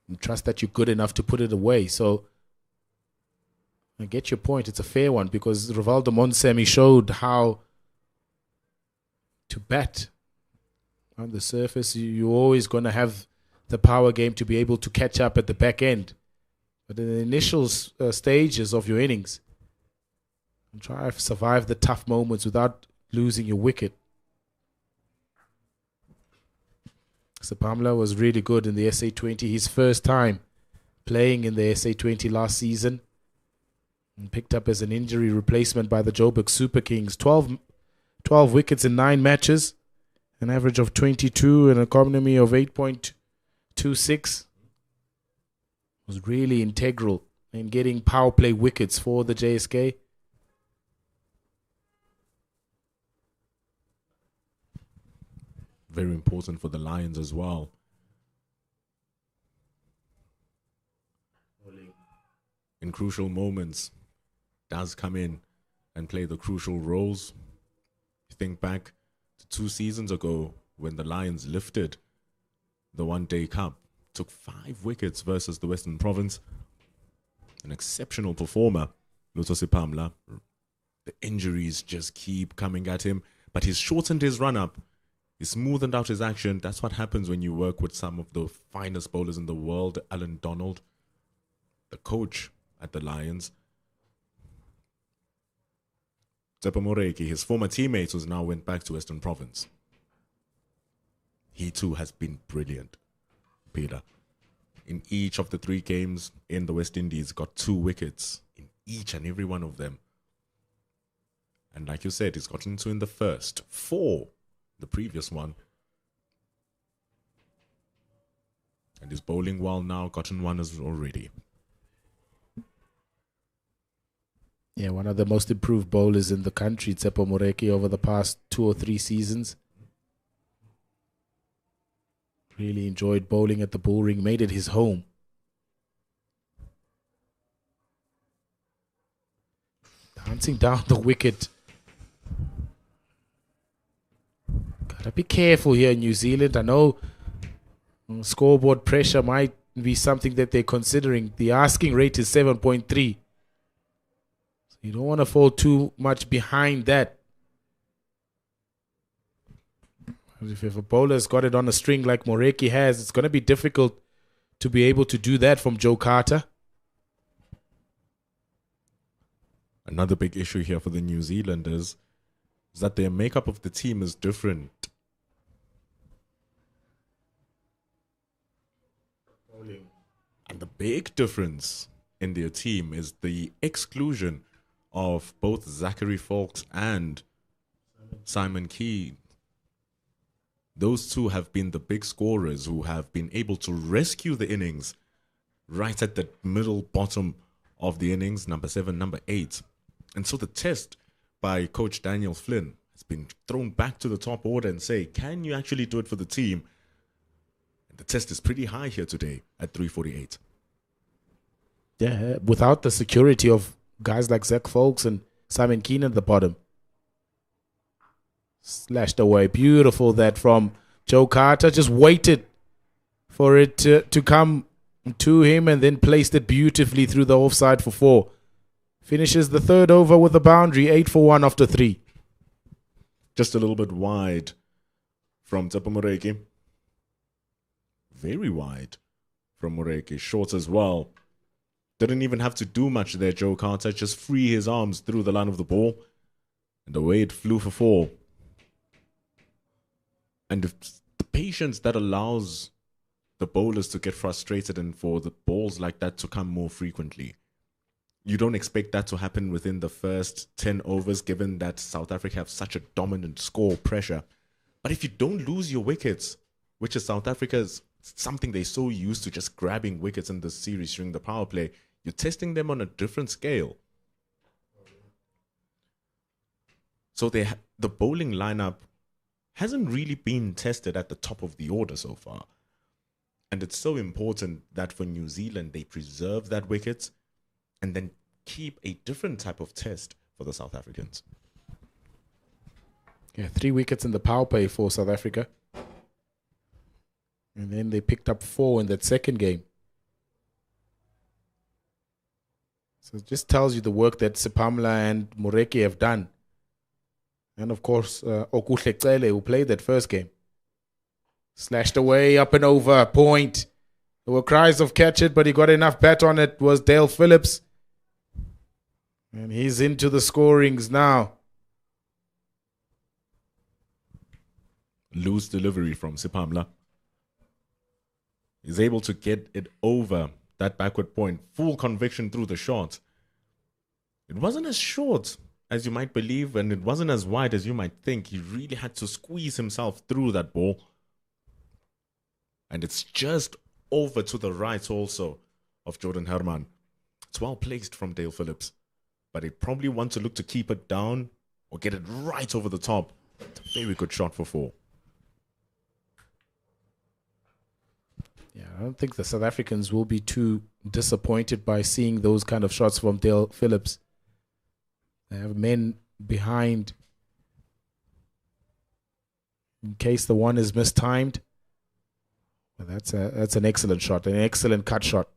[SPEAKER 7] and trust that you're good enough to put it away. So I get your point. It's a fair one because Rivaldo Monsemi showed how to bat on the surface. You're always going to have the power game to be able to catch up at the back end. But in the initial stages of your innings, try to survive the tough moments without losing your wicket. Sapamla was really good in the SA20. His first time playing in the SA20 last season. And picked up as an injury replacement by the Joburg Super Kings. 12 wickets in 9 matches. An average of 22 and an economy of 8.26. Was really integral in getting power play wickets for the JSK.
[SPEAKER 6] Very important for the Lions as well. In crucial moments, does come in and play the crucial roles. Think back to 2 seasons ago when the Lions lifted the One-Day Cup. Took 5 wickets versus the Western Province. An exceptional performer, Lutosi Pamla. The injuries just keep coming at him, but he's shortened his run-up. He smoothened out his action. That's what happens when you work with some of the finest bowlers in the world. Alan Donald, the coach at the Lions. Tsepo Moreki, his former teammate, who's now went back to Western Province. He too has been brilliant, Peter. In each of the 3 games in the West Indies, got 2 wickets in each and every one of them. And like you said, he's gotten 2 in the first, 4 the previous one. And he's bowling well now, gotten 1 as already.
[SPEAKER 7] Yeah, one of the most improved bowlers in the country, Tsepo Moreki, over the past 2 or 3 seasons. Really enjoyed bowling at the Bull Ring, made it his home. Dancing down the wicket. Gotta be careful here in New Zealand. I know scoreboard pressure might be something that they're considering. The asking rate is 7.3. So you don't want to fall too much behind that. If a bowler's got it on a string like Moreki has, it's going to be difficult to be able to do that from Joe Carter.
[SPEAKER 6] Another big issue here for the New Zealanders is that their makeup of the team is different. And the big difference in their team is the exclusion of both Zachary Fawkes and Simon Key. Those two have been the big scorers who have been able to rescue the innings right at the middle bottom of the innings, number 7, number 8. And so the test by coach Daniel Flynn has been thrown back to the top order and say, can you actually do it for the team? And the test is pretty high here today at 348.
[SPEAKER 7] Yeah, without the security of guys like Zach Folks and Simon Keenan at the bottom. Slashed away. Beautiful that from Joe Carter. Just waited for it to come to him and then placed it beautifully through the offside for 4. Finishes the third over with a boundary, 8 for 1 after 3.
[SPEAKER 6] Just a little bit wide from Tsepo Moreki. Very wide from Moreki. Short as well. Didn't even have to do much there, Joe Carter. Just free his arms through the line of the ball. And away it flew for 4. And the patience that allows the bowlers to get frustrated and for the balls like that to come more frequently. You don't expect that to happen within the first 10 overs, given that South Africa have such a dominant score pressure. But if you don't lose your wickets, which is South Africa's something they're so used to, just grabbing wickets in this series during the power play, you're testing them on a different scale. So the bowling lineup hasn't really been tested at the top of the order so far. And it's so important that for New Zealand, they preserve that wicket and then keep a different type of test for the South Africans.
[SPEAKER 7] Yeah, 3 wickets in the power play for South Africa. And then they picked up 4 in that second game. So it just tells you the work that Sipamla and Moreki have done. And of course, Okuhle Cele, who played that first game. Slashed away, up and over, point. There were cries of catch it, but he got enough bat on it, was Dale Phillips. And he's into the scorings now.
[SPEAKER 6] Loose delivery from Sipamla. He's able to get it over that backward point. Full conviction through the shot. It wasn't as short as you might believe, and it wasn't as wide as you might think. He really had to squeeze himself through that ball. And it's just over to the right also of Jordan Herman. It's well placed from Dale Phillips. But he'd probably want to look to keep it down or get it right over the top. It's a very good shot for 4.
[SPEAKER 7] Yeah, I don't think the South Africans will be too disappointed by seeing those kind of shots from Dale Phillips. They have men behind in case the one is mistimed. Well, that's an excellent shot, an excellent cut shot.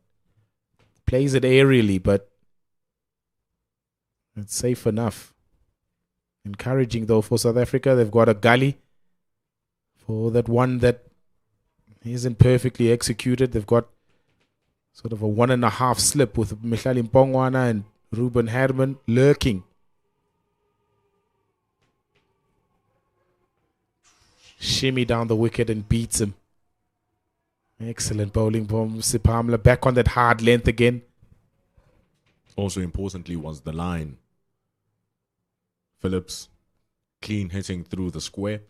[SPEAKER 7] Plays it aerially, but it's safe enough. Encouraging though for South Africa. They've got a gully for that one that isn't perfectly executed. They've got sort of a 1.5 slip with Mihlali Mpongwana and Ruben Herman lurking. Shimmy down the wicket and beats him. Excellent bowling from Sipamla. Back on that hard length again.
[SPEAKER 6] Also importantly was the line. Phillips clean hitting through the square.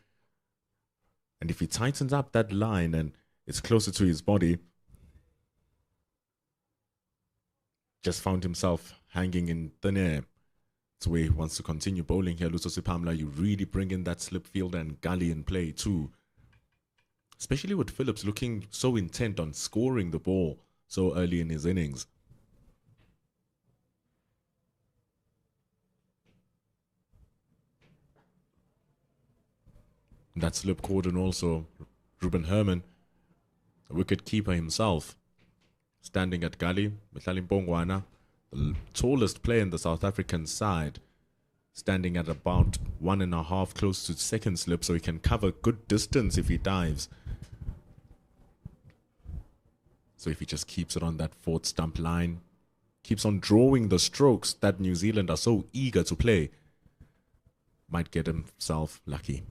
[SPEAKER 6] And if he tightens up that line and it's closer to his body, just found himself hanging in thin air. It's where he wants to continue bowling here. Luso Sipamla, you really bring in that slip field and gully in play too. Especially with Phillips looking so intent on scoring the ball so early in his innings. That slip cordon also, Ruben Herman, the wicket keeper himself, standing at gully. Mihlali Mpongwana, the tallest player in the South African side, standing at about 1.5, close to second slip, so he can cover good distance if he dives. So if he just keeps it on that 4th stump line, keeps on drawing the strokes that New Zealand are so eager to play, might get himself lucky.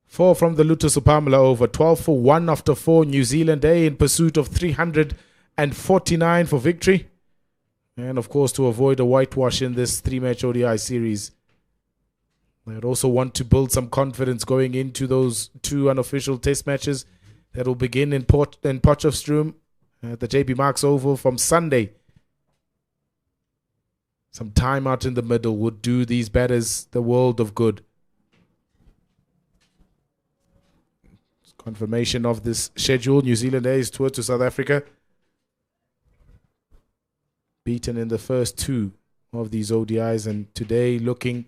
[SPEAKER 7] Four from the Luto Sipamla over. 12 for 1 after 4. New Zealand A in pursuit of 349 for victory. And of course, to avoid a whitewash in this 3-match ODI series. They'd also want to build some confidence going into those 2 unofficial test matches that will begin in Potchefstroom at the JP Marks Oval from Sunday. Some time out in the middle would do these batters the world of good. Confirmation of this schedule. New Zealand A's tour to South Africa. Beaten in the first 2 of these ODIs, and today looking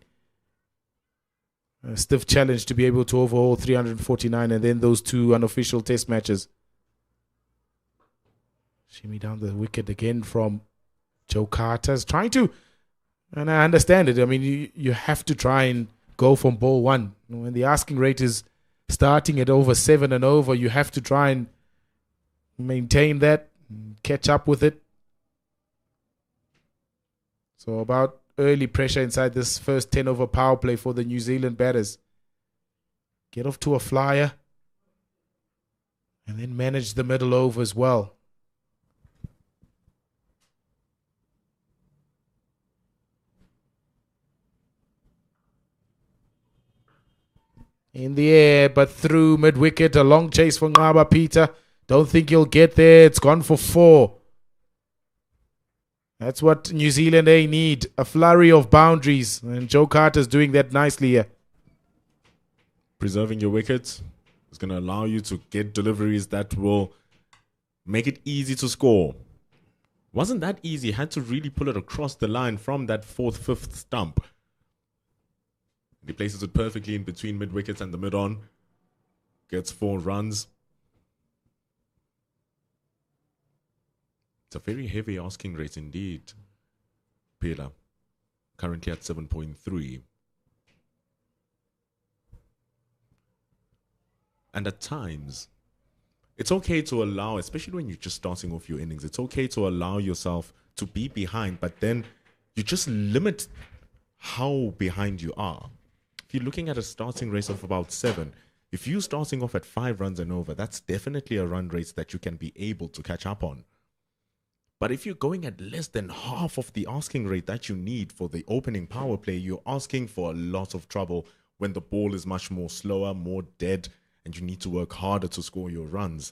[SPEAKER 7] a stiff challenge to be able to overhaul 349 and then those 2 unofficial test matches. Shimmy down the wicket again from Joe Carter's trying to, and I understand it. I mean, you have to try and go from ball 1. When the asking rate is starting at over 7 and over, you have to try and maintain that, catch up with it. So about early pressure inside this first 10 over power play for the New Zealand batters. Get off to a flyer and then manage the middle over as well. In the air, but through mid-wicket. A long chase for Ngaba Peter. Don't think he'll get there. It's gone for 4. That's what New Zealand A need. A flurry of boundaries. And Joe Carter's doing that nicely here.
[SPEAKER 6] Preserving your wickets is going to allow you to get deliveries that will make it easy to score. Wasn't that easy. Had to really pull it across the line from that 4th, 5th stump. He places it perfectly in between mid-wickets and the mid-on. Gets 4 runs. It's a very heavy asking rate indeed. Pela, currently at 7.3. And at times, it's okay to allow, especially when you're just starting off your innings, it's okay to allow yourself to be behind, but then you just limit how behind you are. If you're looking at a starting rate of about 7, if you're starting off at 5 runs and over, that's definitely a run rate that you can be able to catch up on. But if you're going at less than half of the asking rate that you need for the opening power play, you're asking for a lot of trouble when the ball is much more slower, more dead, and you need to work harder to score your runs.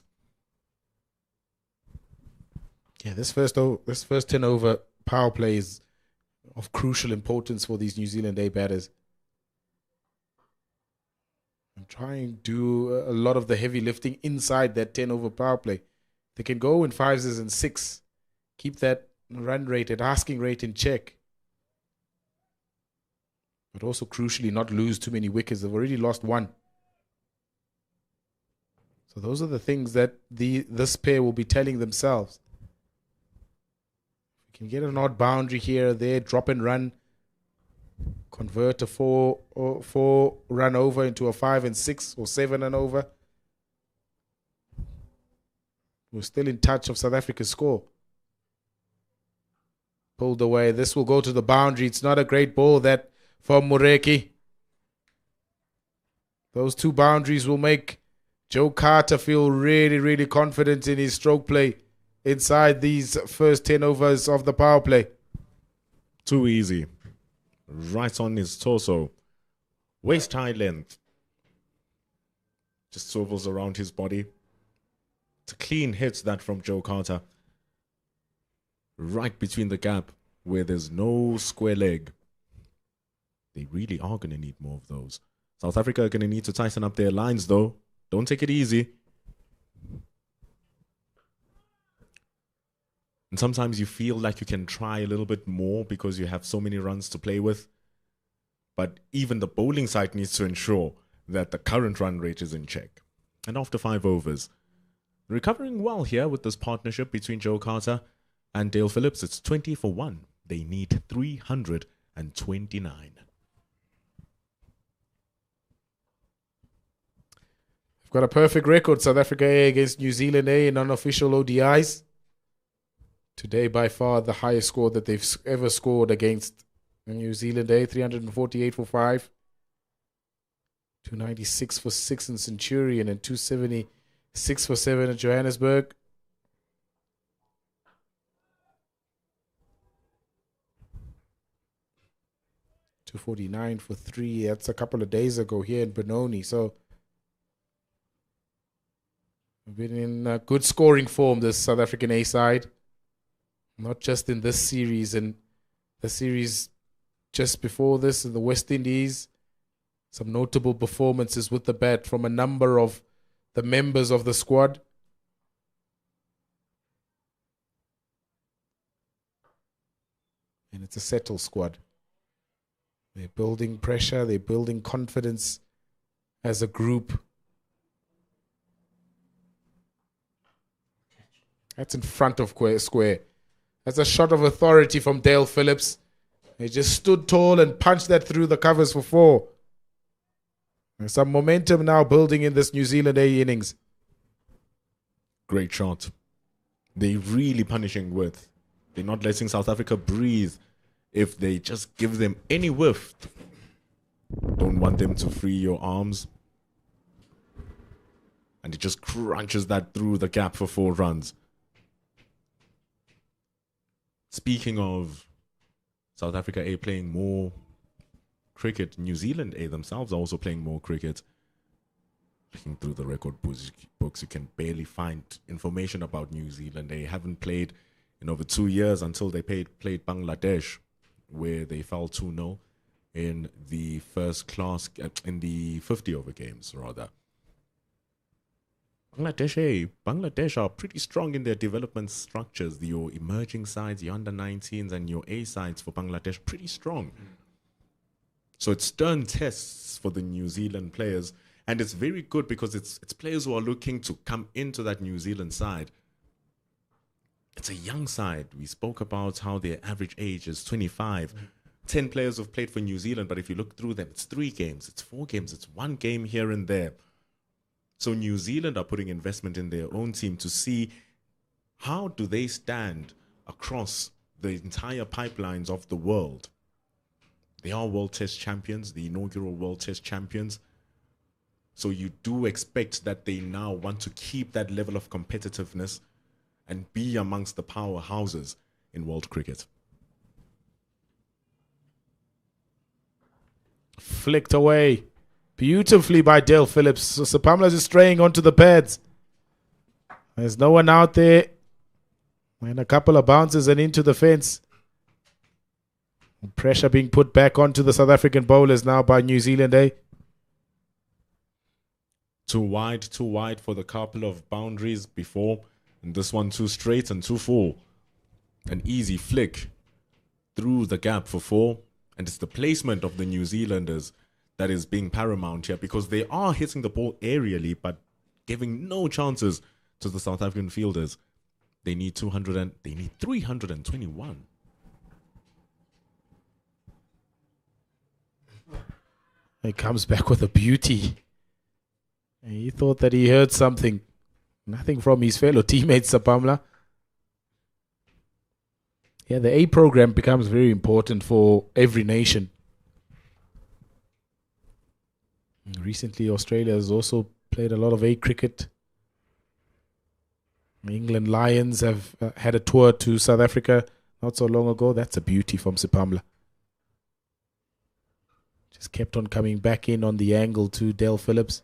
[SPEAKER 7] Yeah, this first 10 over power play is of crucial importance for these New Zealand A batters. And try and do a lot of the heavy lifting inside that 10 over power play. They can go in 5s and 6. Keep that run rate and asking rate in check. But also crucially not lose too many wickets. They've already lost 1. So those are the things that this pair will be telling themselves. You can get an odd boundary here or there, drop and run, convert a 4 run over into a 5 and 6 or 7 and over. We're still in touch of South Africa's score. Pulled away. This will go to the boundary. It's not a great ball that from Mureki. Those 2 boundaries will make Joe Carter feel really, really confident in his stroke play inside these first 10 overs of the power play.
[SPEAKER 6] Too easy. Right on his torso. Waist high length. Just swivels around his body. It's a clean hit that from Joe Carter. Right between the gap where there's no square leg. They really are going to need more of those. South Africa are going to need to tighten up their lines though. Don't take it easy. And sometimes you feel like you can try a little bit more because you have so many runs to play with. But even the bowling side needs to ensure that the current run rate is in check. And after 5 overs, recovering well here with this partnership between Joe Carter and Dale Phillips. It's 20 for 1. They need 329.
[SPEAKER 7] They've got a perfect record, South Africa A against New Zealand A in unofficial ODIs. Today, by far, the highest score that they've ever scored against New Zealand A, 348 for 5. 296 for 6 in Centurion and 276 for 7 in Johannesburg. 249 for 3. That's a couple of days ago here in Benoni. So we've been in good scoring form, this South African A side. Not just in this series, and the series just before this in the West Indies. Some notable performances with the bat from a number of the members of the squad. And it's a settled squad. They're building pressure, they're building confidence as a group. That's in front of square. That's a shot of authority from Dale Phillips. He just stood tall and punched that through the covers for 4. There's some momentum now building in this New Zealand A innings.
[SPEAKER 6] Great shot. They're really punishing width. They're not letting South Africa breathe. If they just give them any whiff, don't want them to free your arms. And it just crunches that through the gap for 4 runs. Speaking of South Africa A playing more cricket, New Zealand A themselves are also playing more cricket. Looking through the record books, you can barely find information about New Zealand. They haven't played in over 2 years until they played Bangladesh, where they fell 2-0 in the first class, in the 50 over games rather. Bangladesh are pretty strong in their development structures. Your emerging sides, your under-19s and your A sides for Bangladesh, pretty strong. So it's stern tests for the New Zealand players. And it's very good because it's players who are looking to come into that New Zealand side. It's a young side. We spoke about how their average age is 25. 10 players have played for New Zealand, but if you look through them, it's 3 games, it's 4 games, it's 1 game here and there. So New Zealand are putting investment in their own team to see how do they stand across the entire pipelines of the world. They are World Test champions, the inaugural World Test champions. So you do expect that they now want to keep that level of competitiveness and be amongst the powerhouses in world cricket.
[SPEAKER 7] Flicked away beautifully by Dale Phillips. So Sapamla is straying onto the pads. There's no one out there. And a couple of bounces and into the fence. Pressure being put back onto the South African bowlers now by New Zealand, eh?
[SPEAKER 6] Too wide for the couple of boundaries before. And this one too straight and too full. An easy flick through the gap for 4. And it's the placement of the New Zealanders that is being paramount here, because they are hitting the ball aerially but giving no chances to the South African fielders. They need 321.
[SPEAKER 7] He comes back with a beauty. He thought that he heard something. Nothing from his fellow teammates, Sapamla. Yeah, the A program becomes very important for every nation. Recently, Australia has also played a lot of A cricket. England Lions have had a tour to South Africa not so long ago. That's a beauty from Sapamla. Just kept on coming back in on the angle to Dale Phillips.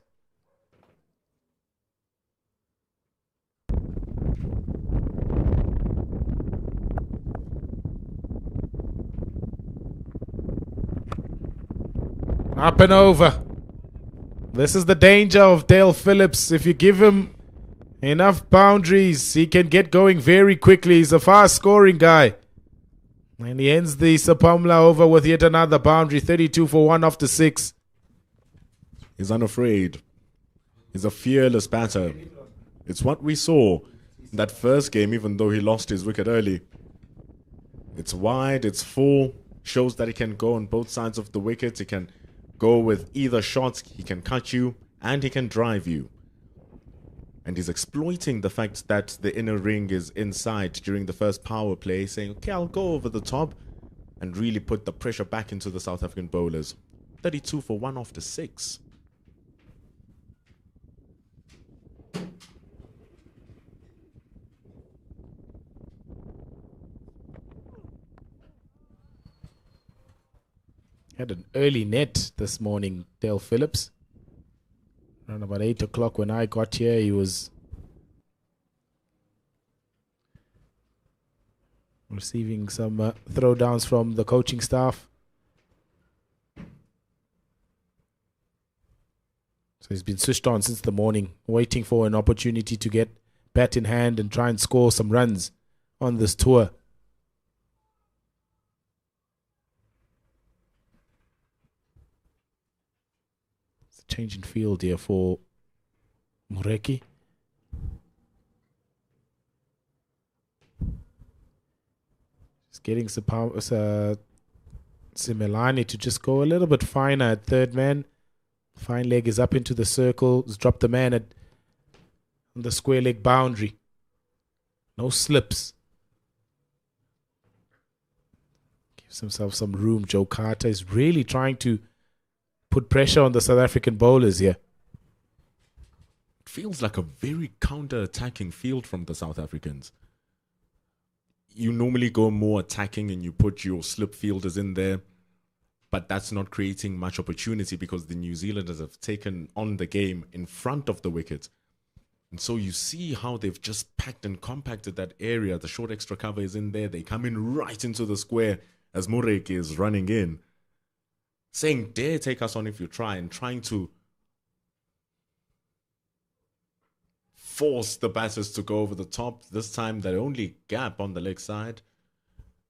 [SPEAKER 7] Up and over. This is the danger of Dale Phillips. If you give him enough boundaries, he can get going very quickly. He's a fast scoring guy. And he ends the Sapamla over with yet another boundary. 32 for 1 after 6.
[SPEAKER 6] He's unafraid. He's a fearless batter. It's what we saw in that first game, even though he lost his wicket early. It's wide, it's full. Shows that he can go on both sides of the wicket. He can go with either shot. He can cut you and he can drive you. And he's exploiting the fact that the inner ring is inside during the first power play, saying, okay, I'll go over the top and really put the pressure back into the South African bowlers. 32 for 1 after 6.
[SPEAKER 7] Had an early net this morning, Dale Phillips. Around about 8 o'clock when I got here, he was receiving some throwdowns from the coaching staff. So he's been switched on since the morning, waiting for an opportunity to get bat in hand and try and score some runs on this tour. It's a change in field here for Mureki. Just getting Simelani to just go a little bit finer at third man. Fine leg is up into the circle. He's dropped the man at the square leg boundary. No slips. Gives himself some room. Joe Carter is really trying to put pressure on the South African bowlers here.
[SPEAKER 6] It feels like a very counter-attacking field from the South Africans. You normally go more attacking and you put your slip fielders in there, but that's not creating much opportunity because the New Zealanders have taken on the game in front of the wicket. And so you see how they've just packed and compacted that area. The short extra cover is in there. They come in right into the square as Murek is running in, saying, dare take us on if you try, and trying to force the batters to go over the top. This time, the only gap on the leg side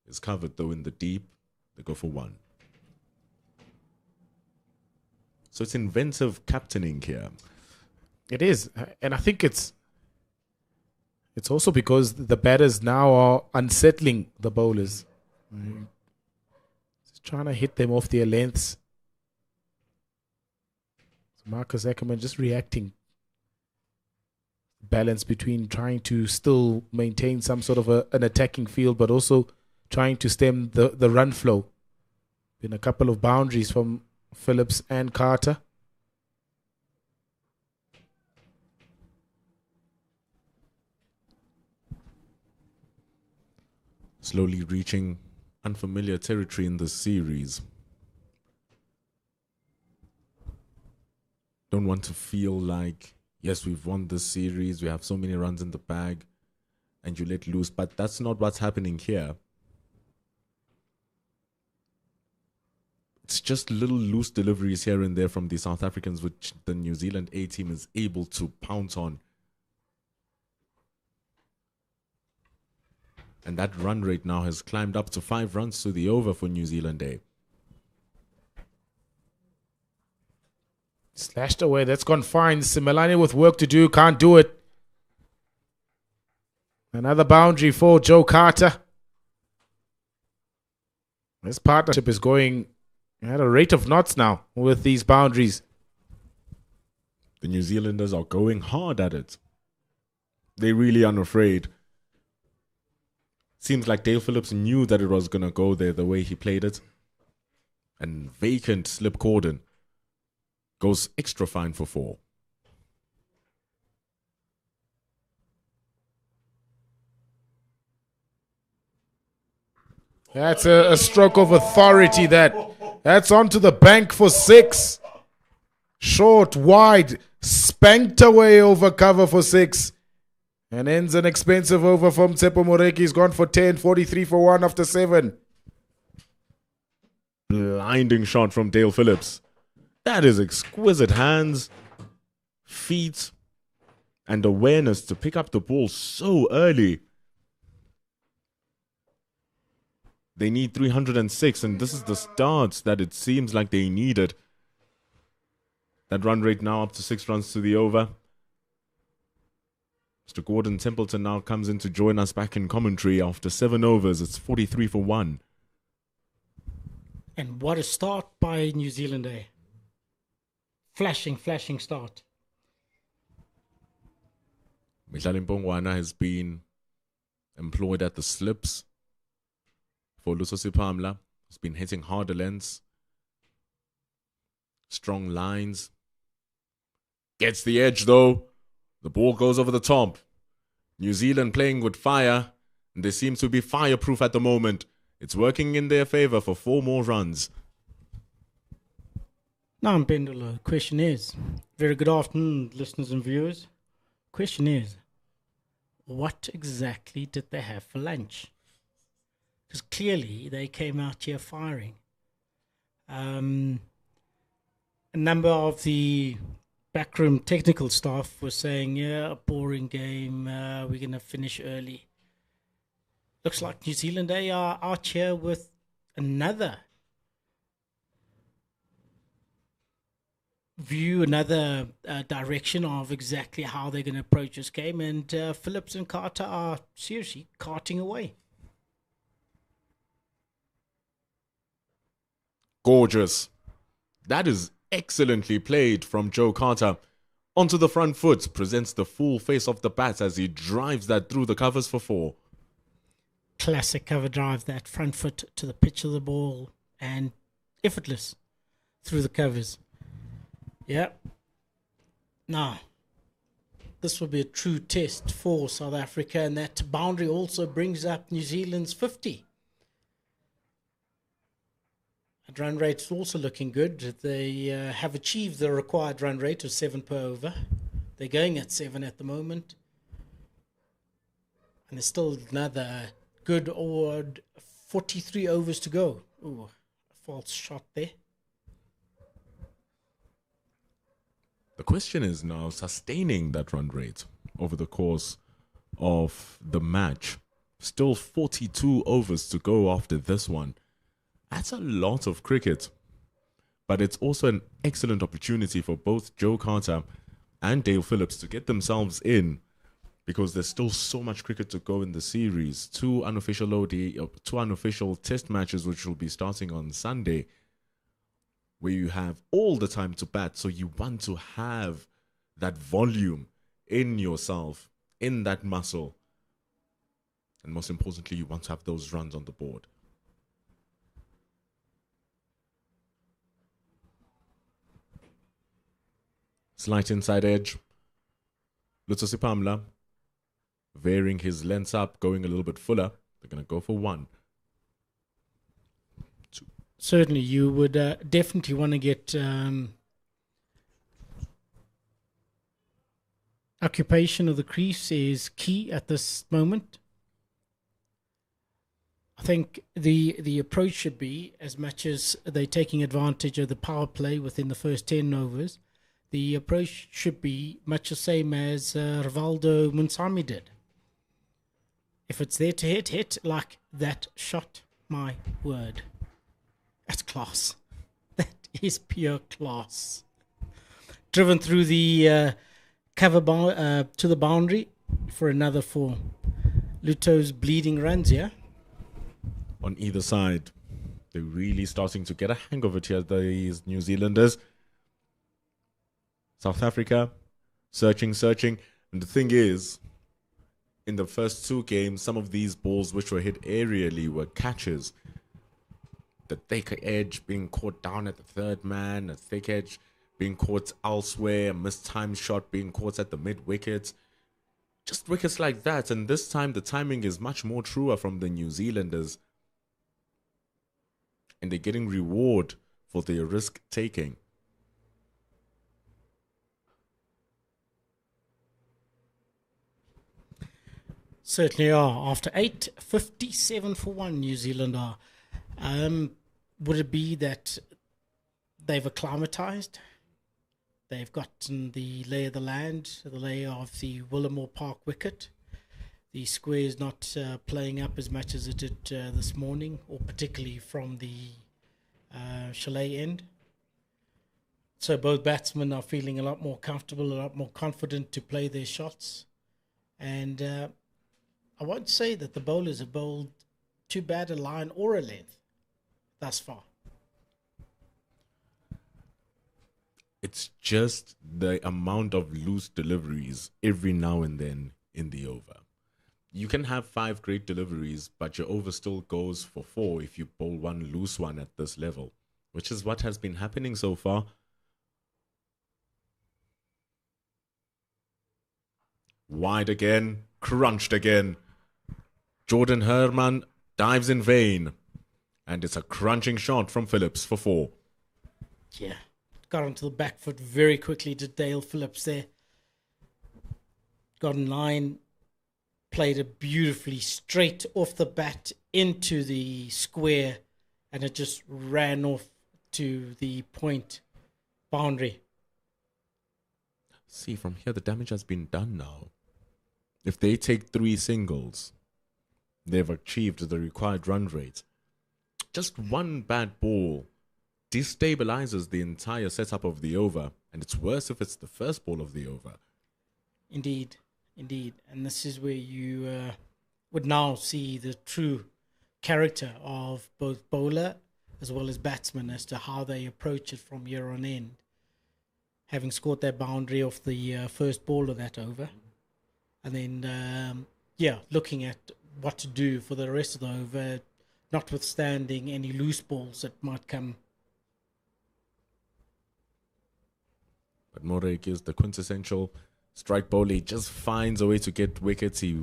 [SPEAKER 6] is covered, though, in the deep. They go for one. So it's inventive captaining here.
[SPEAKER 7] It is. And I think it's also because the batters now are unsettling the bowlers. Just trying to hit them off their lengths. So Marcus Ackerman just reacting. Balance between trying to still maintain some sort of an attacking field, but also trying to stem the run flow. Been a couple of boundaries from Phillips and Carter.
[SPEAKER 6] Slowly reaching unfamiliar territory in this series. Don't want to feel like, yes, we've won this series, we have so many runs in the bag, and you let loose, but that's not what's happening here. It's just little loose deliveries here and there from the South Africans, which the New Zealand A team is able to pounce on. And that run rate now has climbed up to 5 runs to the over for New Zealand A.
[SPEAKER 7] Slashed away. That's gone fine. Simelani with work to do. Can't do it. Another boundary for Joe Carter. This partnership is going at a rate of knots now with these boundaries.
[SPEAKER 6] The New Zealanders are going hard at it. They really aren't afraid. Seems like Dale Phillips knew that it was going to go there the way he played it. And vacant slip cordon goes extra fine for 4.
[SPEAKER 7] That's a stroke of authority. That's onto the bank for 6. Short, wide, spanked away over cover for 6. And ends an expensive over from Tsepo Moreki. He's gone for 10, 43 for 1 after 7.
[SPEAKER 6] Blinding shot from Dale Phillips. That is exquisite hands, feet, and awareness to pick up the ball so early. They need 306, and this is the start that it seems like they needed. That run rate now up to 6 runs to the over. Mr. Gordon Templeton now comes in to join us back in commentary after 7 overs. It's 43 for 1.
[SPEAKER 5] And what a start by New Zealand A. Flashing start.
[SPEAKER 6] Mihlali Mpongwana has been employed at the slips for Lusosi Pamla. He's been hitting harder lengths. Strong lines. Gets the edge though. The ball goes over the top. New Zealand playing with fire. And they seem to be fireproof at the moment. It's working in their favor for 4 more runs.
[SPEAKER 5] Now, Pendula, question is, very good afternoon, listeners and viewers. Question is, what exactly did they have for lunch? Because clearly they came out here firing. A number of the backroom technical staff were saying, yeah, a boring game, we're going to finish early. Looks like New Zealand, they are out here with another view, another direction of exactly how they're going to approach this game. And Phillips and Carter are seriously carting away.
[SPEAKER 6] Gorgeous. That is excellently played from Joe Carter. Onto the front foot, presents the full face of the bat as he drives that through the covers for 4.
[SPEAKER 5] Classic cover drive, that front foot to the pitch of the ball and effortless through the covers. Yeah. Now, this will be a true test for South Africa, and that boundary also brings up New Zealand's 50. And run rate's also looking good. They have achieved the required run rate of 7 per over. They're going at 7 at the moment. And there's still another good 43 overs to go. Ooh, a false shot there.
[SPEAKER 6] The question is now sustaining that run rate over the course of the match. Still 42 overs to go after this one. That's a lot of cricket. But it's also an excellent opportunity for both Joe Carter and Dale Phillips to get themselves in, because there's still so much cricket to go in the series. 2 unofficial ODI, 2 unofficial test matches, which will be starting on Sunday, where you have all the time to bat. So you want to have that volume in yourself, in that muscle. And most importantly, you want to have those runs on the board. Slight inside edge. Lutso Pamla varying his lengths up, going a little bit fuller. They're going to go for 1.
[SPEAKER 5] Certainly, you would definitely want to get occupation of the crease is key at this moment. I think the approach should be, as much as they're taking advantage of the power play within the first 10 overs, the approach should be much the same as Rivaldo Munsami did. If it's there to hit like that shot, my word. That's class. That is pure class. Driven through the cover to the boundary for another 4. Luto's bleeding runs, yeah?
[SPEAKER 6] On either side. They're really starting to get a hang of it here, these New Zealanders. South Africa, searching. And the thing is, in the first 2 games, some of these balls which were hit aerially were catches. The thick edge being caught down at the third man, a thick edge being caught elsewhere, a mistimed shot being caught at the mid-wicket. Just wickets like that. And this time, the timing is much more truer from the New Zealanders. And they're getting reward for their risk-taking.
[SPEAKER 5] Certainly are. After 8, 57 for 1, New Zealand are. Would it be that they've acclimatized? They've gotten the lay of the land, the lay of the Willamore Park wicket. The square is not playing up as much as it did this morning, or particularly from the Chalet end. So both batsmen are feeling a lot more comfortable, a lot more confident to play their shots. And I won't say that the bowlers have bowled too bad a line or a length thus far.
[SPEAKER 6] It's just the amount of loose deliveries every now and then in the over. You can have 5 great deliveries, but your over still goes for 4 if you bowl 1 loose one at this level, which is what has been happening so far. Wide again, crunched again. Jordan Herman dives in vain. And it's a crunching shot from Phillips for 4.
[SPEAKER 5] Yeah, got onto the back foot very quickly to Dale Phillips there. Got in line, played it beautifully straight off the bat into the square, and it just ran off to the point boundary.
[SPEAKER 6] See, from here, the damage has been done now. If they take 3 singles, they've achieved the required run rate. Just one bad ball destabilizes the entire setup of the over, and it's worse if it's the first ball of the over.
[SPEAKER 5] Indeed. And this is where you would now see the true character of both bowler as well as batsman as to how they approach it from here on end. Having scored that boundary off the first ball of that over. And then, looking at what to do for the rest of the over, notwithstanding any loose balls that might come.
[SPEAKER 6] But Morek is the quintessential strike bowler. He just finds a way to get wickets. He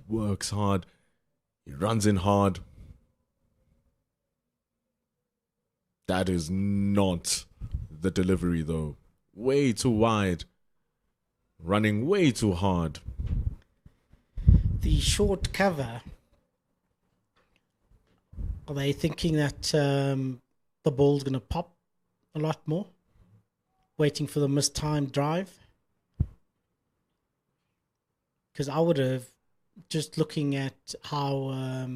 [SPEAKER 6] works hard. He runs in hard. That is not the delivery, though. Way too wide. Running way too hard.
[SPEAKER 5] The short cover, are they thinking that the ball's going to pop a lot more? Waiting for the mistimed drive? Because I would have, just looking at how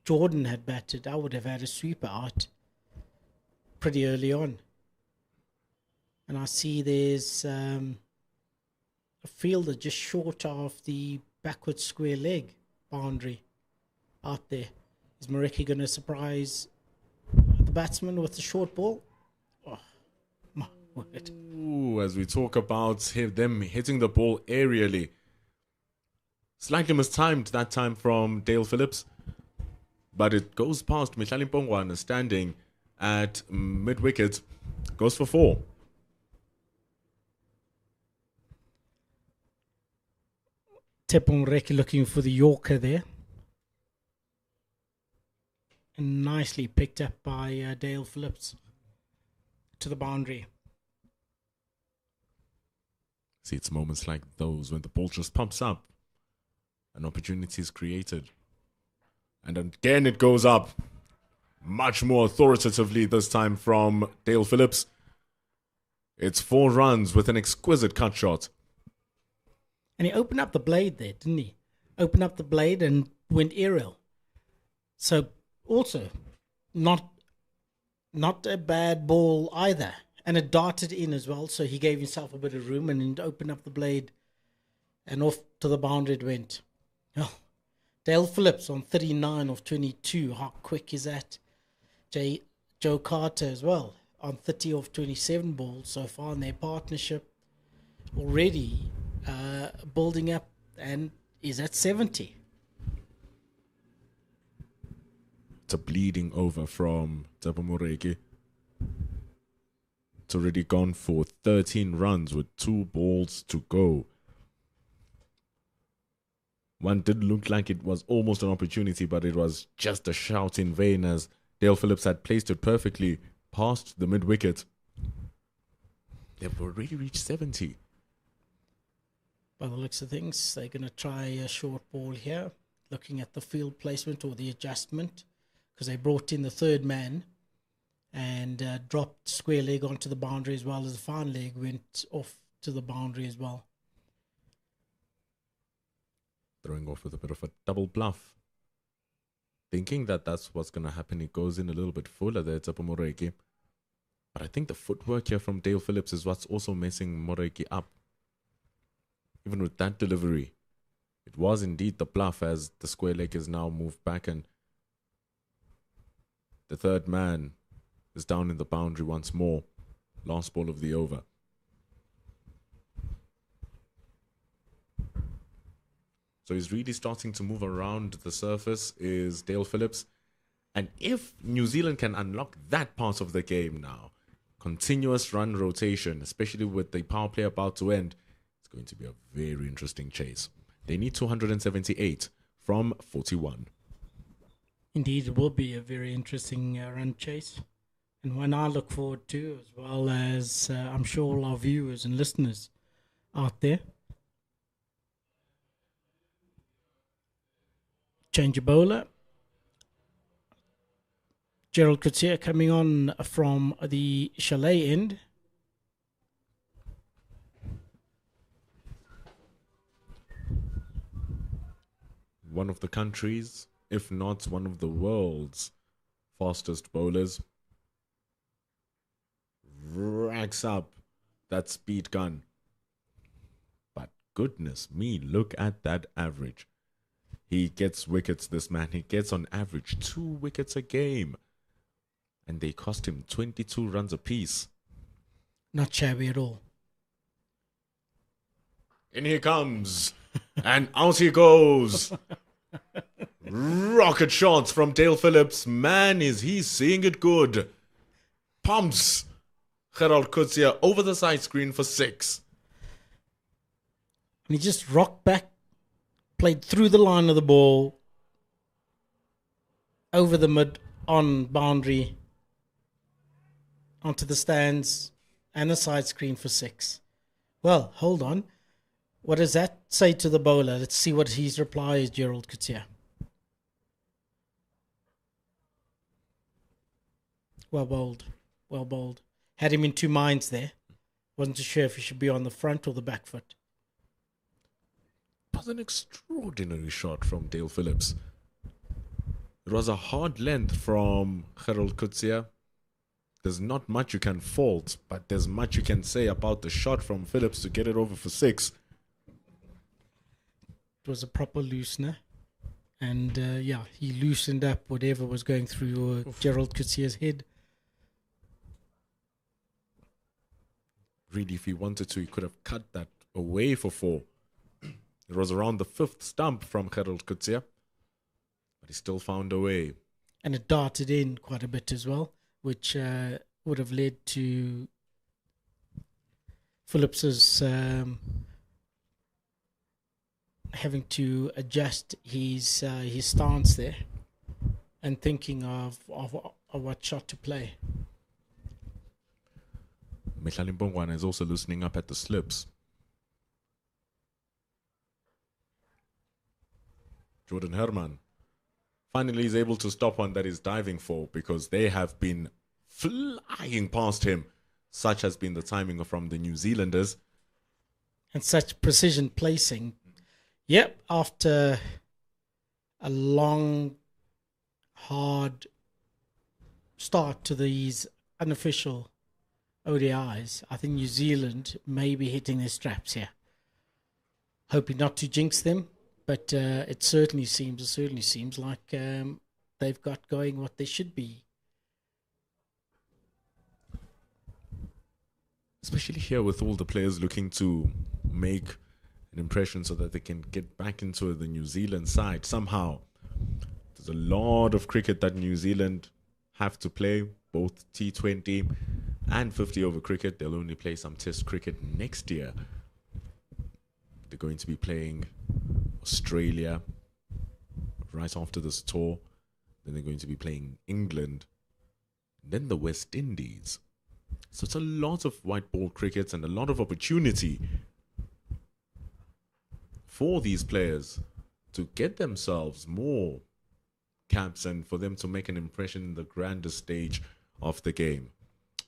[SPEAKER 5] Jordan had batted, I would have had a sweeper out pretty early on. And I see there's a fielder just short of the backward square leg boundary out there. Is Mareki going to surprise the batsman with the short ball? Oh, my word.
[SPEAKER 6] Ooh, as we talk about them hitting the ball aerially. Slightly mistimed that time from Dale Phillips. But it goes past Mihlali Mpongwana standing at mid-wicket. Goes for 4.
[SPEAKER 5] Tepong Reki looking for the Yorker there. And nicely picked up by Dale Phillips to the boundary.
[SPEAKER 6] See, it's moments like those when the ball just pops up. An opportunity is created. And again it goes up. Much more authoritatively this time from Dale Phillips. It's 4 runs with an exquisite cut shot.
[SPEAKER 5] And he opened up the blade there, didn't he? Opened up the blade and went aerial. So also not a bad ball either. And it darted in as well, so he gave himself a bit of room and opened up the blade. And off to the boundary it went. Oh, Dale Phillips on 39 of 22. How quick is that? Joe Carter as well on 30 of 27 balls so far in their partnership. Already building up and is at 70.
[SPEAKER 6] It's a bleeding over from Tepong Moreki. It's already gone for 13 runs with 2 balls to go. One did look like it was almost an opportunity, but it was just a shout in vain as Dale Phillips had placed it perfectly past the mid-wicket. They've already reached 70.
[SPEAKER 5] By the looks of things, they're going to try a short ball here, looking at the field placement or the adjustment, because they brought in the third man and dropped square leg onto the boundary as well as the fine leg went off to the boundary as well.
[SPEAKER 6] Throwing off with a bit of a double bluff. Thinking that that's what's going to happen. He goes in a little bit fuller there, Tepong Moreki. But I think the footwork here from Dale Phillips is what's also messing Moreki up. Even with that delivery, it was indeed the bluff as the square leg is now moved back and the third man is down in the boundary once more. Last ball of the over. So he's really starting to move around the surface is Dale Phillips. And if New Zealand can unlock that part of the game now, continuous run rotation, especially with the power play about to end, it's going to be a very interesting chase. They need 278 from 41.
[SPEAKER 5] Indeed, it will be a very interesting run chase. and one I look forward to, as well as I'm sure all our viewers and listeners out there. Change of bowler. Gerald Coetzee coming on from the Chalet end.
[SPEAKER 6] One of the country's, if not one of the world's fastest bowlers. Racks up that speed gun. But goodness me, look at that average. He gets wickets, this man. He gets on average 2 wickets a game. And they cost him 22 runs apiece.
[SPEAKER 5] Not shabby at all.
[SPEAKER 6] In he comes. And out he goes. Rocket shots from Dale Phillips. Man, is he seeing it good. Pumps Gerald Coetzee over the side screen for 6.
[SPEAKER 5] And he just rocked back, played through the line of the ball, over the mid, on boundary, onto the stands, and the side screen for 6. Well, hold on. What does that say to the bowler? Let's see what his reply is, Gerald Coetzee. Well bowled. Well bowled. Had him in 2 minds there. Wasn't too sure if he should be on the front or the back foot.
[SPEAKER 6] It was an extraordinary shot from Dale Phillips. It was a hard length from Gerald Coetzee. There's not much you can fault, but there's much you can say about the shot from Phillips to get it over for 6.
[SPEAKER 5] It was a proper loosener. And he loosened up whatever was going through Gerald Coetzee's head.
[SPEAKER 6] Really, if he wanted to, he could have cut that away for 4. It was around the 5th stump from Gerald Coetzee, but he still found a way.
[SPEAKER 5] And it darted in quite a bit as well, which would have led to Phillips's having to adjust his stance there and thinking of what shot to play.
[SPEAKER 6] Mihlali Mbongwana is also loosening up at the slips. Jordan Herman finally is able to stop one that he's diving for, because they have been flying past him. Such has been the timing from the New Zealanders.
[SPEAKER 5] And such precision placing. Yep, after a long, hard start to these unofficial ODIs, I think New Zealand may be hitting their straps here. Hoping not to jinx them, but it certainly seems like they've got going what they should be.
[SPEAKER 6] Especially here with all the players looking to make an impression so that they can get back into the New Zealand side somehow. There's a lot of cricket that New Zealand have to play, both T20 and 50 over cricket. They'll only play some test cricket next year. They're going to be playing Australia right after this tour. Then they're going to be playing England, then the West Indies. So it's a lot of white ball cricket and a lot of opportunity for these players to get themselves more caps and for them to make an impression in the grander stage of the game.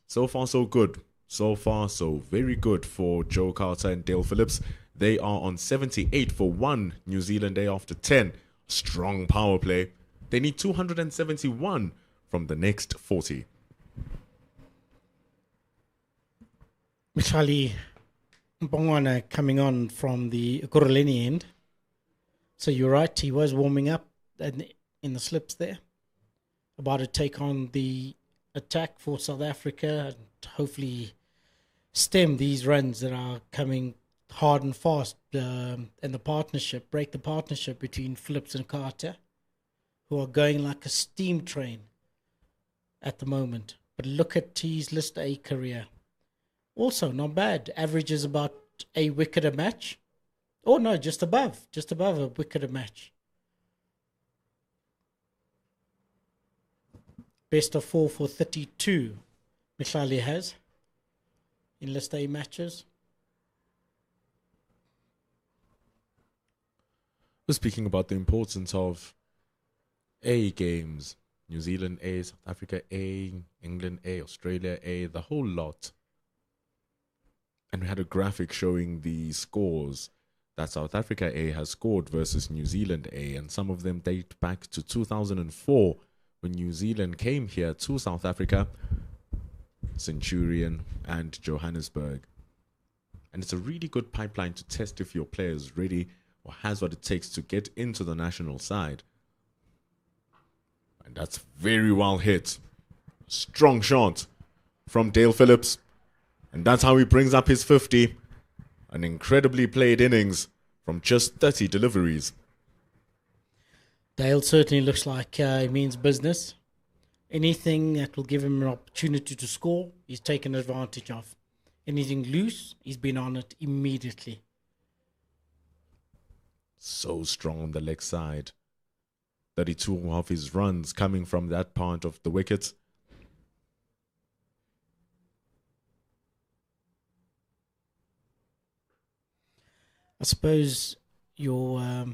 [SPEAKER 6] So far, so good. So far, so very good for Joe Carter and Dale Phillips. They are on 78 for 1 New Zealand day after 10. Strong power play. They need 271 from the next 40.
[SPEAKER 5] Mihlali Mbongwana coming on from the Ekurhuleni end. So you're right, he was warming up in the slips there. About to take on the attack for South Africa and hopefully stem these runs that are coming hard and fast, and the partnership, break the partnership between Phillips and Carter, who are going like a steam train at the moment. But look at his List A career. Also not bad. Averages about a wicket a match. Oh no, just above a wicket a match. Best of 4 for 32 Michali has in List A matches.
[SPEAKER 6] We're speaking about the importance of A games. New Zealand A, South Africa A, England A, Australia A, the whole lot. And we had a graphic showing the scores that South Africa A has scored versus New Zealand A, and some of them date back to 2004 when New Zealand came here to South Africa, Centurion and Johannesburg. And it's a really good pipeline to test if your player is ready or has what it takes to get into the national side. And that's very well hit. Strong shot from Dale Phillips. And that's how he brings up his 50. An incredibly played innings from just 30 deliveries.
[SPEAKER 5] Dale certainly looks like he means business. Anything that will give him an opportunity to score, he's taken advantage of. Anything loose, he's been on it immediately.
[SPEAKER 6] So strong on the leg side. 32 of his runs coming from that part of the wicket.
[SPEAKER 5] I suppose your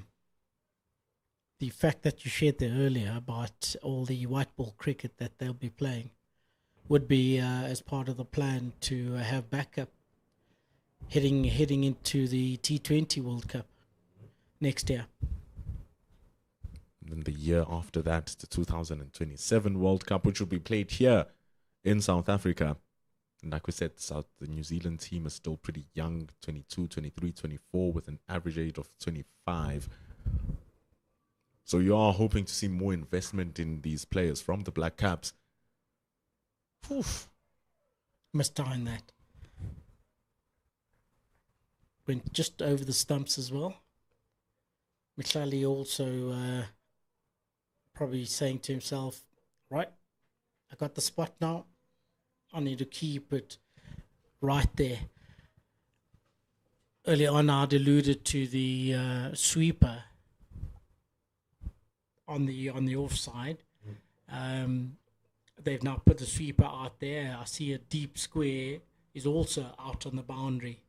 [SPEAKER 5] the fact that you shared there earlier about all the white ball cricket that they'll be playing would be as part of the plan to have backup heading into the T20 World Cup next year.
[SPEAKER 6] And then the year after that, the 2027 World Cup, which will be played here in South Africa. And like we said, the New Zealand team is still pretty young, 22, 23, 24, with an average age of 25. So you are hoping to see more investment in these players from the Black Caps.
[SPEAKER 5] Oof. Missed out on that. Went just over the stumps as well. Michali also probably saying to himself, right, I got the spot now. I need to keep it right there. Earlier on, I'd alluded to the sweeper on the offside. They've now put the sweeper out there. I see a deep square is also out on the boundary.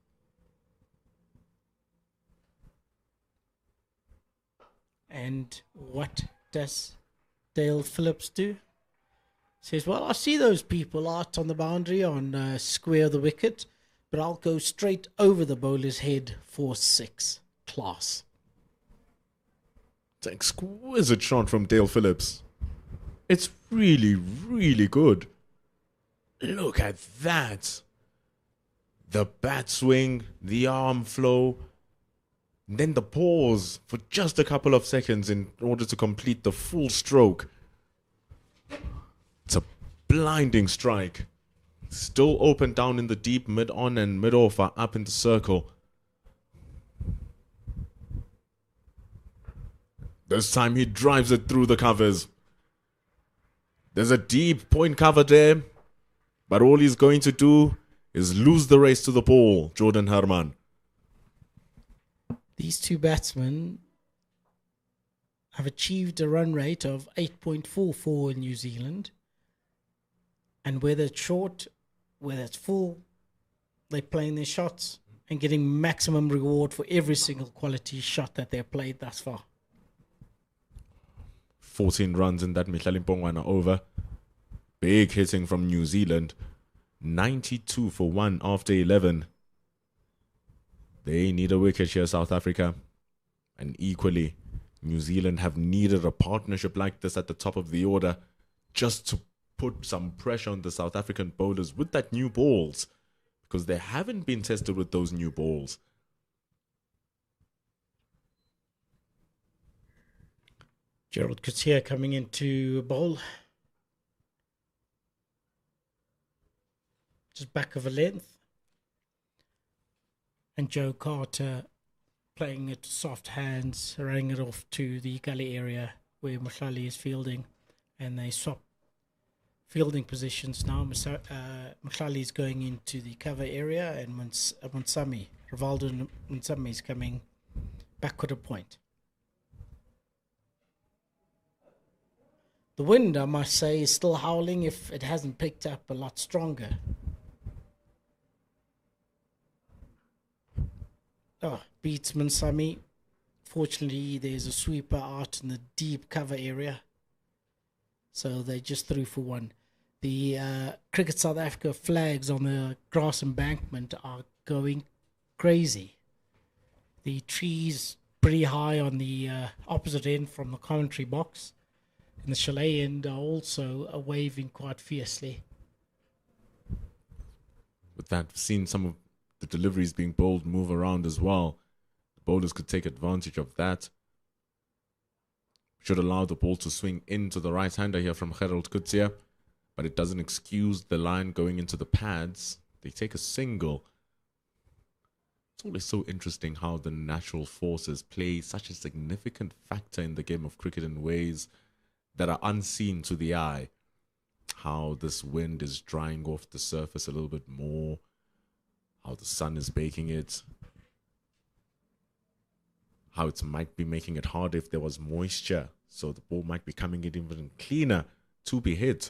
[SPEAKER 5] And what does Dale Phillips do? Says, well, I see those people out on the boundary on square the wicket, but I'll go straight over the bowler's head for 6. Class.
[SPEAKER 6] It's an exquisite shot from Dale Phillips. It's really, really good. Look at that. The bat swing, the arm flow, and then the pause for just a couple of seconds in order to complete the full stroke. It's a blinding strike. Still open down in the deep, mid-on and mid-off are up in the circle. This time he drives it through the covers. There's a deep point cover there, but all he's going to do is lose the race to the ball, Jordan Herman.
[SPEAKER 5] These two batsmen have achieved a run rate of 8.44 in New Zealand. And whether it's short, whether it's full, they're playing their shots and getting maximum reward for every single quality shot that they've played thus far.
[SPEAKER 6] 14 runs in that Mihlali Mpongwana over. Big hitting from New Zealand. 92 for 1 after 11. They need a wicket here, South Africa. And equally, New Zealand have needed a partnership like this at the top of the order just to put some pressure on the South African bowlers with that new balls, because they haven't been tested with those new balls.
[SPEAKER 5] Gerald Coetzee coming into bowl. Just back of a length. And Joe Carter playing it soft hands, running it off to the gully area where Mihlali is fielding. And they swap fielding positions now. Mihlali is going into the cover area, and Rivaldo Munsami is coming backward a point. The wind, I must say, is still howling if it hasn't picked up a lot stronger. Oh, beatsman Sami. Fortunately, there's a sweeper out in the deep cover area. So they just threw for one. The Cricket South Africa flags on the grass embankment are going crazy. The trees pretty high on the opposite end from the commentary box. And the chalet end are also waving quite fiercely.
[SPEAKER 6] With that, I've seen some of the deliveries being bowled move around as well. The bowlers could take advantage of that. Should allow the ball to swing into the right-hander here from Gerald Kutsia, but it doesn't excuse the line going into the pads. They take a single. It's always so interesting how the natural forces play such a significant factor in the game of cricket in ways that are unseen to the eye. How this wind is drying off the surface a little bit more, how the sun is baking it, how it might be making it harder if there was moisture, so the ball might be coming in even cleaner to be hit.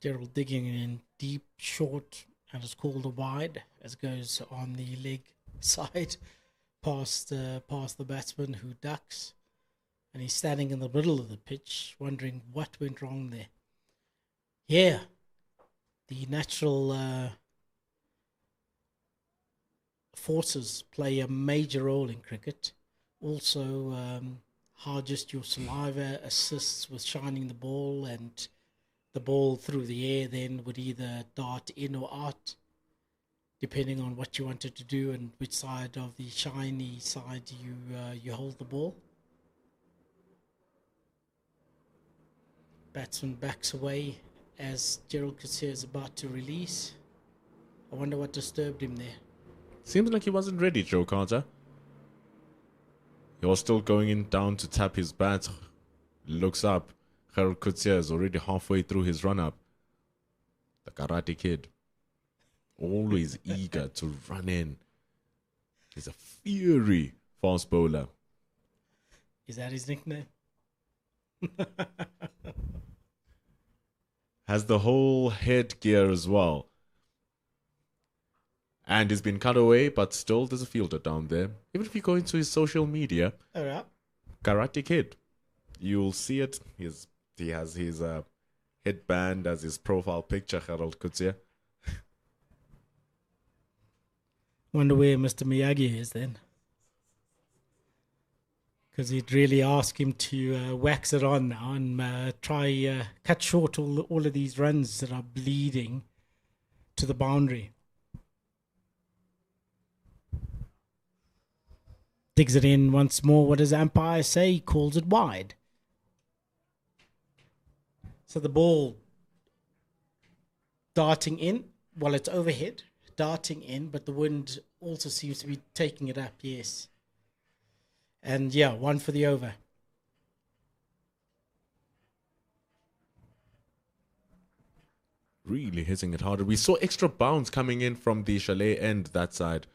[SPEAKER 5] Gerald digging in deep, short, and it's called a wide as it goes on the leg side past the batsman who ducks. And he's standing in the middle of the pitch, wondering what went wrong there. Yeah, the natural forces play a major role in cricket. Also, how just your saliva assists with shining the ball, and the ball through the air then would either dart in or out, depending on what you wanted to do and which side of the shiny side you hold the ball. Batsman backs away as Gerald Kutsia is about to release. I wonder what disturbed him there.
[SPEAKER 6] Seems like he wasn't ready, Joe Carter. He was still going in down to tap his bat. Looks up. Gerald Kutsia is already halfway through his run-up. The Karate Kid. Always eager to run in. He's a fury fast bowler.
[SPEAKER 5] Is that his nickname?
[SPEAKER 6] Has the whole headgear as well. And he's been cut away, but still there's a fielder down there. Even if you go into his social media,
[SPEAKER 5] All right.
[SPEAKER 6] Karate Kid, you'll see it. He has his headband as his profile picture, Gerald Kutsia.
[SPEAKER 5] Wonder where Mr. Miyagi is then. Because he'd really ask him to wax it on now and try cut short all of these runs that are bleeding to the boundary. Digs it in once more. What does the umpire say? He calls it wide. So the ball darting in. Well, it's overhead, darting in, but the wind also seems to be taking it up, yes. And yeah, one for the over.
[SPEAKER 6] Really hitting it harder. We saw extra bounce coming in from the chalet end that side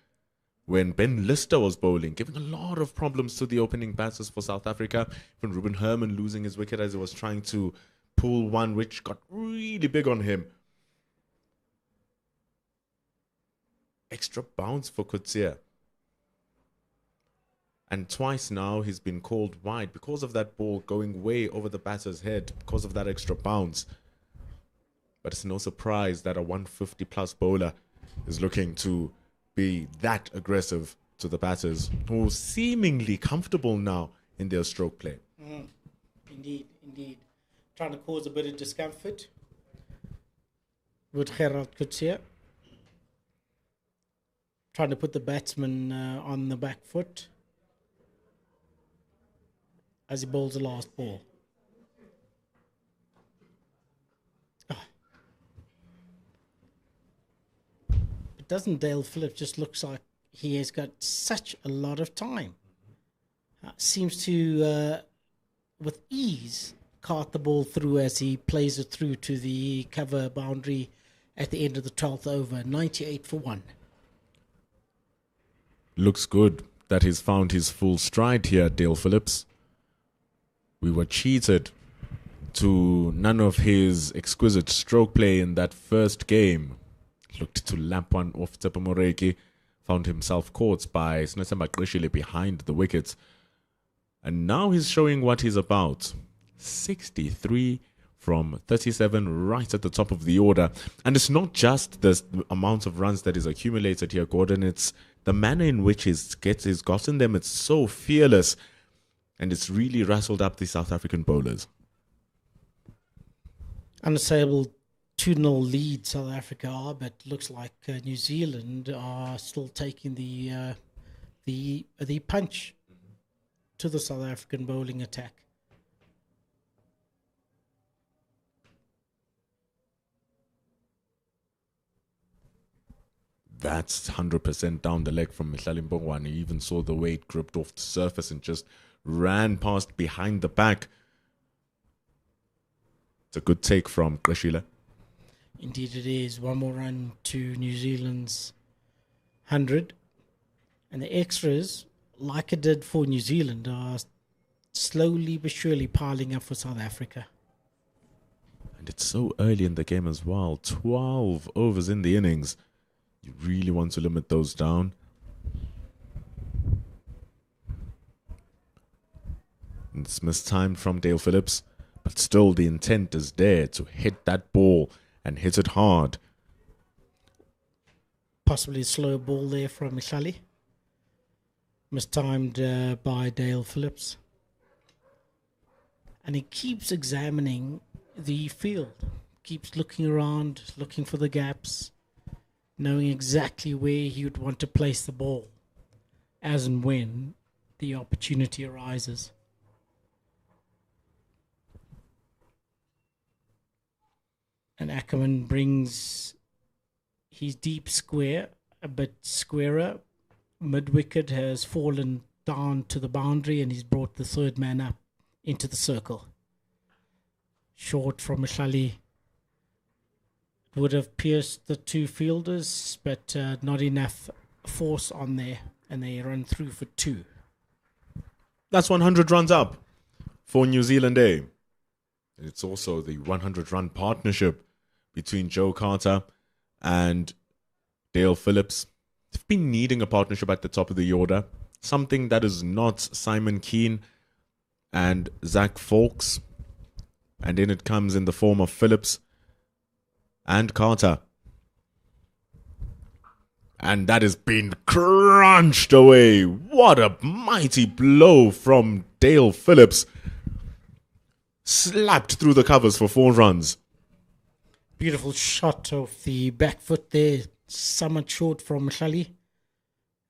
[SPEAKER 6] when Ben Lister was bowling, giving a lot of problems to the opening batters for South Africa. Even Ruben Herman losing his wicket as he was trying to pull one, which got really big on him. Extra bounce for Kutsia. And twice now he's been called wide because of that ball going way over the batter's head, because of that extra bounce. But it's no surprise that a 150 plus bowler is looking to be that aggressive to the batters who are seemingly comfortable now in their stroke play.
[SPEAKER 5] Indeed, indeed. Trying to cause a bit of discomfort with Gerald Kutsia. Trying to put the batsman on the back foot as he bowls the last ball. But doesn't Dale Phillips just looks like he has got such a lot of time? Seems to, with ease, cart the ball through as he plays it through to the cover boundary at the end of the 12th over, 98 for 1.
[SPEAKER 6] Looks good that he's found his full stride here, Dale Phillips. We were cheated to none of his exquisite stroke play in that first game. Looked to lap one off Tsepo Moreki. Found himself caught by Snetemba Qeshile behind the wickets. And now he's showing what he's about. 63 from 37 right at the top of the order. And it's not just the amount of runs that is accumulated here, Gordon. It's the manner in which he's gotten them. It's so fearless. And it's really rustled up the South African bowlers.
[SPEAKER 5] Unassailable 2-0 lead South Africa are, but looks like New Zealand are still taking the punch to the South African bowling attack.
[SPEAKER 6] That's 100% down the leg from Mihlali Mpongwane. He even saw the weight gripped off the surface and just ran past behind the back. It's a good take from Qeshile.
[SPEAKER 5] Indeed it is. One more run to New Zealand's 100. And the extras, like it did for New Zealand, are slowly but surely piling up for South Africa.
[SPEAKER 6] And it's so early in the game as well. 12 overs in the innings. You really want to limit those down. And it's mistimed from Dale Phillips. But still the intent is there to hit that ball and hit it hard.
[SPEAKER 5] Possibly a slow ball there from Mihlali. Mistimed by Dale Phillips. And he keeps examining the field. Keeps looking around, looking for the gaps, knowing exactly where he would want to place the ball as and when the opportunity arises. And Ackerman brings his deep square a bit squarer. Mid-wicket has fallen down to the boundary and he's brought the third man up into the circle. Short from Mihlali. Would have pierced the two fielders, but not enough force on there, and they run through for 2.
[SPEAKER 6] That's 100 runs up for New Zealand A. It's also the 100-run partnership between Joe Carter and Dale Phillips. They've been needing a partnership at the top of the order, something that is not Simon Keane and Zach Fawkes, and then it comes in the form of Phillips and Carter. And that has been crunched away. What a mighty blow from Dale Phillips. Slapped through the covers for 4 runs.
[SPEAKER 5] Beautiful shot of the back foot there, somewhat short from Mihlali.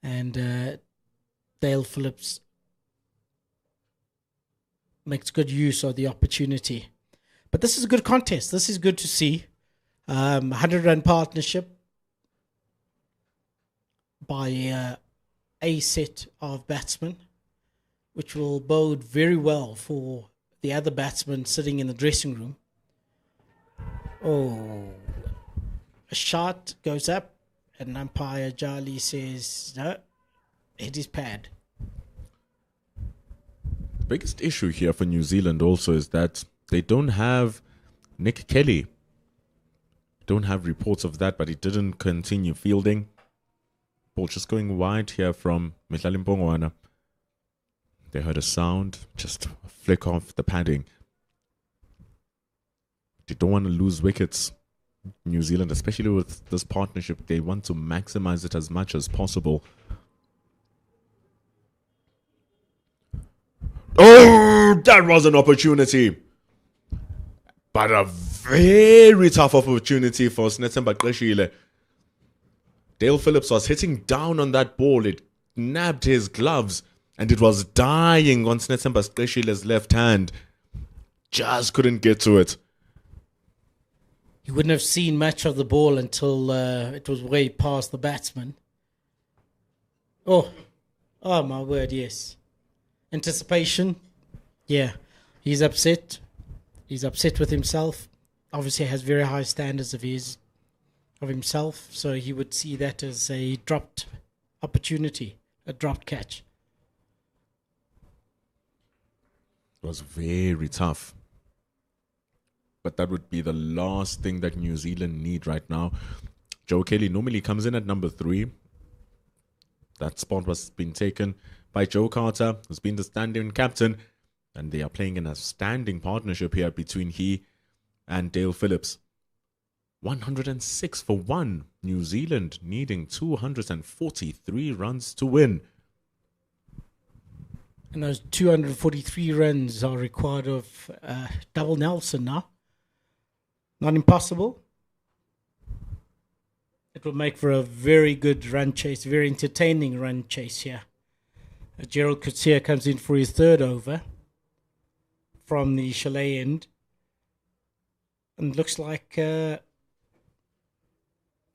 [SPEAKER 5] And Dale Phillips makes good use of the opportunity. But this is a good contest. This is good to see. 100-run partnership by a set of batsmen, which will bode very well for the other batsmen sitting in the dressing room. Oh, a shot goes up and umpire Jali says, no, hit his pad.
[SPEAKER 6] The biggest issue here for New Zealand also is that they don't have Nick Kelly. Don't have reports of that, but he didn't continue fielding. Ball just going wide here from Mihlali Mpongwane. They heard a sound, just flick off the padding. They don't want to lose wickets. New Zealand, especially with this partnership, they want to maximize it as much as possible. Oh, that was an opportunity. But a very tough opportunity for Snetemba Qeshile. Dale Phillips was hitting down on that ball. It nabbed his gloves and it was dying on Snetemba Qeshile's left hand. Just couldn't get to it.
[SPEAKER 5] You wouldn't have seen much of the ball until it was way past the batsman. Oh my word, yes. Anticipation. Yeah, he's upset. He's upset with himself. Obviously has very high standards of himself. So he would see that as a dropped opportunity, a dropped catch.
[SPEAKER 6] was very tough. But that would be the last thing that New Zealand need right now. Joe Kelly normally comes in at number 3. That spot was been taken by Joe Carter, who's been the stand-in captain. And they are playing in a standing partnership here between he and Dale Phillips. 106 for 1. New Zealand needing 243 runs to win.
[SPEAKER 5] And those 243 runs are required of double Nelson now. Not impossible. It will make for a very good run chase, very entertaining run chase here. Gerald Coetzee comes in for his third over from the chalet end. And looks like,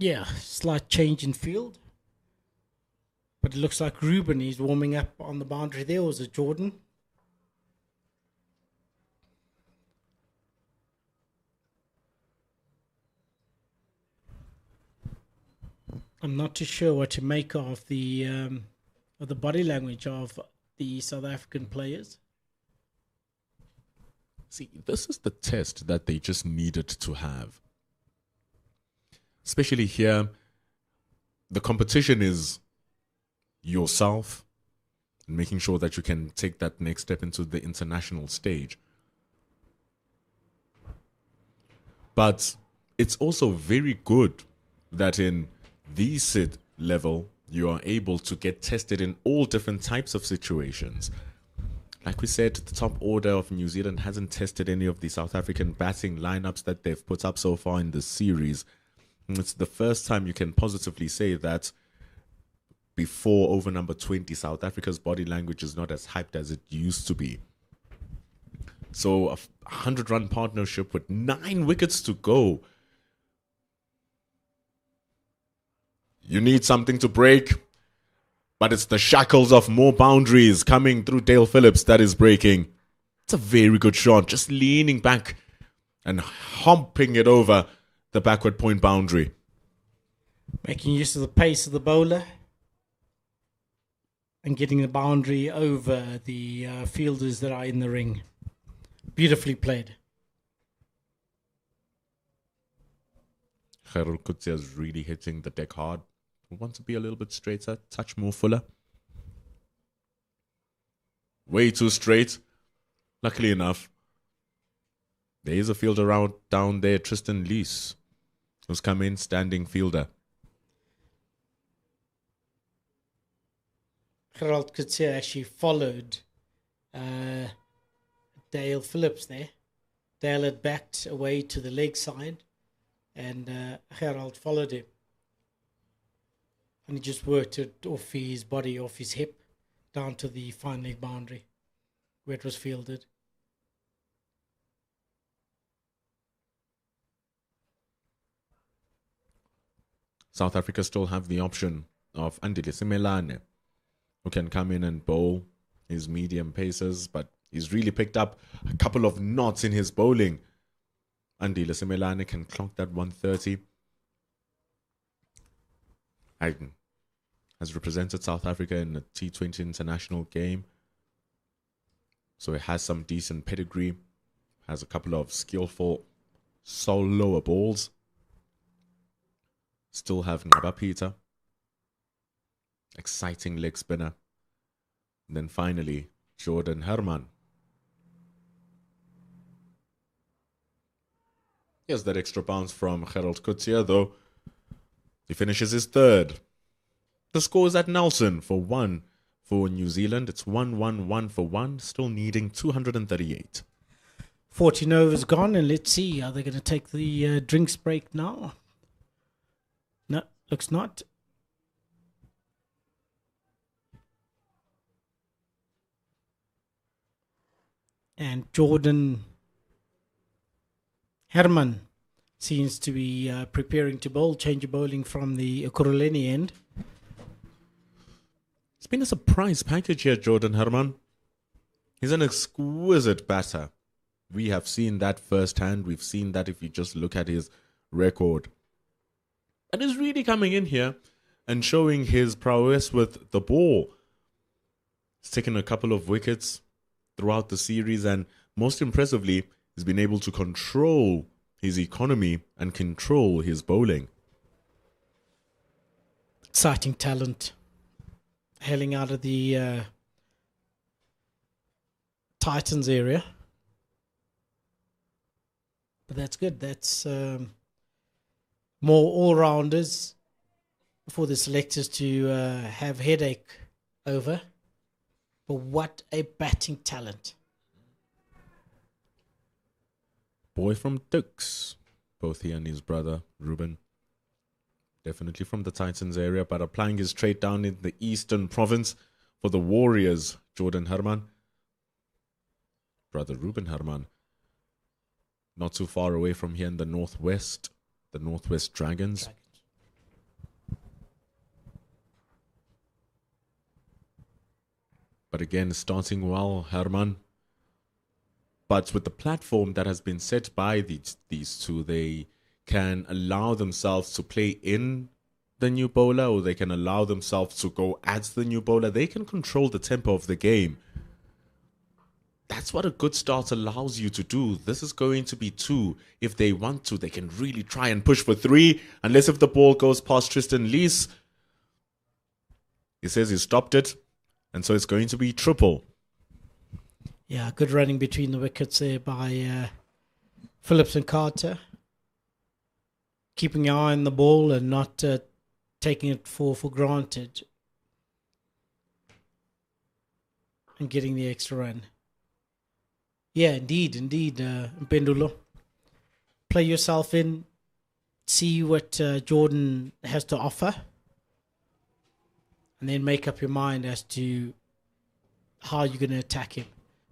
[SPEAKER 5] slight change in field. But it looks like Ruben is warming up on the boundary there. Was it Jordan? I'm not too sure what to make of the body language of the South African players.
[SPEAKER 6] See, this is the test that they just needed to have. Especially here, the competition is yourself and making sure that you can take that next step into the international stage. But it's also very good that in the SID level, you are able to get tested in all different types of situations. Like we said, the top order of New Zealand hasn't tested any of the South African batting lineups that they've put up so far in this series. And it's the first time you can positively say that before over number 20, South Africa's body language is not as hyped as it used to be. So a 100-run partnership with 9 wickets to go. You need something to break, but it's the shackles of more boundaries coming through Dale Phillips that is breaking. It's a very good shot, just leaning back and humping it over the backward point boundary.
[SPEAKER 5] Making use of the pace of the bowler and getting the boundary over the fielders that are in the ring. Beautifully played.
[SPEAKER 6] Gerald Coetzee is really hitting the deck hard. We want to be a little bit straighter, touch more fuller. Way too straight. Luckily enough, there is a fielder around down there, Tristan Lees, who's come in standing fielder.
[SPEAKER 5] Gerald Coetzee actually followed Dale Phillips there. Dale had backed away to the leg side and Gerald followed him. And he just worked it off his body, off his hip, down to the fine leg boundary where it was fielded.
[SPEAKER 6] South Africa still have the option of Andile Simelane, who can come in and bowl his medium paces, but he's really picked up a couple of knots in his bowling. Andile Simelane can clock that 130. Has represented South Africa in the T20 international game. So he has some decent pedigree. Has a couple of skillful soloer balls. Still have Ngaba Peter. Exciting leg spinner. And then finally, Jordan Herman. Here's that extra bounce from Gerald Coetzee, though. He finishes his third. The score is at Nelson for 1 for New Zealand. It's 1-1-1 for 1, still needing 238.
[SPEAKER 5] 14 overs gone, and let's see, are they going to take the drinks break now? No, looks not. And Jordan Herman seems to be preparing to bowl, change of bowling from the Ekurhuleni end.
[SPEAKER 6] It's been a surprise package here, Jordan Herman. He's an exquisite batter. We have seen that firsthand. We've seen that if you just look at his record. And he's really coming in here and showing his prowess with the ball. He's taken a couple of wickets. throughout the series, and most impressively, he's been able to control his economy and control his bowling.
[SPEAKER 5] Exciting talent. Hailing out of the Titans area. But that's good. That's more all-rounders for the selectors to have headache over. But what a batting talent.
[SPEAKER 6] Boy from Dux, both he and his brother, Ruben. Definitely from the Titans area, but applying his trade down in the Eastern Province for the Warriors, Jordan Herman. Brother Ruben Herman. Not too far away from here in the Northwest, the Northwest Dragons. But again, starting well, Herman. But with the platform that has been set by these two, they can allow themselves to play in the new bowler, or they can allow themselves to go at the new bowler. They can control the tempo of the game. That's what a good start allows you to do. This is going to be 2. If they want to, they can really try and push for 3. Unless if the ball goes past Tristan Lees. He says he stopped it. And so it's going to be triple.
[SPEAKER 5] Yeah, good running between the wickets there by Phillips and Carter. Keeping your eye on the ball and not taking it for granted. And getting the extra run. Yeah, indeed, Pendulo. Play yourself in. See what Jordan has to offer. And then make up your mind as to how you're going to attack him.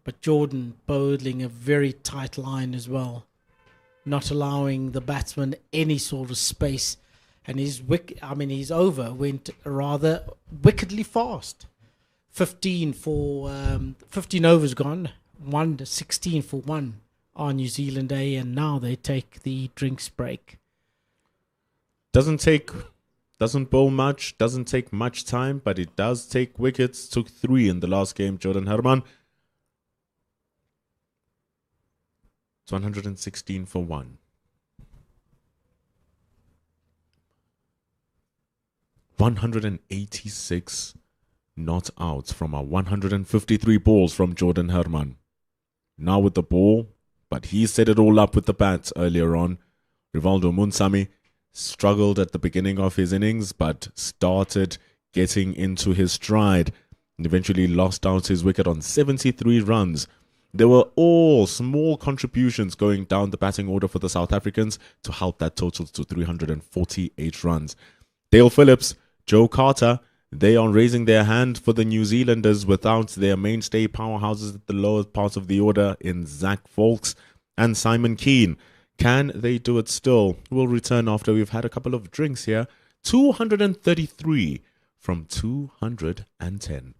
[SPEAKER 5] But Jordan bowling a very tight line as well. Not allowing the batsman any sort of space. And his over went rather wickedly fast. 15 overs gone. 16 for 1 on New Zealand Day. And now they take the drinks break.
[SPEAKER 6] Doesn't bowl much, doesn't take much time, but it does take wickets. Took 3 in the last game, Jordan Herman. It's 116 for 1. 186 not out from our 153 balls from Jordan Herman. Now with the ball, but he set it all up with the bat earlier on. Rivaldo Munsami struggled at the beginning of his innings, but started getting into his stride and eventually lost out his wicket on 73 runs. There were all small contributions going down the batting order for the South Africans to help that total to 348 runs. Dale Phillips, Joe Carter, they are raising their hand for the New Zealanders without their mainstay powerhouses at the lower part of the order in Zach Folks and Simon Keane. Can they do it still? We'll return after we've had a couple of drinks here. 233 from 210.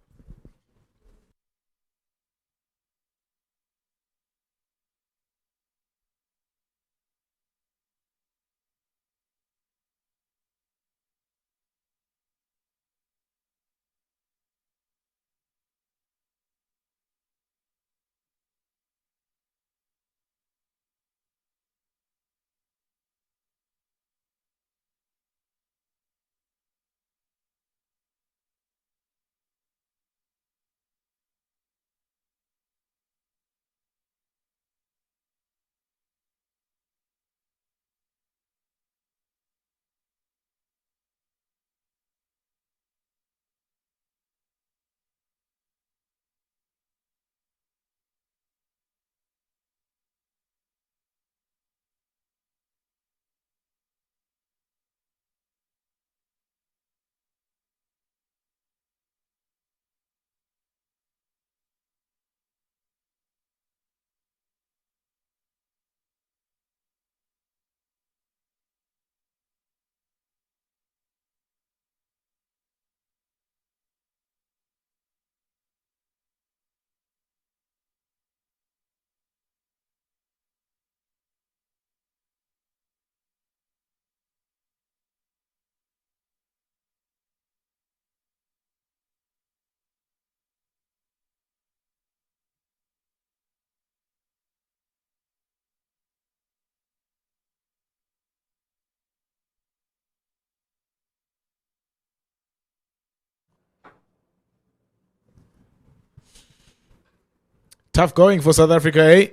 [SPEAKER 7] Tough going for South Africa, eh?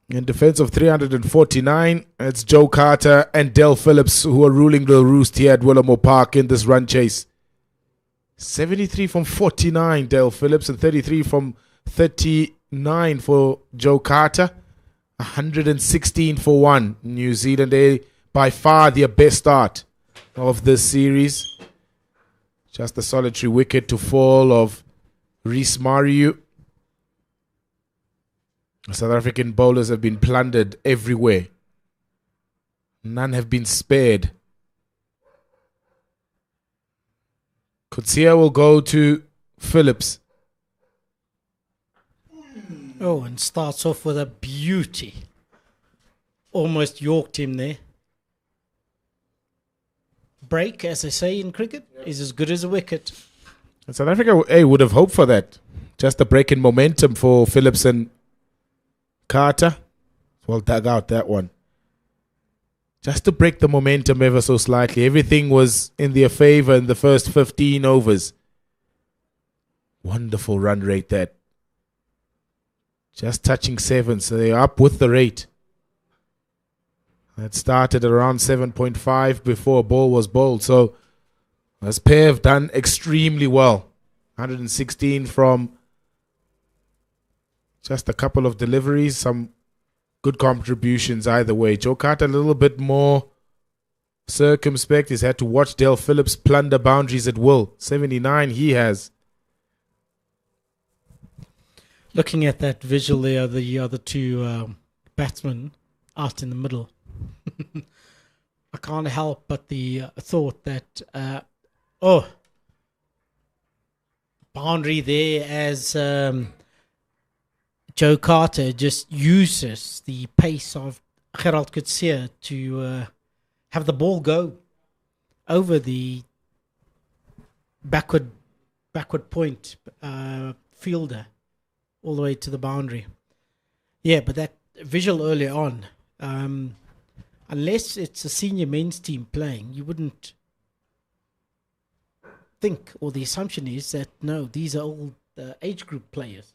[SPEAKER 7] In defense of 349, it's Joe Carter and Del Phillips who are ruling the roost here at Willamore Park in this run chase. 73 from 49, Del Phillips, and 33 from 39 for Joe Carter. 116 for 1. New Zealand, by far their best start of this series. Just a solitary wicket to fall of Reece Mariu. South African bowlers have been plundered everywhere. None have been spared. Coetzee will go to Phillips.
[SPEAKER 5] Oh, and starts off with a beauty. Almost yorked him there. Break, as they say in cricket, is as good as a wicket.
[SPEAKER 7] And South Africa would have hoped for that. Just a break in momentum for Phillips and Carter. Well dug out, that one. Just to break the momentum ever so slightly. Everything was in their favour in the first 15 overs. Wonderful run rate that. Just touching 7, so they're up with the rate. That started around 7.5 before a ball was bowled. So this pair have done extremely well. 116 from just a couple of deliveries. Some good contributions either way. Joe Carter a little bit more circumspect. He's had to watch Del Phillips plunder boundaries at will. 79 he has.
[SPEAKER 5] Looking at that visual there, the other two batsmen out in the middle. I can't help but the thought that, boundary there as Joe Carter just uses the pace of Gerald Coetzee to have the ball go over the backward point fielder all the way to the boundary. Yeah, but that visual earlier on, unless it's a senior men's team playing, you wouldn't think, or the assumption is that, no, these are all age group players.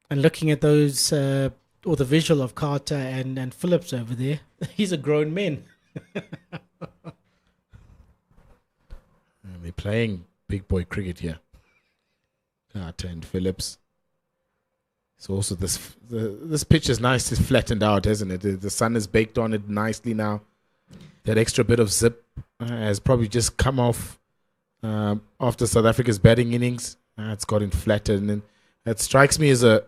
[SPEAKER 5] And looking at those, or the visual of Carter and Phillips over there, he's a grown man.
[SPEAKER 7] They're playing big boy cricket here. Carter and Phillips. So also this pitch is nice. It's flattened out, hasn't it? The sun has baked on it nicely now. That extra bit of zip has probably just come off after South Africa's batting innings. It's gotten flattened, and that strikes me as a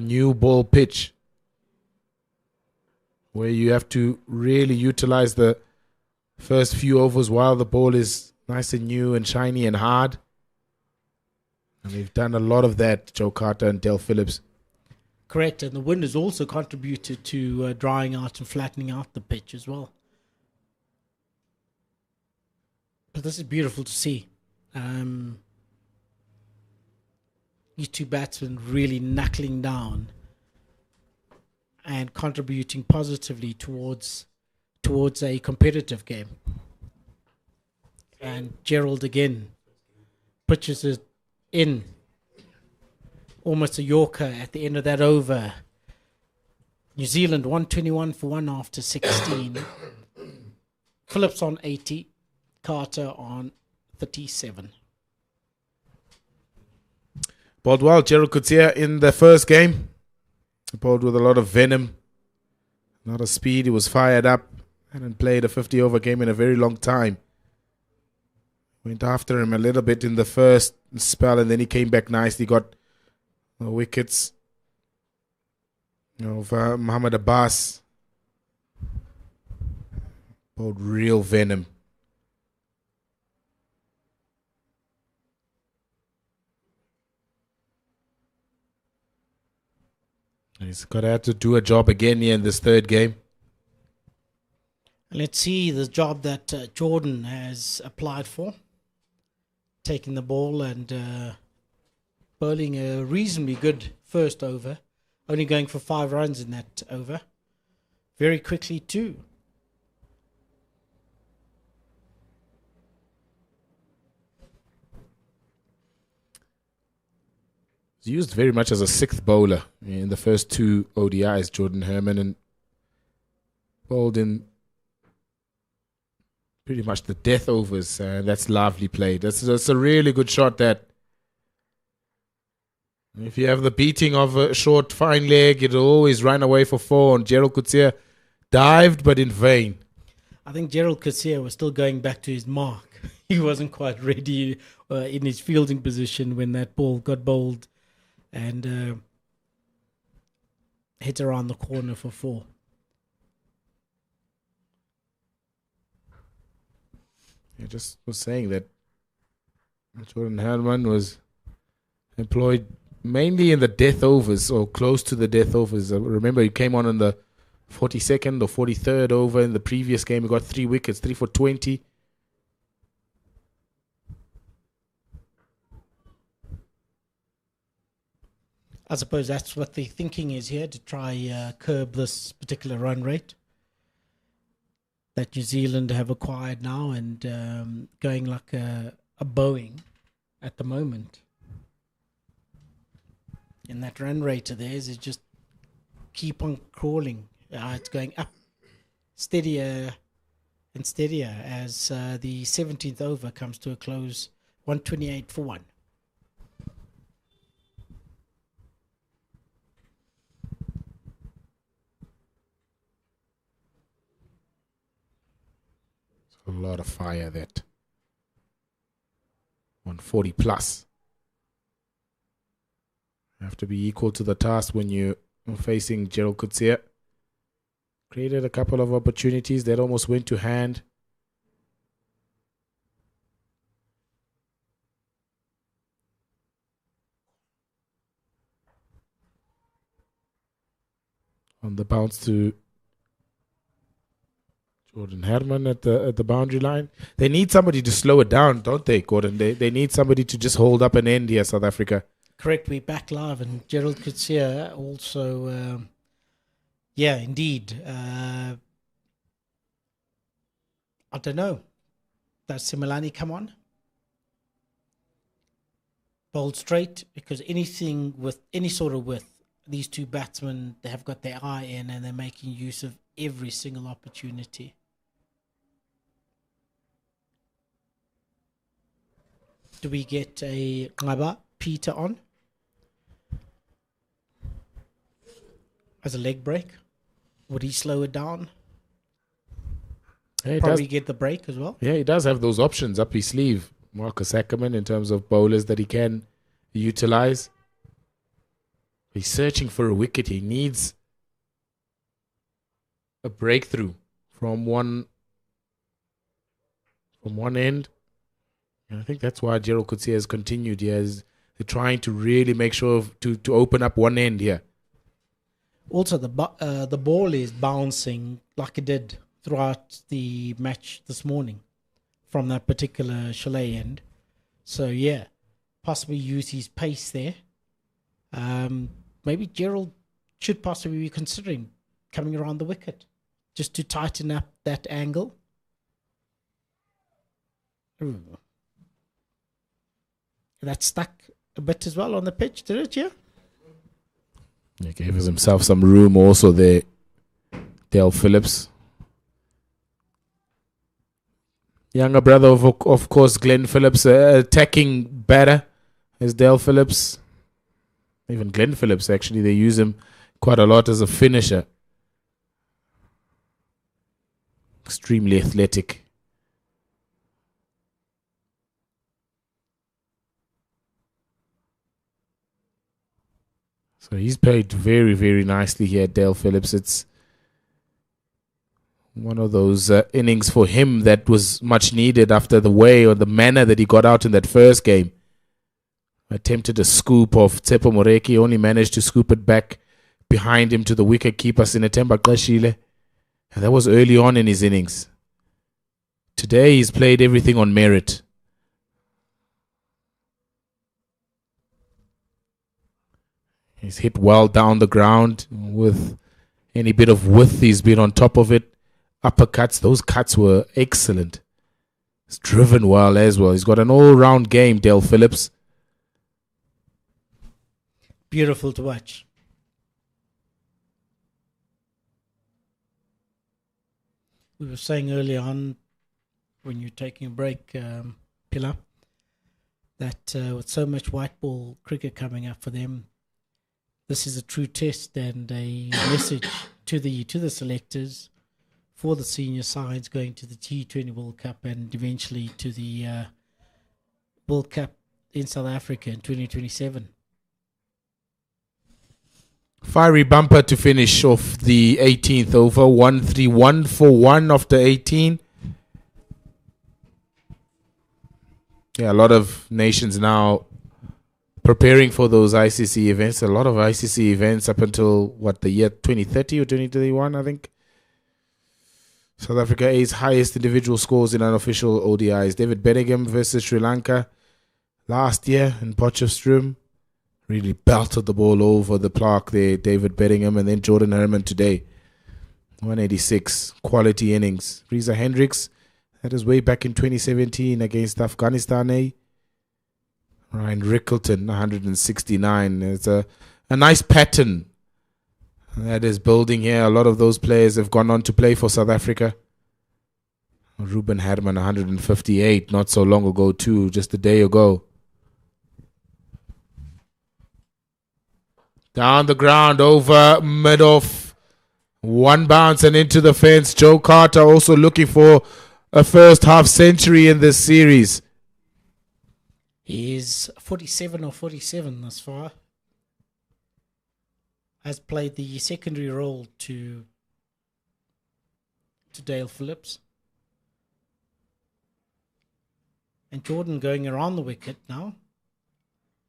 [SPEAKER 7] new ball pitch where you have to really utilize the first few overs while the ball is nice and new and shiny and hard. And they've done a lot of that, Joe Carter and Del Phillips.
[SPEAKER 5] Correct, and the wind has also contributed to drying out and flattening out the pitch as well. But this is beautiful to see. These two batsmen really knuckling down and contributing positively towards a competitive game. And Gerald again pitches it in, almost a Yorker at the end of that over. New Zealand 121 for 1 after 16. Phillips on 80, Carter on 37.
[SPEAKER 7] Bowled well, Gerald Coetzee in the first game. Bowled with a lot of venom, a lot of speed. He was fired up. Hadn't played a 50-over game in a very long time. Went after him a little bit in the first spell, and then he came back nicely. Got the wickets of Mohammad Abbas. Bowled real venom. He's got to have to do a job again here in this third game.
[SPEAKER 5] Let's see the job that Jordan has applied for. Taking the ball and bowling a reasonably good first over. Only going for 5 runs in that over. Very quickly too.
[SPEAKER 7] He's used very much as a sixth bowler in the first two ODIs, Jordan Herman, and bowled in pretty much the death overs. That's lovely played. That's a really good shot. That if you have the beating of a short fine leg, it'll always run away for four. And Gerald Coetzee dived, but in vain.
[SPEAKER 5] I think Gerald Coetzee was still going back to his mark. He wasn't quite ready in his fielding position when that ball got bowled and hit around the corner for four.
[SPEAKER 7] I just was saying that Jordan Herman was employed mainly in the death overs or close to the death overs. I remember he came on in the 42nd or 43rd over in the previous game. He got 3 wickets, 3 for 20.
[SPEAKER 5] I suppose that's what the thinking is here, to try curb this particular run rate that New Zealand have acquired now, and going like a Boeing at the moment. And that run rate of theirs is just keep on crawling. It's going up steadier and steadier as the 17th over comes to a close, 128 for 1.
[SPEAKER 7] A lot of fire, that 140 plus. You have to be equal to the task when you're facing Gerald Coetzee. Created a couple of opportunities that almost went to hand. On the bounce to Jordan Herman at the boundary line. They need somebody to slow it down, don't they, Gordon? They need somebody to just hold up an end here, South Africa.
[SPEAKER 5] Correct, we're back live, and Gerald Coetzee also, yeah, indeed. I don't know. Does Similani come on? Bowled straight, because anything with any sort of width, these two batsmen, they have got their eye in and they're making use of every single opportunity. Do we get a Ngaba Peter on as a leg break? Would he slow it down?
[SPEAKER 7] Yeah,
[SPEAKER 5] Probably get the break as well.
[SPEAKER 7] Yeah, he does have those options up his sleeve, Marcus Ackerman, in terms of bowlers that he can utilize. He's searching for a wicket. He needs a breakthrough from one end. And I think that's why Gerald Coetzee has continued. He has trying to really make sure to open up one end here.
[SPEAKER 5] Also, the ball is bouncing like it did throughout the match this morning from that particular chalet end. So, yeah, possibly use his pace there. Maybe Gerald should possibly be considering coming around the wicket just to tighten up that angle. Ooh. That stuck a bit as well on the pitch, did it, yeah?
[SPEAKER 7] He gave himself some room also there, Dale Phillips. Younger brother of course, Glenn Phillips, attacking batter as Dale Phillips. Even Glenn Phillips, actually, they use him quite a lot as a finisher. Extremely athletic. So he's played very, very nicely here, Dale Phillips. It's one of those innings for him that was much needed after the way or the manner that he got out in that first game. Attempted a scoop of Tsepo Moreki, only managed to scoop it back behind him to the wicket keeper, Sinetemba Qashile. And that was early on in his innings. Today he's played everything on merit. He's hit well down the ground with any bit of width. He's been on top of it. Uppercuts, those cuts were excellent. He's driven well as well. He's got an all-round game, Dale Phillips.
[SPEAKER 5] beautiful to watch. We were saying early on, when you're taking a break, Pilar, that with so much white ball cricket coming up for them, this is a true test and a message to the selectors for the senior sides going to the T20 World Cup and eventually to the World Cup in South Africa in 2027.
[SPEAKER 7] Fiery bumper to finish off the 18th over. 1-3-1 for 1 after 18. Yeah, a lot of nations now preparing for those ICC events. A lot of ICC events up until, the year 2030 or 2031, I think. South Africa A's highest individual scores in unofficial ODIs. David Bedingham versus Sri Lanka last year in Potchefstroom. Really belted the ball over the plaque there, David Bedingham, and then Jordan Herman today. 186, quality innings. Reza Hendricks, that is way back in 2017 against Afghanistan. Ryan Rickleton, 169. It's a nice pattern that is building here. A lot of those players have gone on to play for South Africa. Ruben Herman, 158, not so long ago too, just a day ago. Down the ground, over mid-off. One bounce and into the fence. Joe Carter also looking for a first half century in this series.
[SPEAKER 5] He's 47 or 47 thus far. Has played the secondary role to Dale Phillips. And Jordan going around the wicket now.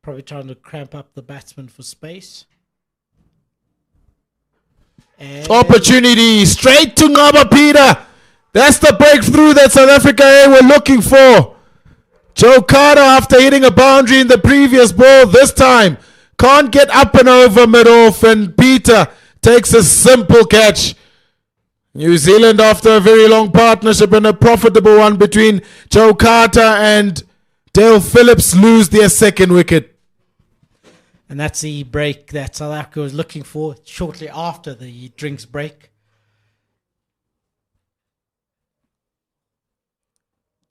[SPEAKER 5] Probably trying to cramp up the batsman for space. And
[SPEAKER 7] Opportunity straight to Ngaba Peter. That's the breakthrough that South Africa were looking for. Joe Carter, after hitting a boundary in the previous ball, this time can't get up and over mid-off, and Peter takes a simple catch. New Zealand, after a very long partnership and a profitable one between Joe Carter and Dale Phillips, lose their second wicket.
[SPEAKER 5] And that's the break that South Africa was looking for shortly after the drinks break.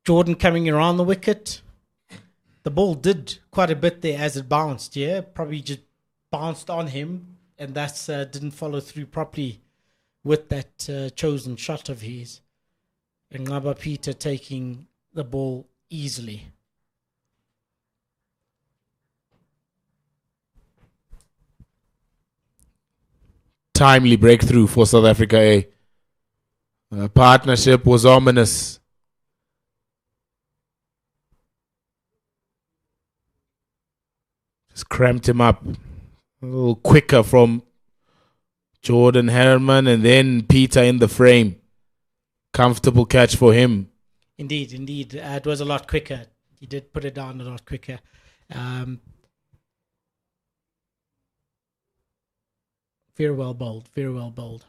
[SPEAKER 5] Jordan coming around the wicket. The ball did quite a bit there as it bounced, yeah. Probably just bounced on him, and that's didn't follow through properly with that chosen shot of his. And Ngaba Peter taking the ball easily.
[SPEAKER 7] Timely breakthrough for South Africa A. The partnership was ominous. Just cramped him up. A little quicker from Jordan Herman, and then Peter in the frame. Comfortable catch for him.
[SPEAKER 5] Indeed. It was a lot quicker. He did put it down a lot quicker. Very well bowled.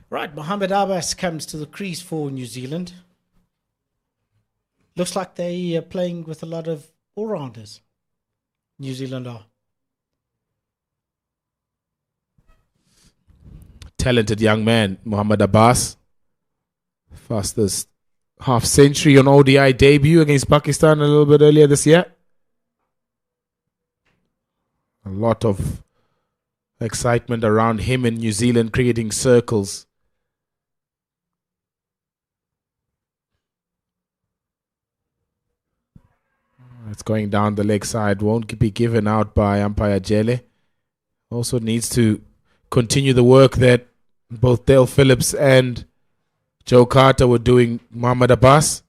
[SPEAKER 5] Right, Mohamed Abbas comes to the crease for New Zealand. Looks like they are playing with a lot of all-rounders. New Zealand are.
[SPEAKER 7] Talented young man, Mohamed Abbas. Fastest half century on ODI debut against Pakistan a little bit earlier this year. A lot of excitement around him in New Zealand cricketing circles. It's going down the leg side. Won't be given out by umpire Jele. Also needs to continue the work that both Dale Phillips and Joe Carter were doing. Mohamed Abbas.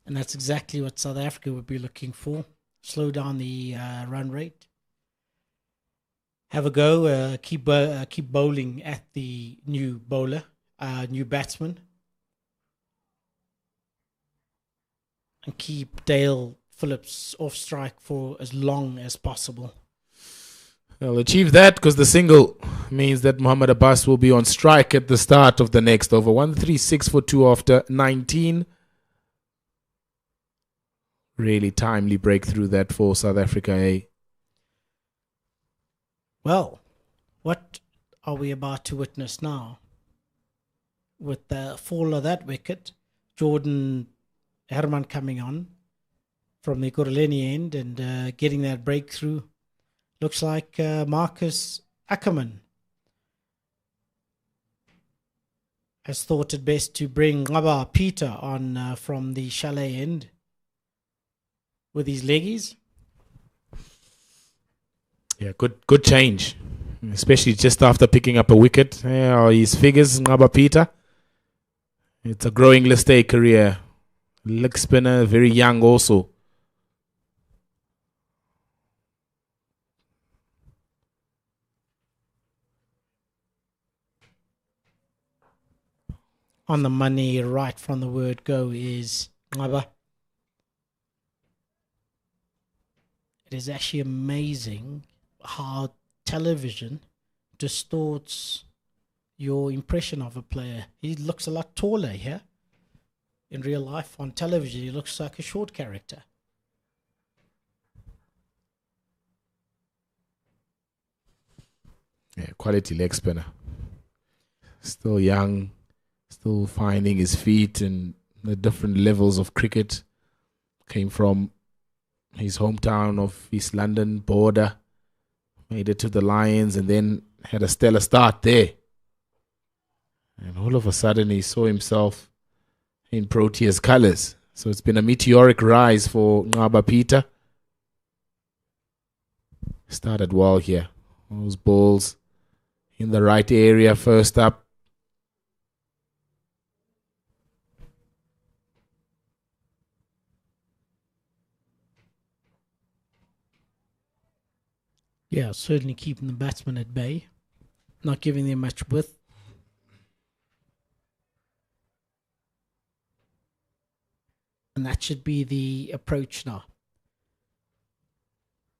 [SPEAKER 5] And that's exactly what South Africa would be looking for. Slow down the run rate. Have a go. Keep bowling at the new bowler, new batsman. And keep Dale Phillips off strike for as long as possible.
[SPEAKER 7] They'll achieve that because the single means that Mohamed Abbas will be on strike at the start of the next over. 136 for 2 after 19. really timely breakthrough that for South Africa, eh?
[SPEAKER 5] Well, what are we about to witness now? With the fall of that wicket, Jordan Herman coming on from the Ekurhuleni end and getting that breakthrough. Looks like Marcus Ackerman has thought it best to bring Ngaba Peter on from the Chalet end with his leggies.
[SPEAKER 7] Yeah, good change, especially just after picking up a wicket. Yeah, his figures, Ngaba Peter. It's a growing list A career. Leg spinner, very young also.
[SPEAKER 5] On the money right from the word go is Ngaba. It is actually amazing how television distorts your impression of a player. He looks a lot taller here. In real life, on television, he looks like a short character.
[SPEAKER 7] Yeah, quality leg spinner. Still young, still finding his feet in the different levels of cricket. Came from his hometown of East London border, made it to the Lions, and then had a stellar start there. And all of a sudden, he saw himself in Proteas colours. So it's been a meteoric rise for Ngaba Peter. Started well here. Those balls in the right area first up.
[SPEAKER 5] Yeah, certainly keeping the batsmen at bay, not giving them much width. And that should be the approach now.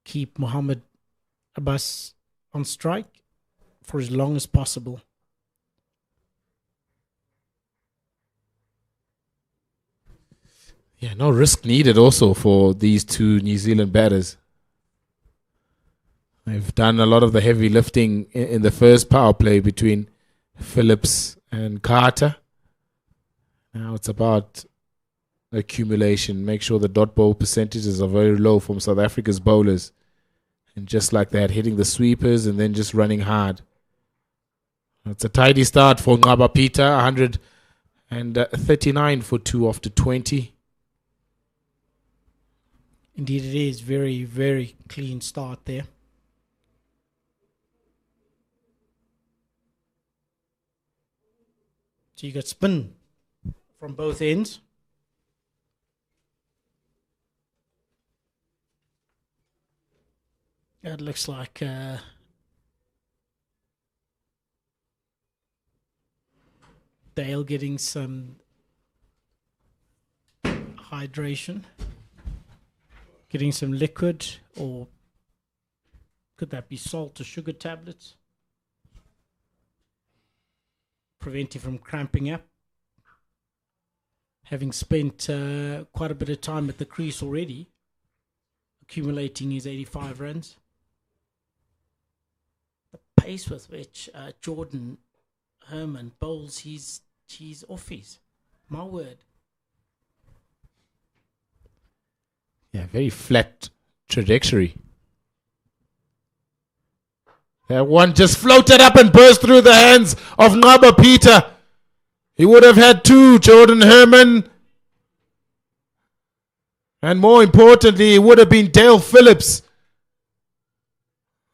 [SPEAKER 5] Keep Mohammed Abbas on strike for as long as possible.
[SPEAKER 7] Yeah, no risk needed also for these two New Zealand batters. They've done a lot of the heavy lifting in the first power play between Phillips and Carter. Now it's about accumulation. Make sure the dot ball percentages are very low from South Africa's bowlers. And just like that, hitting the sweepers and then just running hard. It's a tidy start for Ngaba Peter. 139 for 2 after 20.
[SPEAKER 5] Indeed, it is very, very clean start there. So you got spin from both ends. It looks like Dale getting some hydration, getting some liquid, or could that be salt or sugar tablets? Prevent him from cramping up. Having spent quite a bit of time at the crease already, accumulating his 85 runs. The pace with which Jordan Herman bowls, he's offies. My word.
[SPEAKER 7] Yeah, very flat trajectory. That one just floated up and burst through the hands of Ngaba Peter. He would have had 2, Jordan Herman. And more importantly, it would have been Dale Phillips,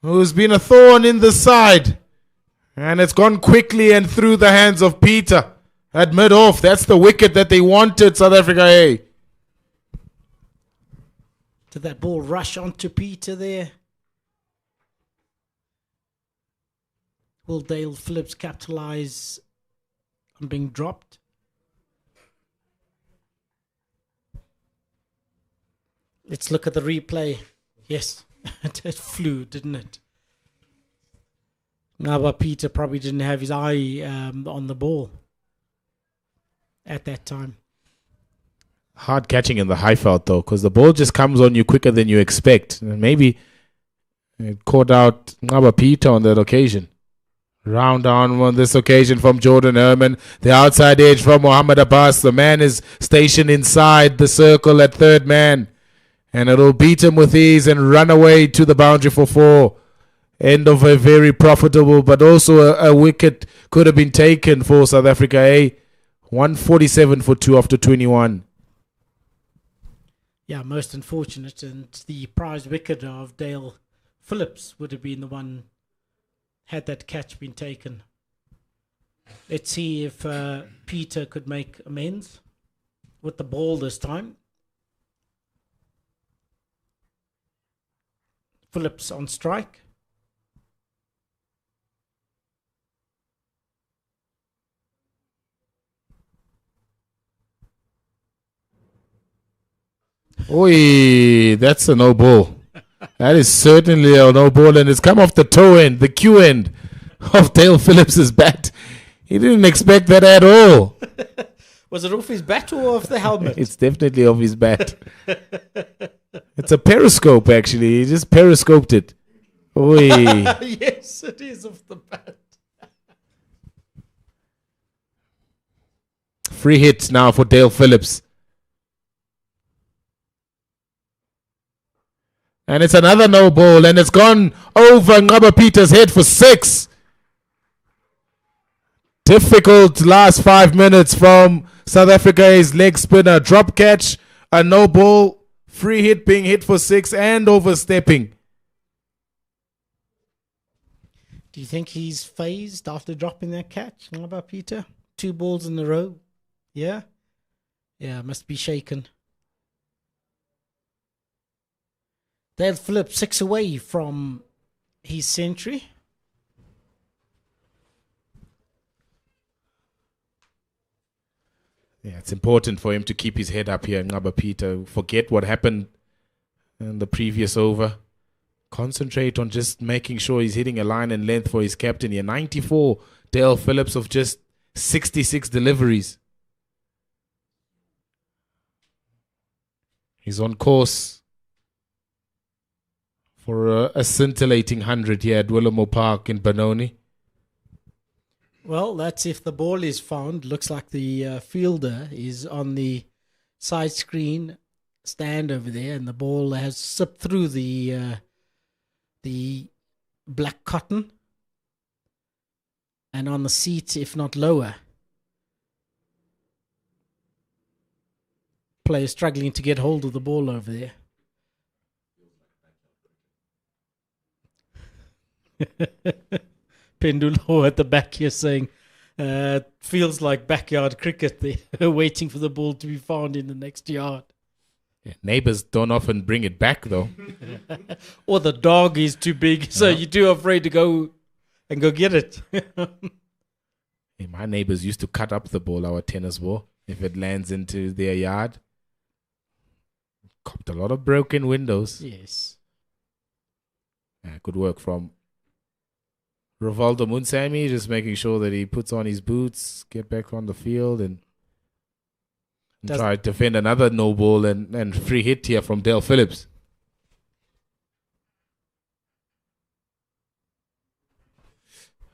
[SPEAKER 7] who's been a thorn in the side. And it's gone quickly and through the hands of Peter at mid-off. That's the wicket that they wanted, South Africa A.
[SPEAKER 5] Did that ball rush onto Peter there? Will Dale Phillips capitalize on being dropped? Let's look at the replay. Yes, it flew, didn't it? Ngaba Peter probably didn't have his eye on the ball at that time.
[SPEAKER 7] Hard catching in the high felt though, because the ball just comes on you quicker than you expect. And maybe it caught out Ngaba Peter on that occasion. Round on this occasion from Jordan Herman. The outside edge from Mohammed Abbas. The man is stationed inside the circle at third man. And it'll beat him with ease and run away to the boundary for 4. End of a very profitable, but also a wicket could have been taken for South Africa A. 147 for 2 after 21.
[SPEAKER 5] Yeah, most unfortunate. And the prize wicket of Dale Phillips would have been the one had that catch been taken. Let's see if Peter could make amends with the ball this time. Phillips on strike.
[SPEAKER 7] Oi, that's a no ball. That is certainly a no ball, and it's come off the toe end, the Q end of Dale Phillips's bat. He didn't expect that at all.
[SPEAKER 5] Was it off his bat or off the helmet?
[SPEAKER 7] It's definitely off his bat. It's a periscope, actually. He just periscoped it. Oi.
[SPEAKER 5] Yes, it is off the bat.
[SPEAKER 7] Free hit now for Dale Phillips. And it's another no ball, and it's gone over Ngaba Peter's head for 6. Difficult last 5 minutes from South Africa's leg spinner. Drop catch, a no ball, free hit being hit for 6, and overstepping.
[SPEAKER 5] Do you think he's phased after dropping that catch? How about Peter? 2 balls in a row. Yeah? Yeah, must be shaken. Dale Phillips 6 away from his century.
[SPEAKER 7] Yeah, it's important for him to keep his head up here, Ngaba Peter. Forget what happened in the previous over. Concentrate on just making sure he's hitting a line and length for his captain here. 94, Dale Phillips of just 66 deliveries. He's on course for a scintillating 100 here at Willamo Park in Benoni.
[SPEAKER 5] Well, that's if the ball is found. Looks like the fielder is on the side screen stand over there, and the ball has sipped through the black cotton and on the seat, if not lower. Player struggling to get hold of the ball over there. Pendulo at the back here saying, feels like backyard cricket. They're waiting for the ball to be found in the next yard.
[SPEAKER 7] Yeah, neighbors don't often bring it back, though.
[SPEAKER 5] Or the dog is too big, so you're too afraid to go get it.
[SPEAKER 7] Hey, my neighbors used to cut up the ball, our tennis ball, if it lands into their yard. Copped a lot of broken windows.
[SPEAKER 5] Yes.
[SPEAKER 7] Good work from Rivaldo Munsami, just making sure that he puts on his boots, get back on the field, and try to defend another no ball and free hit here from Dale Phillips.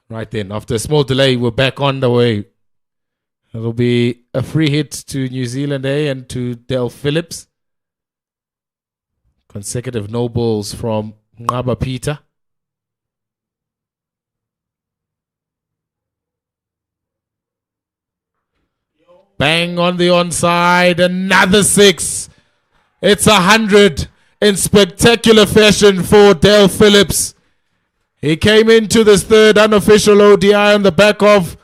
[SPEAKER 7] Right then, after a small delay, we're back on the way. It'll be a free hit to New Zealand A and to Dale Phillips. Consecutive no balls from Ngaba Peter. Bang on the onside, another 6. It's 100 in spectacular fashion for Dale Phillips. He came into this third unofficial ODI on the back of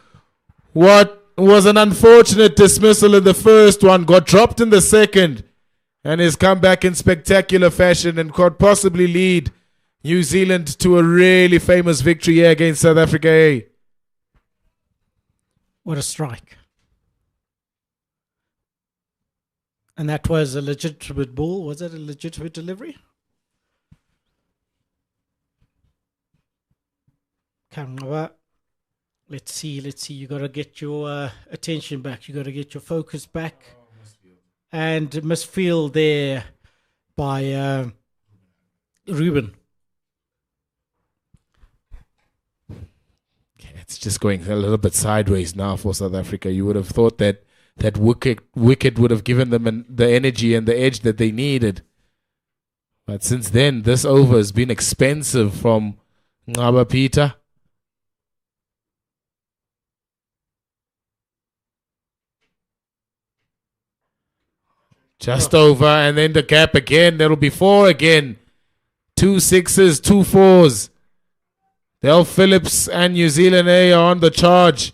[SPEAKER 7] what was an unfortunate dismissal in the first one, got dropped in the second, and has come back in spectacular fashion and could possibly lead New Zealand to a really famous victory here against South Africa A.
[SPEAKER 5] What a strike. And that was a legitimate ball. Was that a legitimate delivery? Kangaba. Let's see. You got to get your attention back. You got to get your focus back. and misfield there by Ruben.
[SPEAKER 7] It's just going a little bit sideways now for South Africa. You would have thought that wicket would have given them the energy and the edge that they needed. But since then, this over has been expensive from Ngaba Peter. Just over, and then the gap again. That'll be 4 again. 2 sixes, 2 fours. Del Phillips and New Zealand A are on the charge.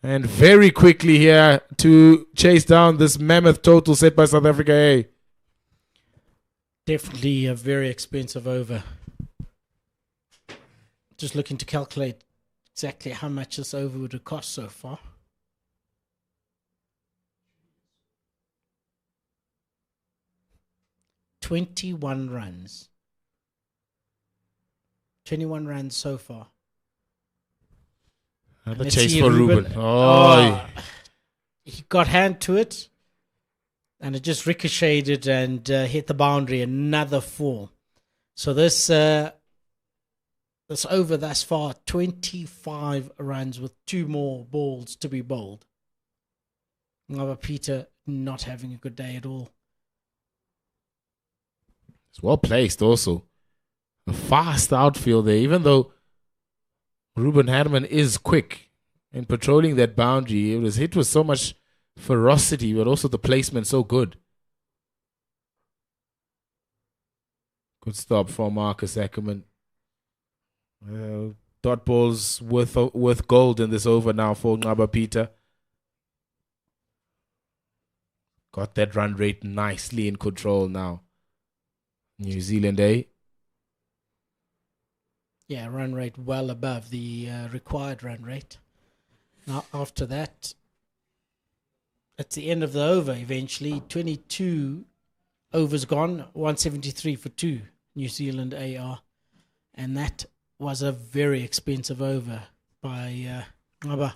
[SPEAKER 7] And very quickly here to chase down this mammoth total set by South Africa A.
[SPEAKER 5] Definitely a very expensive over. Just looking to calculate exactly how much this over would have cost so far. $21 runs. 21 runs so far.
[SPEAKER 7] Another
[SPEAKER 5] Let's
[SPEAKER 7] chase
[SPEAKER 5] see
[SPEAKER 7] for
[SPEAKER 5] Ruben.
[SPEAKER 7] Ruben. Oh,
[SPEAKER 5] He got hand to it, and it just ricocheted and hit the boundary. Another 4. So this over thus far, 25 runs with 2 more balls to be bowled. Ngaba Peter not having a good day at all.
[SPEAKER 7] it's well placed also. A fast outfield there, even though Ruben Harman is quick in patrolling that boundary. It was hit with so much ferocity, but also the placement so good. Good stop from Marcus Ackerman. Dot balls worth gold in this over now for Ngaba Peter. Got that run rate nicely in control now. New Zealand A.
[SPEAKER 5] Yeah, run rate well above the required run rate. Now, after that, it's the end of the over eventually. 22 overs gone, 173 for 2, New Zealand AR. And that was a very expensive over by Ngaba.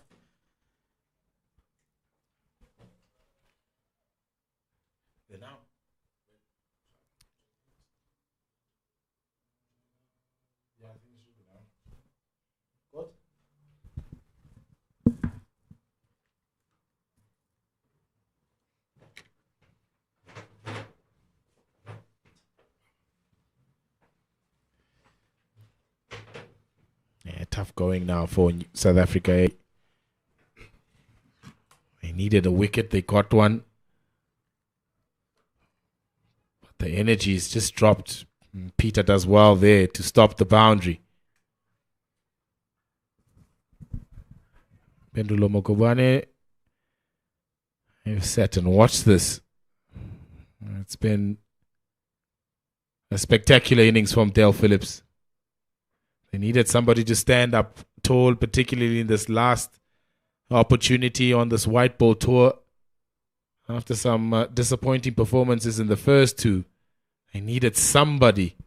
[SPEAKER 7] Yeah, tough going now for South Africa. They needed a wicket. They got one. But the energy is just dropped. Peter does well there to stop the boundary. Pendulo Mokobane. You've sat and watched this. It's been a spectacular innings from Del Phillips. They needed somebody to stand up tall, particularly in this last opportunity on this white ball tour. After some disappointing performances in the first 2, they needed somebody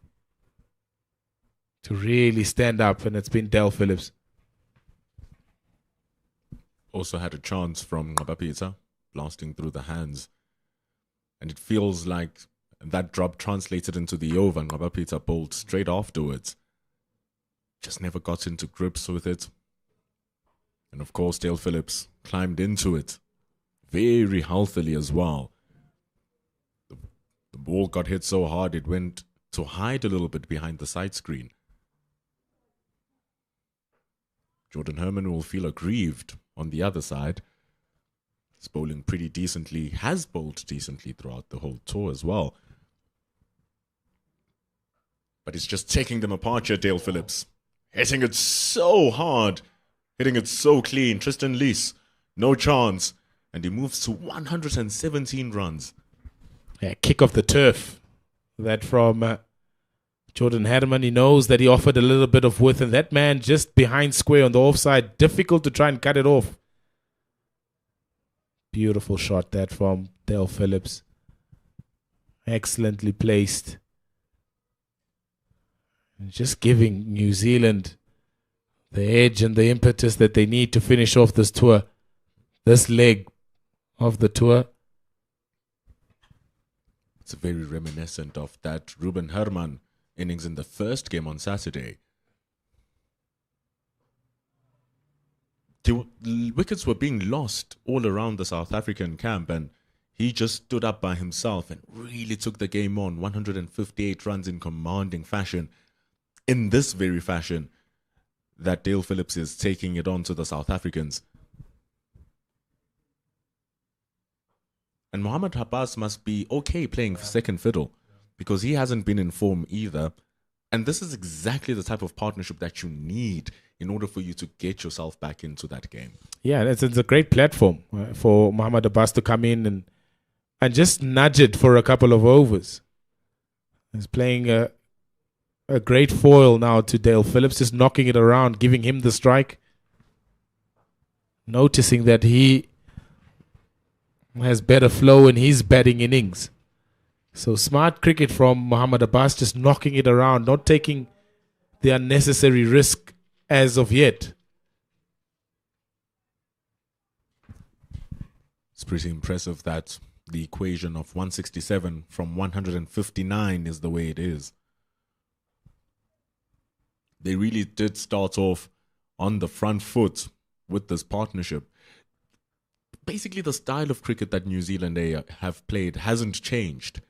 [SPEAKER 7] to really stand up, and it's been Del Phillips.
[SPEAKER 6] Also had a chance from Ngaba Peter, blasting through the hands. And it feels like that drop translated into the over. Ngaba Peter bowled straight afterwards. Just never got into grips with it. And of course, Dale Phillips climbed into it very healthily as well. The ball got hit so hard it went to hide a little bit behind the side screen. Jordan Herman will feel aggrieved on the other side. He's bowling pretty decently, has bowled decently throughout the whole tour as well. But it's just taking them apart here, Dale Phillips. Hitting it so hard. Hitting it so clean. Tristan Lees, no chance. And he moves to 117 runs.
[SPEAKER 7] Yeah, kick off the turf. That from Jordan Harman. He knows that he offered a little bit of width. And that man just behind square on the offside. Difficult to try and cut it off. Beautiful shot that from Dale Phillips. Excellently placed. Just giving New Zealand the edge and the impetus that they need to finish off this tour, this leg of the tour.
[SPEAKER 6] It's very reminiscent of that Ruben Herman innings in the first game on Saturday. Wickets were being lost all around the South African camp, and he just stood up by himself and really took the game on. 158 runs in commanding fashion. In this very fashion that Dale Phillips is taking it on to the South Africans. And Mohammad Abbas must be okay playing second fiddle because he hasn't been in form either. And this is exactly the type of partnership that you need in order for you to get yourself back into that game.
[SPEAKER 7] Yeah, it's a great platform for Mohammad Abbas to come in and just nudge it for a couple of overs. He's playing a great foil now to Dale Phillips, just knocking it around, giving him the strike. Noticing that he has better flow in his batting innings. So smart cricket from Mohammad Abbas, just knocking it around, not taking the unnecessary risk as of yet.
[SPEAKER 6] It's pretty impressive that the equation of 167 from 159 is the way it is. They really did start off on the front foot with this partnership. Basically, the style of cricket that New Zealand have played hasn't changed.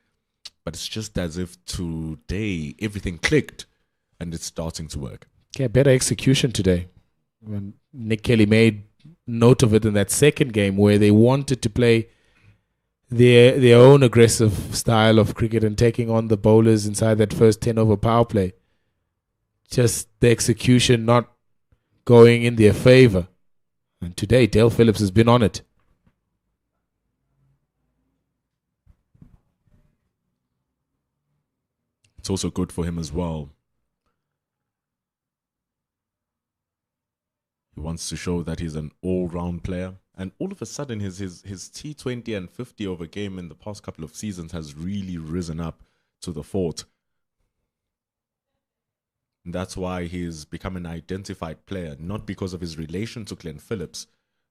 [SPEAKER 6] But it's just as if today everything clicked and it's starting to work.
[SPEAKER 7] Yeah, better execution today. When Nick Kelly made note of it in that second game where they wanted to play their own aggressive style of cricket and taking on the bowlers inside that first 10 over power play. Just the execution not going in their favor. And today, Dale Phillips has been on it.
[SPEAKER 6] It's also good for him as well. He wants to show that he's an all-round player. And all of a sudden, his T20 and 50 over game in the past couple of seasons has really risen up to the fort. And that's why he's become an identified player, not because of his relation to Glenn Phillips,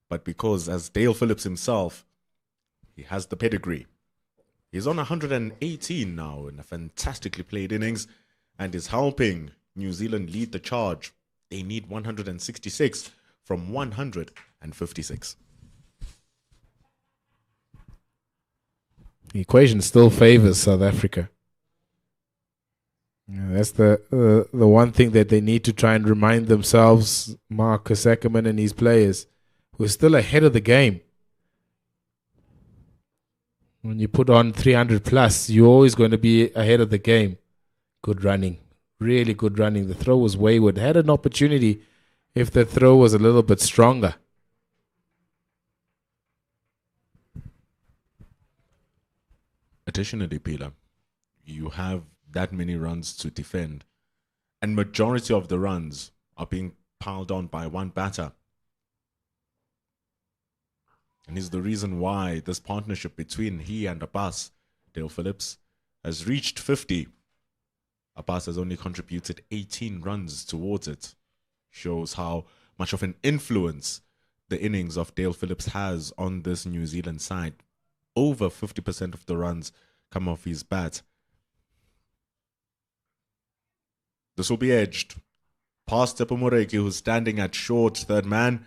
[SPEAKER 6] but because, as Dale Phillips himself, he has the pedigree. He's on 118 now in a fantastically played innings and is helping New Zealand lead the charge. They need 166 from 156.
[SPEAKER 7] The equation still favors South Africa. Yeah, that's the one thing that they need to try and remind themselves, Marcus Ackerman and his players. We're still ahead of the game. When you put on 300 plus, you're always going to be ahead of the game. Good running. Really good running. The throw was wayward. Had an opportunity if the throw was a little bit stronger.
[SPEAKER 6] Additionally, Peter, you have that many runs to defend, and majority of the runs are being piled on by one batter. And is the reason why this partnership between he and Abbas, Dale Phillips, has reached 50. Abbas has only contributed 18 runs towards it. Shows how much of an influence the innings of Dale Phillips has on this New Zealand side. Over 50% of the runs come off his bat. This will be edged. Past Tepo Moreki, who's standing at short third man.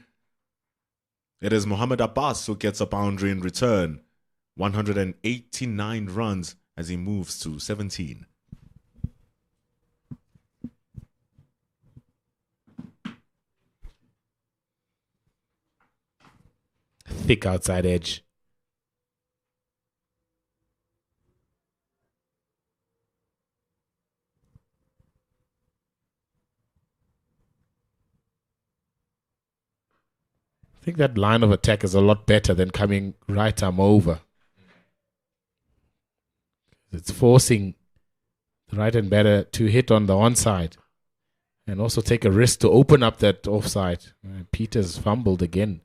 [SPEAKER 6] It is Mohammad Abbas who gets a boundary in return. 189 runs as he moves to 17.
[SPEAKER 7] Thick outside edge. I think that line of attack is a lot better than coming right arm over. It's forcing the right hand batter to hit on the onside and also take a risk to open up that offside. Peters fumbled again.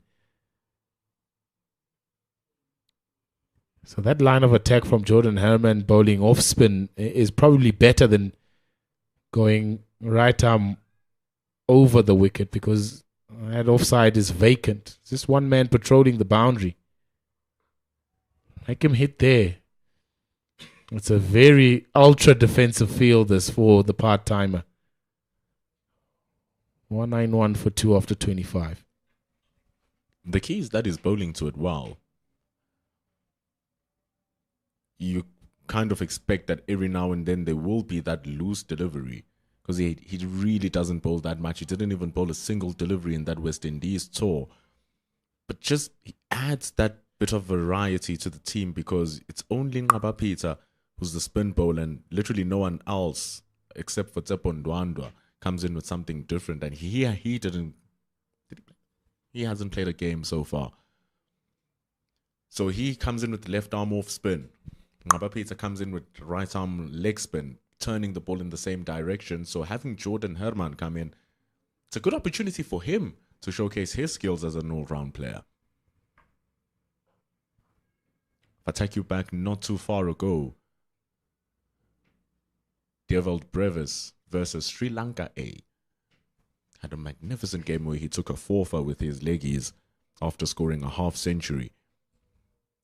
[SPEAKER 7] So that line of attack from Jordan Herman bowling off spin is probably better than going right arm over the wicket, because that offside is vacant. It's just one man patrolling the boundary. Make him hit there. It's a very ultra defensive field this for the part-timer. 191 for 2 after 25.
[SPEAKER 6] The key is that he's bowling to it well. You kind of expect that every now and then there will be that loose delivery, because he really doesn't bowl that much. He didn't even bowl a single delivery in that West Indies tour. But just he adds that bit of variety to the team, because it's only Ngqaba Peter who's the spin bowler, and literally no one else except for Tsepo Ndwandwa comes in with something different. And he hasn't played a game so far. So he comes in with the left arm off spin. Ngqaba Peter comes in with right arm leg spin, turning the ball in the same direction. So having Jordan Herman come in, it's a good opportunity for him to showcase his skills as an all-round player. If I take you back not too far ago, Devald Brevis versus Sri Lanka A had a magnificent game where he took a four-for with his leggies after scoring a half century.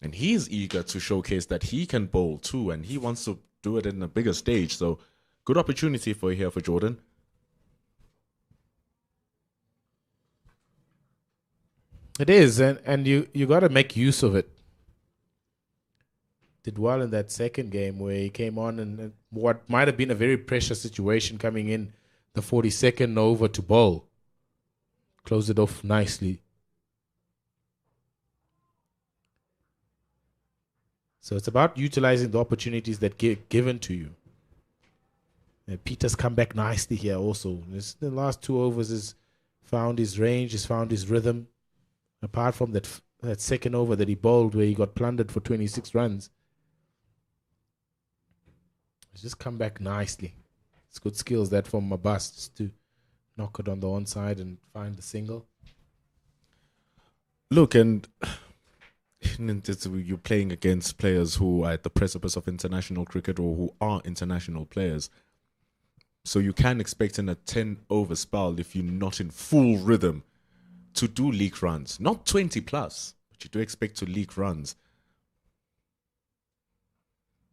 [SPEAKER 6] And he is eager to showcase that he can bowl too, and he wants to do it in a bigger stage. So good opportunity for Jordan.
[SPEAKER 7] It is, and you got to make use of it. Did well in that second game where he came on and what might have been a very precious situation coming in the 42nd over to bowl. Closed it off nicely. So it's about utilizing the opportunities that get given to you. And Peter's come back nicely here also. The last 2 overs has found his range, has found his rhythm. Apart from that second over that he bowled where he got plundered for 26 runs. He's just come back nicely. It's good skills that from Mabas just to knock it on the onside and find the single.
[SPEAKER 6] Look, and you're playing against players who are at the precipice of international cricket or who are international players. So you can expect in a 10-over spell, if you're not in full rhythm, to do leak runs. Not 20 plus, but you do expect to leak runs.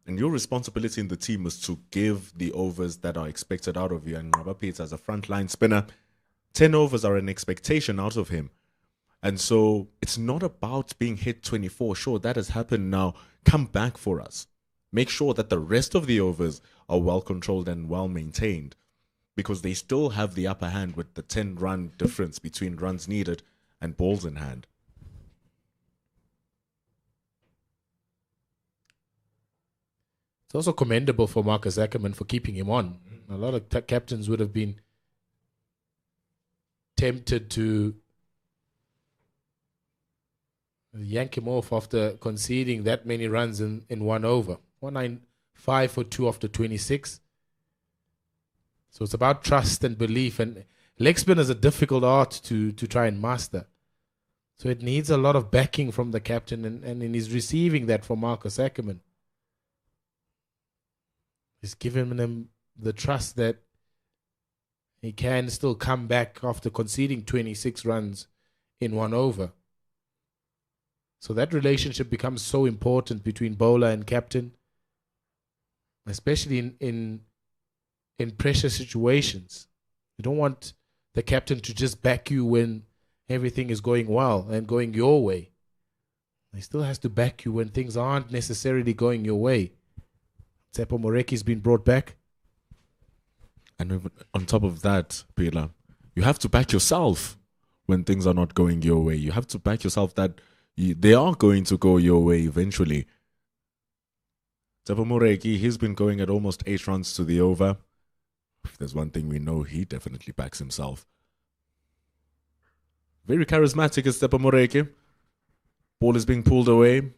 [SPEAKER 6] And your responsibility in the team is to give the overs that are expected out of you. And Ngqaba Peter, as a frontline spinner, 10 overs are an expectation out of him. And so it's not about being hit 24. Sure, that has happened now. Come back for us. Make sure that the rest of the overs are well controlled and well maintained, because they still have the upper hand with the 10-run difference between runs needed and balls in hand.
[SPEAKER 7] It's also commendable for Marcus Ackerman for keeping him on. A lot of captains would have been tempted to yank him off after conceding that many runs in 1 over. 195 for 2 after 26. So it's about trust and belief. And leg spin is a difficult art to try and master. So it needs a lot of backing from the captain, and he's receiving that from Marcus Ackerman. He's given him the trust that he can still come back after conceding 26 runs in 1 over. So that relationship becomes so important between bowler and captain, especially in pressure situations. You don't want the captain to just back you when everything is going well and going your way. He still has to back you when things aren't necessarily going your way. Tsepo Moreki's been brought back.
[SPEAKER 6] And on top of that, Pila, you have to back yourself when things are not going your way. You have to back yourself that they are going to go your way eventually. Tsepo Moreki, he's been going at almost 8 runs to the over. If there's one thing we know, he definitely backs himself. Very charismatic is Tsepo Moreki. Ball is being pulled away.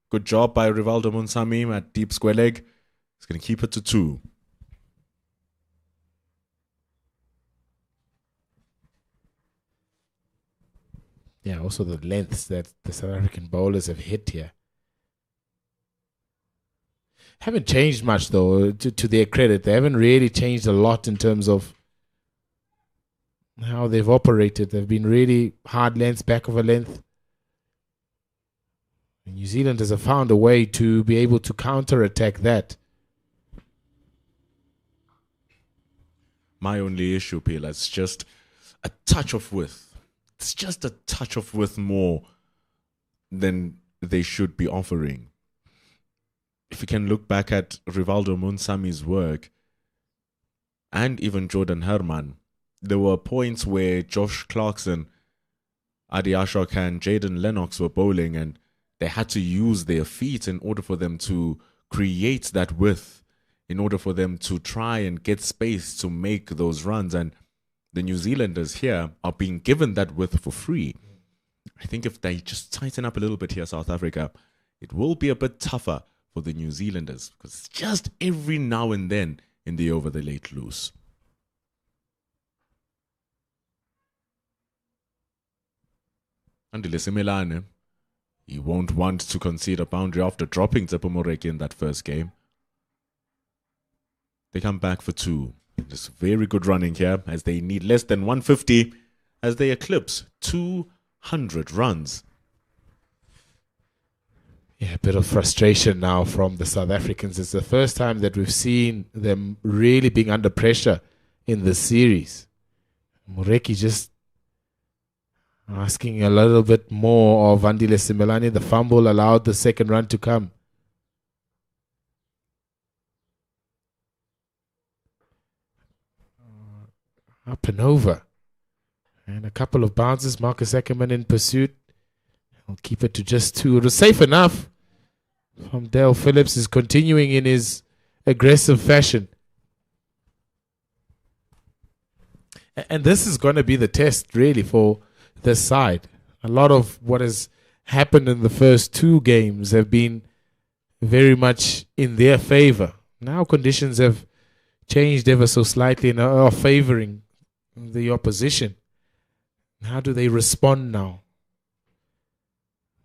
[SPEAKER 6] Good job by Rivaldo Munsami at deep square leg. He's going to keep it to 2.
[SPEAKER 7] Yeah, also the lengths that the South African bowlers have hit here. Haven't changed much, though, to their credit. They haven't really changed a lot in terms of how they've operated. They've been really hard lengths, back of a length. New Zealanders have found a way to be able to counter-attack that.
[SPEAKER 6] My only issue, Pila, is just a touch of width. It's just a touch of width more than they should be offering. If you can look back at Rivaldo Munsami's work and even Jordan Herman, there were points where Josh Clarkson, Adi Ashok and Jaden Lennox were bowling and they had to use their feet in order for them to create that width, in order for them to try and get space to make those runs. And the New Zealanders here are being given that width for free. I think if they just tighten up a little bit here, South Africa, it will be a bit tougher for the New Zealanders, because it's just every now and then in the over they let loose. Andile Simelane, he won't want to concede a boundary after dropping Tsepo Moreki in that first game. They come back for 2. Just very good running here as they need less than 150 as they eclipse 200 runs.
[SPEAKER 7] Yeah, a bit of frustration now from the South Africans. It's the first time that we've seen them really being under pressure in the series. Moreki just asking a little bit more of Andile Simelane. The fumble allowed the second run to come. Up and over. And a couple of bounces. Marcus Ackerman in pursuit. He'll keep it to just 2. It was safe enough from Dale Phillips. Is continuing in his aggressive fashion. And this is going to be the test really for this side. A lot of what has happened in the first 2 games have been very much in their favor. Now conditions have changed ever so slightly and are favoring the opposition. How do they respond now?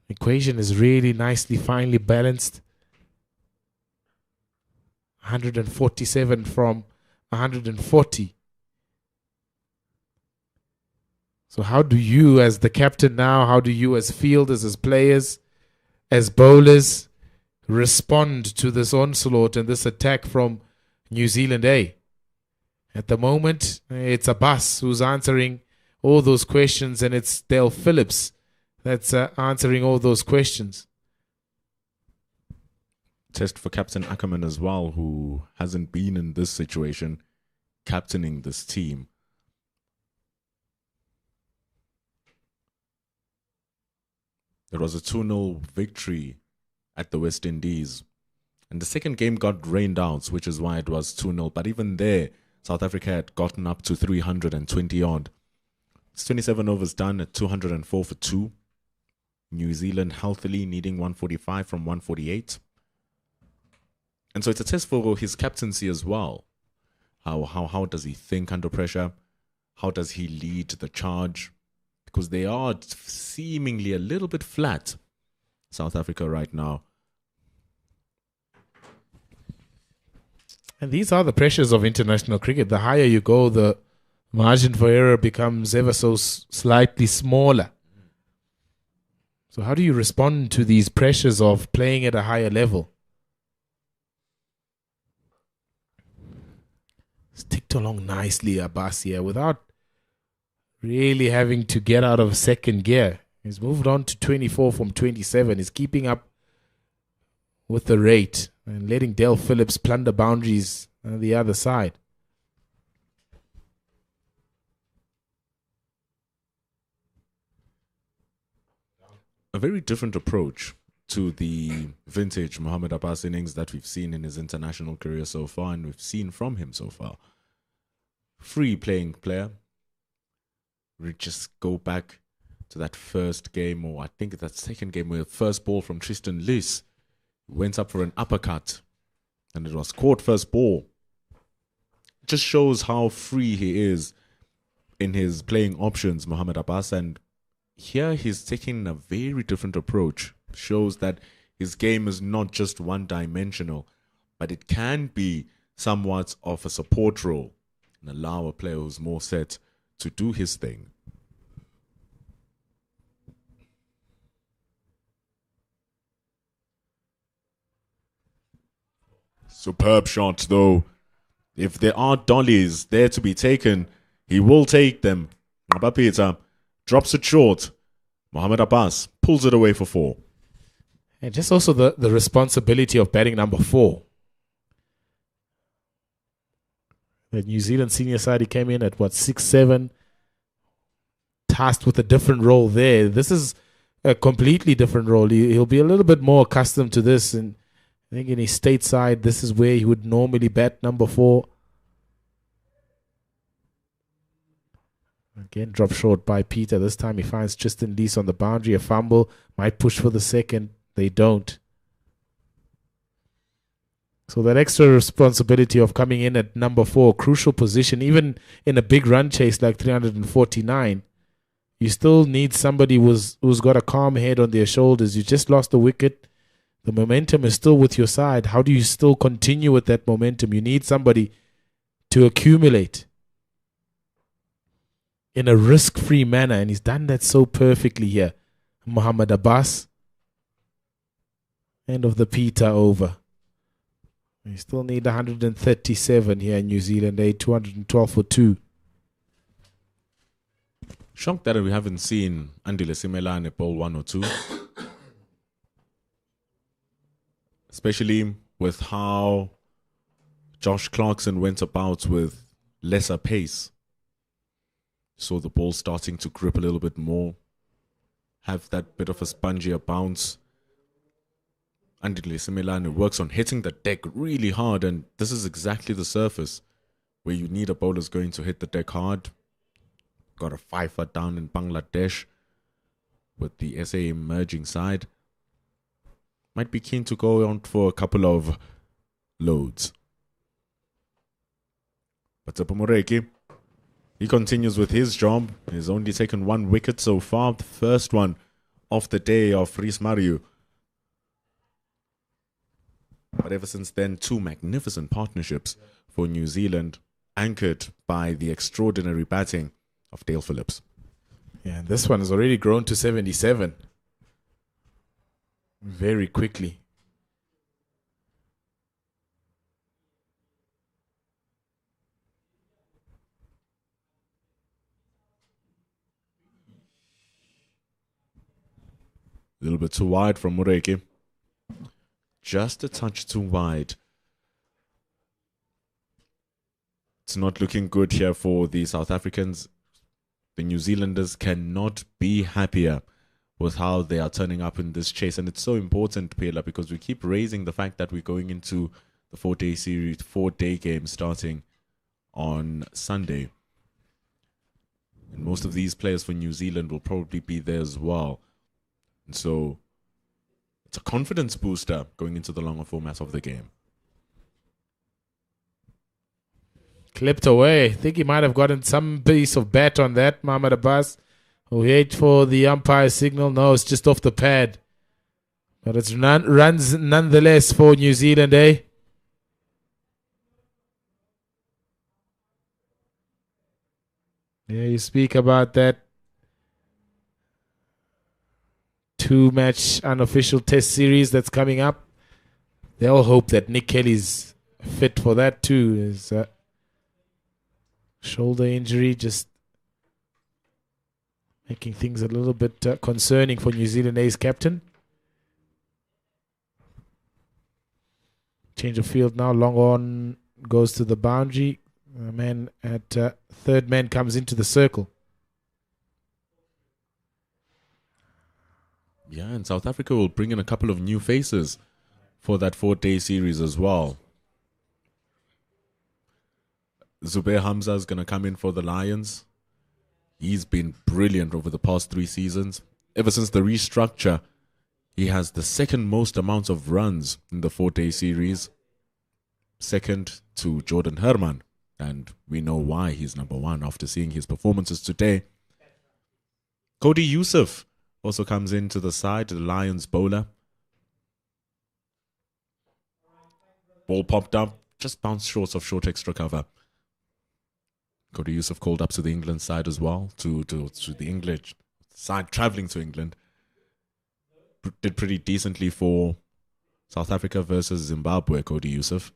[SPEAKER 7] Equation is really nicely, finely balanced. 147 from 140. So how do you as the captain now, how do you as fielders, as players, as bowlers respond to this onslaught and this attack from New Zealand A? At the moment, it's Abbas who's answering all those questions, and it's Dale Phillips that's answering all those questions.
[SPEAKER 6] Test for Captain Ackerman as well, who hasn't been in this situation, captaining this team. There was a 2-0 victory at the West Indies. And the second game got rained out, which is why it was 2-0. But even there, South Africa had gotten up to 320 odd. It's 27 overs done at 204 for 2. New Zealand healthily needing 145 from 148. And so it's a test for his captaincy as well. How does he think under pressure? How does he lead the charge? Because they are seemingly a little bit flat, South Africa right now.
[SPEAKER 7] And these are the pressures of international cricket. The higher you go, the margin for error becomes ever so slightly smaller. So how do you respond to these pressures of playing at a higher level? It's ticked along nicely, Abbas here, without really having to get out of second gear. He's moved on to 24 from 27. He's keeping up with the rate and letting Dale Phillips plunder boundaries on the other side.
[SPEAKER 6] A very different approach to the vintage Mohamed Abbas innings that we've seen in his international career so far, and we've seen from him so far. Free playing player. We just go back to that first game, or I think that second game, where the first ball from Tristan Lys went up for an uppercut and it was caught first ball. Just shows how free he is in his playing options, Mohamed Abbas. And here he's taking a very different approach. Shows that his game is not just one-dimensional, but it can be somewhat of a support role and allow a player who's more set to do his thing. Superb shot, though. If there are dollies there to be taken, he will take them. Peter drops it short. Mohamed Abbas pulls it away for 4.
[SPEAKER 7] And just also the responsibility of batting number 4. The New Zealand senior side, he came in at 6-7, tasked with a different role there. This is a completely different role. He'll be a little bit more accustomed to this, and I think in his stateside, this is where he would normally bat number 4. Again, drop short by Peter. This time he finds Tristan Lees on the boundary. A fumble, might push for the second. They don't. So that extra responsibility of coming in at number 4, crucial position, even in a big run chase like 349, you still need somebody who's got a calm head on their shoulders. You just lost the wicket. The momentum is still with your side. How do you still continue with that momentum? You need somebody to accumulate in a risk-free manner, and he's done that so perfectly here. Mohamed Abbas, end of the Peter over. You still need 137 here in New Zealand, 212 for 2.
[SPEAKER 6] Shocked that we haven't seen Andile Simelane bowl 1 or 2. Especially with how Josh Clarkson went about with lesser pace. So the ball starting to grip a little bit more, have that bit of a spongier bounce. Andile Simelane works on hitting the deck really hard, and this is exactly the surface where you need a bowler's going to hit the deck hard. Got a 5-er down in Bangladesh with the SA emerging side. Might be keen to go on for a couple of loads. But Moreki, he continues with his job. He's only taken 1 wicket so far. The first one of the day of Rhys Mariu. But ever since then, 2 magnificent partnerships for New Zealand, anchored by the extraordinary batting of Dale Phillips.
[SPEAKER 7] Yeah, and this one has already grown to 77 very quickly.
[SPEAKER 6] A little bit too wide from Moreki. Just a touch too wide. It's not looking good here for the South Africans. The New Zealanders cannot be happier with how they are turning up in this chase. And it's so important, Pela, because we keep raising the fact that we're going into the 4-day series, 4-day game starting on Sunday. And most of these players for New Zealand will probably be there as well. And so it's a confidence booster going into the longer format of the game.
[SPEAKER 7] Clipped away. I think he might have gotten some piece of bat on that, Mohamed Abbas. We wait for the umpire signal. No, it's just off the pad. But it's runs nonetheless for New Zealand, eh? Yeah, you speak about that 2-match unofficial test series that's coming up. They all hope that Nick Kelly's fit for that too. His shoulder injury just making things a little bit concerning for New Zealand A's captain. Change of field now. Long on goes to the boundary. A man at third man comes into the circle.
[SPEAKER 6] Yeah, and South Africa will bring in a couple of new faces for that 4-day series as well. Zubair Hamza is going to come in for the Lions. He's been brilliant over the past 3 seasons. Ever since the restructure, he has the second most amount of runs in the 4-day series. Second to Jordan Herman. And we know why he's number 1 after seeing his performances today. Cody Youssef also comes into the side, the Lions bowler. Ball popped up, just bounced short of short extra cover. Cody Youssef called up to the England side as well, to the English side, travelling to England. Did pretty decently for South Africa versus Zimbabwe, Cody Youssef.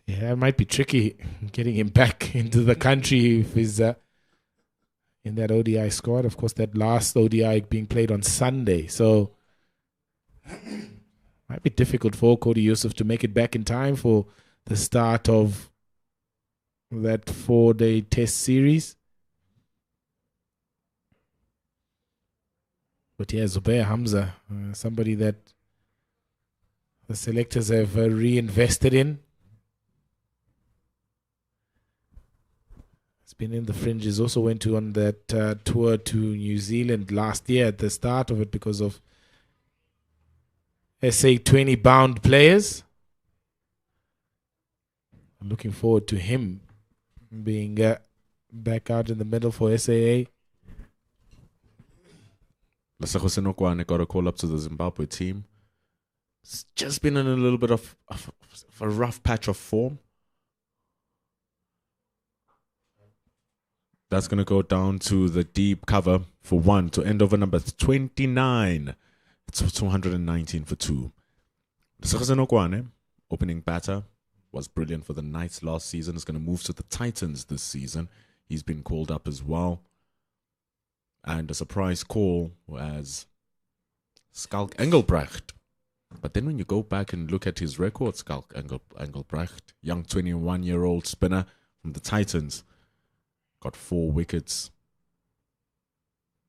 [SPEAKER 7] Yeah, it might be tricky getting him back into the country if he's in that ODI squad. Of course, that last ODI being played on Sunday, so might be difficult for Cody Yusuf to make it back in time for the start of that 4-day test series. But yeah, Zubair Hamza, somebody that the selectors have reinvested in. He's been in the fringes. Also went on that tour to New Zealand last year at the start of it because of SA 20 bound players. I'm looking forward to him being back out in the middle for SAA.
[SPEAKER 6] Lesego Senokwane got a call up to the Zimbabwe team. It's just been in a little bit of a rough patch of form. That's going to go down to the deep cover for 1 to end over number 29. It's 219 for 2. Lesego Senokwane, opening batter, was brilliant for the Knights last season. Is going to move to the Titans this season. He's been called up as well. And a surprise call was Skalk Engelbrecht. But then when you go back and look at his record, Skalk Engelbrecht, young 21-year-old spinner from the Titans, got 4 wickets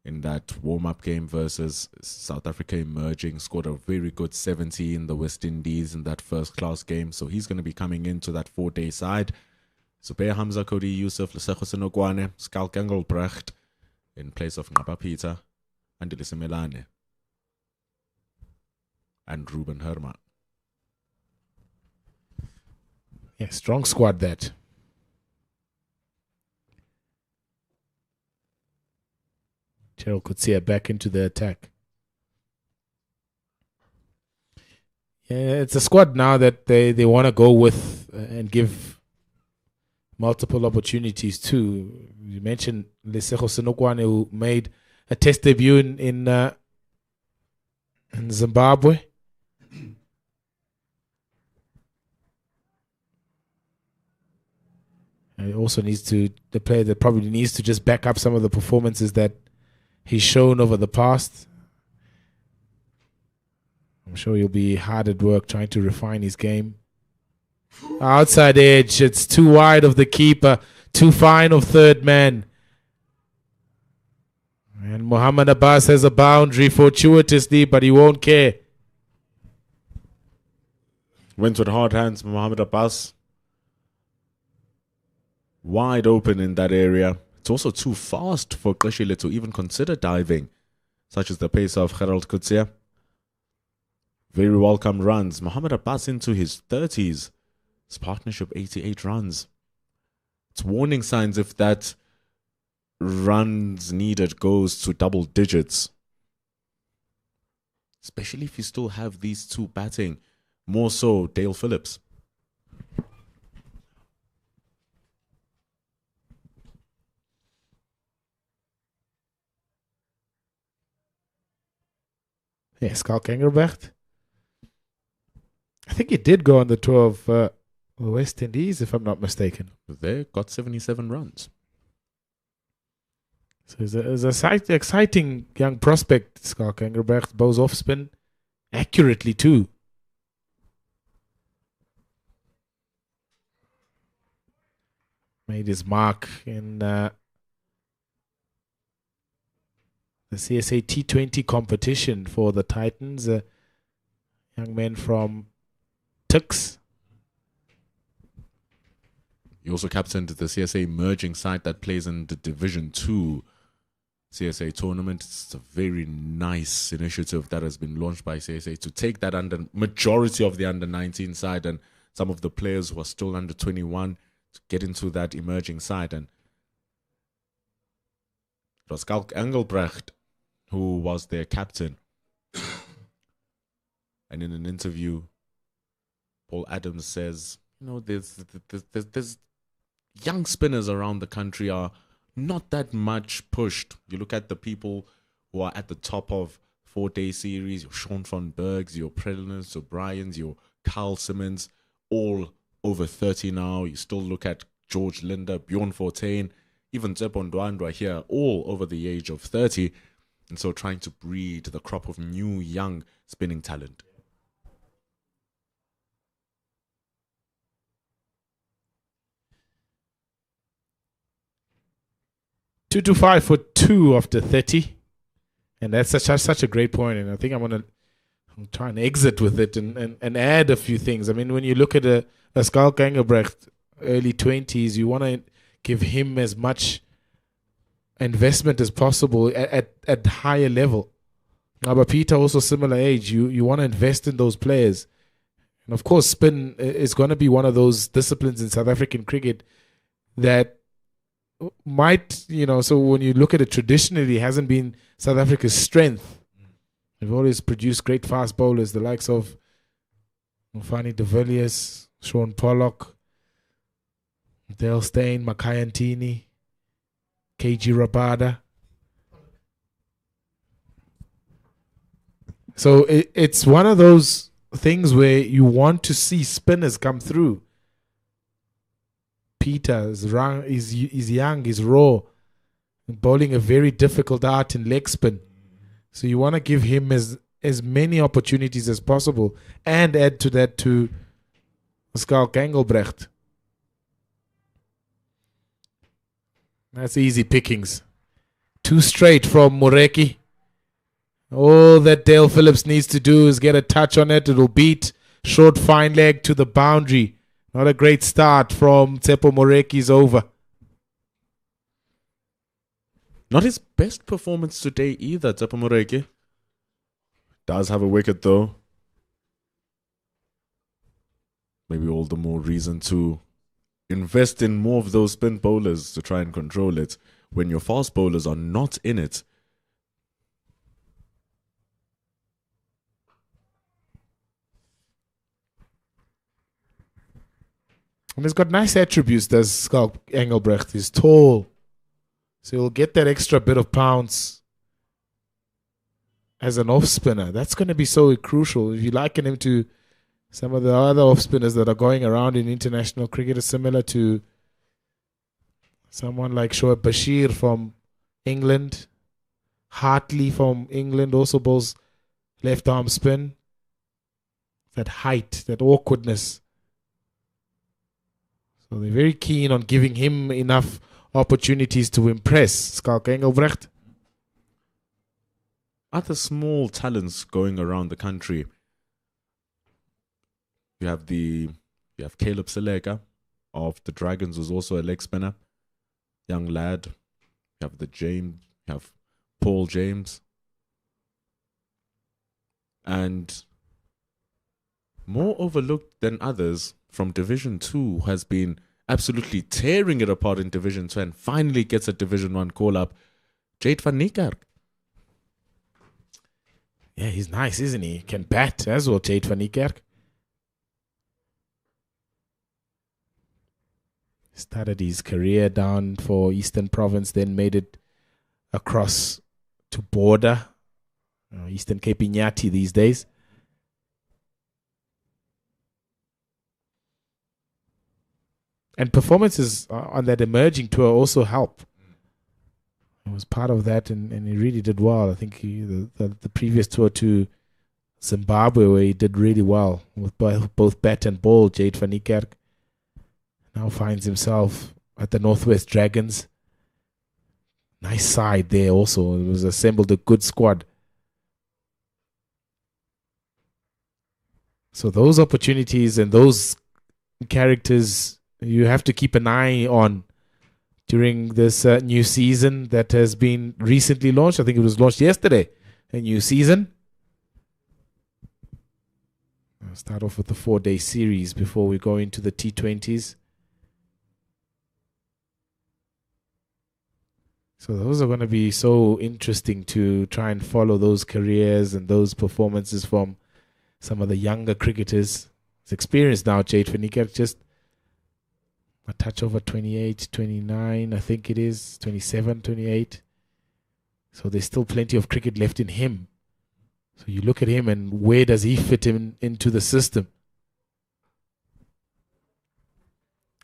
[SPEAKER 6] in that warm-up game versus South Africa emerging, scored a very good 70 in the West Indies in that first-class game. So he's going to be coming into that 4-day side. Zubair Hamza, Cody Yusuf, Lesego Senokwane, Skalk Engelbrecht, in place of Ngapa Peter, Andile Melane, and Ruben Herman.
[SPEAKER 7] Yeah, strong squad that. Gerald Kutsia back into the attack. Yeah, it's a squad now that they want to go with and give multiple opportunities too. You mentioned Lesego Senokwane, who made a test debut in Zimbabwe. And it also needs to, the player that probably needs to just back up some of the performances that he's shown over the past. I'm sure he'll be hard at work trying to refine his game. Outside edge, it's too wide of the keeper, too fine of third man. And Muhammad Abbas has a boundary fortuitously, but he won't care.
[SPEAKER 6] Went with hard hands, Muhammad Abbas. Wide open in that area. It's also too fast for Kashile to even consider diving, such as the pace of Gerald Kutsia. Very welcome runs. Muhammad Abbas into his 30s. His partnership 88 runs. It's warning signs if that runs needed goes to double digits. Especially if you still have these two batting. More so Dale Phillips.
[SPEAKER 7] Yeah, Skalk Engelbrecht. I think he did go on the tour of the West Indies, if I'm not mistaken.
[SPEAKER 6] They got 77 runs.
[SPEAKER 7] So he's a exciting young prospect, Skalk Engelbrecht. Bows off spin accurately too. Made his mark in the CSA T20 competition for the Titans. A young man from Tuks.
[SPEAKER 6] He also captained the CSA emerging side that plays in the Division 2 CSA tournament. It's a very nice initiative that has been launched by CSA to take that majority of the under 19 side and some of the players who are still under 21 to get into that emerging side. And it was Skalk Engelbrecht who was their captain. And in an interview, Paul Adams says, you know, there's young spinners around the country are not that much pushed. You look at the people who are at the top of 4-day series, your Sean van Bergs, your Preliners, your Bryans, your Carl Simmons, all over 30 now. You still look at George Linder, Bjorn Fortuin, even Tsepo Ndwandwe here, all over the age of 30. And so trying to breed the crop of new, young spinning talent.
[SPEAKER 7] Two to five for 2 after 30. And that's such a great point. And I think I'm try and exit with it and add a few things. I mean, when you look at a Skalk Engelbrecht, early 20s, you want to give him as much investment as possible at higher level. But Peter, also similar age, you want to invest in those players. And of course, spin is going to be one of those disciplines in South African cricket that might, so when you look at it traditionally, hasn't been South Africa's strength. We've always produced great fast bowlers, the likes of Mufani de Villiers, Sean Pollock, Dale Steyn, Makai Antini, KG Rabada. So it's one of those things where you want to see spinners come through. Peter is young, he's raw, bowling a very difficult art in leg spin. So you want to give him as many opportunities as possible and add to that to Skalk Engelbrecht. That's easy pickings. 2 straight from Moreki. All that Dale Phillips needs to do is get a touch on it. It'll beat short fine leg to the boundary. Not a great start from Tsepo Moreki's over.
[SPEAKER 6] Not his best performance today either, Tsepo Moreki. Does have a wicket though. Maybe all the more reason to invest in more of those spin bowlers to try and control it when your fast bowlers are not in it.
[SPEAKER 7] And he's got nice attributes, does Skalk Engelbrecht. He's tall. So he'll get that extra bit of pounce as an off spinner. That's going to be so crucial. If you liken him to some of the other off spinners that are going around in international cricket, is similar to someone like Shoaib Bashir from England. Hartley from England also bowls left arm spin. That height, that awkwardness. So they're very keen on giving him enough opportunities to impress Skalk Engelbrecht.
[SPEAKER 6] Other small talents going around the country. You have Caleb Seleka of the Dragons, who's also a leg spinner. Young lad. You have Paul James. And more overlooked than others from Division 2 has been absolutely tearing it apart in Division 2 and finally gets a Division 1 call-up, Jade van Niekerk.
[SPEAKER 7] Yeah, he's nice, isn't he? Can bat as well, Jade van Niekerk. Started his career down for Eastern Province, then made it across to Border, Eastern Cape Inyati these days. And performances on that emerging tour also help. He was part of that, and he really did well. I think the previous tour to Zimbabwe, where he did really well with both bat and ball, Jade van Niekerk now finds himself at the Northwest Dragons. Nice side there also. It was assembled a good squad. So those opportunities and those characters you have to keep an eye on during this new season that has been recently launched. I think it was launched yesterday, a new season. I'll start off with the 4-day series before we go into the T20s. So those are going to be so interesting to try and follow those careers and those performances from some of the younger cricketers. It's experienced now, Jade van Niekerk, just a touch over 28, 29, I think it is, 27, 28. So there's still plenty of cricket left in him. So you look at him and where does he fit into the system?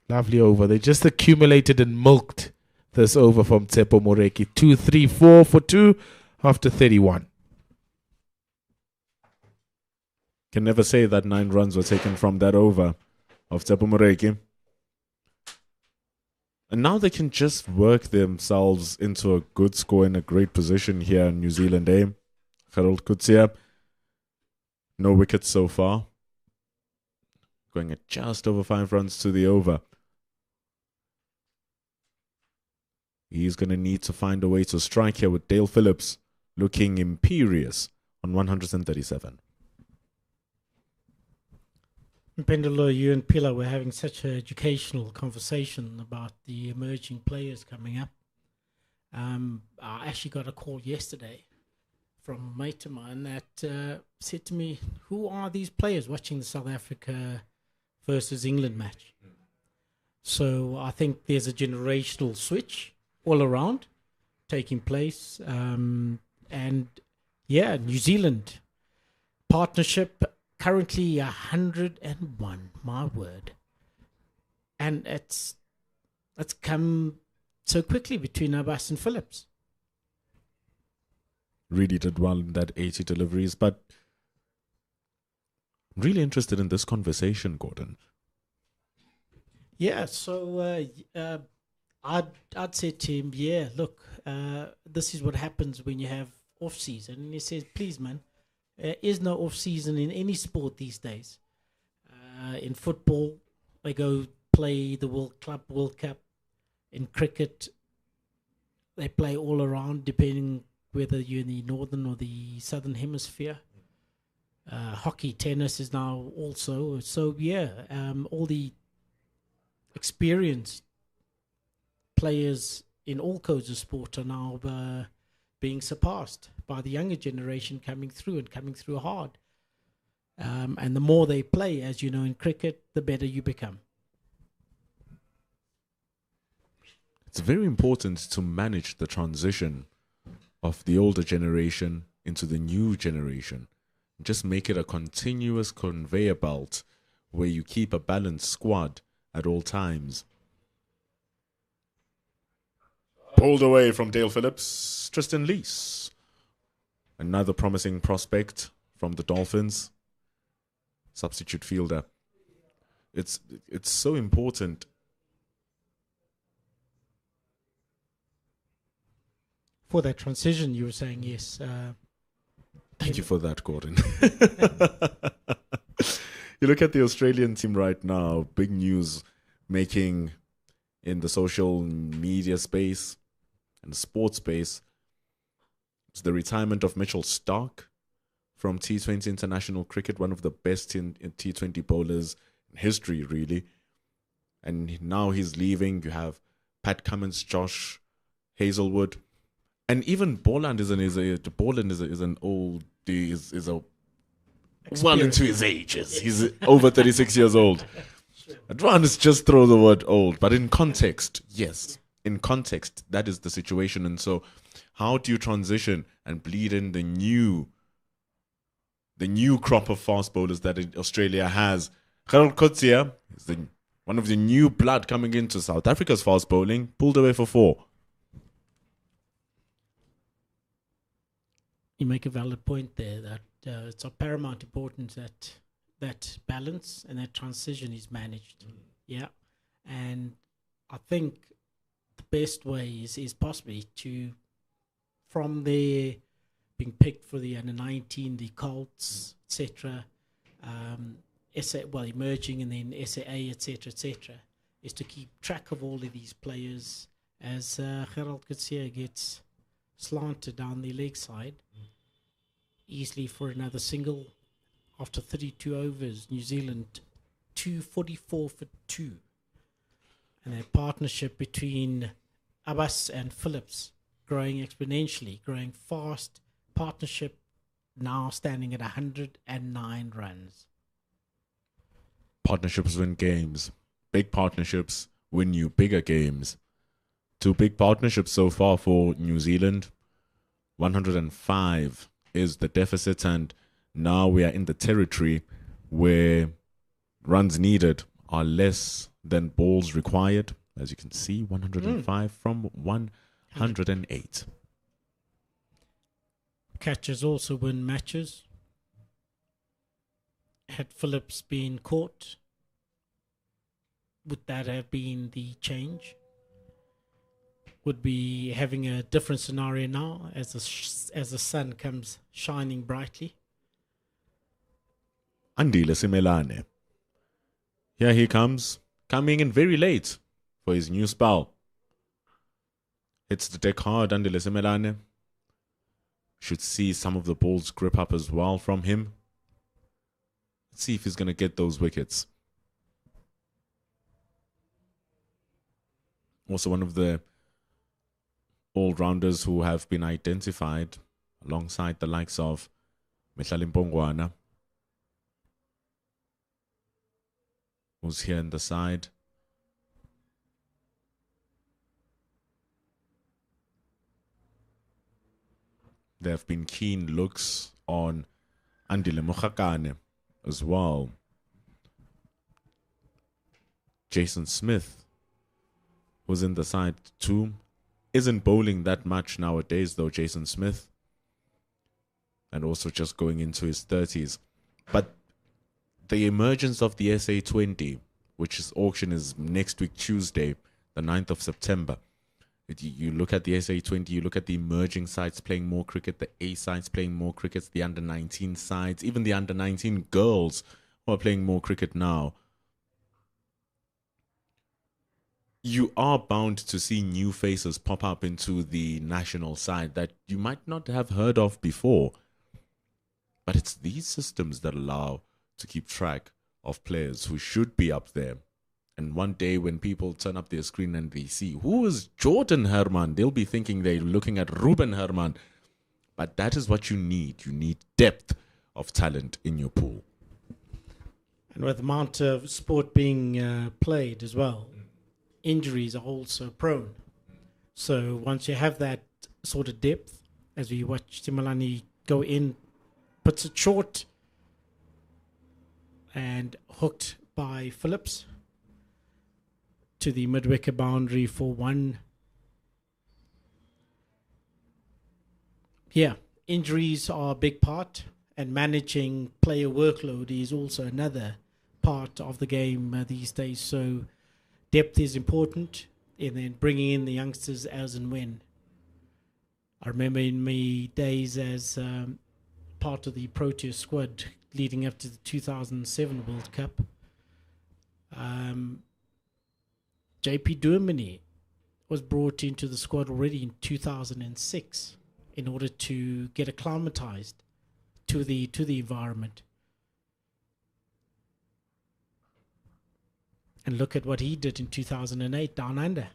[SPEAKER 7] Lovely over. They just accumulated and milked this over from Tsepo Moreki. 2-3-4 for 2 after 31.
[SPEAKER 6] Can never say that 9 runs were taken from that over of Tsepo Moreki. And now they can just work themselves into a good score in a great position here in New Zealand, eh? Gerald Kutsia, no wickets so far. Going at just over 5 runs to the over. He's going to need to find a way to strike here with Dale Phillips looking imperious on 137.
[SPEAKER 5] Pendulo, you and Pila were having such an educational conversation about the emerging players coming up. I actually got a call yesterday from a mate of mine that said to me, who are these players watching the South Africa versus England match? So I think there's a generational switch all around taking place. And yeah, New Zealand partnership currently 101, my word. And it's come so quickly between Abbas and Phillips.
[SPEAKER 6] Really did well in that 80 deliveries, but I'm really interested in this conversation, Gordon.
[SPEAKER 5] Yeah, so I'd say to him, yeah, look, this is what happens when you have off-season. And he says, please, man, there is no off-season in any sport these days. In football, they go play the World Cup. In cricket, they play all around, depending whether you're in the northern or the southern hemisphere. Hockey, tennis is now also. So, yeah, all the experienced players in all codes of sport are now being surpassed by the younger generation coming through and coming through hard. And the more they play, as you know, in cricket, the better you become.
[SPEAKER 6] It's very important to manage the transition of the older generation into the new generation. Just make it a continuous conveyor belt where you keep a balanced squad at all times. Pulled away from Dale Phillips, Tristan Lees. Another promising prospect from the Dolphins. Substitute fielder. It's so important.
[SPEAKER 5] For that transition, you were saying, yes.
[SPEAKER 6] Thank you for that, Gordon. You look at the Australian team right now, big news making in the social media space and sports space. It's the retirement of Mitchell Starc from T20 international cricket, one of the best in T20 bowlers in history, really. And now he's leaving. You have Pat Cummins, Josh Hazelwood. And even Boland is an old, is a well into his ages. He's over 36 years old. I'd rather just throw the word old, but in context, yes. In context, that is the situation. And so how do you transition and bleed in the new crop of fast bowlers that Australia has? Gerald Kutsia is one of the new blood coming into South Africa's fast bowling, pulled away for 4.
[SPEAKER 5] You make a valid point there that it's of paramount importance that balance and that transition is managed. Yeah. And I think the best way is possibly to, from there being picked for the under-19, the Colts, etc., emerging and then SAA, etc., is to keep track of all of these players as Gerald Kutsia gets slanted down the leg side easily for another single after 32 overs. New Zealand 244 for 2, and a partnership between Abbas and Phillips growing exponentially, growing fast. Partnership now standing at 109 runs.
[SPEAKER 6] Partnerships win games. Big partnerships win you bigger games. 2 big partnerships so far for New Zealand. 105 is the deficit, and now we are in the territory where runs needed are less than balls required. As you can see, 105 from 108.
[SPEAKER 5] Catchers also win matches. Had Phillips been caught, would that have been the change? Would be having a different scenario now as the sun comes shining brightly.
[SPEAKER 6] Andile Simelane. Here he comes, coming in very late for his new spell. Hits the deck hard, Andile Simelane. Should see some of the balls grip up as well from him. Let's see if he's going to get those wickets. Also one of the all-rounders who have been identified alongside the likes of Mihlali Mpongwana, who's here in the side. There have been keen looks on Andile Mokhakane as well. Jason Smith was in the side too. Isn't bowling that much nowadays though, Jason Smith. And also just going into his 30s. But the emergence of the SA20, which is auction is next week Tuesday, the 9th of September. You look at the SA20, you look at the emerging sides playing more cricket, the A sides playing more cricket, the under-19 sides, even the under-19 girls who are playing more cricket now. You are bound to see new faces pop up into the national side that you might not have heard of before. But it's these systems that allow to keep track of players who should be up there. And one day when people turn up their screen and they see, who is Jordan Herman? They'll be thinking they're looking at Ruben Herman. But that is what you need. You need depth of talent in your pool.
[SPEAKER 5] And with the amount of sport being played as well, injuries are also prone. So once you have that sort of depth, as we watch Simelane go in, puts it short and hooked by Phillips to the mid-wicket boundary for one. Yeah, injuries are a big part, and managing player workload is also another part of the game these days. So depth is important, and then bringing in the youngsters as and when. I remember in my days as part of the Proteas squad leading up to the 2007 World Cup, JP Durmini was brought into the squad already in 2006 in order to get acclimatized to the environment. And look at what he did in 2008 down under.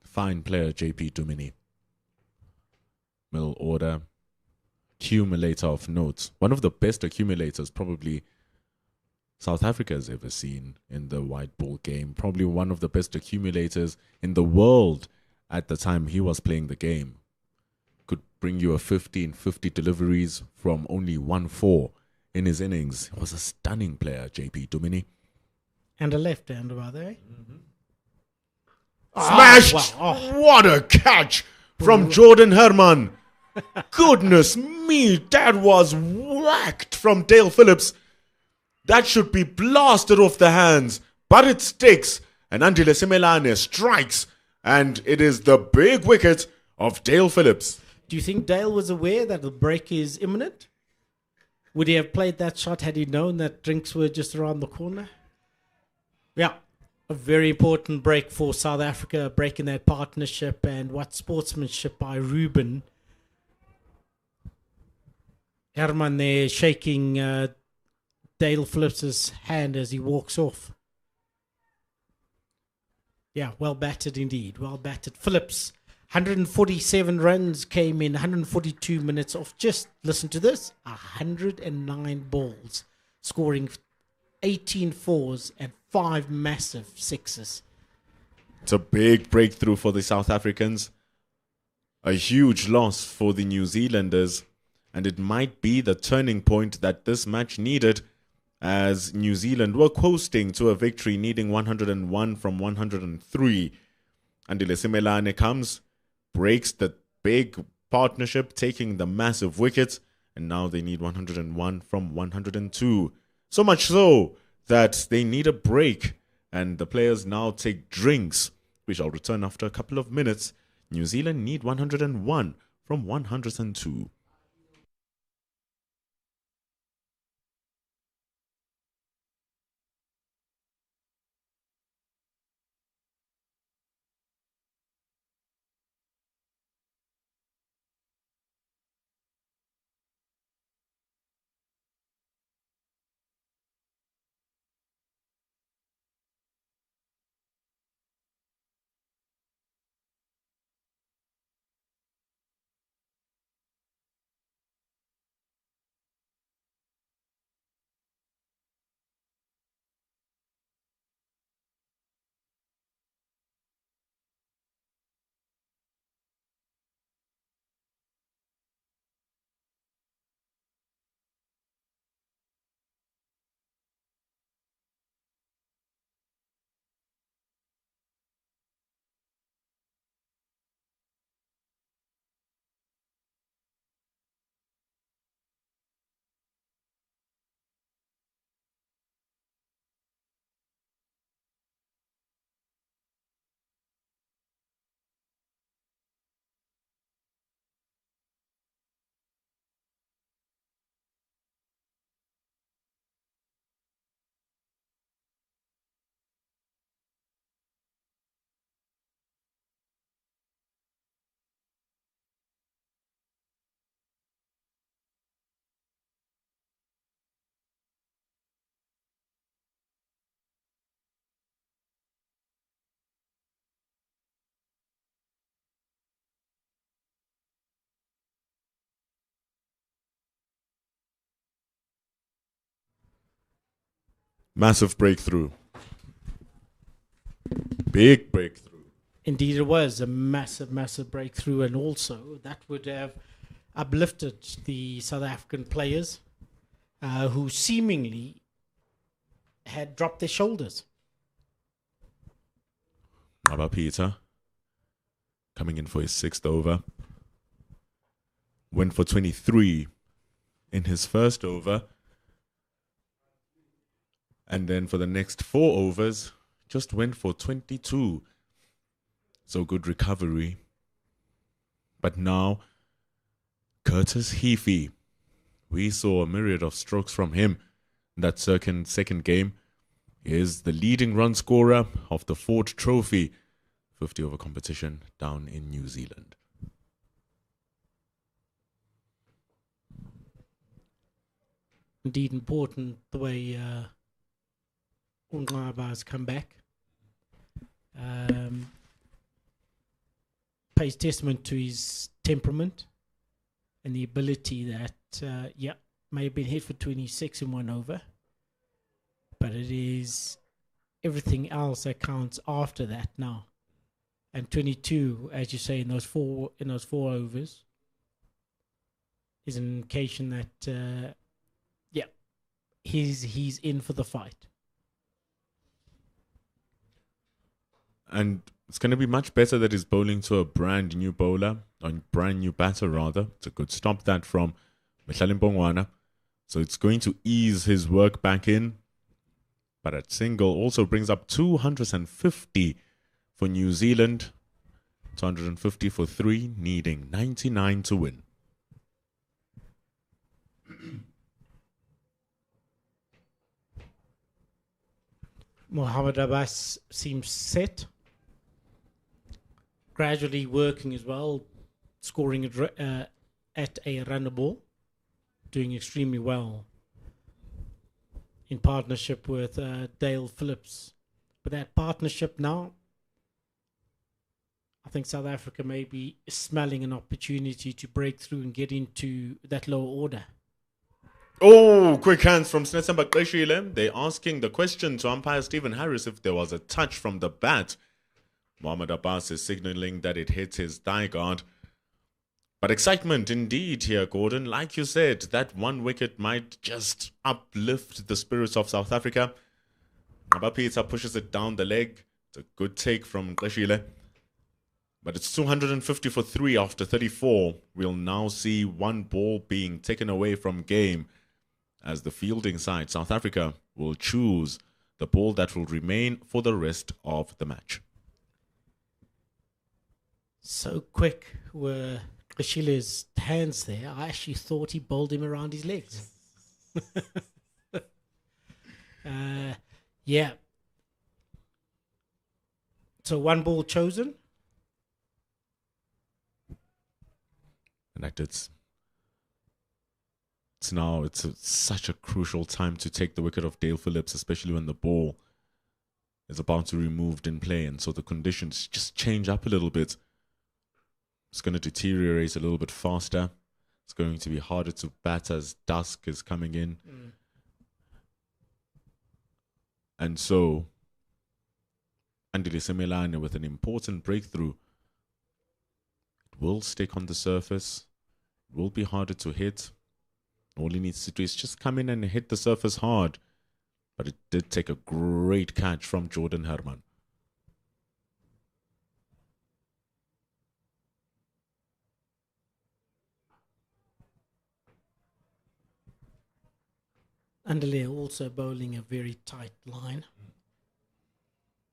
[SPEAKER 6] Fine player, JP Dumini. Middle order. Accumulator of notes. One of the best accumulators probably South Africa has ever seen in the white ball game. Probably one of the best accumulators in the world at the time he was playing the game. Could bring you a 50 deliveries from only 1-4 in his innings. He was a stunning player, JP Dumini.
[SPEAKER 5] And a left-hander, by the way.
[SPEAKER 6] Smashed!
[SPEAKER 5] Wow. Oh.
[SPEAKER 6] What a catch from Jordan Herman. Goodness me, that was whacked from Dale Phillips. That should be blasted off the hands, but it sticks. And Andile Simelane strikes, and it is the big wicket of Dale Phillips.
[SPEAKER 5] Do you think Dale was aware that the break is imminent? Would he have played that shot had he known that drinks were just around the corner? Yeah, a very important break for South Africa, breaking that partnership, and what sportsmanship by Ruben. Herman there shaking Dale Phillips' hand as he walks off. Yeah, well batted indeed. Well batted. Phillips, 147 runs came in 142 minutes of just, listen to this, 109 balls, scoring 18 fours and 5 massive sixes.
[SPEAKER 6] It's a big breakthrough for the South Africans. A huge loss for the New Zealanders. And it might be the turning point that this match needed. as New Zealand were coasting to a victory, needing 101 from 103. Andile Simelane comes, breaks the big partnership, taking the massive wickets, and now they need 101 from 102. So much so that they need a break, and the players now take drinks. We shall return after a couple of minutes. New Zealand need 101 from 102. Massive breakthrough. Big breakthrough.
[SPEAKER 5] Indeed, it was a massive, massive breakthrough, and also that would have uplifted the South African players who seemingly had dropped their shoulders.
[SPEAKER 6] Rabba Peter coming in for his 6th over. Went for 23 in his first over. And then for the next 4 overs, just went for 22. So good recovery. But now, Curtis Heafy. We saw a myriad of strokes from him in that second game. He is the leading run scorer of the Ford Trophy 50 over competition down in New Zealand.
[SPEAKER 5] Indeed important the way Unqaba has come back. Pays testament to his temperament and the ability that, may have been hit for 26 in 1 over, but it is everything else that counts after that now. And 22, as you say, in those four overs, is an indication that, he's in for the fight.
[SPEAKER 6] And it's going to be much better that he's bowling to a brand new bowler, or brand new batter rather. It's a good stop that from Mehlali Mpongwana. So it's going to ease his work back in. But at single also brings up 250 for New Zealand. 250 for 3, needing 99 to win.
[SPEAKER 5] Mohammad Abbas seems set. Gradually working as well, scoring at a runner ball, doing extremely well in partnership with Dale Phillips. But that partnership now, I think South Africa may be smelling an opportunity to break through and get into that lower order.
[SPEAKER 6] Oh, quick hands from Snetsan Bakbeshile. They're asking the question to umpire Stephen Harris if there was a touch from the bat. Mohammad Abbas is signaling that it hits his thigh guard. But excitement indeed here, Gordon. Like you said, that one wicket might just uplift the spirits of South Africa. Ngabapita pushes it down the leg. It's a good take from Qeshile. But it's 250 for 3 after 34. We'll now see one ball being taken away from game as the fielding side, South Africa, will choose the ball that will remain for the rest of the match.
[SPEAKER 5] So quick were Qeshile's hands there. I actually thought he bowled him around his legs. Yeah. So one ball chosen.
[SPEAKER 6] In fact, it's such a crucial time to take the wicket of Dale Phillips, especially when the ball is about to be removed in play, and so the conditions just change up a little bit. It's going to deteriorate a little bit faster. It's going to be harder to bat as dusk is coming in. And so, Andile Semelane with an important breakthrough. It will stick on the surface. It will be harder to hit. All he needs to do is just come in and hit the surface hard. But it did take a great catch from Jordan Herman.
[SPEAKER 5] Andile also bowling a very tight line,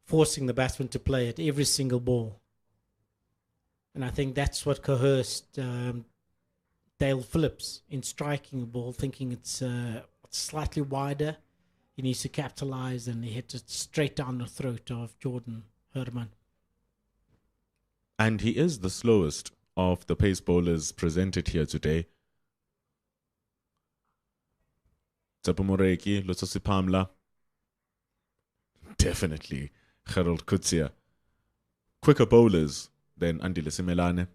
[SPEAKER 5] forcing the batsman to play at every single ball. And I think that's what coerced Dale Phillips in striking a ball, thinking it's slightly wider. He needs to capitalise, and he hit it straight down the throat of Jordan Herman.
[SPEAKER 6] And he is the slowest of the pace bowlers presented here today. Tsepo Moreki, Lutso Sipamla, definitely Gerald Kutsia. Quicker bowlers than Andile Semelane.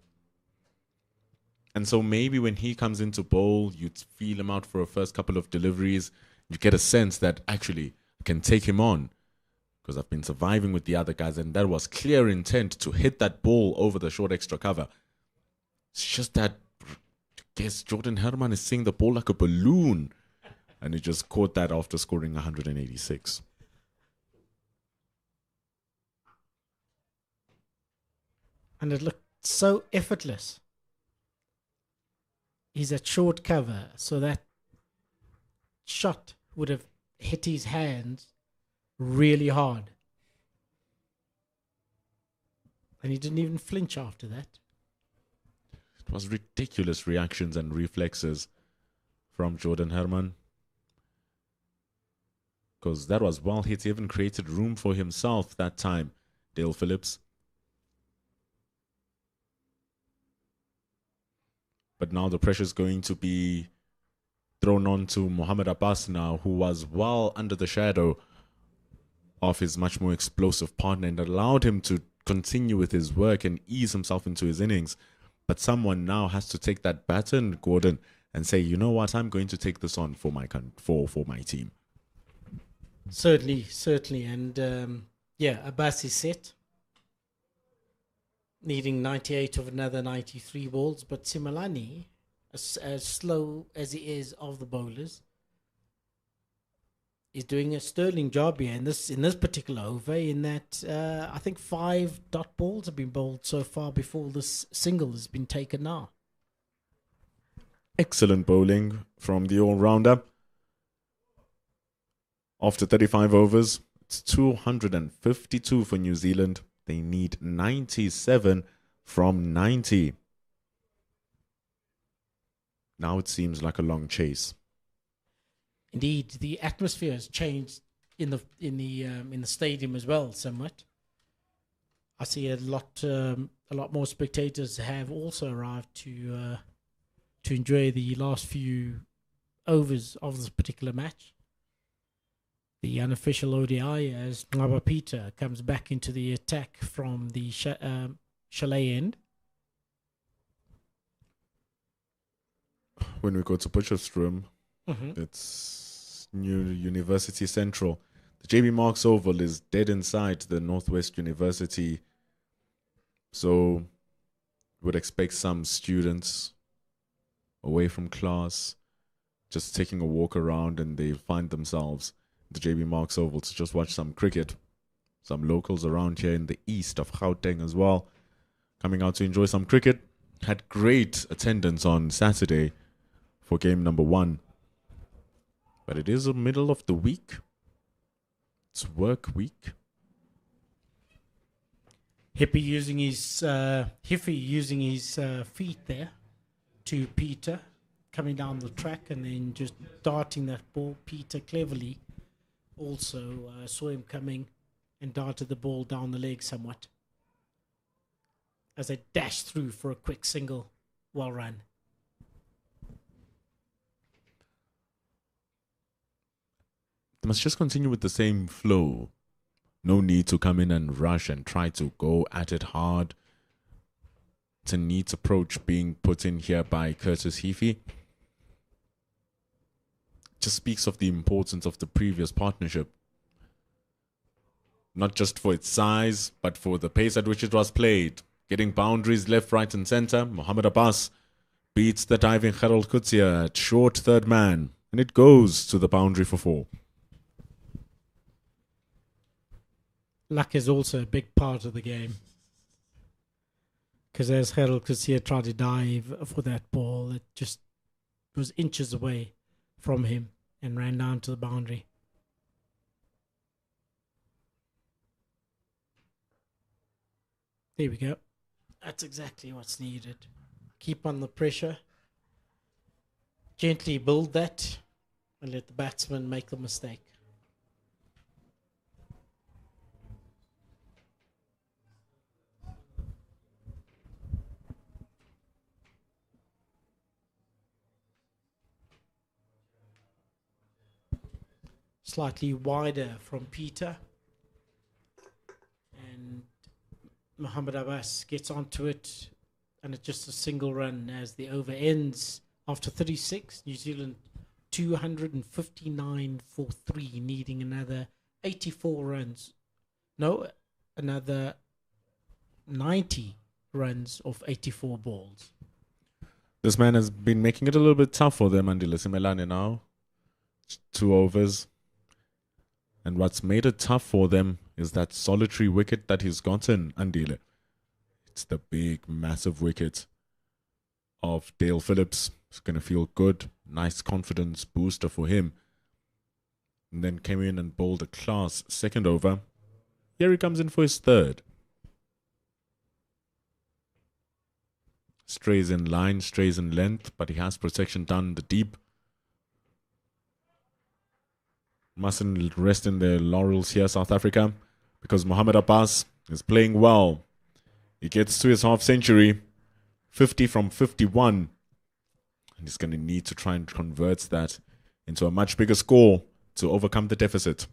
[SPEAKER 6] And so maybe when he comes into bowl, you feel him out for a first couple of deliveries. You get a sense that actually I can take him on because I've been surviving with the other guys, and that was clear intent to hit that ball over the short extra cover. It's just that I guess Jordan Herman is seeing the ball like a balloon, and he just caught that after scoring 186.
[SPEAKER 5] And it looked so effortless. He's at short cover, so that shot would have hit his hands really hard. And he didn't even flinch after that.
[SPEAKER 6] It was ridiculous reactions and reflexes from Jordan Herman. Because that was well hit. He even created room for himself that time, Dale Phillips. But now the pressure is going to be thrown on to Mohamed Abbas now, who was well under the shadow of his much more explosive partner and allowed him to continue with his work and ease himself into his innings. But someone now has to take that baton, Gordon, and say, you know what, I'm going to take this on for my team.
[SPEAKER 5] Certainly. And yeah, Abbas is set, needing 98 of another 93 balls. But Semelane, as slow as he is of the bowlers, is doing a sterling job here in this particular over, in that I think 5 dot balls have been bowled so far before this single has been taken now.
[SPEAKER 6] Excellent bowling from the all-rounder. After 35 overs, it's 252 for New Zealand. They need 97 from 90. Now it seems like a long chase.
[SPEAKER 5] Indeed, the atmosphere has changed in the stadium as well somewhat. I see a lot more spectators have also arrived to enjoy the last few overs of this particular match. The unofficial ODI, as Ngabapita comes back into the attack from the chalet end.
[SPEAKER 6] When we go to Potchefstroom, it's New University Central. The JB Marks Oval is dead inside the Northwest University. So Would expect some students away from class just taking a walk around, and they find themselves at the JB Marks Oval to just watch some cricket. Some locals around here in the east of Gauteng as well, coming out to enjoy some cricket. Had great attendance on Saturday for game number 1. But it is the middle of the week. It's work week.
[SPEAKER 5] Hippie using his feet there to Peter, coming down the track and then just darting that ball. Peter cleverly also saw him coming and darted the ball down the leg somewhat as they dashed through for a quick single. Well run.
[SPEAKER 6] They must just continue with the same flow. No need to come in and rush and try to go at it hard. It's a neat approach being put in here by Curtis Heafy. Just speaks of the importance of the previous partnership. Not just for its size, but for the pace at which it was played. Getting boundaries left, right and centre. Mohammed Abbas beats the diving Gerald Kutsia at short third man. And it goes to the boundary for 4.
[SPEAKER 5] Luck is also a big part of the game. Because as Gerald Kutsia tried to dive for that ball, it just was inches away from him and ran down to the boundary. There we go. That's exactly what's needed. Keep on the pressure. Gently build that and let the batsman make the mistake. Slightly wider from Peter. And Mohammed Abbas gets onto it, and it's just a single run as the over ends after 36. New Zealand 259 for 3, needing another 84 runs. No, another 90 runs of 84 balls.
[SPEAKER 6] This man has been making it a little bit tough for them, Andile Simelane now. 2 overs. And what's made it tough for them is that solitary wicket that he's gotten, Andile. It's the big, massive wicket of Dale Phillips. It's going to feel good. Nice confidence booster for him. And then came in and bowled a class second over. Here he comes in for his third. Strays in line, strays in length, but he has protection down the deep. Mustn't rest in their laurels here, South Africa, because Mohammed Abbas is playing well. He gets to his half century, 50 from 51. And he's going to need to try and convert that into a much bigger score to overcome the deficit.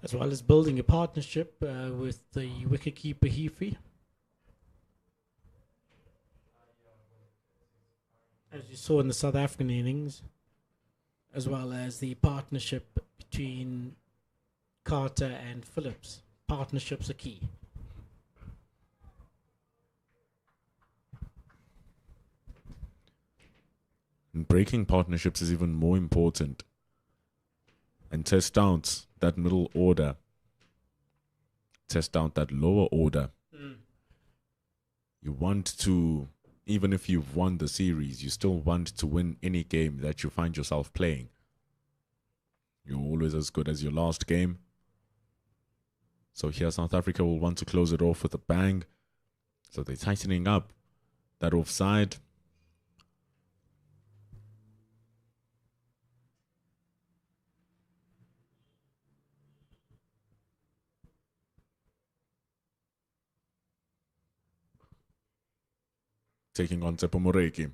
[SPEAKER 5] As well as building a partnership with the wicketkeeper Heafy. As you saw in the South African innings, as well as the partnership between Carter and Phillips. Partnerships are key.
[SPEAKER 6] And breaking partnerships is even more important. And test out that middle order. Test out that lower order. You want to, even if you've won the series, you still want to win any game that you find yourself playing. You're always as good as your last game. So here South Africa will want to close it off with a bang. So they're tightening up that offside. Taking on Tsepo Moreki.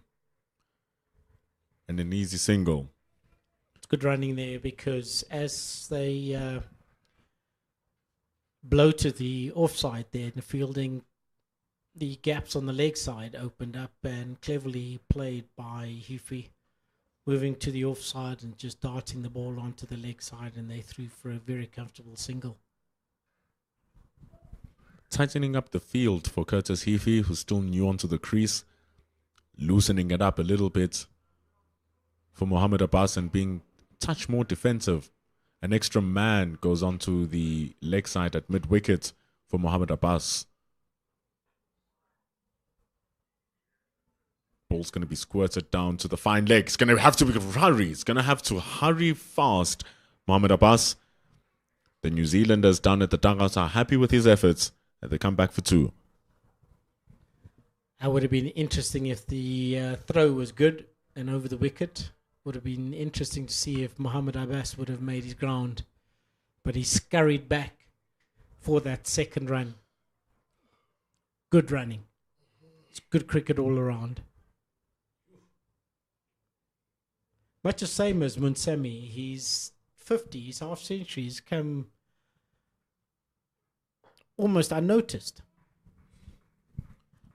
[SPEAKER 6] And an easy single.
[SPEAKER 5] It's good running there because as they bloated the offside there and fielding, the gaps on the leg side opened up and cleverly played by Heafy, moving to the offside and just darting the ball onto the leg side, and they threw for a very comfortable single.
[SPEAKER 6] tightening up the field for Curtis Heafy, who's still new onto the crease, loosening it up a little bit for Mohamed Abbas and being a touch more defensive. An extra man goes onto the leg side at mid-wicket for Mohamed Abbas. Ball's going to be squirted down to the fine leg. It's going to have to hurry. It's going to have to hurry fast. Mohamed Abbas. The New Zealanders down at the dugouts are happy with his efforts, and they come back for 2.
[SPEAKER 5] That would have been interesting if the throw was good and over the wicket. Would have been interesting to see if Mohamed Abbas would have made his ground. But he scurried back for that second run. Good running. It's good cricket all around. Much the same as Munsemi. He's 50, his half centuries come almost unnoticed.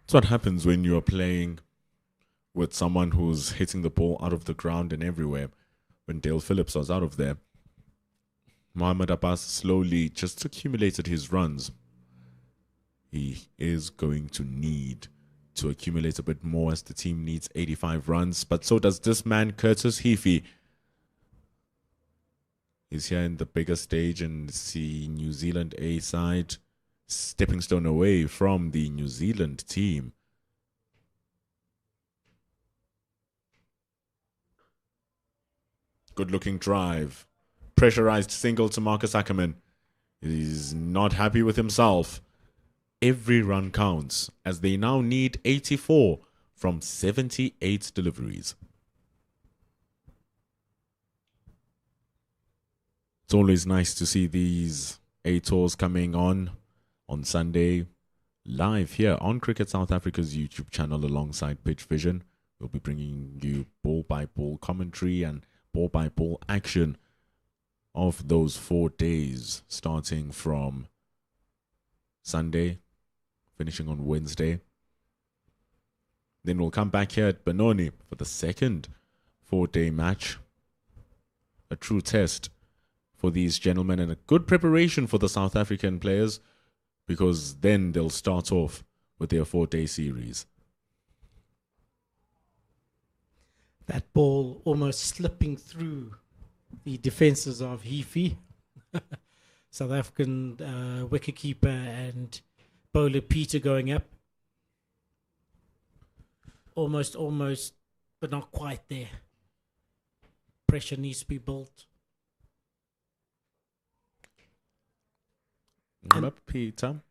[SPEAKER 6] That's what happens when you are playing with someone who's hitting the ball out of the ground and everywhere. When Dale Phillips was out of there, Mohamed Abbas slowly just accumulated his runs. He is going to need to accumulate a bit more as the team needs 85 runs, but so does this man, Curtis Heafy. He's here in the bigger stage and see New Zealand A side stepping stone away from the New Zealand team. Good looking drive. Pressurized single to Marcus Ackerman. He's not happy with himself. Every run counts as they now need 84 from 78 deliveries. It's always nice to see these A tours coming on Sunday, live here on Cricket South Africa's YouTube channel alongside Pitch Vision. We'll be bringing you ball-by-ball commentary and ball-by-ball action of those 4 days, starting from Sunday, finishing on Wednesday. Then we'll come back here at Benoni for the second 4-day match. A true test for these gentlemen and a good preparation for the South African players, because then they'll start off with their 4-day series.
[SPEAKER 5] That ball almost slipping through the defences of Heafy. South African wicketkeeper and bowler Peter going up. Almost, but not quite there. Pressure needs to be built.
[SPEAKER 6] Peter.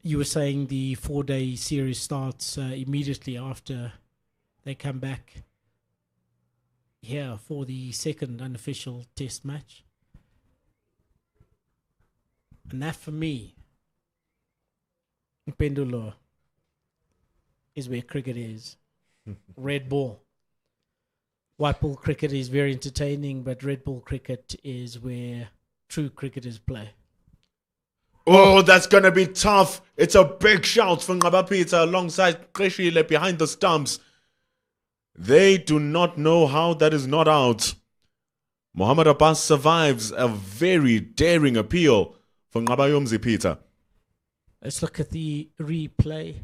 [SPEAKER 5] You were saying the 4-day series starts immediately after they come back here for the second unofficial test match. And that for me, Pendulo, is where cricket is. Red ball. White ball cricket is very entertaining, but red ball cricket is where true cricketers play.
[SPEAKER 6] Oh, that's going to be tough. It's a big shout from Ngabapita alongside Kreshile behind the stumps. They do not know how that is not out. Mohamed Abbas survives a very daring appeal from Ngabayomzi Peter.
[SPEAKER 5] Let's look at the replay.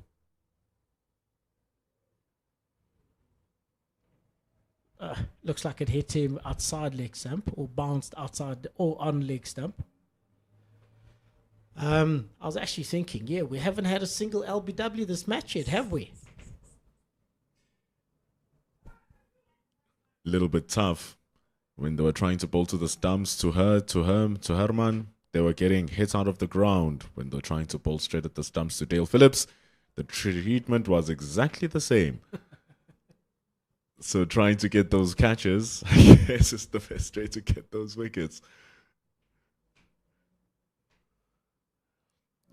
[SPEAKER 5] Looks like it hit him outside leg stump or bounced outside or on leg stump. I was actually thinking, we haven't had a single LBW this match yet, have we?
[SPEAKER 6] A little bit tough. When they were trying to bowl to the stumps, to Herman, they were getting hit out of the ground. When they were trying to bowl straight at the stumps to Dale Phillips, the treatment was exactly the same. So trying to get those catches, I guess, is the best way to get those wickets.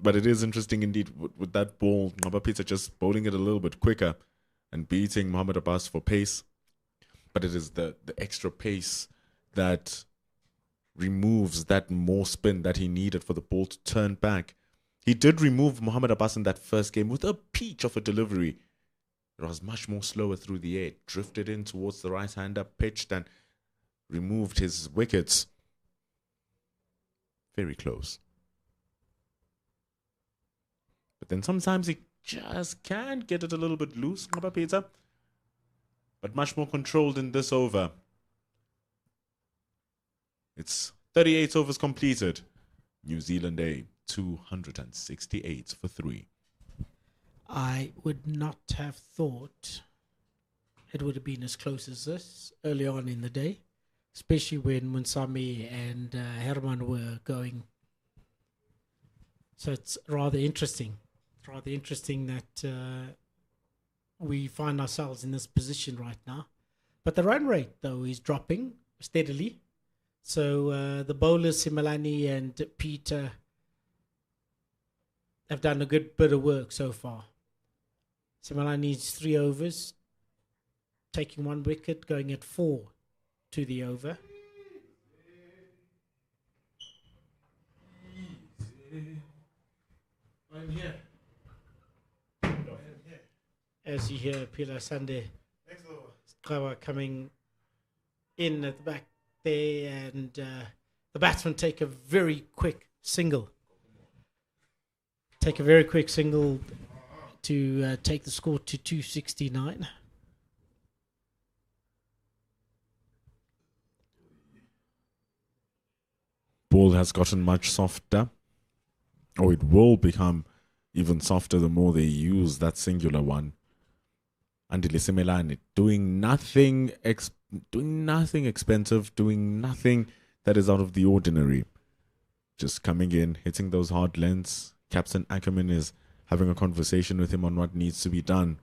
[SPEAKER 6] But it is interesting indeed with that ball, Ngabapita just bowling it a little bit quicker and beating Mohamed Abbas for pace. But it is the extra pace that removes that more spin that he needed for the ball to turn back. He did remove Mohamed Abbas in that first game with a peach of a delivery. It was much more slower through the air, drifted in towards the right-hander, pitched and removed his wickets. Very close. But then sometimes he just can't get it a little bit loose, Peter. But much more controlled in this over. It's 38 overs completed. New Zealand A, 268 for 3.
[SPEAKER 5] I would not have thought it would have been as close as this early on in the day, especially when Munsami and Herman were going. So it's rather interesting. It's rather interesting that we find ourselves in this position right now. But the run rate, though, is dropping steadily. So the bowlers, Simelane and Peter, have done a good bit of work so far. Simelani's 3 overs, taking 1 wicket, going at 4 to the over.
[SPEAKER 7] I'm here.
[SPEAKER 5] As you hear Pila Sande Kawa coming in at the back there, and the batsmen take a very quick single. Take a very quick single to take the score to 269.
[SPEAKER 6] Ball has gotten much softer. Oh, it will become even softer the more they use that singular one. Andile Simelane doing nothing expensive, doing nothing that is out of the ordinary. Just coming in, hitting those hard lengths. Captain Ackerman is having a conversation with him on what needs to be done.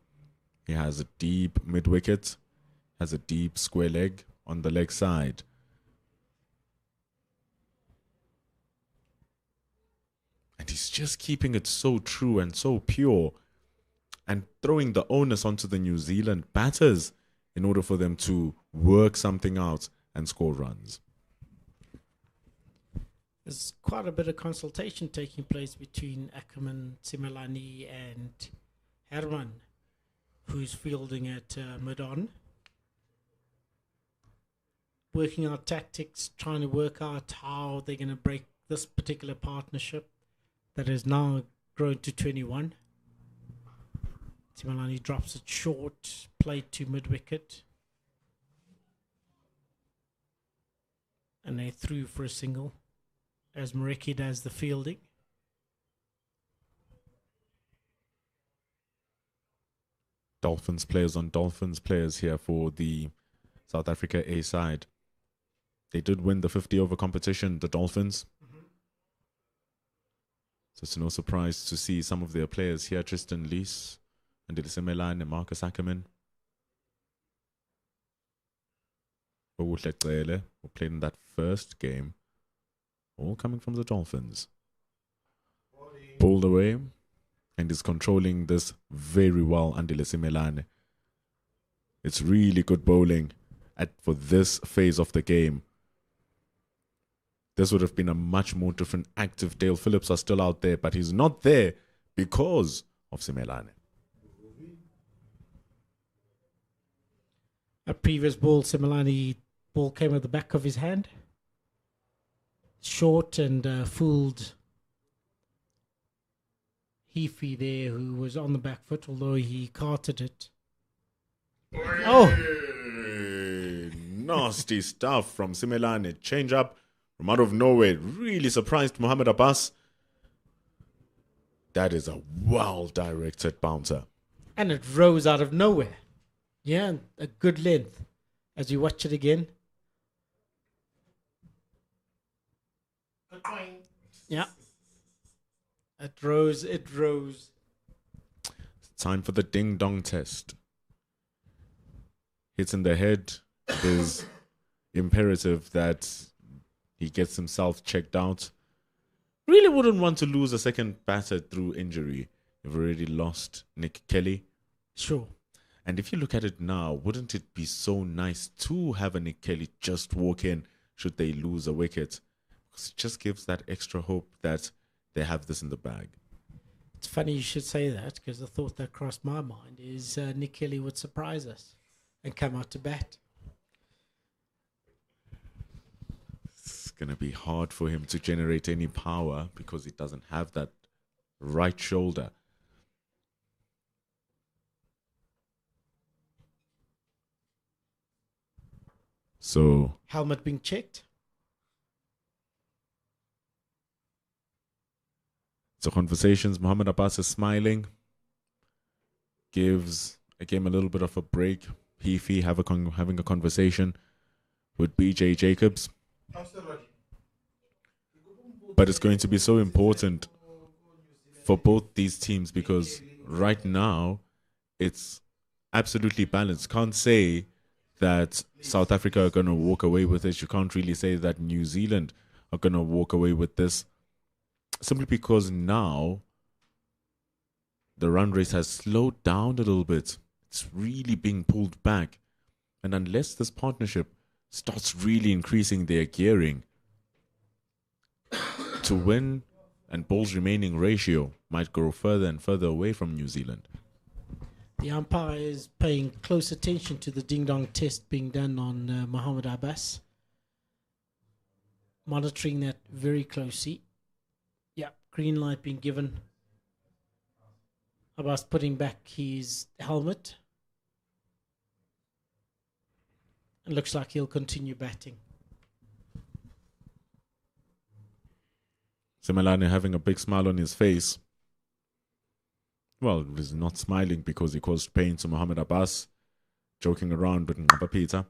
[SPEAKER 6] He has a deep mid-wicket, has a deep square leg on the leg side. And he's just keeping it so true and so pure, and throwing the onus onto the New Zealand batters in order for them to work something out and score runs.
[SPEAKER 5] There's quite a bit of consultation taking place between Ackerman, Simelane and Herman, who's fielding at mid-on. Working out tactics, trying to work out how they're going to break this particular partnership that has now grown to 21. Simelane drops it short, played to mid-wicket. And they threw for a single, as Mareki does the fielding.
[SPEAKER 6] Dolphins players on Dolphins players here for the South Africa A side. They did win the 50 over competition, the Dolphins. So it's no surprise to see some of their players here, Tristan Lees, Andile Simelane, and Marcus Ackerman. Who played in that first game, all coming from the Dolphins. Pulled away and is controlling this very well, Andile Simelane. It's really good bowling for this phase of the game. This would have been a much more different active. Dale Phillips are still out there, but he's not there because of Simelane.
[SPEAKER 5] A previous ball, Simelane ball came at the back of his hand. Short and fooled Heafy there, who was on the back foot, although he carted it. Oh!
[SPEAKER 6] Nasty stuff from Simelane. Change up from out of nowhere. Really surprised Mohammed Abbas. That is a well-directed bouncer.
[SPEAKER 5] And it rose out of nowhere. Yeah, a good length. As you watch it again. Yeah. It rose.
[SPEAKER 6] Time for the ding-dong test. Hits in the head. It is imperative that he gets himself checked out. Really wouldn't want to lose a second batter through injury. You've already lost Nick Kelly.
[SPEAKER 5] Sure.
[SPEAKER 6] And if you look at it now, wouldn't it be so nice to have a Nick Kelly just walk in should they lose a wicket? Because it just gives that extra hope that they have this in the bag.
[SPEAKER 5] It's funny you should say that, because the thought that crossed my mind is Nick Kelly would surprise us and come out to bat.
[SPEAKER 6] going to be hard for him to generate any power because he doesn't have that right shoulder. So
[SPEAKER 5] Helmet being checked.
[SPEAKER 6] conversations. Muhammad Abbas is smiling. Gives a game a little bit of a break. Heafy having a conversation with BJ Jacobs. But it's going to be so important for both these teams because right now it's absolutely balanced. Can't say that South Africa are going to walk away with this. You can't really say that New Zealand are going to walk away with this. Simply because now the run race has slowed down a little bit. It's really being pulled back. And unless this partnership starts really increasing their gearing, to win and balls remaining ratio might grow further and further away from New Zealand.
[SPEAKER 5] The umpire is paying close attention to the ding-dong test being done on Muhammad Abbas. Monitoring that very closely. Yeah, green light being given. Abbas putting back his helmet. It looks like he'll continue batting.
[SPEAKER 6] Simelane having a big smile on his face. Well, he's not smiling because he caused pain to Muhammad Abbas, joking around with Ngaba Peter.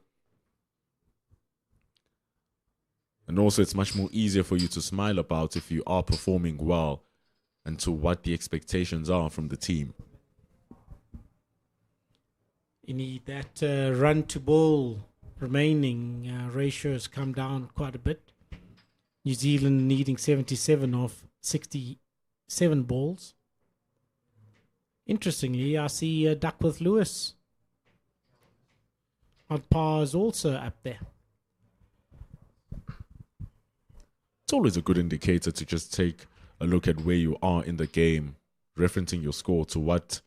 [SPEAKER 6] And also, it's much more easier for you to smile about if you are performing well and to what the expectations are from the team.
[SPEAKER 5] You need that run to ball remaining ratio has come down quite a bit. New Zealand needing 77 of 67 balls. Interestingly, I see Duckworth Lewis on par is also up there.
[SPEAKER 6] It's always a good indicator to just take a look at where you are in the game, referencing your score to what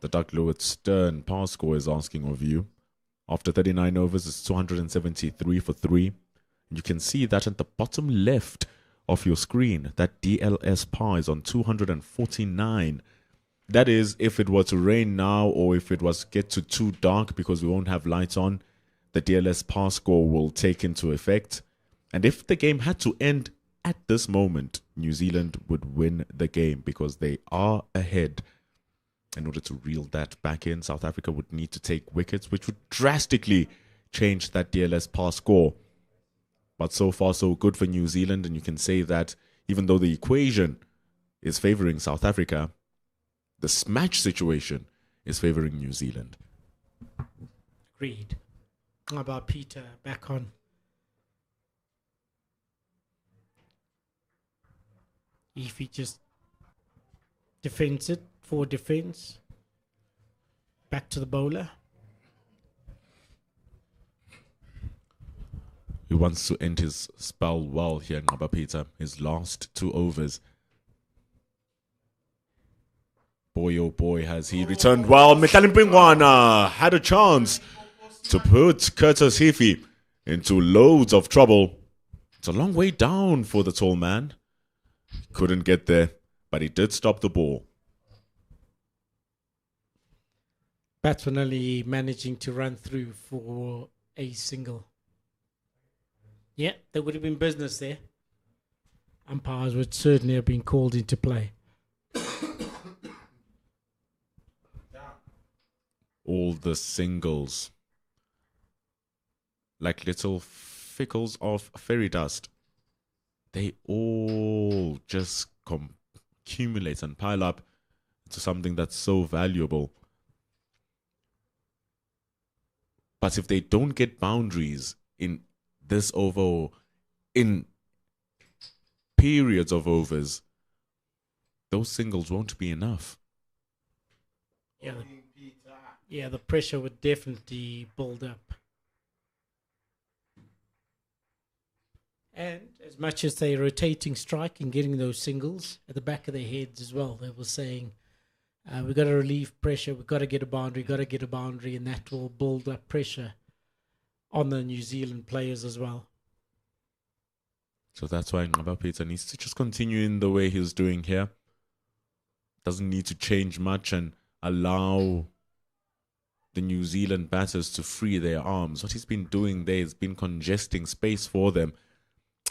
[SPEAKER 6] the Duck Lewis Stern par score is asking of you. After 39 overs, it's 273 for 3. You can see that at the bottom left of your screen, that DLS par is on 249. That is, if it were to rain now or if it was get to too dark because we won't have lights on, the DLS par score will take into effect. And if the game had to end at this moment, New Zealand would win the game because they are ahead. In order to reel that back in, South Africa would need to take wickets, which would drastically change that DLS par score. But so far, so good for New Zealand. And you can say that even though the equation is favoring South Africa, the smash situation is favoring New Zealand.
[SPEAKER 5] Agreed. How about Peter back on? If he just defends it, for defense. Back to the bowler.
[SPEAKER 6] He wants to end his spell well here, Ngaba Peter. His last 2 overs. Boy, oh boy, has he returned well. Metlani Mpingwana had a chance to put Curtis Heafy into loads of trouble. It's a long way down for the tall man. Couldn't get there, but he did stop the ball.
[SPEAKER 5] Batsman only managing to run through for a single. Yeah, there would have been business there. Umpires would certainly have been called into play.
[SPEAKER 6] All the singles, like little fickles of fairy dust, they all just accumulate and pile up to something that's so valuable. But if they don't get boundaries in this over or in periods of overs, those singles won't be enough.
[SPEAKER 5] Yeah, the pressure would definitely build up. And as much as they're rotating strike and getting those singles at the back of their heads as well, they were saying, we've got to relieve pressure, we've got to get a boundary, and that will build up pressure on the New Zealand players as well.
[SPEAKER 6] So that's why Ngqaba Peter needs to just continue in the way he's doing here. Doesn't need to change much and allow the New Zealand batters to free their arms. What he's been doing there is been congesting space for them.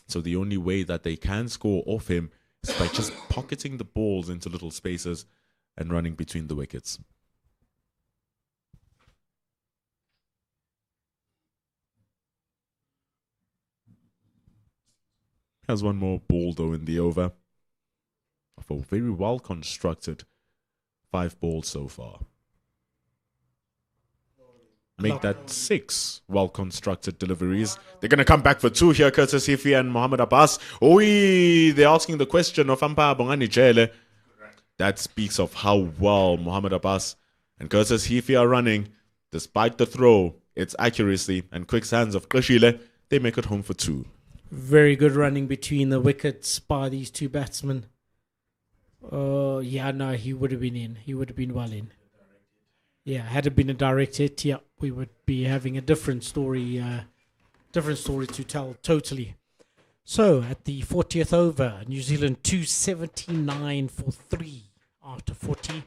[SPEAKER 6] So the only way that they can score off him is by just pocketing the balls into little spaces and running between the wickets. Has one more ball though in the over of a very well constructed 5 balls so far. Make that 6 well-constructed deliveries. They're going to come back for 2 here, Curtis Hifi and Mohammed Abbas. They're asking the question of Ampa Bongani Jele. That speaks of how well Mohammed Abbas and Curtis Hifi are running. Despite the throw, its accuracy and quick hands of Qashile, they make it home for 2.
[SPEAKER 5] Very good running between the wickets by these 2 batsmen. He would have been in. He would have been well in. Yeah, had it been a direct hit, we would be having a different story to tell totally. So, at the 40th over, New Zealand 279 for 3 after 40.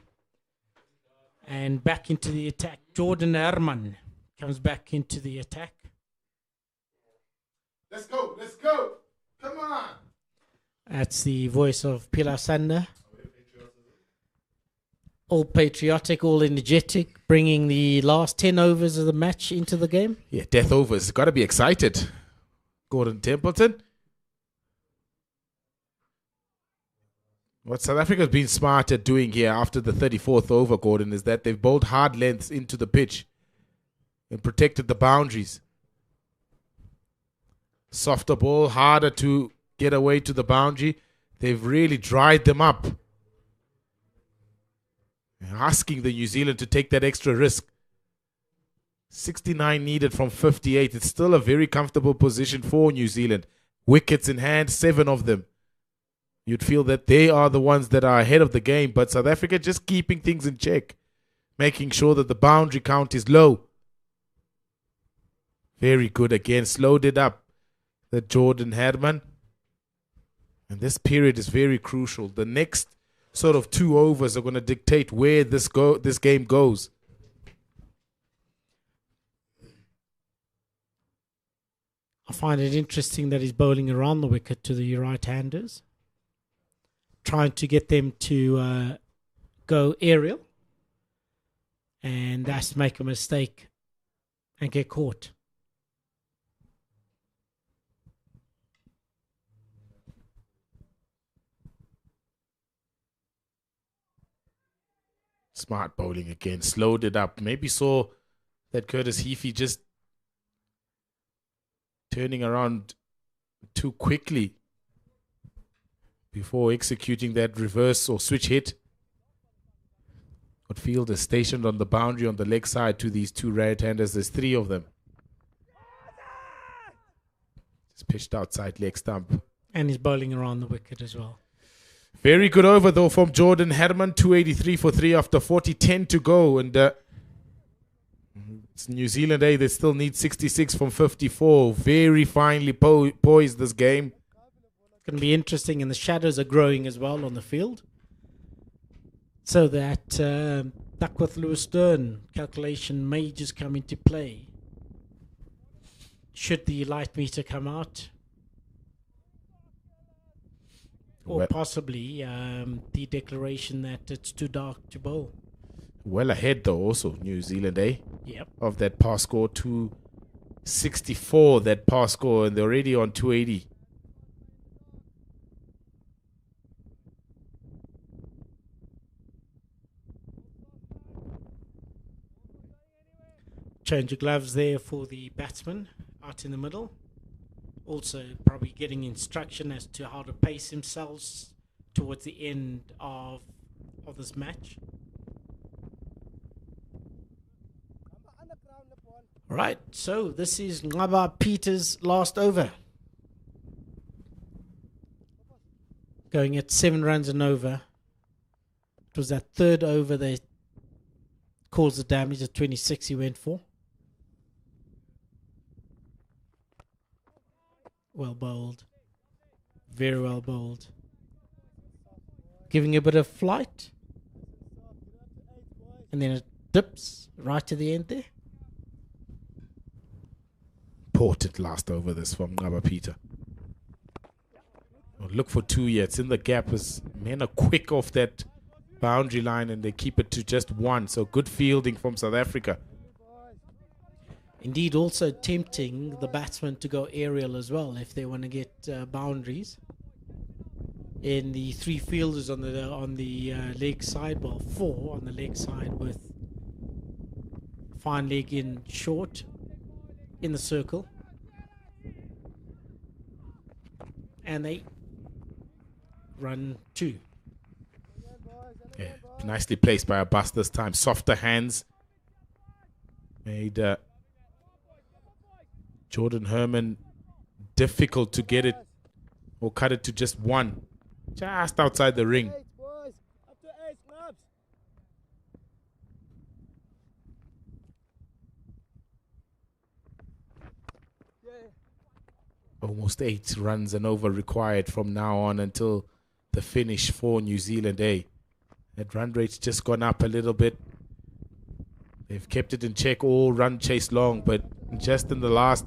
[SPEAKER 5] And back into the attack. Jordan Herman comes back into the attack.
[SPEAKER 7] Let's go. Come on.
[SPEAKER 5] That's the voice of Pilar Sander. All patriotic, all energetic, bringing the last 10 overs of the match into the game.
[SPEAKER 7] Yeah, death overs. Got to be excited. Gordon Templeton. What South Africa's been smart at doing here after the 34th over, Gordon, is that they've bowled hard lengths into the pitch and protected the boundaries. Softer ball, harder to get away to the boundary. They've really dried them up. Asking the New Zealand to take that extra risk. 69 needed from 58. It's still a very comfortable position for New Zealand. Wickets in hand, 7 of them. You'd feel that they are the ones that are ahead of the game, but South Africa just keeping things in check, making sure that the boundary count is low. Very good again, slowed it up. The Jordan Herman. And this period is very crucial. The next sort of 2 overs are going to dictate where this game goes.
[SPEAKER 5] I find it interesting that he's bowling around the wicket to the right-handers, trying to get them to go aerial and thus make a mistake and get caught.
[SPEAKER 7] Smart bowling again, slowed it up. Maybe saw that Curtis Hifi just turning around too quickly before executing that reverse or switch hit. Field is stationed on the boundary on the leg side to these 2 right-handers. There's 3 of them. Just pitched outside leg stump.
[SPEAKER 5] And he's bowling around the wicket as well.
[SPEAKER 7] Very good over though from Jordan Herman, 283 for 3 after 40, 10 to go. And it's New Zealand, they still need 66 from 54. Very finely poised this game.
[SPEAKER 5] It's going to be interesting, and the shadows are growing as well on the field. So that Duckworth Lewis Stern calculation may just come into play. Should the light meter come out? Or possibly the declaration that it's too dark to bowl.
[SPEAKER 7] Well ahead though also, New Zealand,
[SPEAKER 5] Yep.
[SPEAKER 7] of that pass score, 264 that pass score, and they're already on 280.
[SPEAKER 5] Change of gloves there for the batsman out in the middle. Also probably getting instruction as to how to pace themselves towards the end of this match. Right, so this is Ngqaba Peter's last over. Going at 7 runs and over. It was that 3rd over that caused the damage. At 26 he went for. Well bowled. Very well bowled. Giving a bit of flight. And then it dips right to the end there.
[SPEAKER 7] Important last over this from Ngaba Peter. Look for 2 here. It's in the gap as men are quick off that boundary line and they keep it to just 1. So good fielding from South Africa.
[SPEAKER 5] Indeed, also tempting the batsmen to go aerial as well if they want to get boundaries. In the 3 fielders on the leg side, well, 4 on the leg side with fine leg in short in the circle, and they run 2.
[SPEAKER 7] Yeah, nicely placed by Abbas this time. Softer hands made Jordan Herman difficult to get it or cut it to just 1, just outside the ring. Almost 8 runs and over required from now on until the finish for New Zealand A. That run rate's just gone up a little bit. They've kept it in check all run chase long, but just in the last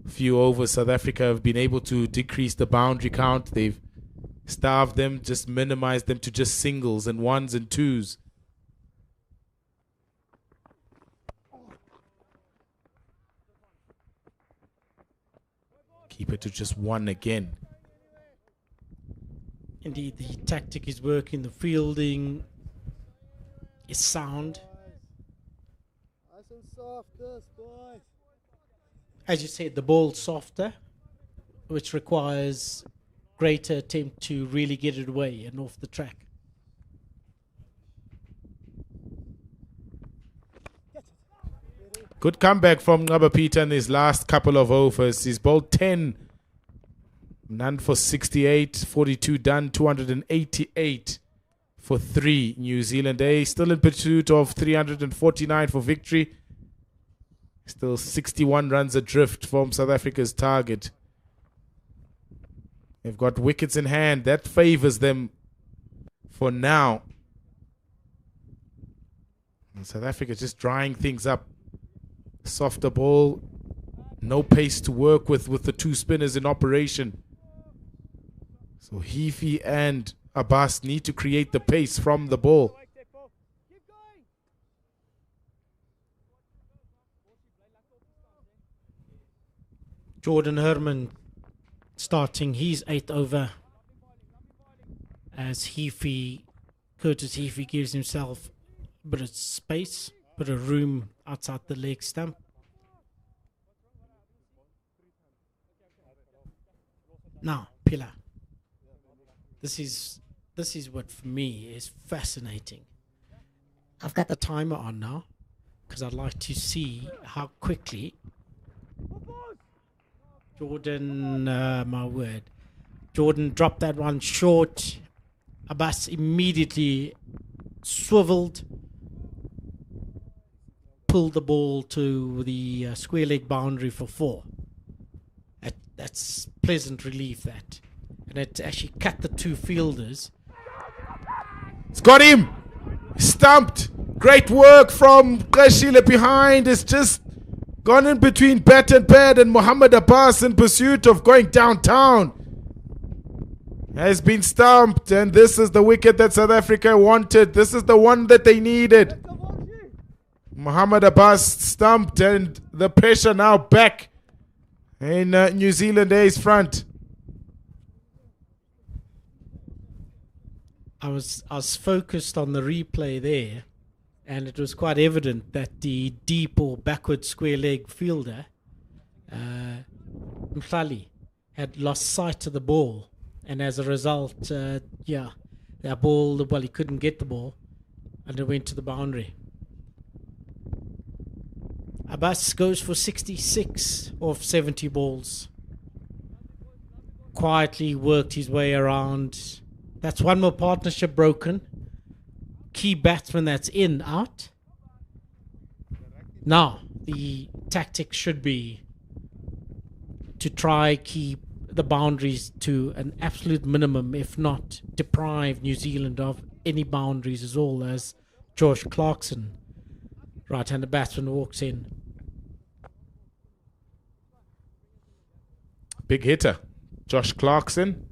[SPEAKER 7] few overs, South Africa have been able to decrease the boundary count. They've starved them, just minimized them to just singles and 1s and 2s. Keep it to just 1 again.
[SPEAKER 5] Indeed, the tactic is working. The fielding is sound. As you said, the ball's softer, which requires greater attempt to really get it away and off the track.
[SPEAKER 7] Good comeback from Ngaba Peter in his last couple of overs. He's bowled 10. None for 68. 42 done. 288 for 3. New Zealand A still in pursuit of 349 for victory. Still 61 runs adrift from South Africa's target. They've got wickets in hand. That favors them for now. And South Africa just drying things up. Softer ball, no pace to work with the 2 spinners in operation. So Heafy and Abbas need to create the pace from the ball.
[SPEAKER 5] Jordan Herman starting his 8th over as Curtis Heafy gives himself a bit of space, bit of room outside the leg stump. Now, Pilar, this is what for me is fascinating. I've got the timer on now because I'd like to see how quickly Jordan, my word, Jordan dropped that one short. Abbas immediately swiveled, pulled the ball to the square leg boundary for 4. That's pleasant relief, that. And it actually cut the 2 fielders.
[SPEAKER 7] It's got him! Stumped! Great work from Kashile behind. It's just gone in between bat and pad, and Mohammed Abbas in pursuit of going downtown has been stumped, and this is the wicket that South Africa wanted. This is the one that they needed. Mohammed Abbas stumped, and the pressure now back in New Zealand A's front.
[SPEAKER 5] I was focused on the replay there, and it was quite evident that the deep or backward square leg fielder, Mhlali, had lost sight of the ball, and as a result, that ball, well, he couldn't get the ball, and it went to the boundary. Abbas goes for 66 off 70 balls. Quietly worked his way around. That's one more partnership broken. Key batsman that's in, out. Now, the tactic should be to try keep the boundaries to an absolute minimum, if not deprive New Zealand of any boundaries at all, as Josh Clarkson, right-hander batsman, walks in.
[SPEAKER 7] Big hitter, Josh Clarkson,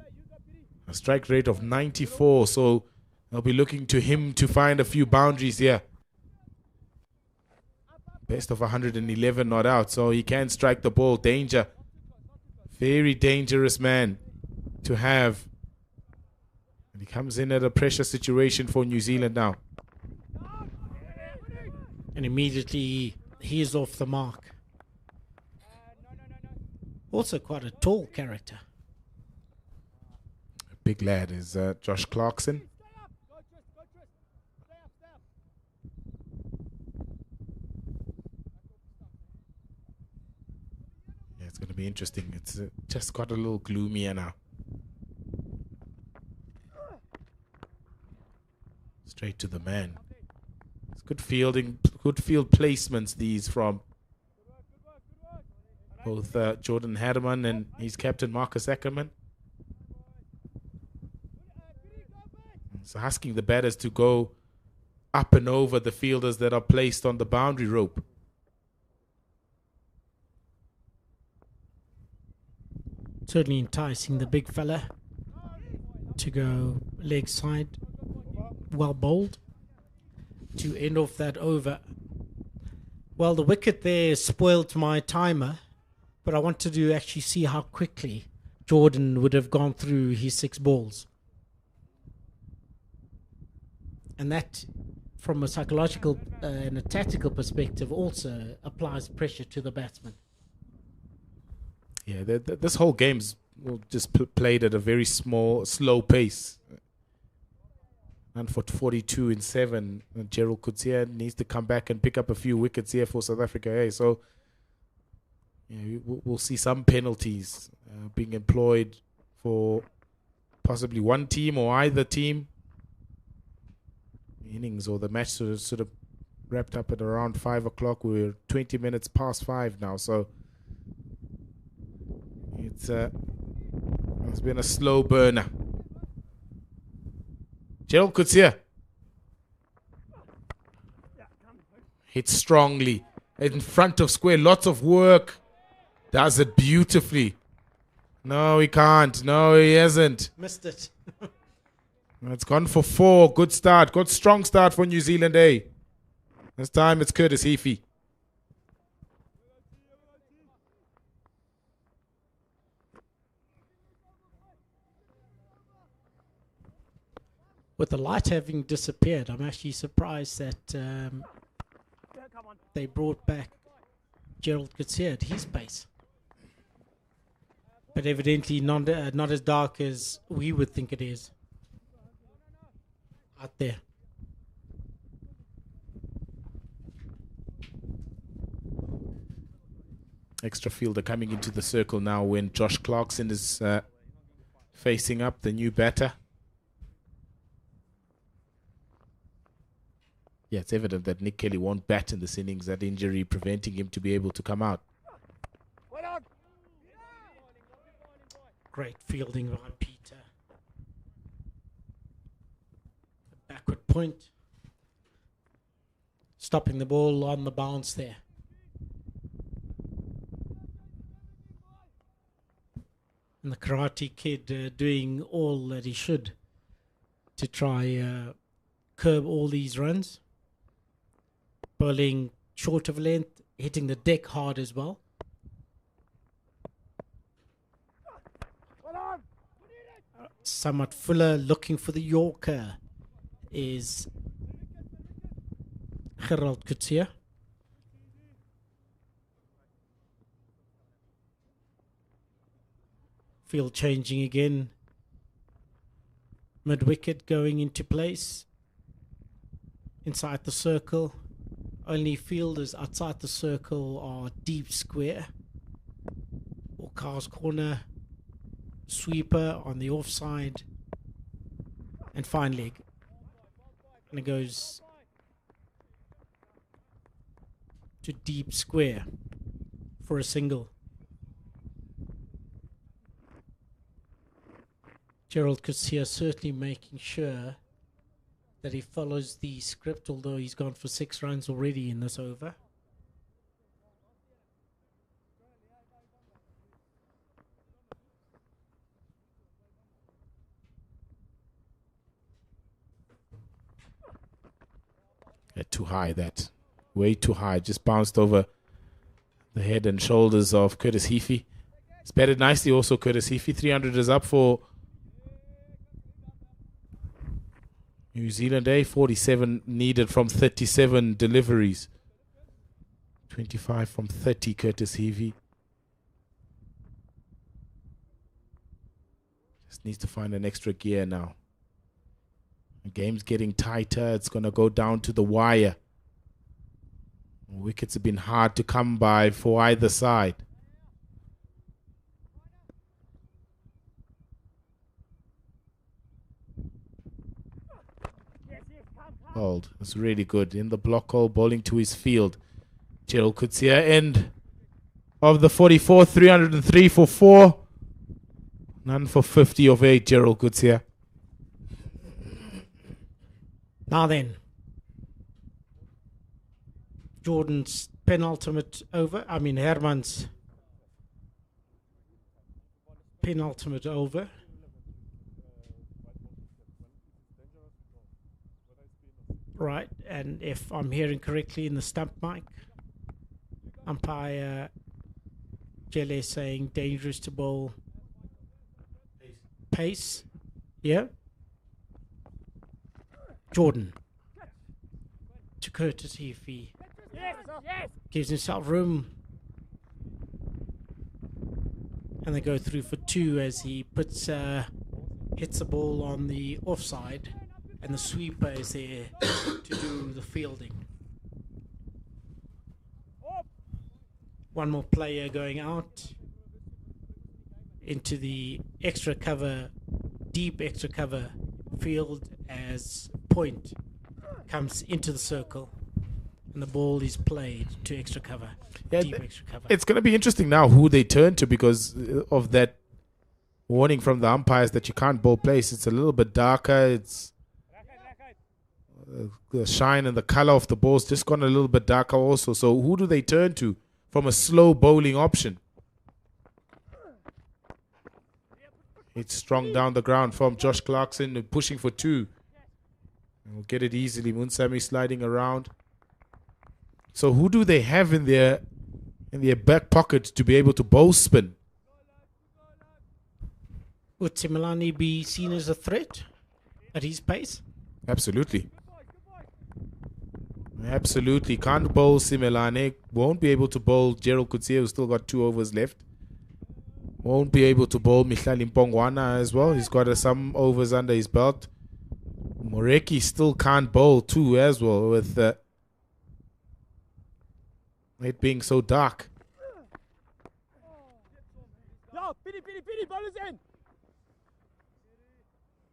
[SPEAKER 7] a strike rate of 94, so they'll be looking to him to find a few boundaries here. Best of 111 not out, so he can strike the ball. Danger. Very dangerous man to have. And he comes in at a pressure situation for New Zealand now.
[SPEAKER 5] And immediately he is off the mark. Also quite a tall character.
[SPEAKER 7] Big lad is Josh Clarkson. Yeah, it's going to be interesting. It's just got a little gloomier now. Straight to the man. It's good fielding, good field placements these from both Jordan Harriman and his captain Marcus Ackerman. So asking the batters to go up and over the fielders that are placed on the boundary rope.
[SPEAKER 5] Certainly enticing the big fella to go leg side. Well bowled to end off that over. Well, the wicket there spoiled my timer, but I wanted to actually see how quickly Jordan would have gone through his 6 balls. And that, from a psychological and a tactical perspective, also applies pressure to the batsman.
[SPEAKER 7] Yeah, this whole game's just played at a very slow pace. And for 42 in 7, Gerald Coetzee needs to come back and pick up a few wickets here for South Africa. Hey, so yeah, we'll see some penalties being employed for possibly one team or either team. Innings or the match sort of wrapped up at around 5 o'clock. We're 20 minutes past 5 now, so it's been a slow burner. Gerald Coetzee hits strongly in front of square. Lots of work. Does it beautifully. No, he can't. No, he hasn't.
[SPEAKER 5] Missed it.
[SPEAKER 7] It's gone for 4. Good start. Good strong start for New Zealand, eh? This time it's Curtis Heafy.
[SPEAKER 5] With the light having disappeared, I'm actually surprised that they brought back Gerald Coetzee at his pace. But evidently not as dark as we would think it is out there.
[SPEAKER 7] Extra fielder coming into the circle now when Josh Clarkson is facing up, the new batter. Yeah, it's evident that Nick Kelly won't bat in this innings, that injury preventing him to be able to come out.
[SPEAKER 5] Great fielding by Peter. Backward point. Stopping the ball on the bounce there. And the Karate Kid doing all that he should to try curb all these runs. Bowling short of length, hitting the deck hard as well. Somewhat fuller, looking for the Yorker is Gerald Coetzee. Field changing again. Mid-wicket going into place. Inside the circle. Only fielders outside the circle are deep square. Or Carl's corner. Sweeper on the offside. And fine leg. And it goes to deep square for a single. Gerald Coetzee certainly making sure that he follows the script, although he's gone for 6 runs already in this over.
[SPEAKER 7] Yeah, too high, that. Way too high. Just bounced over the head and shoulders of Curtis Heafy. It's batted nicely also, Curtis Heafy. 300 is up for New Zealand, 47 needed from 37 deliveries. 25 from 30, Curtis Heafy. Just needs to find an extra gear now. The game's getting tighter. It's going to go down to the wire. Wickets have been hard to come by for either side. Bowled. It's really good. In the block hole, bowling to his field. Gerald Coetzee, end of the 44th, 303 for 4. None for 50 of 8, Gerald Coetzee.
[SPEAKER 5] Now then, Jordan's penultimate over. Herman's penultimate over. Right, and if I'm hearing correctly in the stump mic, umpire Jelle saying dangerous to bowl pace. Yeah. Jordan to Curtis Heafy. Gives himself room. And they go through for 2 as he hits the ball on the offside. And the sweeper is there to do the fielding. One more player going out into the extra cover, deep extra cover field as point comes into the circle and the ball is played to extra cover, deep extra cover.
[SPEAKER 7] It's going to be interesting now who they turn to because of that warning from the umpires that you can't bowl place. It's a little bit darker. It's the shine and the color of the ball's just gone a little bit darker also. So who do they turn to from a slow bowling option? It's strong down the ground from Josh Clarkson, pushing for 2. We'll get it easily. Munsami sliding around. So who do they have in their back pocket to be able to bowl spin?
[SPEAKER 5] Would Simelane be seen as a threat at his pace?
[SPEAKER 7] Absolutely. Absolutely. Can't bowl Simelane. Won't be able to bowl Gerald Coetzee, who's still got 2 overs left. Won't be able to bowl Mihlali Mpongwana as well. He's got some overs under his belt. Moreki still can't bowl 2 as well with it being so dark.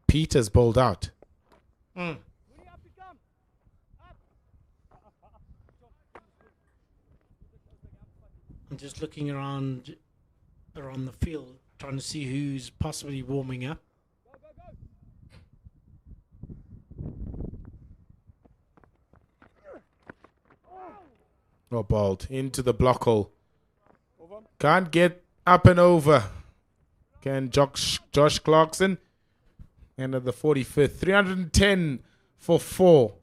[SPEAKER 7] Peter's bowled out.
[SPEAKER 5] I'm just looking around the field, trying to see who's possibly warming up.
[SPEAKER 7] Oh, bowled into the block hole. Can't get up and over. Can Josh Clarkson. End of the 45th. 310 for 4.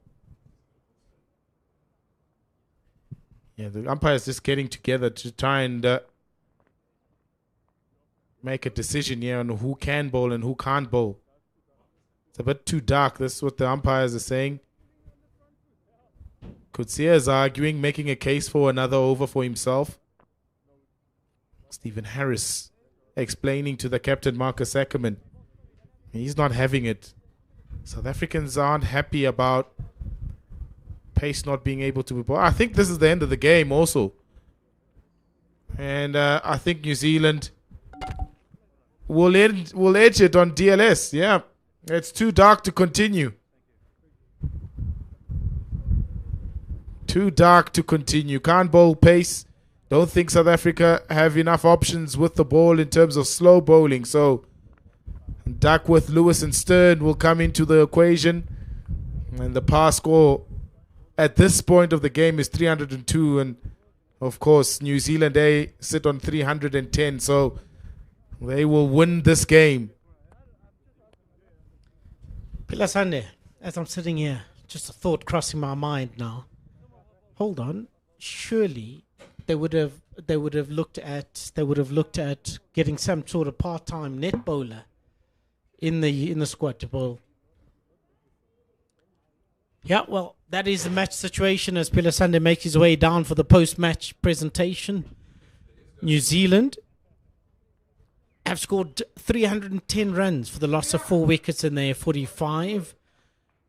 [SPEAKER 7] Yeah, the umpire's just getting together to try and make a decision here on who can bowl and who can't bowl. It's a bit too dark. That's what the umpires are saying. Coetzee is arguing, making a case for another over for himself. Stephen Harris explaining to the captain, Marcus Ackerman. He's not having it. South Africans aren't happy about pace not being able to be bowled. I think this is the end of the game also. And I think New Zealand will edge it on DLS. Yeah, it's too dark to continue. Too dark to continue. Can't bowl pace. Don't think South Africa have enough options with the ball in terms of slow bowling. So Duckworth, Lewis, and Stern will come into the equation. And the pass score at this point of the game is 302. And of course, New Zealand A sit on 310. So they will win this game.
[SPEAKER 5] Pilasande, as I'm sitting here, just a thought crossing my mind now. Hold on, surely they would have looked at getting some sort of part-time net bowler in the squad to bowl. Yeah, well, that is the match situation as Pilasande makes his way down for the post-match presentation. New Zealand have scored 310 runs for the loss of 4 wickets in their 45.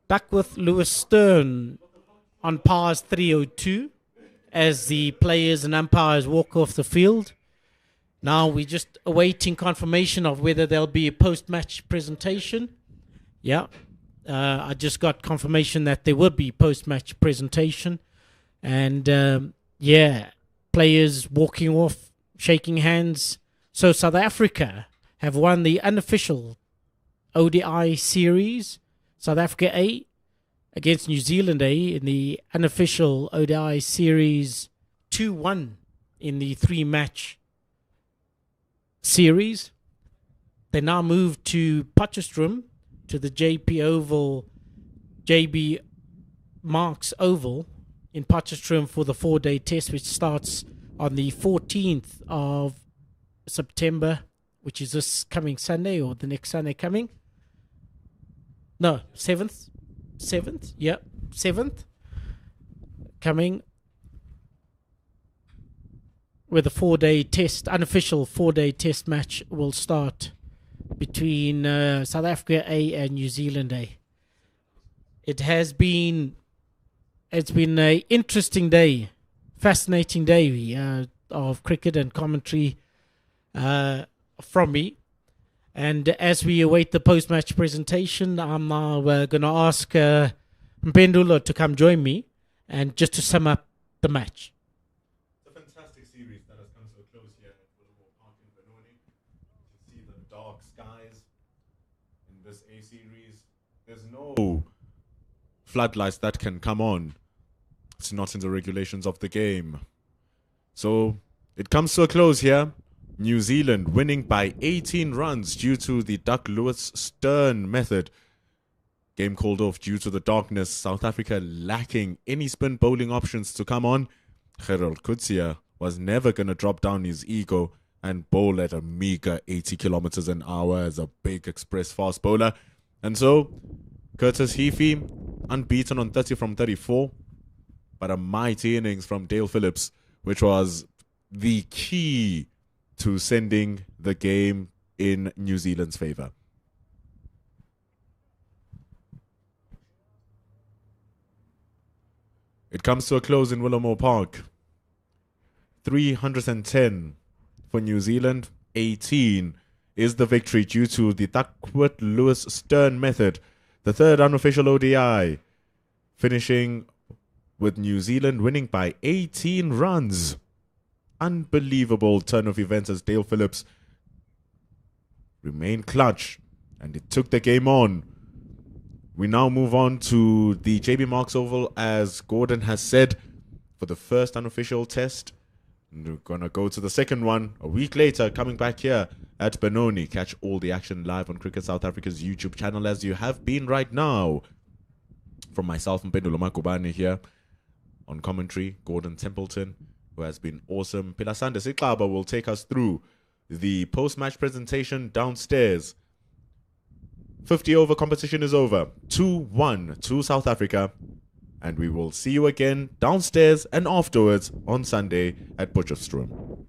[SPEAKER 5] Duckworth, Lewis, Stern on pars 302 as the players and umpires walk off the field. Now we're just awaiting confirmation of whether there'll be a post-match presentation. Yeah, I just got confirmation that there will be post-match presentation. And yeah, players walking off, shaking hands. So South Africa have won the unofficial ODI series. South Africa A against New Zealand A in the unofficial ODI series 2-1 in the 3-match series. They now move to Potchefstroom, to the JB Marks Oval in Potchefstroom for the 4-day test, which starts on the 14th of September, which is this coming Sunday or the next Sunday coming. No, 7th. 7th, yeah, 7th. Coming with a 4-day test, unofficial 4-day test match will start between South Africa A and New Zealand A. It's been an interesting day, fascinating day of cricket and commentary from me. And as we await the post-match presentation, I'm now going to ask Mpendulo to come join me and just to sum up the match.
[SPEAKER 6] It's a fantastic series that has come so close here at Wilmore Park in Benoni. You can see the dark skies in this A series. There's no floodlights that can come on. It's not in the regulations of the game. So it comes to a close here. New Zealand winning by 18 runs due to the Duck-Lewis-Stern method. Game called off due to the darkness. South Africa lacking any spin bowling options to come on. Gerald Coetzee was never going to drop down his ego and bowl at a meager 80 kilometers an hour as a big express fast bowler. And so, Curtis Heafy, unbeaten on 30 from 34, but a mighty innings from Dale Phillips, which was the key to sending the game in New Zealand's favour. It comes to a close in Wilmore Park. 310 for New Zealand, 18 is the victory due to the Duckworth-Lewis-Stern method, the third unofficial ODI, finishing with New Zealand winning by 18 runs. Unbelievable turn of events as Dale Phillips remained clutch and it took the game on. We now move on to the JB Marks Oval, as Gordon has said, for the first unofficial test. And we're going to go to the second one a week later, coming back here at Benoni. Catch all the action live on Cricket South Africa's YouTube channel, as you have been right now. From myself and Mpendulo Makubane here on commentary, Gordon Templeton, who has been awesome. Pilasande Siklaba will take us through the post-match presentation downstairs. 50 over competition is over. 2-1 to South Africa. And we will see you again downstairs and afterwards on Sunday at Potchefstroom.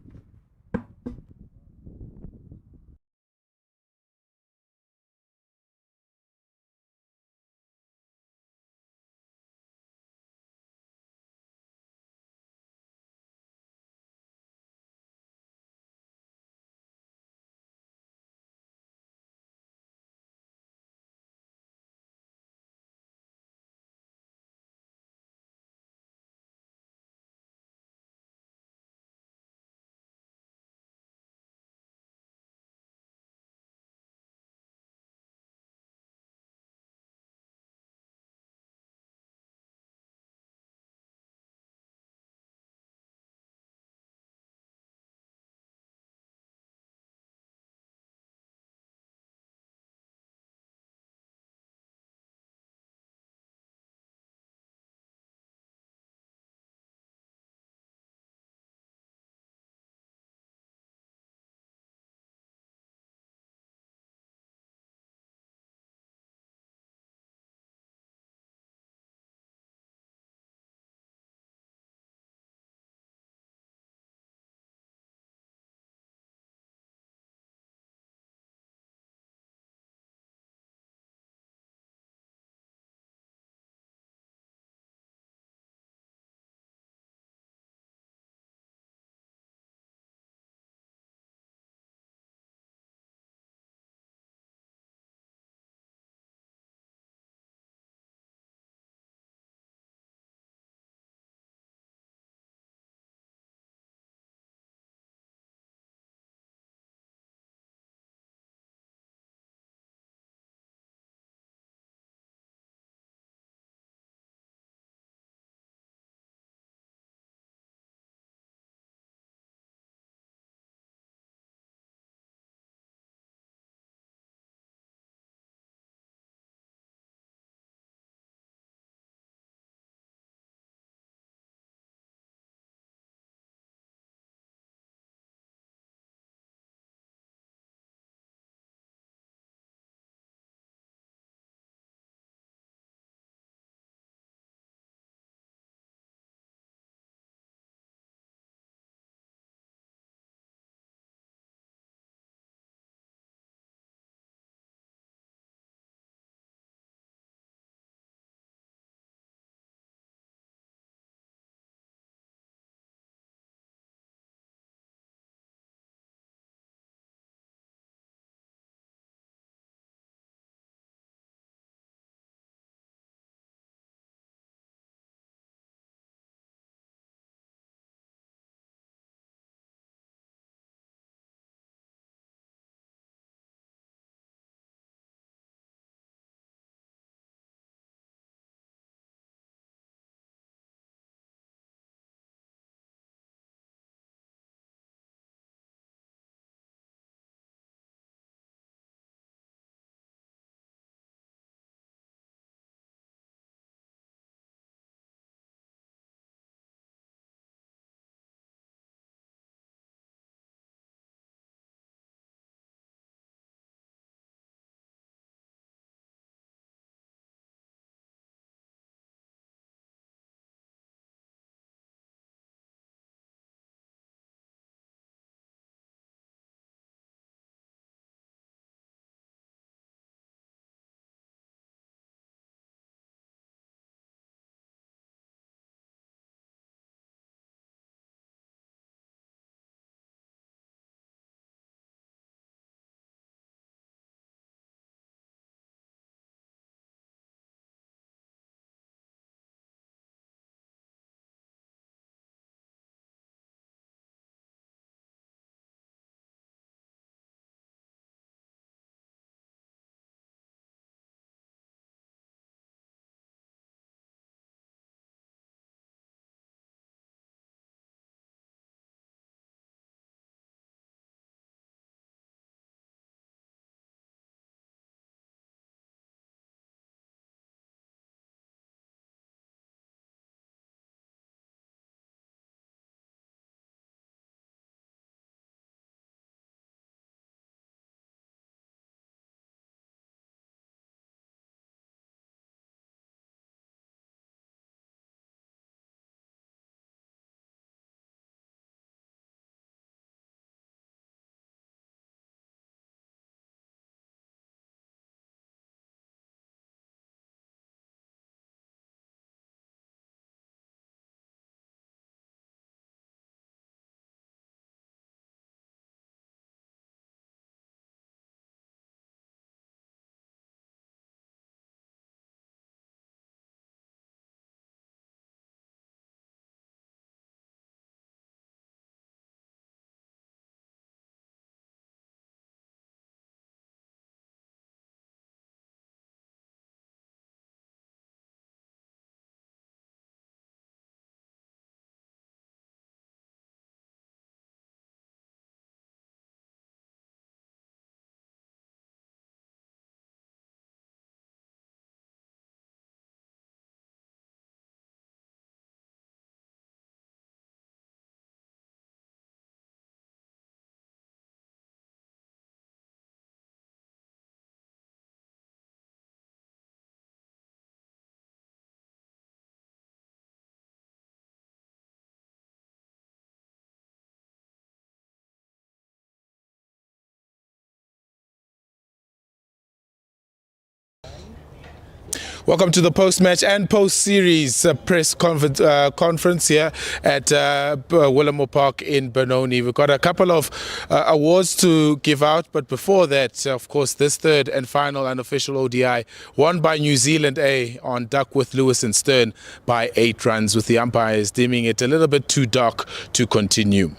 [SPEAKER 1] Welcome to the post-match and post-series press conference here at Willamore Park in Benoni. We've got a couple of awards to give out, but before that, of course, this third and final unofficial ODI won by New Zealand A on Duckworth, Lewis and Stern by 8 runs, with the umpires deeming it a little bit too dark to continue.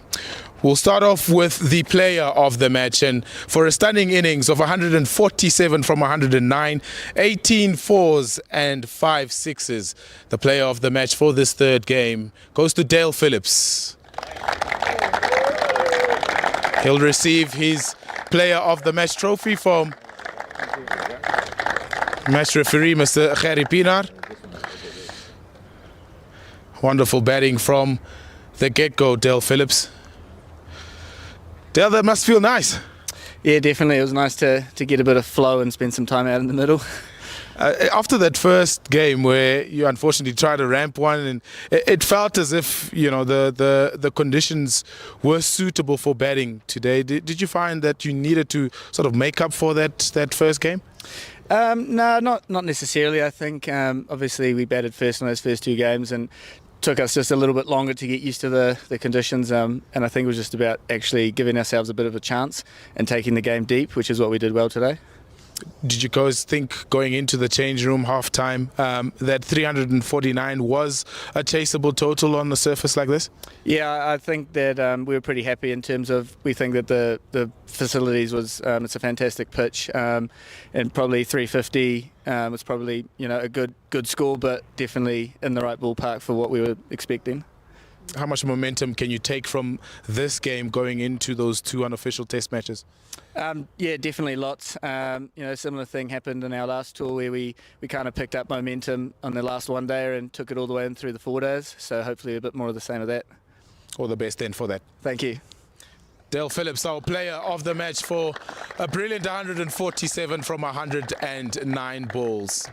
[SPEAKER 1] We'll start off with the player of the match, and for a stunning innings of 147 from 109, 18 fours and 5 sixes, the player of the match for this third game goes to Dale Phillips. He'll receive his player of the match trophy from match referee Mr. Gerry Pinar. Wonderful batting from the get-go, Dale Phillips. Dale, that must feel nice.
[SPEAKER 3] Yeah, definitely. It was nice to get a bit of flow and spend some time out in the middle.
[SPEAKER 1] After that first game where you unfortunately tried to ramp one, and it felt as if the conditions were suitable for batting today. Did you find that you needed to sort of make up for that first game?
[SPEAKER 3] No, not necessarily. I think obviously we batted first in those first 2 games and took us just a little bit longer to get used to the conditions, and I think it was just about actually giving ourselves a bit of a chance and taking the game deep, which is what we did well today.
[SPEAKER 1] Did you guys think going into the change room half-time that 349 was a chaseable total on the surface like this?
[SPEAKER 3] Yeah, I think that we were pretty happy in terms of, we think that the facilities was, it's a fantastic pitch, and probably 350 was probably a good score, but definitely in the right ballpark for what we were expecting.
[SPEAKER 1] How much momentum can you take from this game going into those 2 unofficial test matches?
[SPEAKER 3] Yeah, definitely lots. Similar thing happened in our last tour where we kind of picked up momentum on the last one day and took it all the way in through the 4 days. So hopefully a bit more of the same of that.
[SPEAKER 1] All the best then for that.
[SPEAKER 3] Thank you.
[SPEAKER 1] Dale Phillips, our player of the match for a brilliant 147 from 109 balls.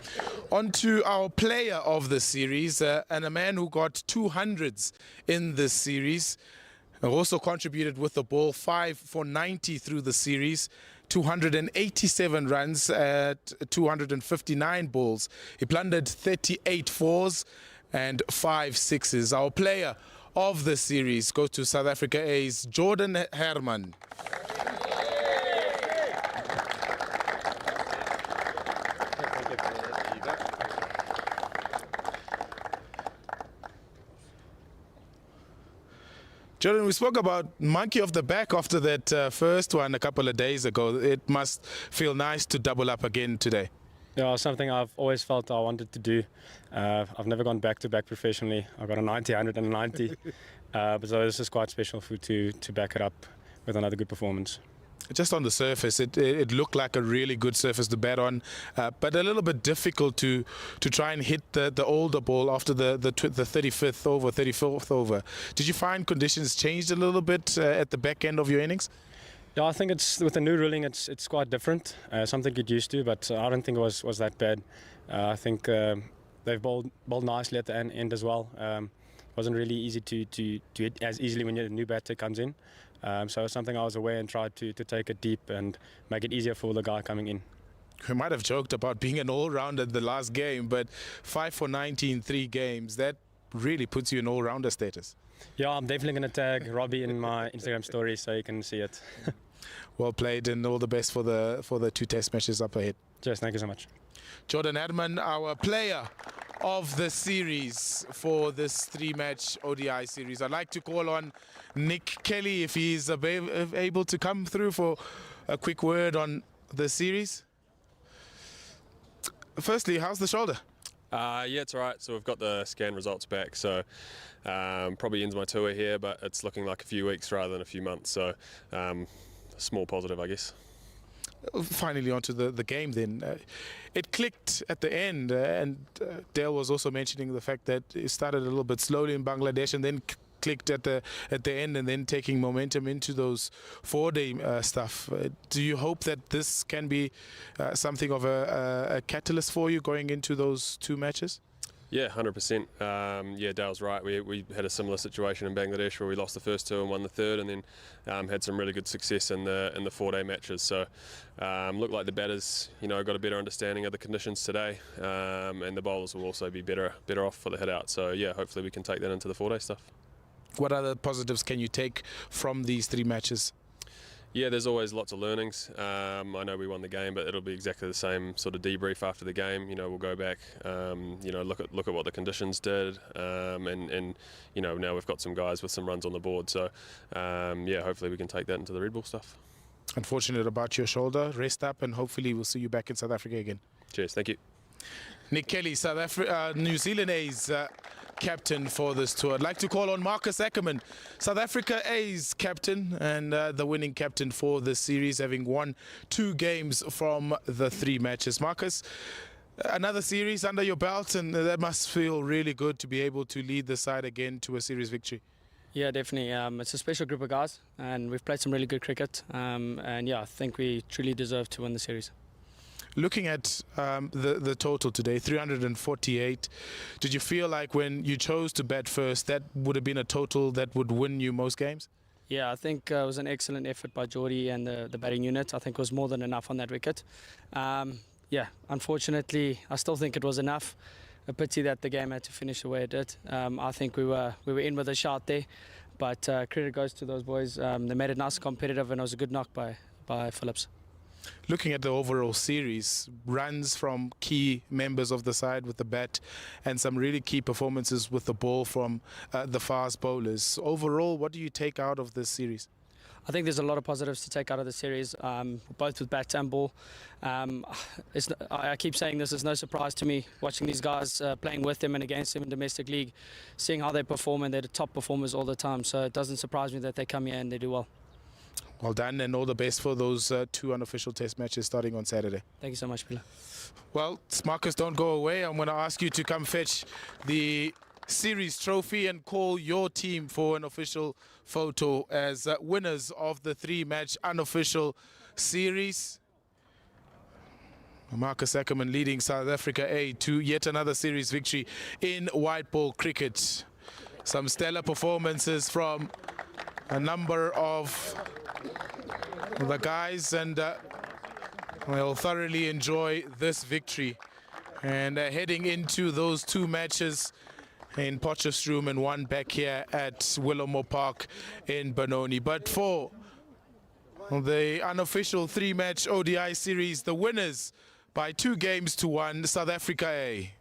[SPEAKER 1] On to our player of the series, and a man who got 200s in this series. Also contributed with the ball, 5 for 90 through the series, 287 runs at 259 balls. He plundered 38 fours and 5 sixes. Our player of the series goes to South Africa A's Jordan Herman. Jordan, we spoke about monkey off the back after that first one a couple of days ago. It must feel nice to double up again today.
[SPEAKER 9] Yeah, something I've always felt I wanted to do. I've never gone back-to-back professionally. I've got a 90, 100 and a 90. But so this is quite special to back it up with another good performance.
[SPEAKER 1] Just on the surface, it looked like a really good surface to bat on, but a little bit difficult to try and hit the older ball after the 35th over, 34th over. Did you find conditions changed a little bit at the back end of your innings?
[SPEAKER 9] Yeah, I think it's with the new ruling, it's quite different. Something to get used to, but I don't think it was that bad. I think they've bowled nicely at the end as well. It wasn't really easy to hit as easily when a new batter comes in. So it's something I was aware and tried to take it deep and make it easier for the guy coming in.
[SPEAKER 1] We might have joked about being an all-rounder in the last game, but 5 for 90 in 3 games, that really puts you in all-rounder status.
[SPEAKER 9] Yeah, I'm definitely going to tag Robbie in my Instagram story so you can see it.
[SPEAKER 1] Well played, and all the best for the 2 test matches up ahead.
[SPEAKER 9] Cheers, thank you so much.
[SPEAKER 1] Jordan Herman, our player of the series for this 3-match ODI series. I'd like to call on Nick Kelly if he's able to come through for a quick word on the series. Firstly, how's the shoulder?
[SPEAKER 4] Yeah, it's all right. So we've got the scan results back. So probably ends my tour here, but it's looking like a few weeks rather than a few months. So small positive, I guess.
[SPEAKER 1] Finally onto the game then. It clicked at the end, and Dale was also mentioning the fact that it started a little bit slowly in Bangladesh and then clicked at the end, and then taking momentum into those 4-day stuff. Do you hope that this can be something of a catalyst for you going into those 2 matches?
[SPEAKER 4] Yeah, 100%. Yeah, Dale's right. We had a similar situation in Bangladesh where we lost the first two and won the third, and then had some really good success in the 4-day matches. So looked like the batters, got a better understanding of the conditions today, and the bowlers will also be better off for the hit out. So yeah, hopefully we can take that into the 4-day stuff.
[SPEAKER 1] What other positives can you take from these 3 matches?
[SPEAKER 4] Yeah, there's always lots of learnings. I know we won the game, but it'll be exactly the same sort of debrief after the game. We'll go back, look at what the conditions did, and now we've got some guys with some runs on the board. So yeah, hopefully we can take that into the Red Bull stuff.
[SPEAKER 1] Unfortunate about your shoulder. Rest up, and hopefully we'll see you back in South Africa again.
[SPEAKER 4] Cheers, thank you.
[SPEAKER 1] Nick Kelly, New Zealand A's captain for this tour. I'd like to call on Marcus Ackerman, South Africa A's captain and the winning captain for this series, having won 2 games from the 3 matches. Marcus, another series under your belt, and that must feel really good to be able to lead the side again to a series victory.
[SPEAKER 10] Yeah, definitely. It's a special group of guys, and we've played some really good cricket. And yeah, I think we truly deserve to win the series.
[SPEAKER 1] Looking at the total today, 348, did you feel like when you chose to bat first, that would have been a total that would win you most games?
[SPEAKER 10] Yeah, I think it was an excellent effort by Geordie and the batting unit. I think it was more than enough on that wicket. Yeah, unfortunately, I still think it was enough. A pity that the game had to finish the way it did. I think we were in with a shot there, but credit goes to those boys. They made it nice and competitive, and it was a good knock by Phillips.
[SPEAKER 1] Looking at the overall series, runs from key members of the side with the bat and some really key performances with the ball from the fast bowlers. Overall, what do you take out of this series?
[SPEAKER 10] I think there's a lot of positives to take out of the series, both with bat and ball. I keep saying this is no surprise to me, watching these guys playing with them and against them in domestic league, seeing how they perform, and they're the top performers all the time. So it doesn't surprise me that they come here and they do well.
[SPEAKER 1] Well done, and all the best for those 2 unofficial test matches starting on Saturday.
[SPEAKER 10] Thank you so much, Pila.
[SPEAKER 1] Well, Marcus, don't go away. I'm going to ask you to come fetch the series trophy and call your team for an official photo as winners of the 3-match unofficial series. Marcus Ackerman leading South Africa A to yet another series victory in white ball cricket. Some stellar performances from a number of the guys, and we'll thoroughly enjoy this victory. And heading into those 2 matches in Potchefstroom and 1 back here at Willowmore Park in Benoni. But for the unofficial 3-match ODI series, the winners by 2 games to 1, South Africa A.